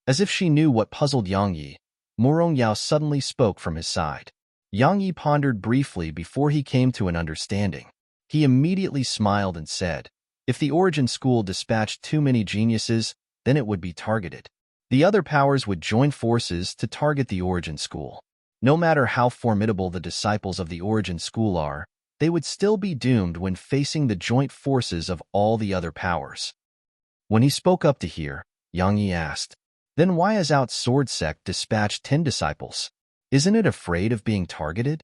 As if she knew what puzzled Yang Yi, Morong Yao suddenly spoke from his side. Yang Yi pondered briefly before he came to an understanding. He immediately smiled and said, if the Origin School dispatched too many geniuses, then it would be targeted. The other powers would join forces to target the Origin School. No matter how formidable the disciples of the Origin School are, they would still be doomed when facing the joint forces of all the other powers. When he spoke up to hear, Yang Yi asked, then why has Out Sword Sect dispatched 10 disciples? Isn't it afraid of being targeted?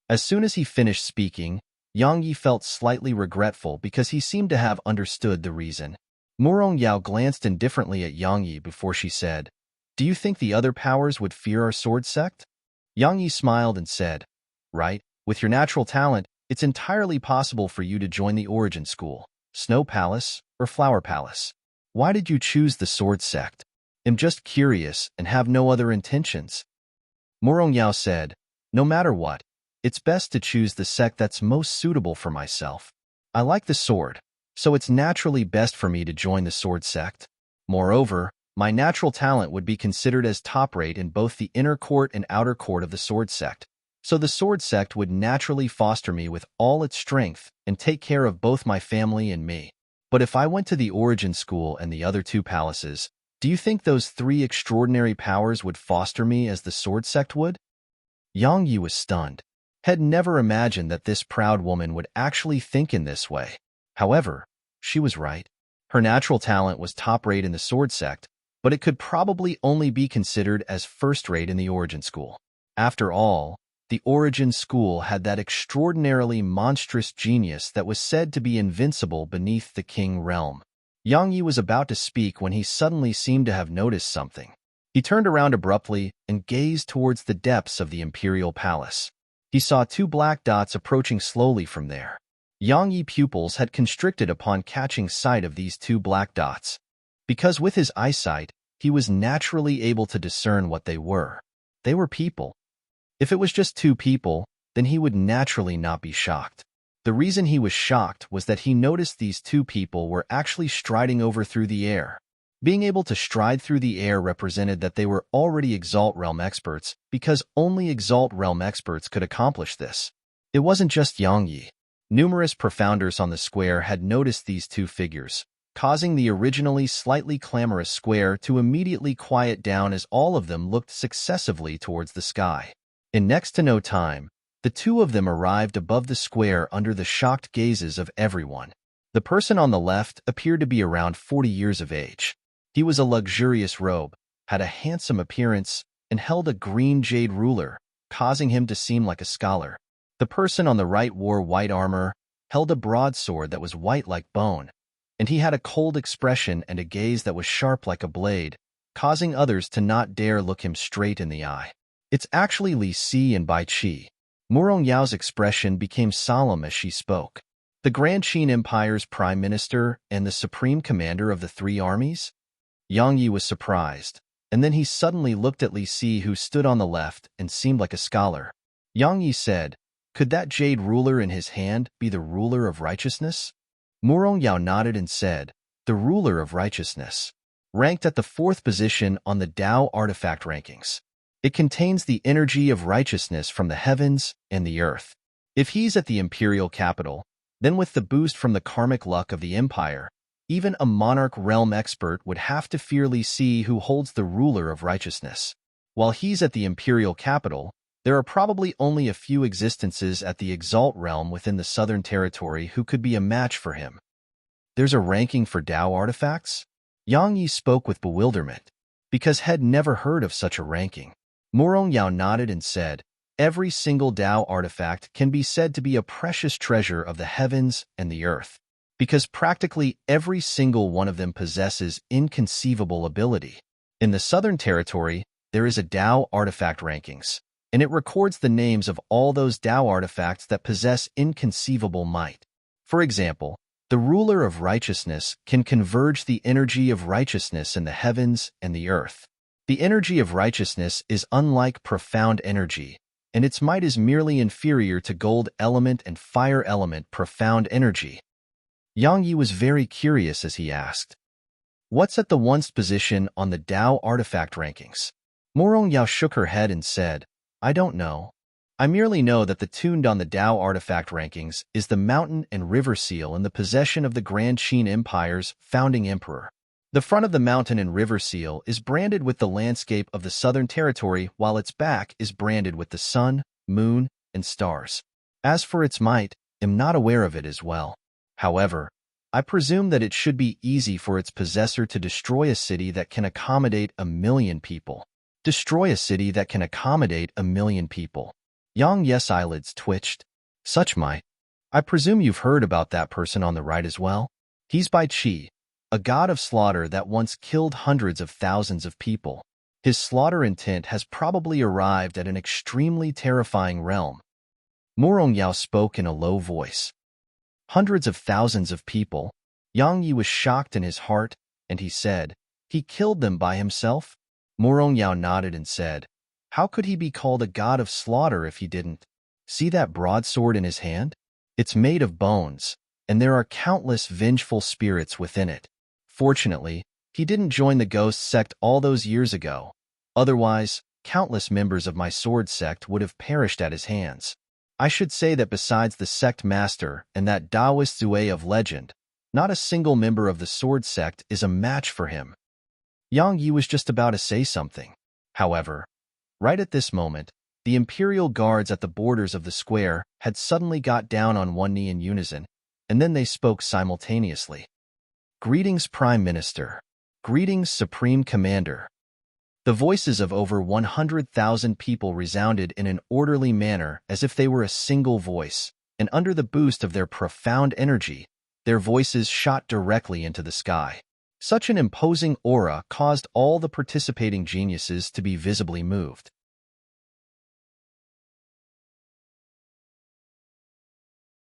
As soon as he finished speaking, Yang Yi felt slightly regretful because he seemed to have understood the reason. Morong Yao glanced indifferently at Yang Yi before she said, do you think the other powers would fear our Sword Sect? Yang Yi smiled and said, right, with your natural talent, it's entirely possible for you to join the Origin School, Snow Palace, or Flower Palace. Why did you choose the Sword Sect? I'm just curious and have no other intentions. Morong Yao said, no matter what, it's best to choose the sect that's most suitable for myself. I like the sword, so it's naturally best for me to join the Sword Sect. Moreover, my natural talent would be considered as top-rate in both the inner court and outer court of the Sword Sect, so the Sword Sect would naturally foster me with all its strength and take care of both my family and me. But if I went to the Origin School and the other 2 palaces, do you think those 3 extraordinary powers would foster me as the Sword Sect would? Yang Yi was stunned. Had never imagined that this proud woman would actually think in this way. However, she was right. Her natural talent was top-rate in the Sword Sect, but it could probably only be considered as first-rate in the Origin School. After all, the Origin School had that extraordinarily monstrous genius that was said to be invincible beneath the King realm. Yang Yi was about to speak when he suddenly seemed to have noticed something. He turned around abruptly and gazed towards the depths of the Imperial Palace. He saw 2 black dots approaching slowly from there. Yang Yi's pupils had constricted upon catching sight of these 2 black dots. Because with his eyesight, he was naturally able to discern what they were. They were people. If it was just two people, then he would naturally not be shocked. The reason he was shocked was that he noticed these two people were actually striding over through the air. Being able to stride through the air represented that they were already Exalt Realm experts, because only Exalt Realm experts could accomplish this. It wasn't just Yang Yi. Numerous profounders on the square had noticed these two figures, causing the originally slightly clamorous square to immediately quiet down as all of them looked successively towards the sky. In next to no time, the two of them arrived above the square under the shocked gazes of everyone. The person on the left appeared to be around 40 years of age. He was a luxurious robe, had a handsome appearance, and held a green jade ruler, causing him to seem like a scholar. The person on the right wore white armor, held a broadsword that was white like bone, and he had a cold expression and a gaze that was sharp like a blade, causing others to not dare look him straight in the eye. It's actually Li Si and Bai Qi. Murong Yao's expression became solemn as she spoke. The Grand Qin Empire's Prime Minister and the Supreme Commander of the three armies? Yang Yi was surprised, and then he suddenly looked at Li Si, who stood on the left and seemed like a scholar. Yang Yi said, "Could that jade ruler in his hand be the ruler of righteousness?" Murong Yao nodded and said, "The ruler of righteousness." Ranked at the 4th position on the Tao artifact rankings. It contains the energy of righteousness from the heavens and the earth. If he's at the imperial capital, then with the boost from the karmic luck of the empire, even a monarch realm expert would have to fear Li Si, who holds the ruler of righteousness. While he's at the imperial capital, there are probably only a few existences at the Exalt realm within the Southern Territory who could be a match for him. There's a ranking for Tao artifacts? Yang Yi spoke with bewilderment, because had never heard of such a ranking. Murong Yao nodded and said, "Every single Tao artifact can be said to be a precious treasure of the heavens and the earth, because practically every single one of them possesses inconceivable ability. In the Southern Territory, there is a Tao artifact rankings, and it records the names of all those Tao artifacts that possess inconceivable might. For example, the ruler of righteousness can converge the energy of righteousness in the heavens and the earth. The energy of righteousness is unlike profound energy, and its might is merely inferior to gold element and fire element profound energy." Yang Yi was very curious as he asked, "What's at the 1st position on the Tao artifact rankings?" Murong Yao shook her head and said, "I don't know. I merely know that the tuned on the Tao artifact rankings is the mountain and river seal in the possession of the Grand Qin Empire's founding emperor. The front of the mountain and river seal is branded with the landscape of the Southern Territory, while its back is branded with the sun, moon, and stars. As for its might, I'm not aware of it as well. However, I presume that it should be easy for its possessor to destroy a city that can accommodate 1,000,000 people. Destroy a city that can accommodate 1,000,000 people." Yang Yi's eyelids twitched. "Such might. I presume you've heard about that person on the right as well? He's Bai Qi, a god of slaughter that once killed hundreds of thousands of people. His slaughter intent has probably arrived at an extremely terrifying realm." Murong Yao spoke in a low voice. "Hundreds of thousands of people?" Yang Yi was shocked in his heart, and he said, "He killed them by himself?" Murong Yao nodded and said, "How could he be called a god of slaughter if he didn't? See that broadsword in his hand? It's made of bones, and there are countless vengeful spirits within it. Fortunately, he didn't join the ghost sect all those years ago. Otherwise, countless members of my sword sect would have perished at his hands. I should say that besides the sect master and that Taoist Zue of legend, not a single member of the sword sect is a match for him." Yang Yi was just about to say something. However, right at this moment, the imperial guards at the borders of the square had suddenly got down on one knee in unison, and then they spoke simultaneously. "Greetings, Prime Minister. Greetings, Supreme Commander." The voices of over 100,000 people resounded in an orderly manner as if they were a single voice, and under the boost of their profound energy, their voices shot directly into the sky. Such an imposing aura caused all the participating geniuses to be visibly moved.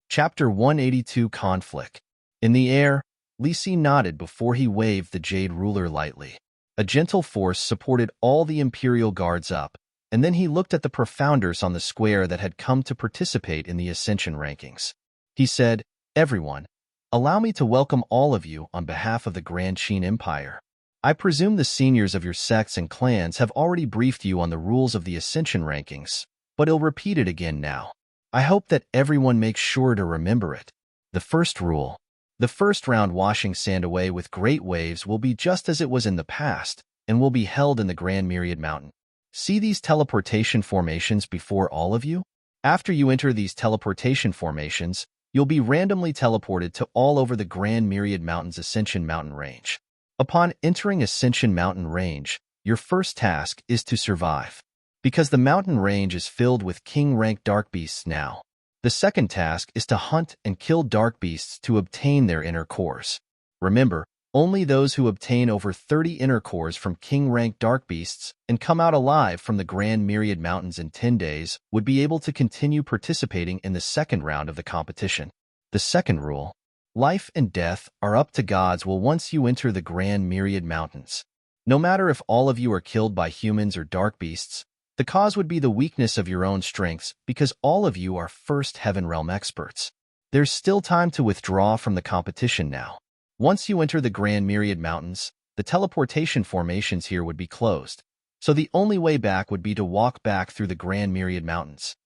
Chapter 182 Conflict. In the air, Li Si nodded before he waved the jade ruler lightly. A gentle force supported all the Imperial guards up, and then he looked at the profounders on the square that had come to participate in the Ascension rankings. He said, "Everyone, allow me to welcome all of you on behalf of the Grand Qin Empire. I presume the seniors of your sects and clans have already briefed you on the rules of the Ascension rankings, but I'll repeat it again now. I hope that everyone makes sure to remember it. The first rule. The first round washing sand away with great waves will be just as it was in the past and will be held in the Grand Myriad Mountain. See these teleportation formations before all of you? After you enter these teleportation formations, you'll be randomly teleported to all over the Grand Myriad Mountain's Ascension Mountain Range. Upon entering Ascension Mountain Range, your first task is to survive, because the mountain range is filled with king-rank dark beasts now. The second task is to hunt and kill dark beasts to obtain their inner cores. Remember, only those who obtain over 30 inner cores from king-rank dark beasts and come out alive from the Grand Myriad Mountains in 10 days would be able to continue participating in the second round of the competition. The second rule. Life and death are up to gods once you enter the Grand Myriad Mountains. No matter if all of you are killed by humans or dark beasts, the cause would be the weakness of your own strengths because all of you are first Heaven Realm experts. There's still time to withdraw from the competition now. Once you enter the Grand Myriad Mountains, the teleportation formations here would be closed, so the only way back would be to walk back through the Grand Myriad Mountains.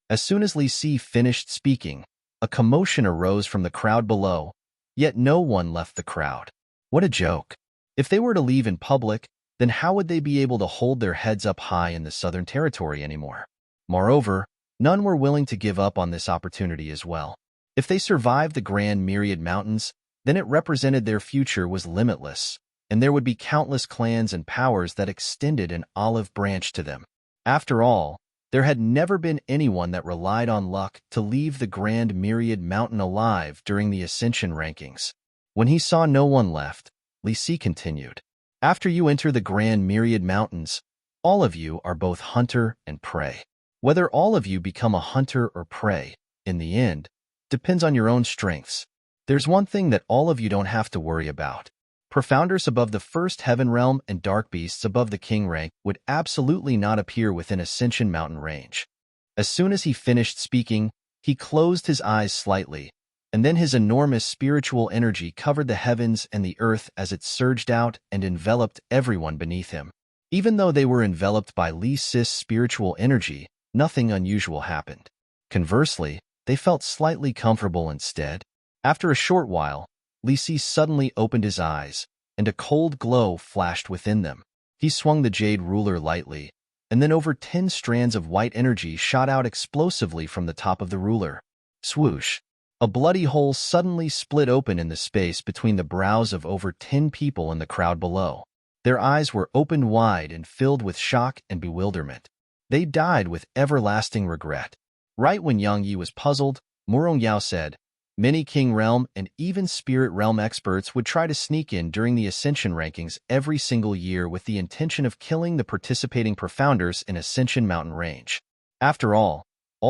As soon as Li Si finished speaking, a commotion arose from the crowd below, yet no one left the crowd. What a joke. If they were to leave in public, then how would they be able to hold their heads up high in the Southern Territory anymore? Moreover, none were willing to give up on this opportunity as well. If they survived the Grand Myriad Mountains, then it represented their future was limitless, and there would be countless clans and powers that extended an olive branch to them. After all, there had never been anyone that relied on luck to leave the Grand Myriad Mountain alive during the Ascension rankings. When he saw no one left, Li Si continued, "After you enter the Grand Myriad Mountains, all of you are both hunter and prey. Whether all of you become a hunter or prey, in the end, depends on your own strengths. There's one thing that all of you don't have to worry about. Profounders above the first Heaven Realm and dark beasts above the king rank would absolutely not appear within Ascension Mountain range." As soon as he finished speaking, he closed his eyes slightly, and then his enormous spiritual energy covered the heavens and the earth as it surged out and enveloped everyone beneath him. Even though they were enveloped by Li Si's spiritual energy, nothing unusual happened. Conversely, they felt slightly comfortable instead. After a short while, Li Si suddenly opened his eyes, and a cold glow flashed within them. He swung the jade ruler lightly, and then over 10 strands of white energy shot out explosively from the top of the ruler. Swoosh! A bloody hole suddenly split open in the space between the brows of over 10 people in the crowd below. Their eyes were opened wide and filled with shock and bewilderment. They died with everlasting regret. Right when Yang Yi was puzzled, Murong Yao said, "Many King Realm and even Spirit Realm experts would try to sneak in during the Ascension rankings every single year with the intention of killing the participating profounders in Ascension Mountain Range. After all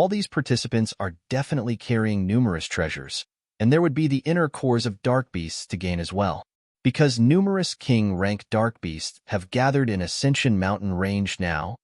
these participants are definitely carrying numerous treasures, and there would be the inner cores of dark beasts to gain as well. Because numerous king-rank dark beasts have gathered in Ascension Mountain Range now,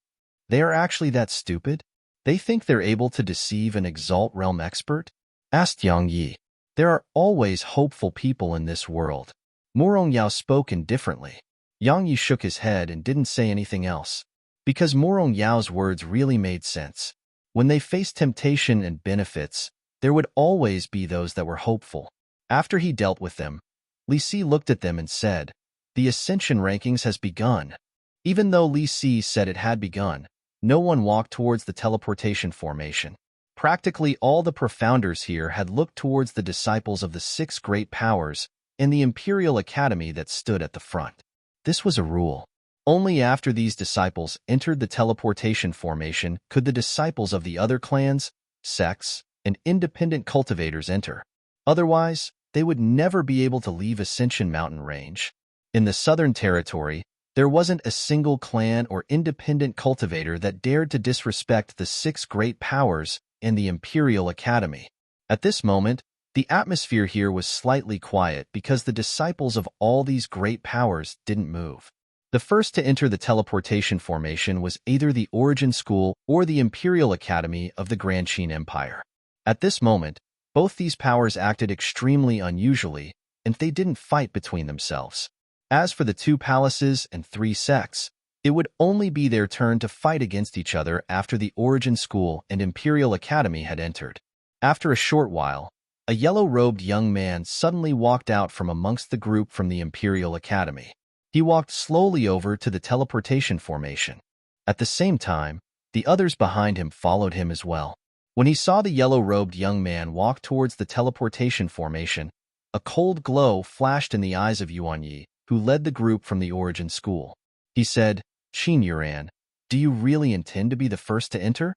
they are actually that stupid? They think they're able to deceive an Exalt Realm expert?" asked Yang Yi. "There are always hopeful people in this world." Murong Yao spoke indifferently. Yang Yi shook his head and didn't say anything else, because Murong Yao's words really made sense. When they faced temptation and benefits, there would always be those that were hopeful. After he dealt with them, Li Si looked at them and said, "The Ascension rankings has begun." Even though Li Si said it had begun, no one walked towards the teleportation formation. Practically all the profounders here had looked towards the disciples of the 6 great powers and the Imperial Academy that stood at the front. This was a rule. Only after these disciples entered the teleportation formation could the disciples of the other clans, sects, and independent cultivators enter. Otherwise, they would never be able to leave Ascension Mountain Range. In the Southern Territory, there wasn't a single clan or independent cultivator that dared to disrespect the 6 great powers and the Imperial Academy. At this moment, the atmosphere here was slightly quiet because the disciples of all these great powers didn't move. The first to enter the teleportation formation was either the Origin School or the Imperial Academy of the Grand Qin Empire. At this moment, both these powers acted extremely unusually, and they didn't fight between themselves. As for the two palaces and three sects, it would only be their turn to fight against each other after the Origin School and Imperial Academy had entered. After a short while, a yellow-robed young man suddenly walked out from amongst the group from the Imperial Academy. He walked slowly over to the teleportation formation. At the same time, the others behind him followed him as well. When he saw the yellow-robed young man walk towards the teleportation formation, a cold glow flashed in the eyes of Yuan Yi, who led the group from the Origin School. He said, "Qin Yuan, do you really intend to be the first to enter?"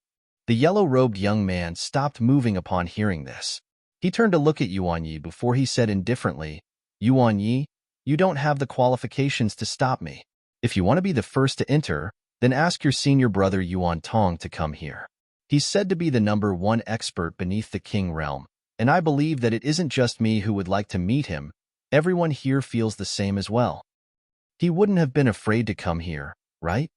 The yellow-robed young man stopped moving upon hearing this. He turned to look at Yuan Yi before he said indifferently, "Yuan Yi, you don't have the qualifications to stop me. If you want to be the first to enter, then ask your senior brother Yuan Tong to come here. He's said to be the #1 expert beneath the King realm, and I believe that it isn't just me who would like to meet him. Everyone here feels the same as well. He wouldn't have been afraid to come here, right?"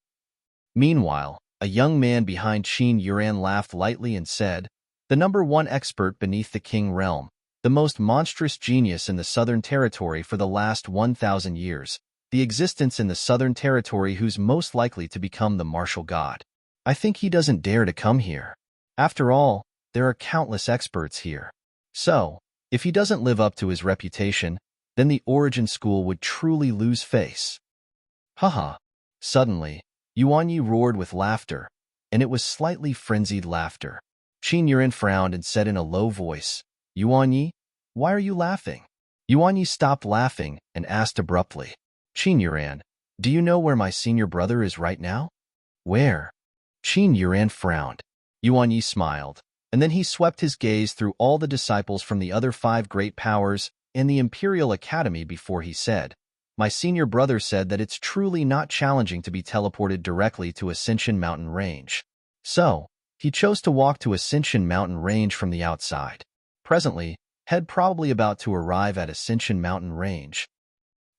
Meanwhile, a young man behind Qin Yuan laughed lightly and said, "The #1 expert beneath the King realm, the most monstrous genius in the Southern Territory for the last 1,000 years, the existence in the Southern Territory who's most likely to become the martial god. I think he doesn't dare to come here. After all, there are countless experts here. So, if he doesn't live up to his reputation, then the Origin School would truly lose face." Haha. Suddenly, Yuan Yi roared with laughter, and it was slightly frenzied laughter. Qin Yuan frowned and said in a low voice, "Yuan Yi, why are you laughing?" Yuan Yi stopped laughing and asked abruptly, "Qin Yuan, do you know where my senior brother is right now?" "Where?" Qin Yuan frowned. Yuan Yi smiled, and then he swept his gaze through all the disciples from the other 5 great powers and the Imperial Academy before he said, "My senior brother said that it's truly not challenging to be teleported directly to Ascension Mountain Range. So, he chose to walk to Ascension Mountain Range from the outside. Presently, head probably about to arrive at Ascension Mountain Range."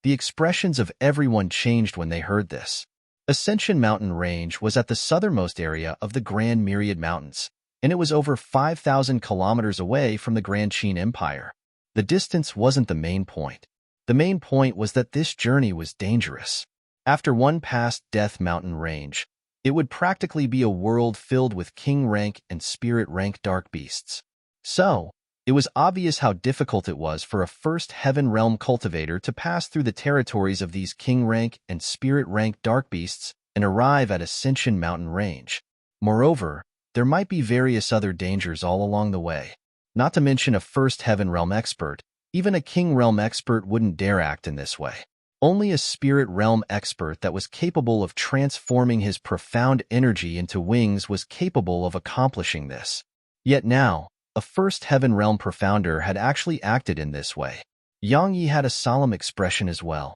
The expressions of everyone changed when they heard this. Ascension Mountain Range was at the southernmost area of the Grand Myriad Mountains, and it was over 5,000 kilometers away from the Grand Qin Empire. The distance wasn't the main point. The main point was that this journey was dangerous. After one passed Death Mountain Range, it would practically be a world filled with King rank and Spirit rank dark beasts. So, it was obvious how difficult it was for a first Heaven Realm cultivator to pass through the territories of these King rank and Spirit rank dark beasts and arrive at Ascension Mountain Range. Moreover, there might be various other dangers all along the way. Not to mention a first Heaven Realm expert. Even a King Realm expert wouldn't dare act in this way. Only a Spirit Realm expert that was capable of transforming his profound energy into wings was capable of accomplishing this. Yet now, a first Heaven Realm profounder had actually acted in this way. Yang Yi had a solemn expression as well.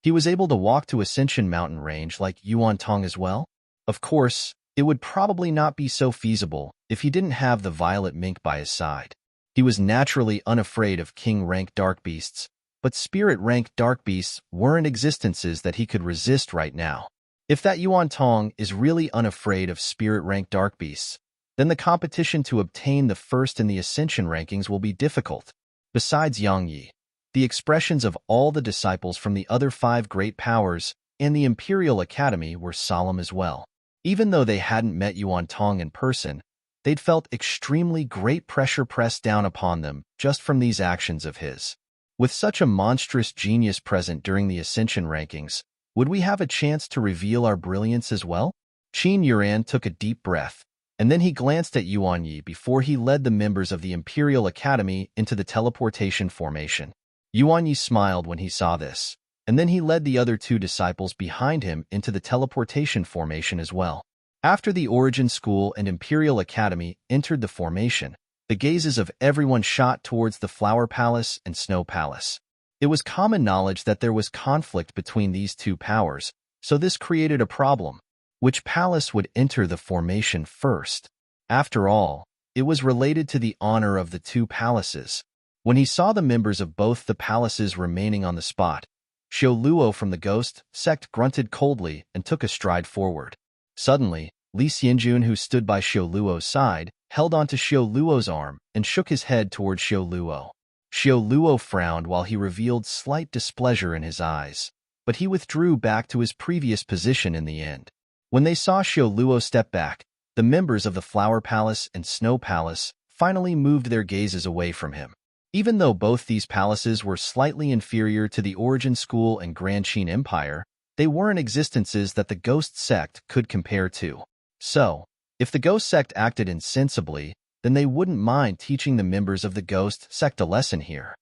He was able to walk to Ascension Mountain Range like Yuan Tong as well. Of course, it would probably not be so feasible if he didn't have the violet mink by his side. He was naturally unafraid of King rank dark beasts, but Spirit rank dark beasts weren't existences that he could resist right now. If that Yuan Tong is really unafraid of Spirit rank dark beasts, then the competition to obtain the first in the Ascension rankings will be difficult. Besides Yang Yi, the expressions of all the disciples from the other 5 great powers and the Imperial Academy were solemn as well. Even though they hadn't met Yuan Tong in person, they'd felt extremely great pressure pressed down upon them just from these actions of his. With such a monstrous genius present during the Ascension rankings, would we have a chance to reveal our brilliance as well? Qin Yuan took a deep breath, and then he glanced at Yuan Yi before he led the members of the Imperial Academy into the teleportation formation. Yuan Yi smiled when he saw this, and then he led the other 2 disciples behind him into the teleportation formation as well. After the Origin School and Imperial Academy entered the formation, the gazes of everyone shot towards the Flower Palace and Snow Palace. It was common knowledge that there was conflict between these 2 powers, so this created a problem. Which palace would enter the formation first? After all, it was related to the honor of the 2 palaces. When he saw the members of both the palaces remaining on the spot, Xiao Luo from the ghost sect grunted coldly and took a stride forward. Suddenly, Li Xianjun, who stood by Xiao Luo's side, held onto Xiao Luo's arm and shook his head toward Xiao Luo. Xiao Luo frowned while he revealed slight displeasure in his eyes, but he withdrew back to his previous position in the end. When they saw Xiao Luo step back, the members of the Flower Palace and Snow Palace finally moved their gazes away from him. Even though both these palaces were slightly inferior to the Origin School and Grand Qin Empire, they weren't existences that the Ghost Sect could compare to. So, if the Ghost Sect acted insensibly, then they wouldn't mind teaching the members of the Ghost Sect a lesson here.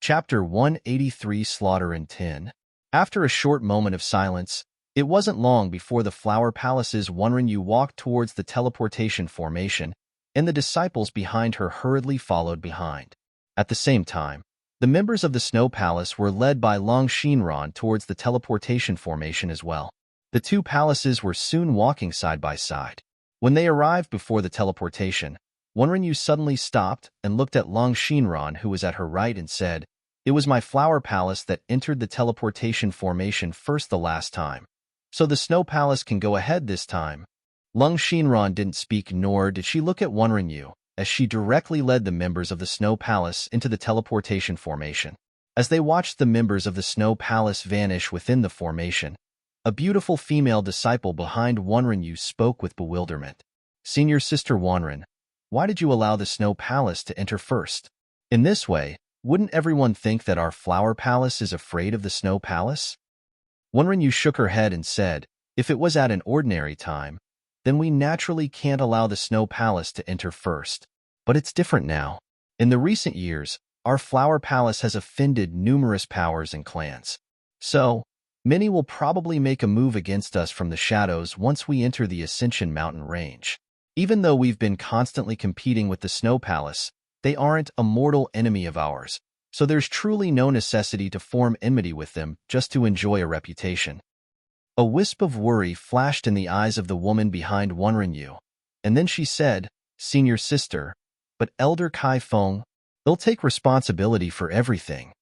Chapter 183 Slaughter in 10. After a short moment of silence, it wasn't long before the Flower Palace's Wenrenyu walked towards the teleportation formation, and the disciples behind her hurriedly followed behind. At the same time, the members of the Snow Palace were led by Long Shinran towards the teleportation formation as well. The two palaces were soon walking side by side. When they arrived before the teleportation, Wenrenyu suddenly stopped and looked at Long Shinran, who was at her right, and said, "It was my Flower Palace that entered the teleportation formation first the last time. So the Snow Palace can go ahead this time." Long Shinran didn't speak, nor did she look at Wenrenyu, as she directly led the members of the Snow Palace into the teleportation formation. As they watched the members of the Snow Palace vanish within the formation, a beautiful female disciple behind Wenrenyu spoke with bewilderment. "Senior Sister Wenren, why did you allow the Snow Palace to enter first? In this way, wouldn't everyone think that our Flower Palace is afraid of the Snow Palace?" Wenrenyu shook her head and said, "If it was at an ordinary time, then we naturally can't allow the Snow Palace to enter first. But it's different now. In the recent years, our Flower Palace has offended numerous powers and clans. So, many will probably make a move against us from the shadows once we enter the Ascension Mountain range. Even though we've been constantly competing with the Snow Palace, they aren't a mortal enemy of ours, so there's truly no necessity to form enmity with them just to enjoy a reputation." A wisp of worry flashed in the eyes of the woman behind Wenrenyu, and then she said, "Senior Sister, but Elder Kai Feng, they'll take responsibility for everything."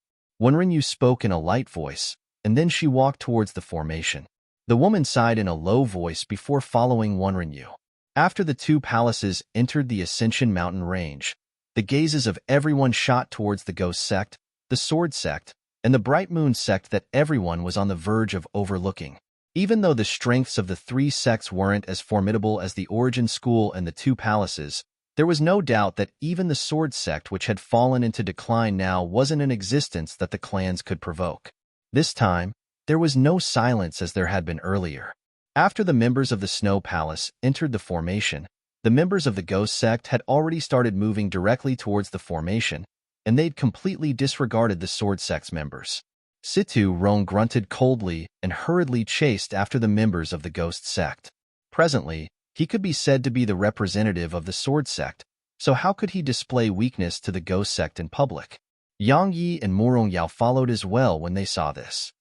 Wenrenyu spoke in a light voice, and then she walked towards the formation. The woman sighed in a low voice before following Wenrenyu. After the two palaces entered the Ascension Mountain range, the gazes of everyone shot towards the Ghost Sect, the Sword Sect, and the Bright Moon Sect that everyone was on the verge of overlooking. Even though the strengths of the three sects weren't as formidable as the Origin School and the two palaces, there was no doubt that even the Sword Sect, which had fallen into decline now, wasn't an existence that the clans could provoke. This time, there was no silence as there had been earlier. After the members of the Snow Palace entered the formation, the members of the Ghost Sect had already started moving directly towards the formation, and they'd completely disregarded the Sword Sect's members. Situ Rong grunted coldly and hurriedly chased after the members of the Ghost Sect. Presently, he could be said to be the representative of the Sword Sect, so how could he display weakness to the Ghost Sect in public? Yang Yi and Murong Yao followed as well when they saw this.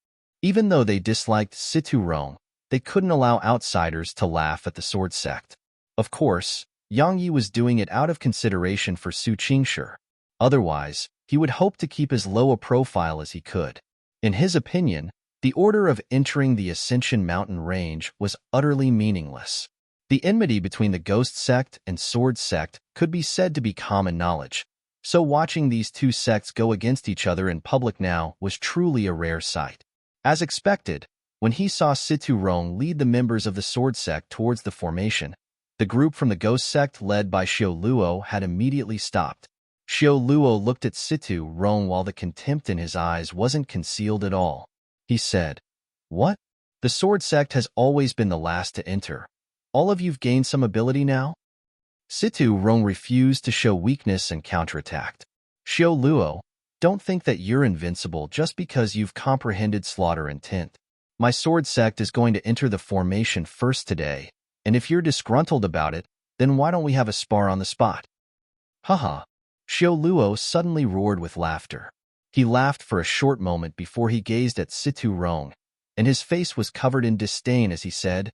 Even though they disliked Situ Rong, they couldn't allow outsiders to laugh at the Sword Sect. Of course, Yang Yi was doing it out of consideration for Su Qingshi. Otherwise, he would hope to keep as low a profile as he could. In his opinion, the order of entering the Ascension Mountain range was utterly meaningless. The enmity between the Ghost Sect and Sword Sect could be said to be common knowledge, so watching these two sects go against each other in public now was truly a rare sight. As expected, when he saw Situ Rong lead the members of the Sword Sect towards the formation, the group from the Ghost Sect led by Xiao Luo had immediately stopped. Xiao Luo looked at Situ Rong while the contempt in his eyes wasn't concealed at all. He said, "What? The Sword Sect has always been the last to enter. All of you've gained some ability now?" Situ Rong refused to show weakness and counterattacked. "Xiao Luo, don't think that you're invincible just because you've comprehended slaughter intent. My Sword Sect is going to enter the formation first today, and if you're disgruntled about it, then why don't we have a spar on the spot?" Haha. Xiao Luo suddenly roared with laughter. He laughed for a short moment before he gazed at Situ Rong, and his face was covered in disdain as he said,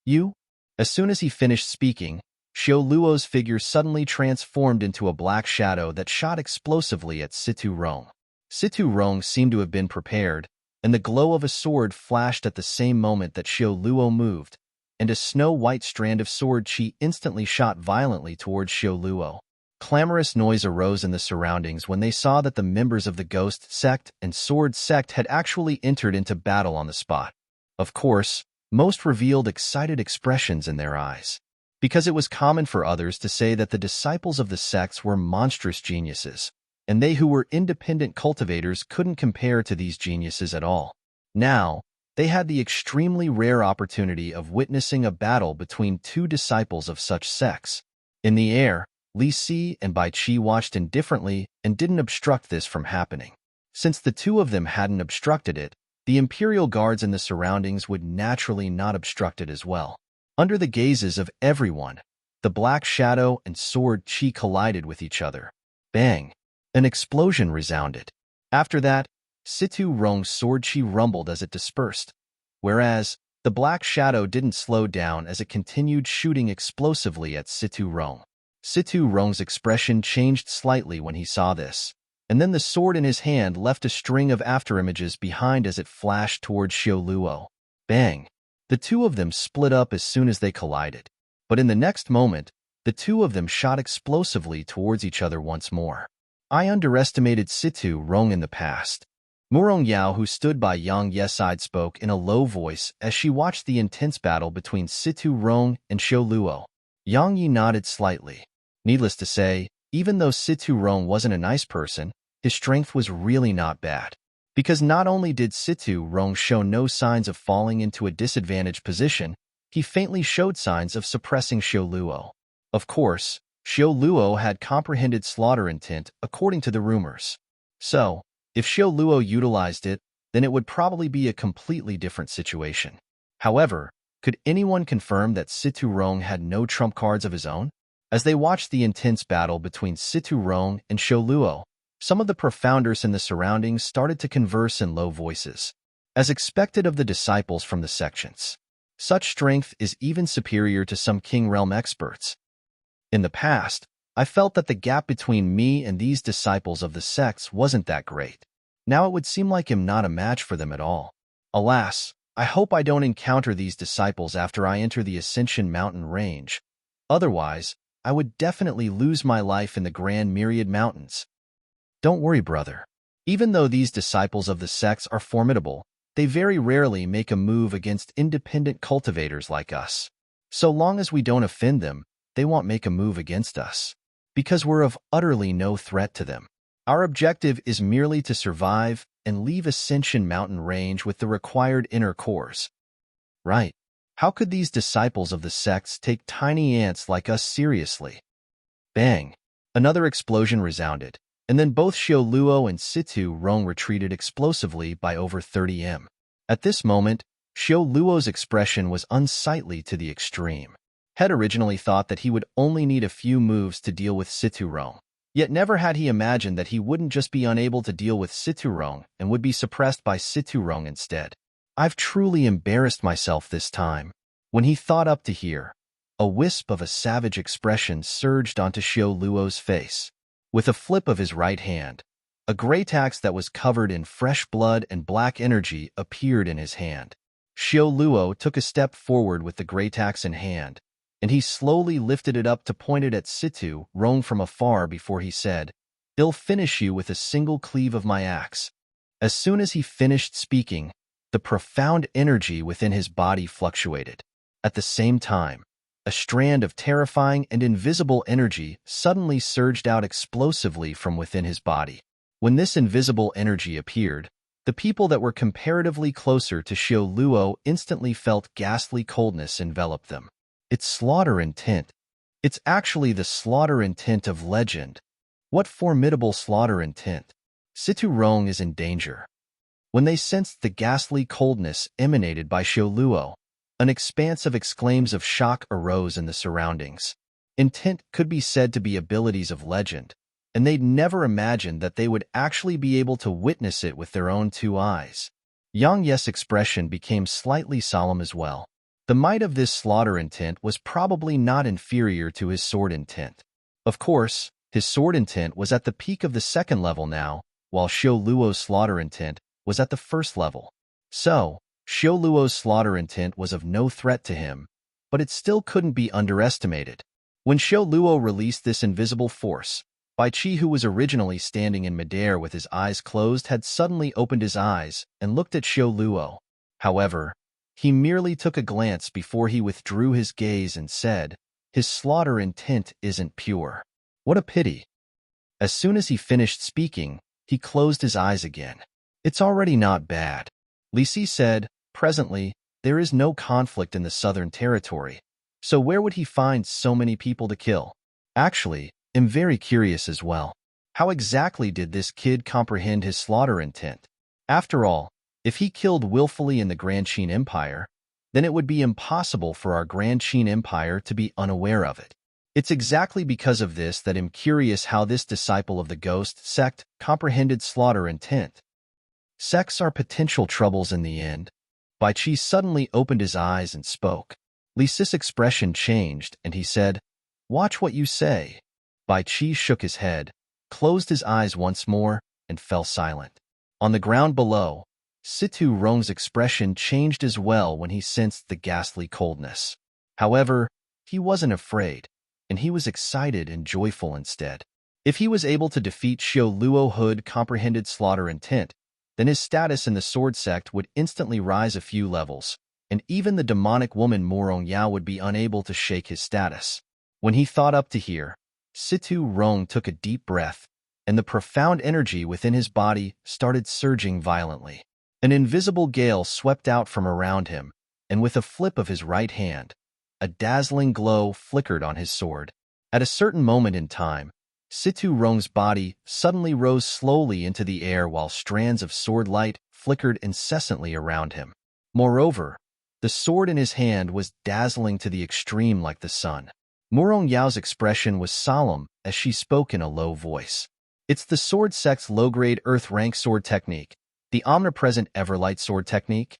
"You?" As soon as he finished speaking, Xiao Luo's figure suddenly transformed into a black shadow that shot explosively at Situ Rong. Situ Rong seemed to have been prepared, and the glow of a sword flashed at the same moment that Xiao Luo moved, and a snow-white strand of sword chi instantly shot violently towards Xiao Luo. Clamorous noise arose in the surroundings when they saw that the members of the Ghost Sect and Sword Sect had actually entered into battle on the spot. Of course, most revealed excited expressions in their eyes, because it was common for others to say that the disciples of the sects were monstrous geniuses, and they who were independent cultivators couldn't compare to these geniuses at all. Now, they had the extremely rare opportunity of witnessing a battle between two disciples of such sects. In the air, Li Si and Bai Qi watched indifferently and didn't obstruct this from happening. Since the two of them hadn't obstructed it, the Imperial Guards in the surroundings would naturally not obstruct it as well. Under the gazes of everyone, the black shadow and sword chi collided with each other. Bang! An explosion resounded. After that, Situ Rong's sword chi rumbled as it dispersed, whereas the black shadow didn't slow down as it continued shooting explosively at Situ Rong. Situ Rong's expression changed slightly when he saw this, and then the sword in his hand left a string of afterimages behind as it flashed towards Xiao Luo. Bang! The two of them split up as soon as they collided, but in the next moment, the two of them shot explosively towards each other once more. I underestimated Situ Rong in the past. Murong Yao, who stood by Yang Ye's side, spoke in a low voice as she watched the intense battle between Situ Rong and Xiao Luo. Yang Yi nodded slightly. Needless to say, even though Situ Rong wasn't a nice person, his strength was really not bad. Because not only did Situ Rong show no signs of falling into a disadvantaged position, he faintly showed signs of suppressing Xiao Luo. Of course, Xiao Luo had comprehended slaughter intent according to the rumors. So, if Xiao Luo utilized it, then it would probably be a completely different situation. However, could anyone confirm that Situ Rong had no trump cards of his own? As they watched the intense battle between Situ Rong and Xiao Luo, some of the profounders in the surroundings started to converse in low voices, as expected of the disciples from the sections. Such strength is even superior to some King Realm experts. In the past, I felt that the gap between me and these disciples of the sects wasn't that great. Now it would seem like I'm not a match for them at all. Alas, I hope I don't encounter these disciples after I enter the Ascension Mountain range. Otherwise, I would definitely lose my life in the Grand Myriad Mountains. Don't worry, brother. Even though these disciples of the sects are formidable, they very rarely make a move against independent cultivators like us. So long as we don't offend them, they won't make a move against us, because we're of utterly no threat to them. Our objective is merely to survive and leave Ascension Mountain range with the required inner cores. Right. How could these disciples of the sects take tiny ants like us seriously? Bang! Another explosion resounded, and then both Xiao Luo and Situ Rong retreated explosively by over 30 m. At this moment, Xiao Luo's expression was unsightly to the extreme. Had originally thought that he would only need a few moves to deal with Situ Rong, yet never had he imagined that he wouldn't just be unable to deal with Situ Rong and would be suppressed by Situ Rong instead. I've truly embarrassed myself this time. When he thought up to here, a wisp of a savage expression surged onto Xiao Luo's face. With a flip of his right hand, a great axe that was covered in fresh blood and black energy appeared in his hand. Xiao Luo took a step forward with the great axe in hand, and he slowly lifted it up to point it at Situ Rong from afar before he said, "I'll finish you with a single cleave of my axe." As soon as he finished speaking, the profound energy within his body fluctuated. At the same time, a strand of terrifying and invisible energy suddenly surged out explosively from within his body. When this invisible energy appeared, the people that were comparatively closer to Xiao Luo instantly felt ghastly coldness envelop them. It's slaughter intent. It's actually the slaughter intent of legend. What formidable slaughter intent! Situ Rong is in danger. When they sensed the ghastly coldness emanated by Xiao Luo, an expanse of exclaims of shock arose in the surroundings. Intent could be said to be abilities of legend, and they'd never imagined that they would actually be able to witness it with their own two eyes. Yang Ye's expression became slightly solemn as well. The might of this slaughter intent was probably not inferior to his sword intent. Of course, his sword intent was at the peak of the second level now, while Xiao Luo's slaughter intent was at the first level. So, Xiao Luo's slaughter intent was of no threat to him, but it still couldn't be underestimated. When Xiao Luo released this invisible force, Bai Qi, who was originally standing in midair with his eyes closed, had suddenly opened his eyes and looked at Xiao Luo. However, he merely took a glance before he withdrew his gaze and said, "His slaughter intent isn't pure. What a pity." As soon as he finished speaking, he closed his eyes again. "It's already not bad," Li Si said. "Presently, there is no conflict in the Southern Territory, so where would he find so many people to kill? Actually, I'm very curious as well. How exactly did this kid comprehend his slaughter intent? After all, if he killed willfully in the Grand Qin Empire, then it would be impossible for our Grand Qin Empire to be unaware of it. It's exactly because of this that I'm curious how this disciple of the Ghost sect comprehended slaughter intent. Sects are potential troubles in the end." Bai Qi suddenly opened his eyes and spoke. Li Si's expression changed, and he said, "Watch what you say." Bai Qi shook his head, closed his eyes once more, and fell silent. On the ground below, Situ Rong's expression changed as well when he sensed the ghastly coldness. However, he wasn't afraid, and he was excited and joyful instead. If he was able to defeat Xiao Luo Hood comprehended slaughter intent, then his status in the sword sect would instantly rise a few levels, and even the demonic woman Morong Yao would be unable to shake his status. When he thought up to here, Situ Rong took a deep breath, and the profound energy within his body started surging violently. An invisible gale swept out from around him, and with a flip of his right hand, a dazzling glow flickered on his sword. At a certain moment in time, Situ Rong's body suddenly rose slowly into the air while strands of sword light flickered incessantly around him. Moreover, the sword in his hand was dazzling to the extreme like the sun. Morong Yao's expression was solemn as she spoke in a low voice. "It's the sword sect's low-grade earth-rank sword technique, the omnipresent Everlight sword technique."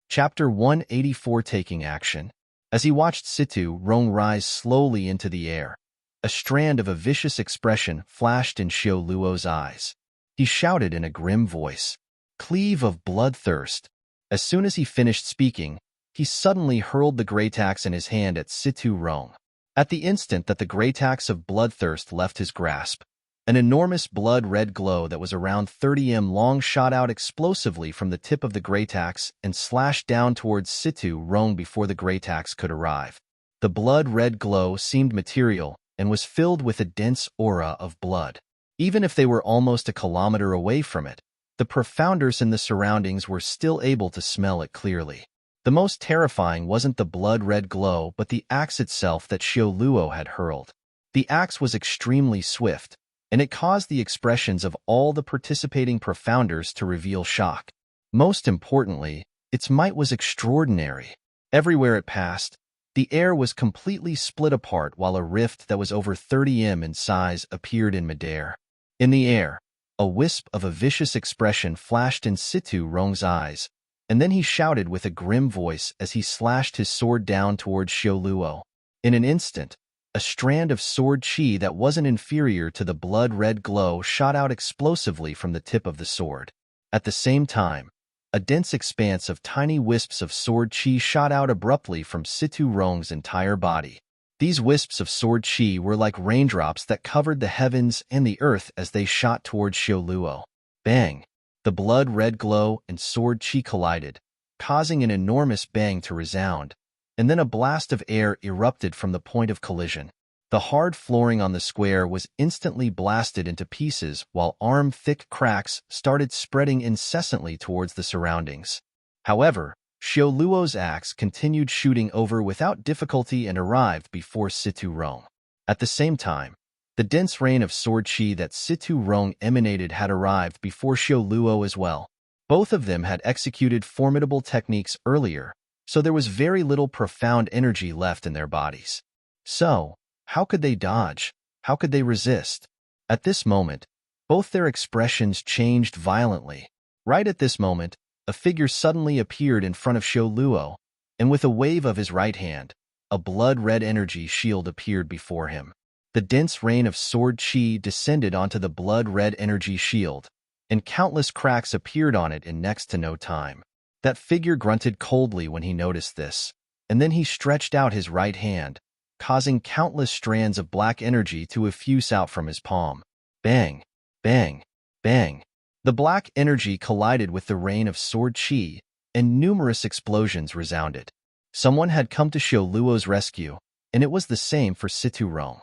Chapter 184 Taking Action. As he watched Situ Rong rise slowly into the air, a strand of a vicious expression flashed in Xiao Luo's eyes. He shouted in a grim voice, "Cleave of bloodthirst." As soon as he finished speaking, he suddenly hurled the great axe in his hand at Situ Rong. At the instant that the great axe of bloodthirst left his grasp, an enormous blood-red glow that was around 30 m long shot out explosively from the tip of the great axe and slashed down towards Situ Rong before the great axe could arrive. The blood-red glow seemed material and was filled with a dense aura of blood. Even if they were almost a kilometer away from it, the profounders in the surroundings were still able to smell it clearly. The most terrifying wasn't the blood-red glow but the axe itself that Xiao Luo had hurled. The axe was extremely swift, and it caused the expressions of all the participating profounders to reveal shock. Most importantly, its might was extraordinary. Everywhere it passed, the air was completely split apart while a rift that was over 30 m in size appeared in midair. In the air, a wisp of a vicious expression flashed in Situ Rong's eyes, and then he shouted with a grim voice as he slashed his sword down towards Xiao Luo. In an instant, a strand of sword chi that wasn't inferior to the blood-red glow shot out explosively from the tip of the sword. At the same time, a dense expanse of tiny wisps of sword chi shot out abruptly from Situ Rong's entire body. These wisps of sword chi were like raindrops that covered the heavens and the earth as they shot towards Xiao Luo. Bang! The blood-red glow and sword chi collided, causing an enormous bang to resound, and then a blast of air erupted from the point of collision. The hard flooring on the square was instantly blasted into pieces while arm-thick cracks started spreading incessantly towards the surroundings. However, Xiao Luo's axe continued shooting over without difficulty and arrived before Situ Rong. At the same time, the dense rain of sword chi that Situ Rong emanated had arrived before Xiao Luo as well. Both of them had executed formidable techniques earlier, so there was very little profound energy left in their bodies. So, how could they dodge? How could they resist? At this moment, Both their expressions changed violently. Right at this moment, a figure suddenly appeared in front of Xiao Luo, and with a wave of his right hand, a blood-red energy shield appeared before him. The dense rain of sword chi descended onto the blood-red energy shield, and countless cracks appeared on it in next to no time. That figure grunted coldly when he noticed this, and then he stretched out his right hand, causing countless strands of black energy to effuse out from his palm. Bang! Bang! Bang! The black energy collided with the rain of sword chi, and numerous explosions resounded. Someone had come to Xiao Luo's rescue, and it was the same for Situ Rong.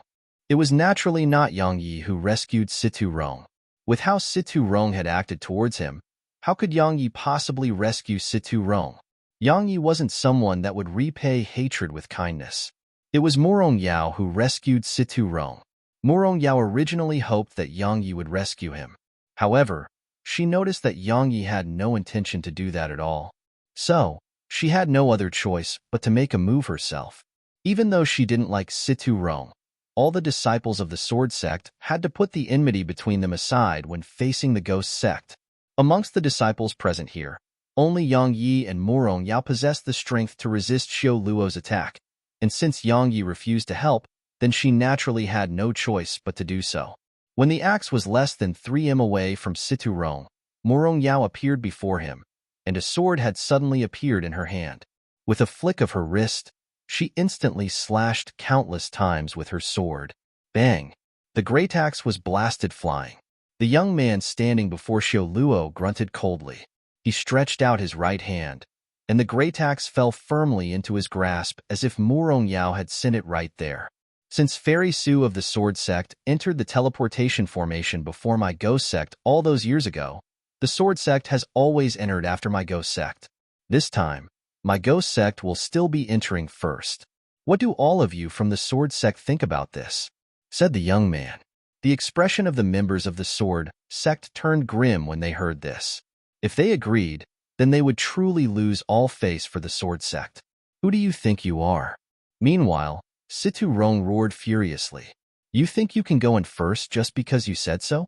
It was naturally not Yang Yi who rescued Situ Rong. With how Situ Rong had acted towards him, how could Yang Yi possibly rescue Situ Rong? Yang Yi wasn't someone that would repay hatred with kindness. It was Murong Yao who rescued Situ Rong. Murong Yao originally hoped that Yang Yi would rescue him. However, she noticed that Yang Yi had no intention to do that at all. So, she had no other choice but to make a move herself. Even though she didn't like Situ Rong, all the disciples of the Sword Sect had to put the enmity between them aside when facing the Ghost Sect. Amongst the disciples present here, only Yang Yi and Murong Yao possessed the strength to resist Xiao Luo's attack, and since Yang Yi refused to help, then she naturally had no choice but to do so. When the axe was less than 3 m away from Situ Rong, Murong Yao appeared before him, and a sword had suddenly appeared in her hand. With a flick of her wrist, she instantly slashed countless times with her sword. Bang! The great axe was blasted flying. The young man standing before Xiao Luo grunted coldly. He stretched out his right hand, and the great axe fell firmly into his grasp as if Murong Yao had sent it right there. Since Fairy Su of the Sword Sect entered the teleportation formation before my Ghost Sect all those years ago, the Sword Sect has always entered after my Ghost Sect. This time, my Ghost Sect will still be entering first. What do all of you from the Sword Sect think about this? Said the young man. The expression of the members of the Sword Sect turned grim when they heard this. If they agreed, then they would truly lose all face for the Sword Sect. Who do you think you are? Meanwhile, Situ Rong roared furiously. You think you can go in first just because you said so?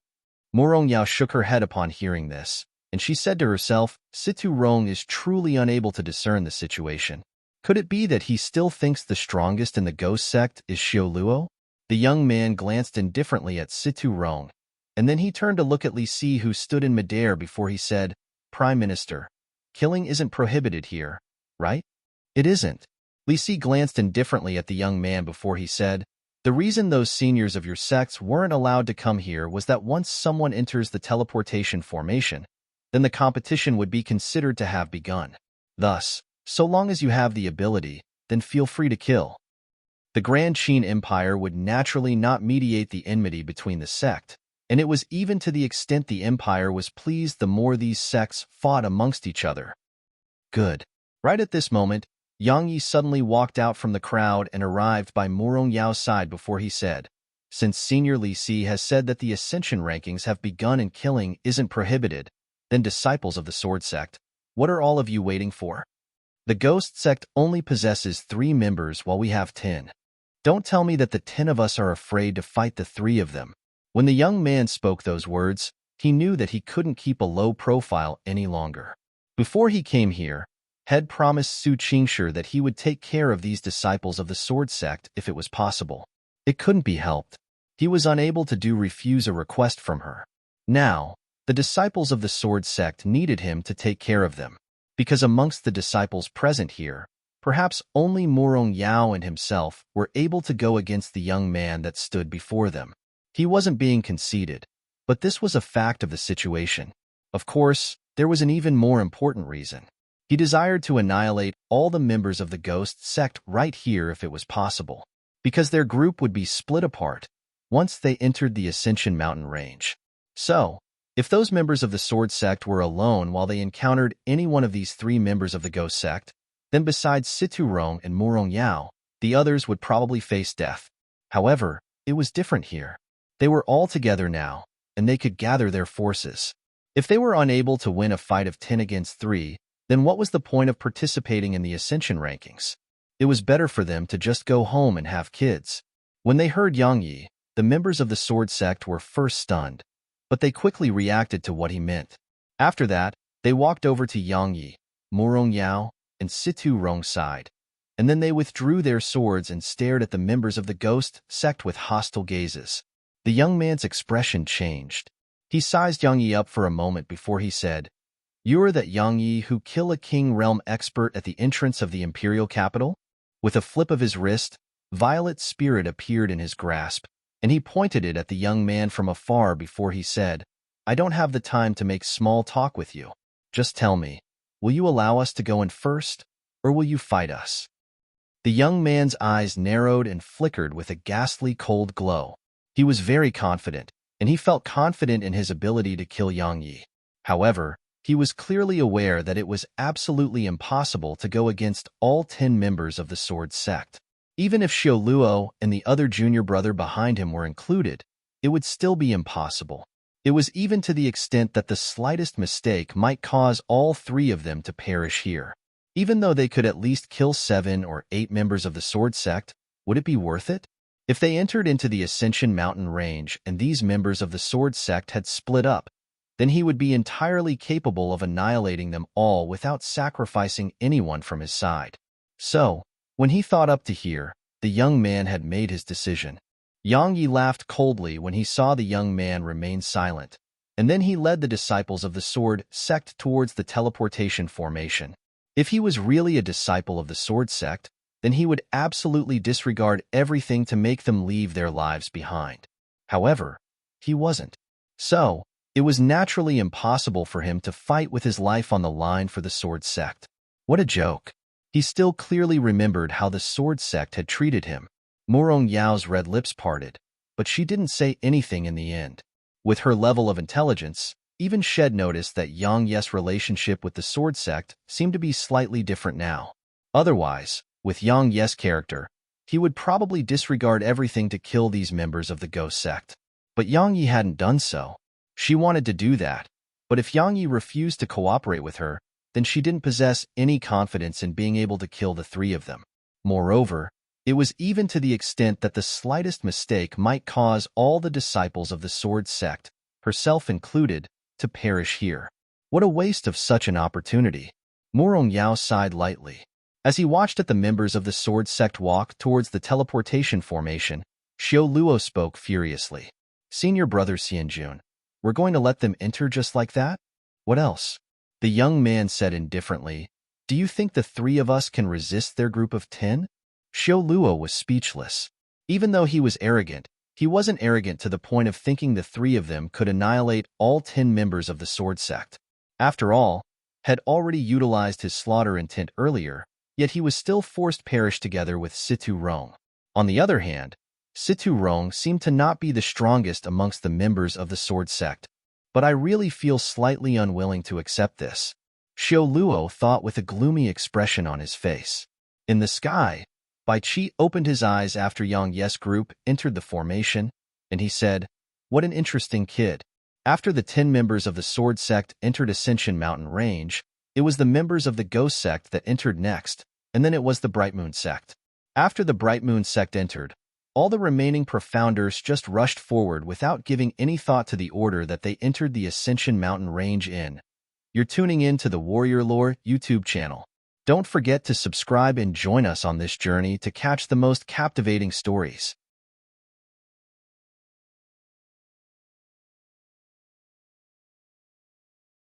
Murong Yao shook her head upon hearing this, and she said to herself, Situ Rong is truly unable to discern the situation. Could it be that he still thinks the strongest in the Ghost Sect is Xiao Luo? The young man glanced indifferently at Situ Rong, and then he turned to look at Li Si, who stood in midair before he said, Prime Minister, killing isn't prohibited here, right? It isn't. Li Si glanced indifferently at the young man before he said, the reason those seniors of your sects weren't allowed to come here was that once someone enters the teleportation formation, then the competition would be considered to have begun. Thus, so long as you have the ability, then feel free to kill. The Grand Qin Empire would naturally not mediate the enmity between the sect, and it was even to the extent the empire was pleased the more these sects fought amongst each other. Good. Right at this moment, Yang Yi suddenly walked out from the crowd and arrived by Murong Yao's side before he said, since Senior Li Si has said that the ascension rankings have begun and killing isn't prohibited, then disciples of the Sword Sect, what are all of you waiting for? The Ghost Sect only possesses 3 members while we have 10. Don't tell me that the 10 of us are afraid to fight the 3 of them. When the young man spoke those words, he knew that he couldn't keep a low profile any longer. Before he came here, had promised Su Qingshi that he would take care of these disciples of the Sword Sect if it was possible. It couldn't be helped. He was unable to refuse a request from her. Now, the disciples of the Sword Sect needed him to take care of them, because amongst the disciples present here, perhaps only Murong Yao and himself were able to go against the young man that stood before them. He wasn't being conceited, but this was a fact of the situation. Of course, there was an even more important reason. He desired to annihilate all the members of the Ghost Sect right here if it was possible, because their group would be split apart once they entered the Ascension Mountain range. So, if those members of the Sword Sect were alone while they encountered any one of these 3 members of the Ghost Sect, then besides Situ Rong and Murong Yao, the others would probably face death. However, it was different here. They were all together now, and they could gather their forces. If they were unable to win a fight of 10 against 3, then what was the point of participating in the Ascension rankings? It was better for them to just go home and have kids. When they heard Yang Yi, the members of the Sword Sect were first stunned, but they quickly reacted to what he meant. After that, they walked over to Yang Yi, Morong Yao, and Situ Rong's side, and then they withdrew their swords and stared at the members of the ghost sect with hostile gazes. The young man's expression changed. He sized Yang Yi up for a moment before he said, "You are that Yang Yi who killed a king realm expert at the entrance of the imperial capital?" With a flip of his wrist, Violet's spirit appeared in his grasp, and he pointed it at the young man from afar before he said, "I don't have the time to make small talk with you. Just tell me, will you allow us to go in first, or will you fight us?" The young man's eyes narrowed and flickered with a ghastly cold glow. He was very confident, and he felt confident in his ability to kill Yang Yi. However, he was clearly aware that it was absolutely impossible to go against all 10 members of the sword sect. Even if Xiao Luo and the other junior brother behind him were included, it would still be impossible. It was even to the extent that the slightest mistake might cause all 3 of them to perish here. Even though they could at least kill 7 or 8 members of the sword sect, would it be worth it? If they entered into the Ascension Mountain range and these members of the sword sect had split up, then he would be entirely capable of annihilating them all without sacrificing anyone from his side. So, when he thought up to here, the young man had made his decision. Yang Yi laughed coldly when he saw the young man remain silent, and then he led the disciples of the sword sect towards the teleportation formation. If he was really a disciple of the sword sect, then he would absolutely disregard everything to make them leave their lives behind. However, he wasn't. So, it was naturally impossible for him to fight with his life on the line for the sword sect. What a joke. He still clearly remembered how the sword sect had treated him. Morong Yao's red lips parted, but she didn't say anything in the end. With her level of intelligence, even Shed noticed that Yang Yi's relationship with the sword sect seemed to be slightly different now. Otherwise, with Yang Yi's character, he would probably disregard everything to kill these members of the ghost sect. But Yang Yi hadn't done so. She wanted to do that, but if Yang Yi refused to cooperate with her, then she didn't possess any confidence in being able to kill the 3 of them. Moreover, it was even to the extent that the slightest mistake might cause all the disciples of the sword sect, herself included, to perish here. What a waste of such an opportunity. Morong Yao sighed lightly. As he watched at the members of the sword sect walk towards the teleportation formation, Xiao Luo spoke furiously. "Senior brother Xianjun, we're going to let them enter just like that? What else?" The young man said indifferently, "Do you think the 3 of us can resist their group of 10? Xiao Luo was speechless. Even though he was arrogant, he wasn't arrogant to the point of thinking the 3 of them could annihilate all 10 members of the sword sect. After all, had already utilized his slaughter intent earlier, yet he was still forced perish together with Situ Rong. On the other hand, Situ Rong seemed to not be the strongest amongst the members of the sword sect, but I really feel slightly unwilling to accept this," Xiao Luo thought with a gloomy expression on his face. In the sky, Bai Qi opened his eyes after Yang Yi's group entered the formation, and he said, "What an interesting kid." After the 10 members of the sword sect entered Ascension Mountain range, it was the members of the ghost sect that entered next, and then it was the Bright Moon sect. After the Bright Moon sect entered, all the remaining profounders just rushed forward without giving any thought to the order that they entered the Ascension Mountain range in. You're tuning in to the Warrior Lore YouTube channel. Don't forget to subscribe and join us on this journey to catch the most captivating stories.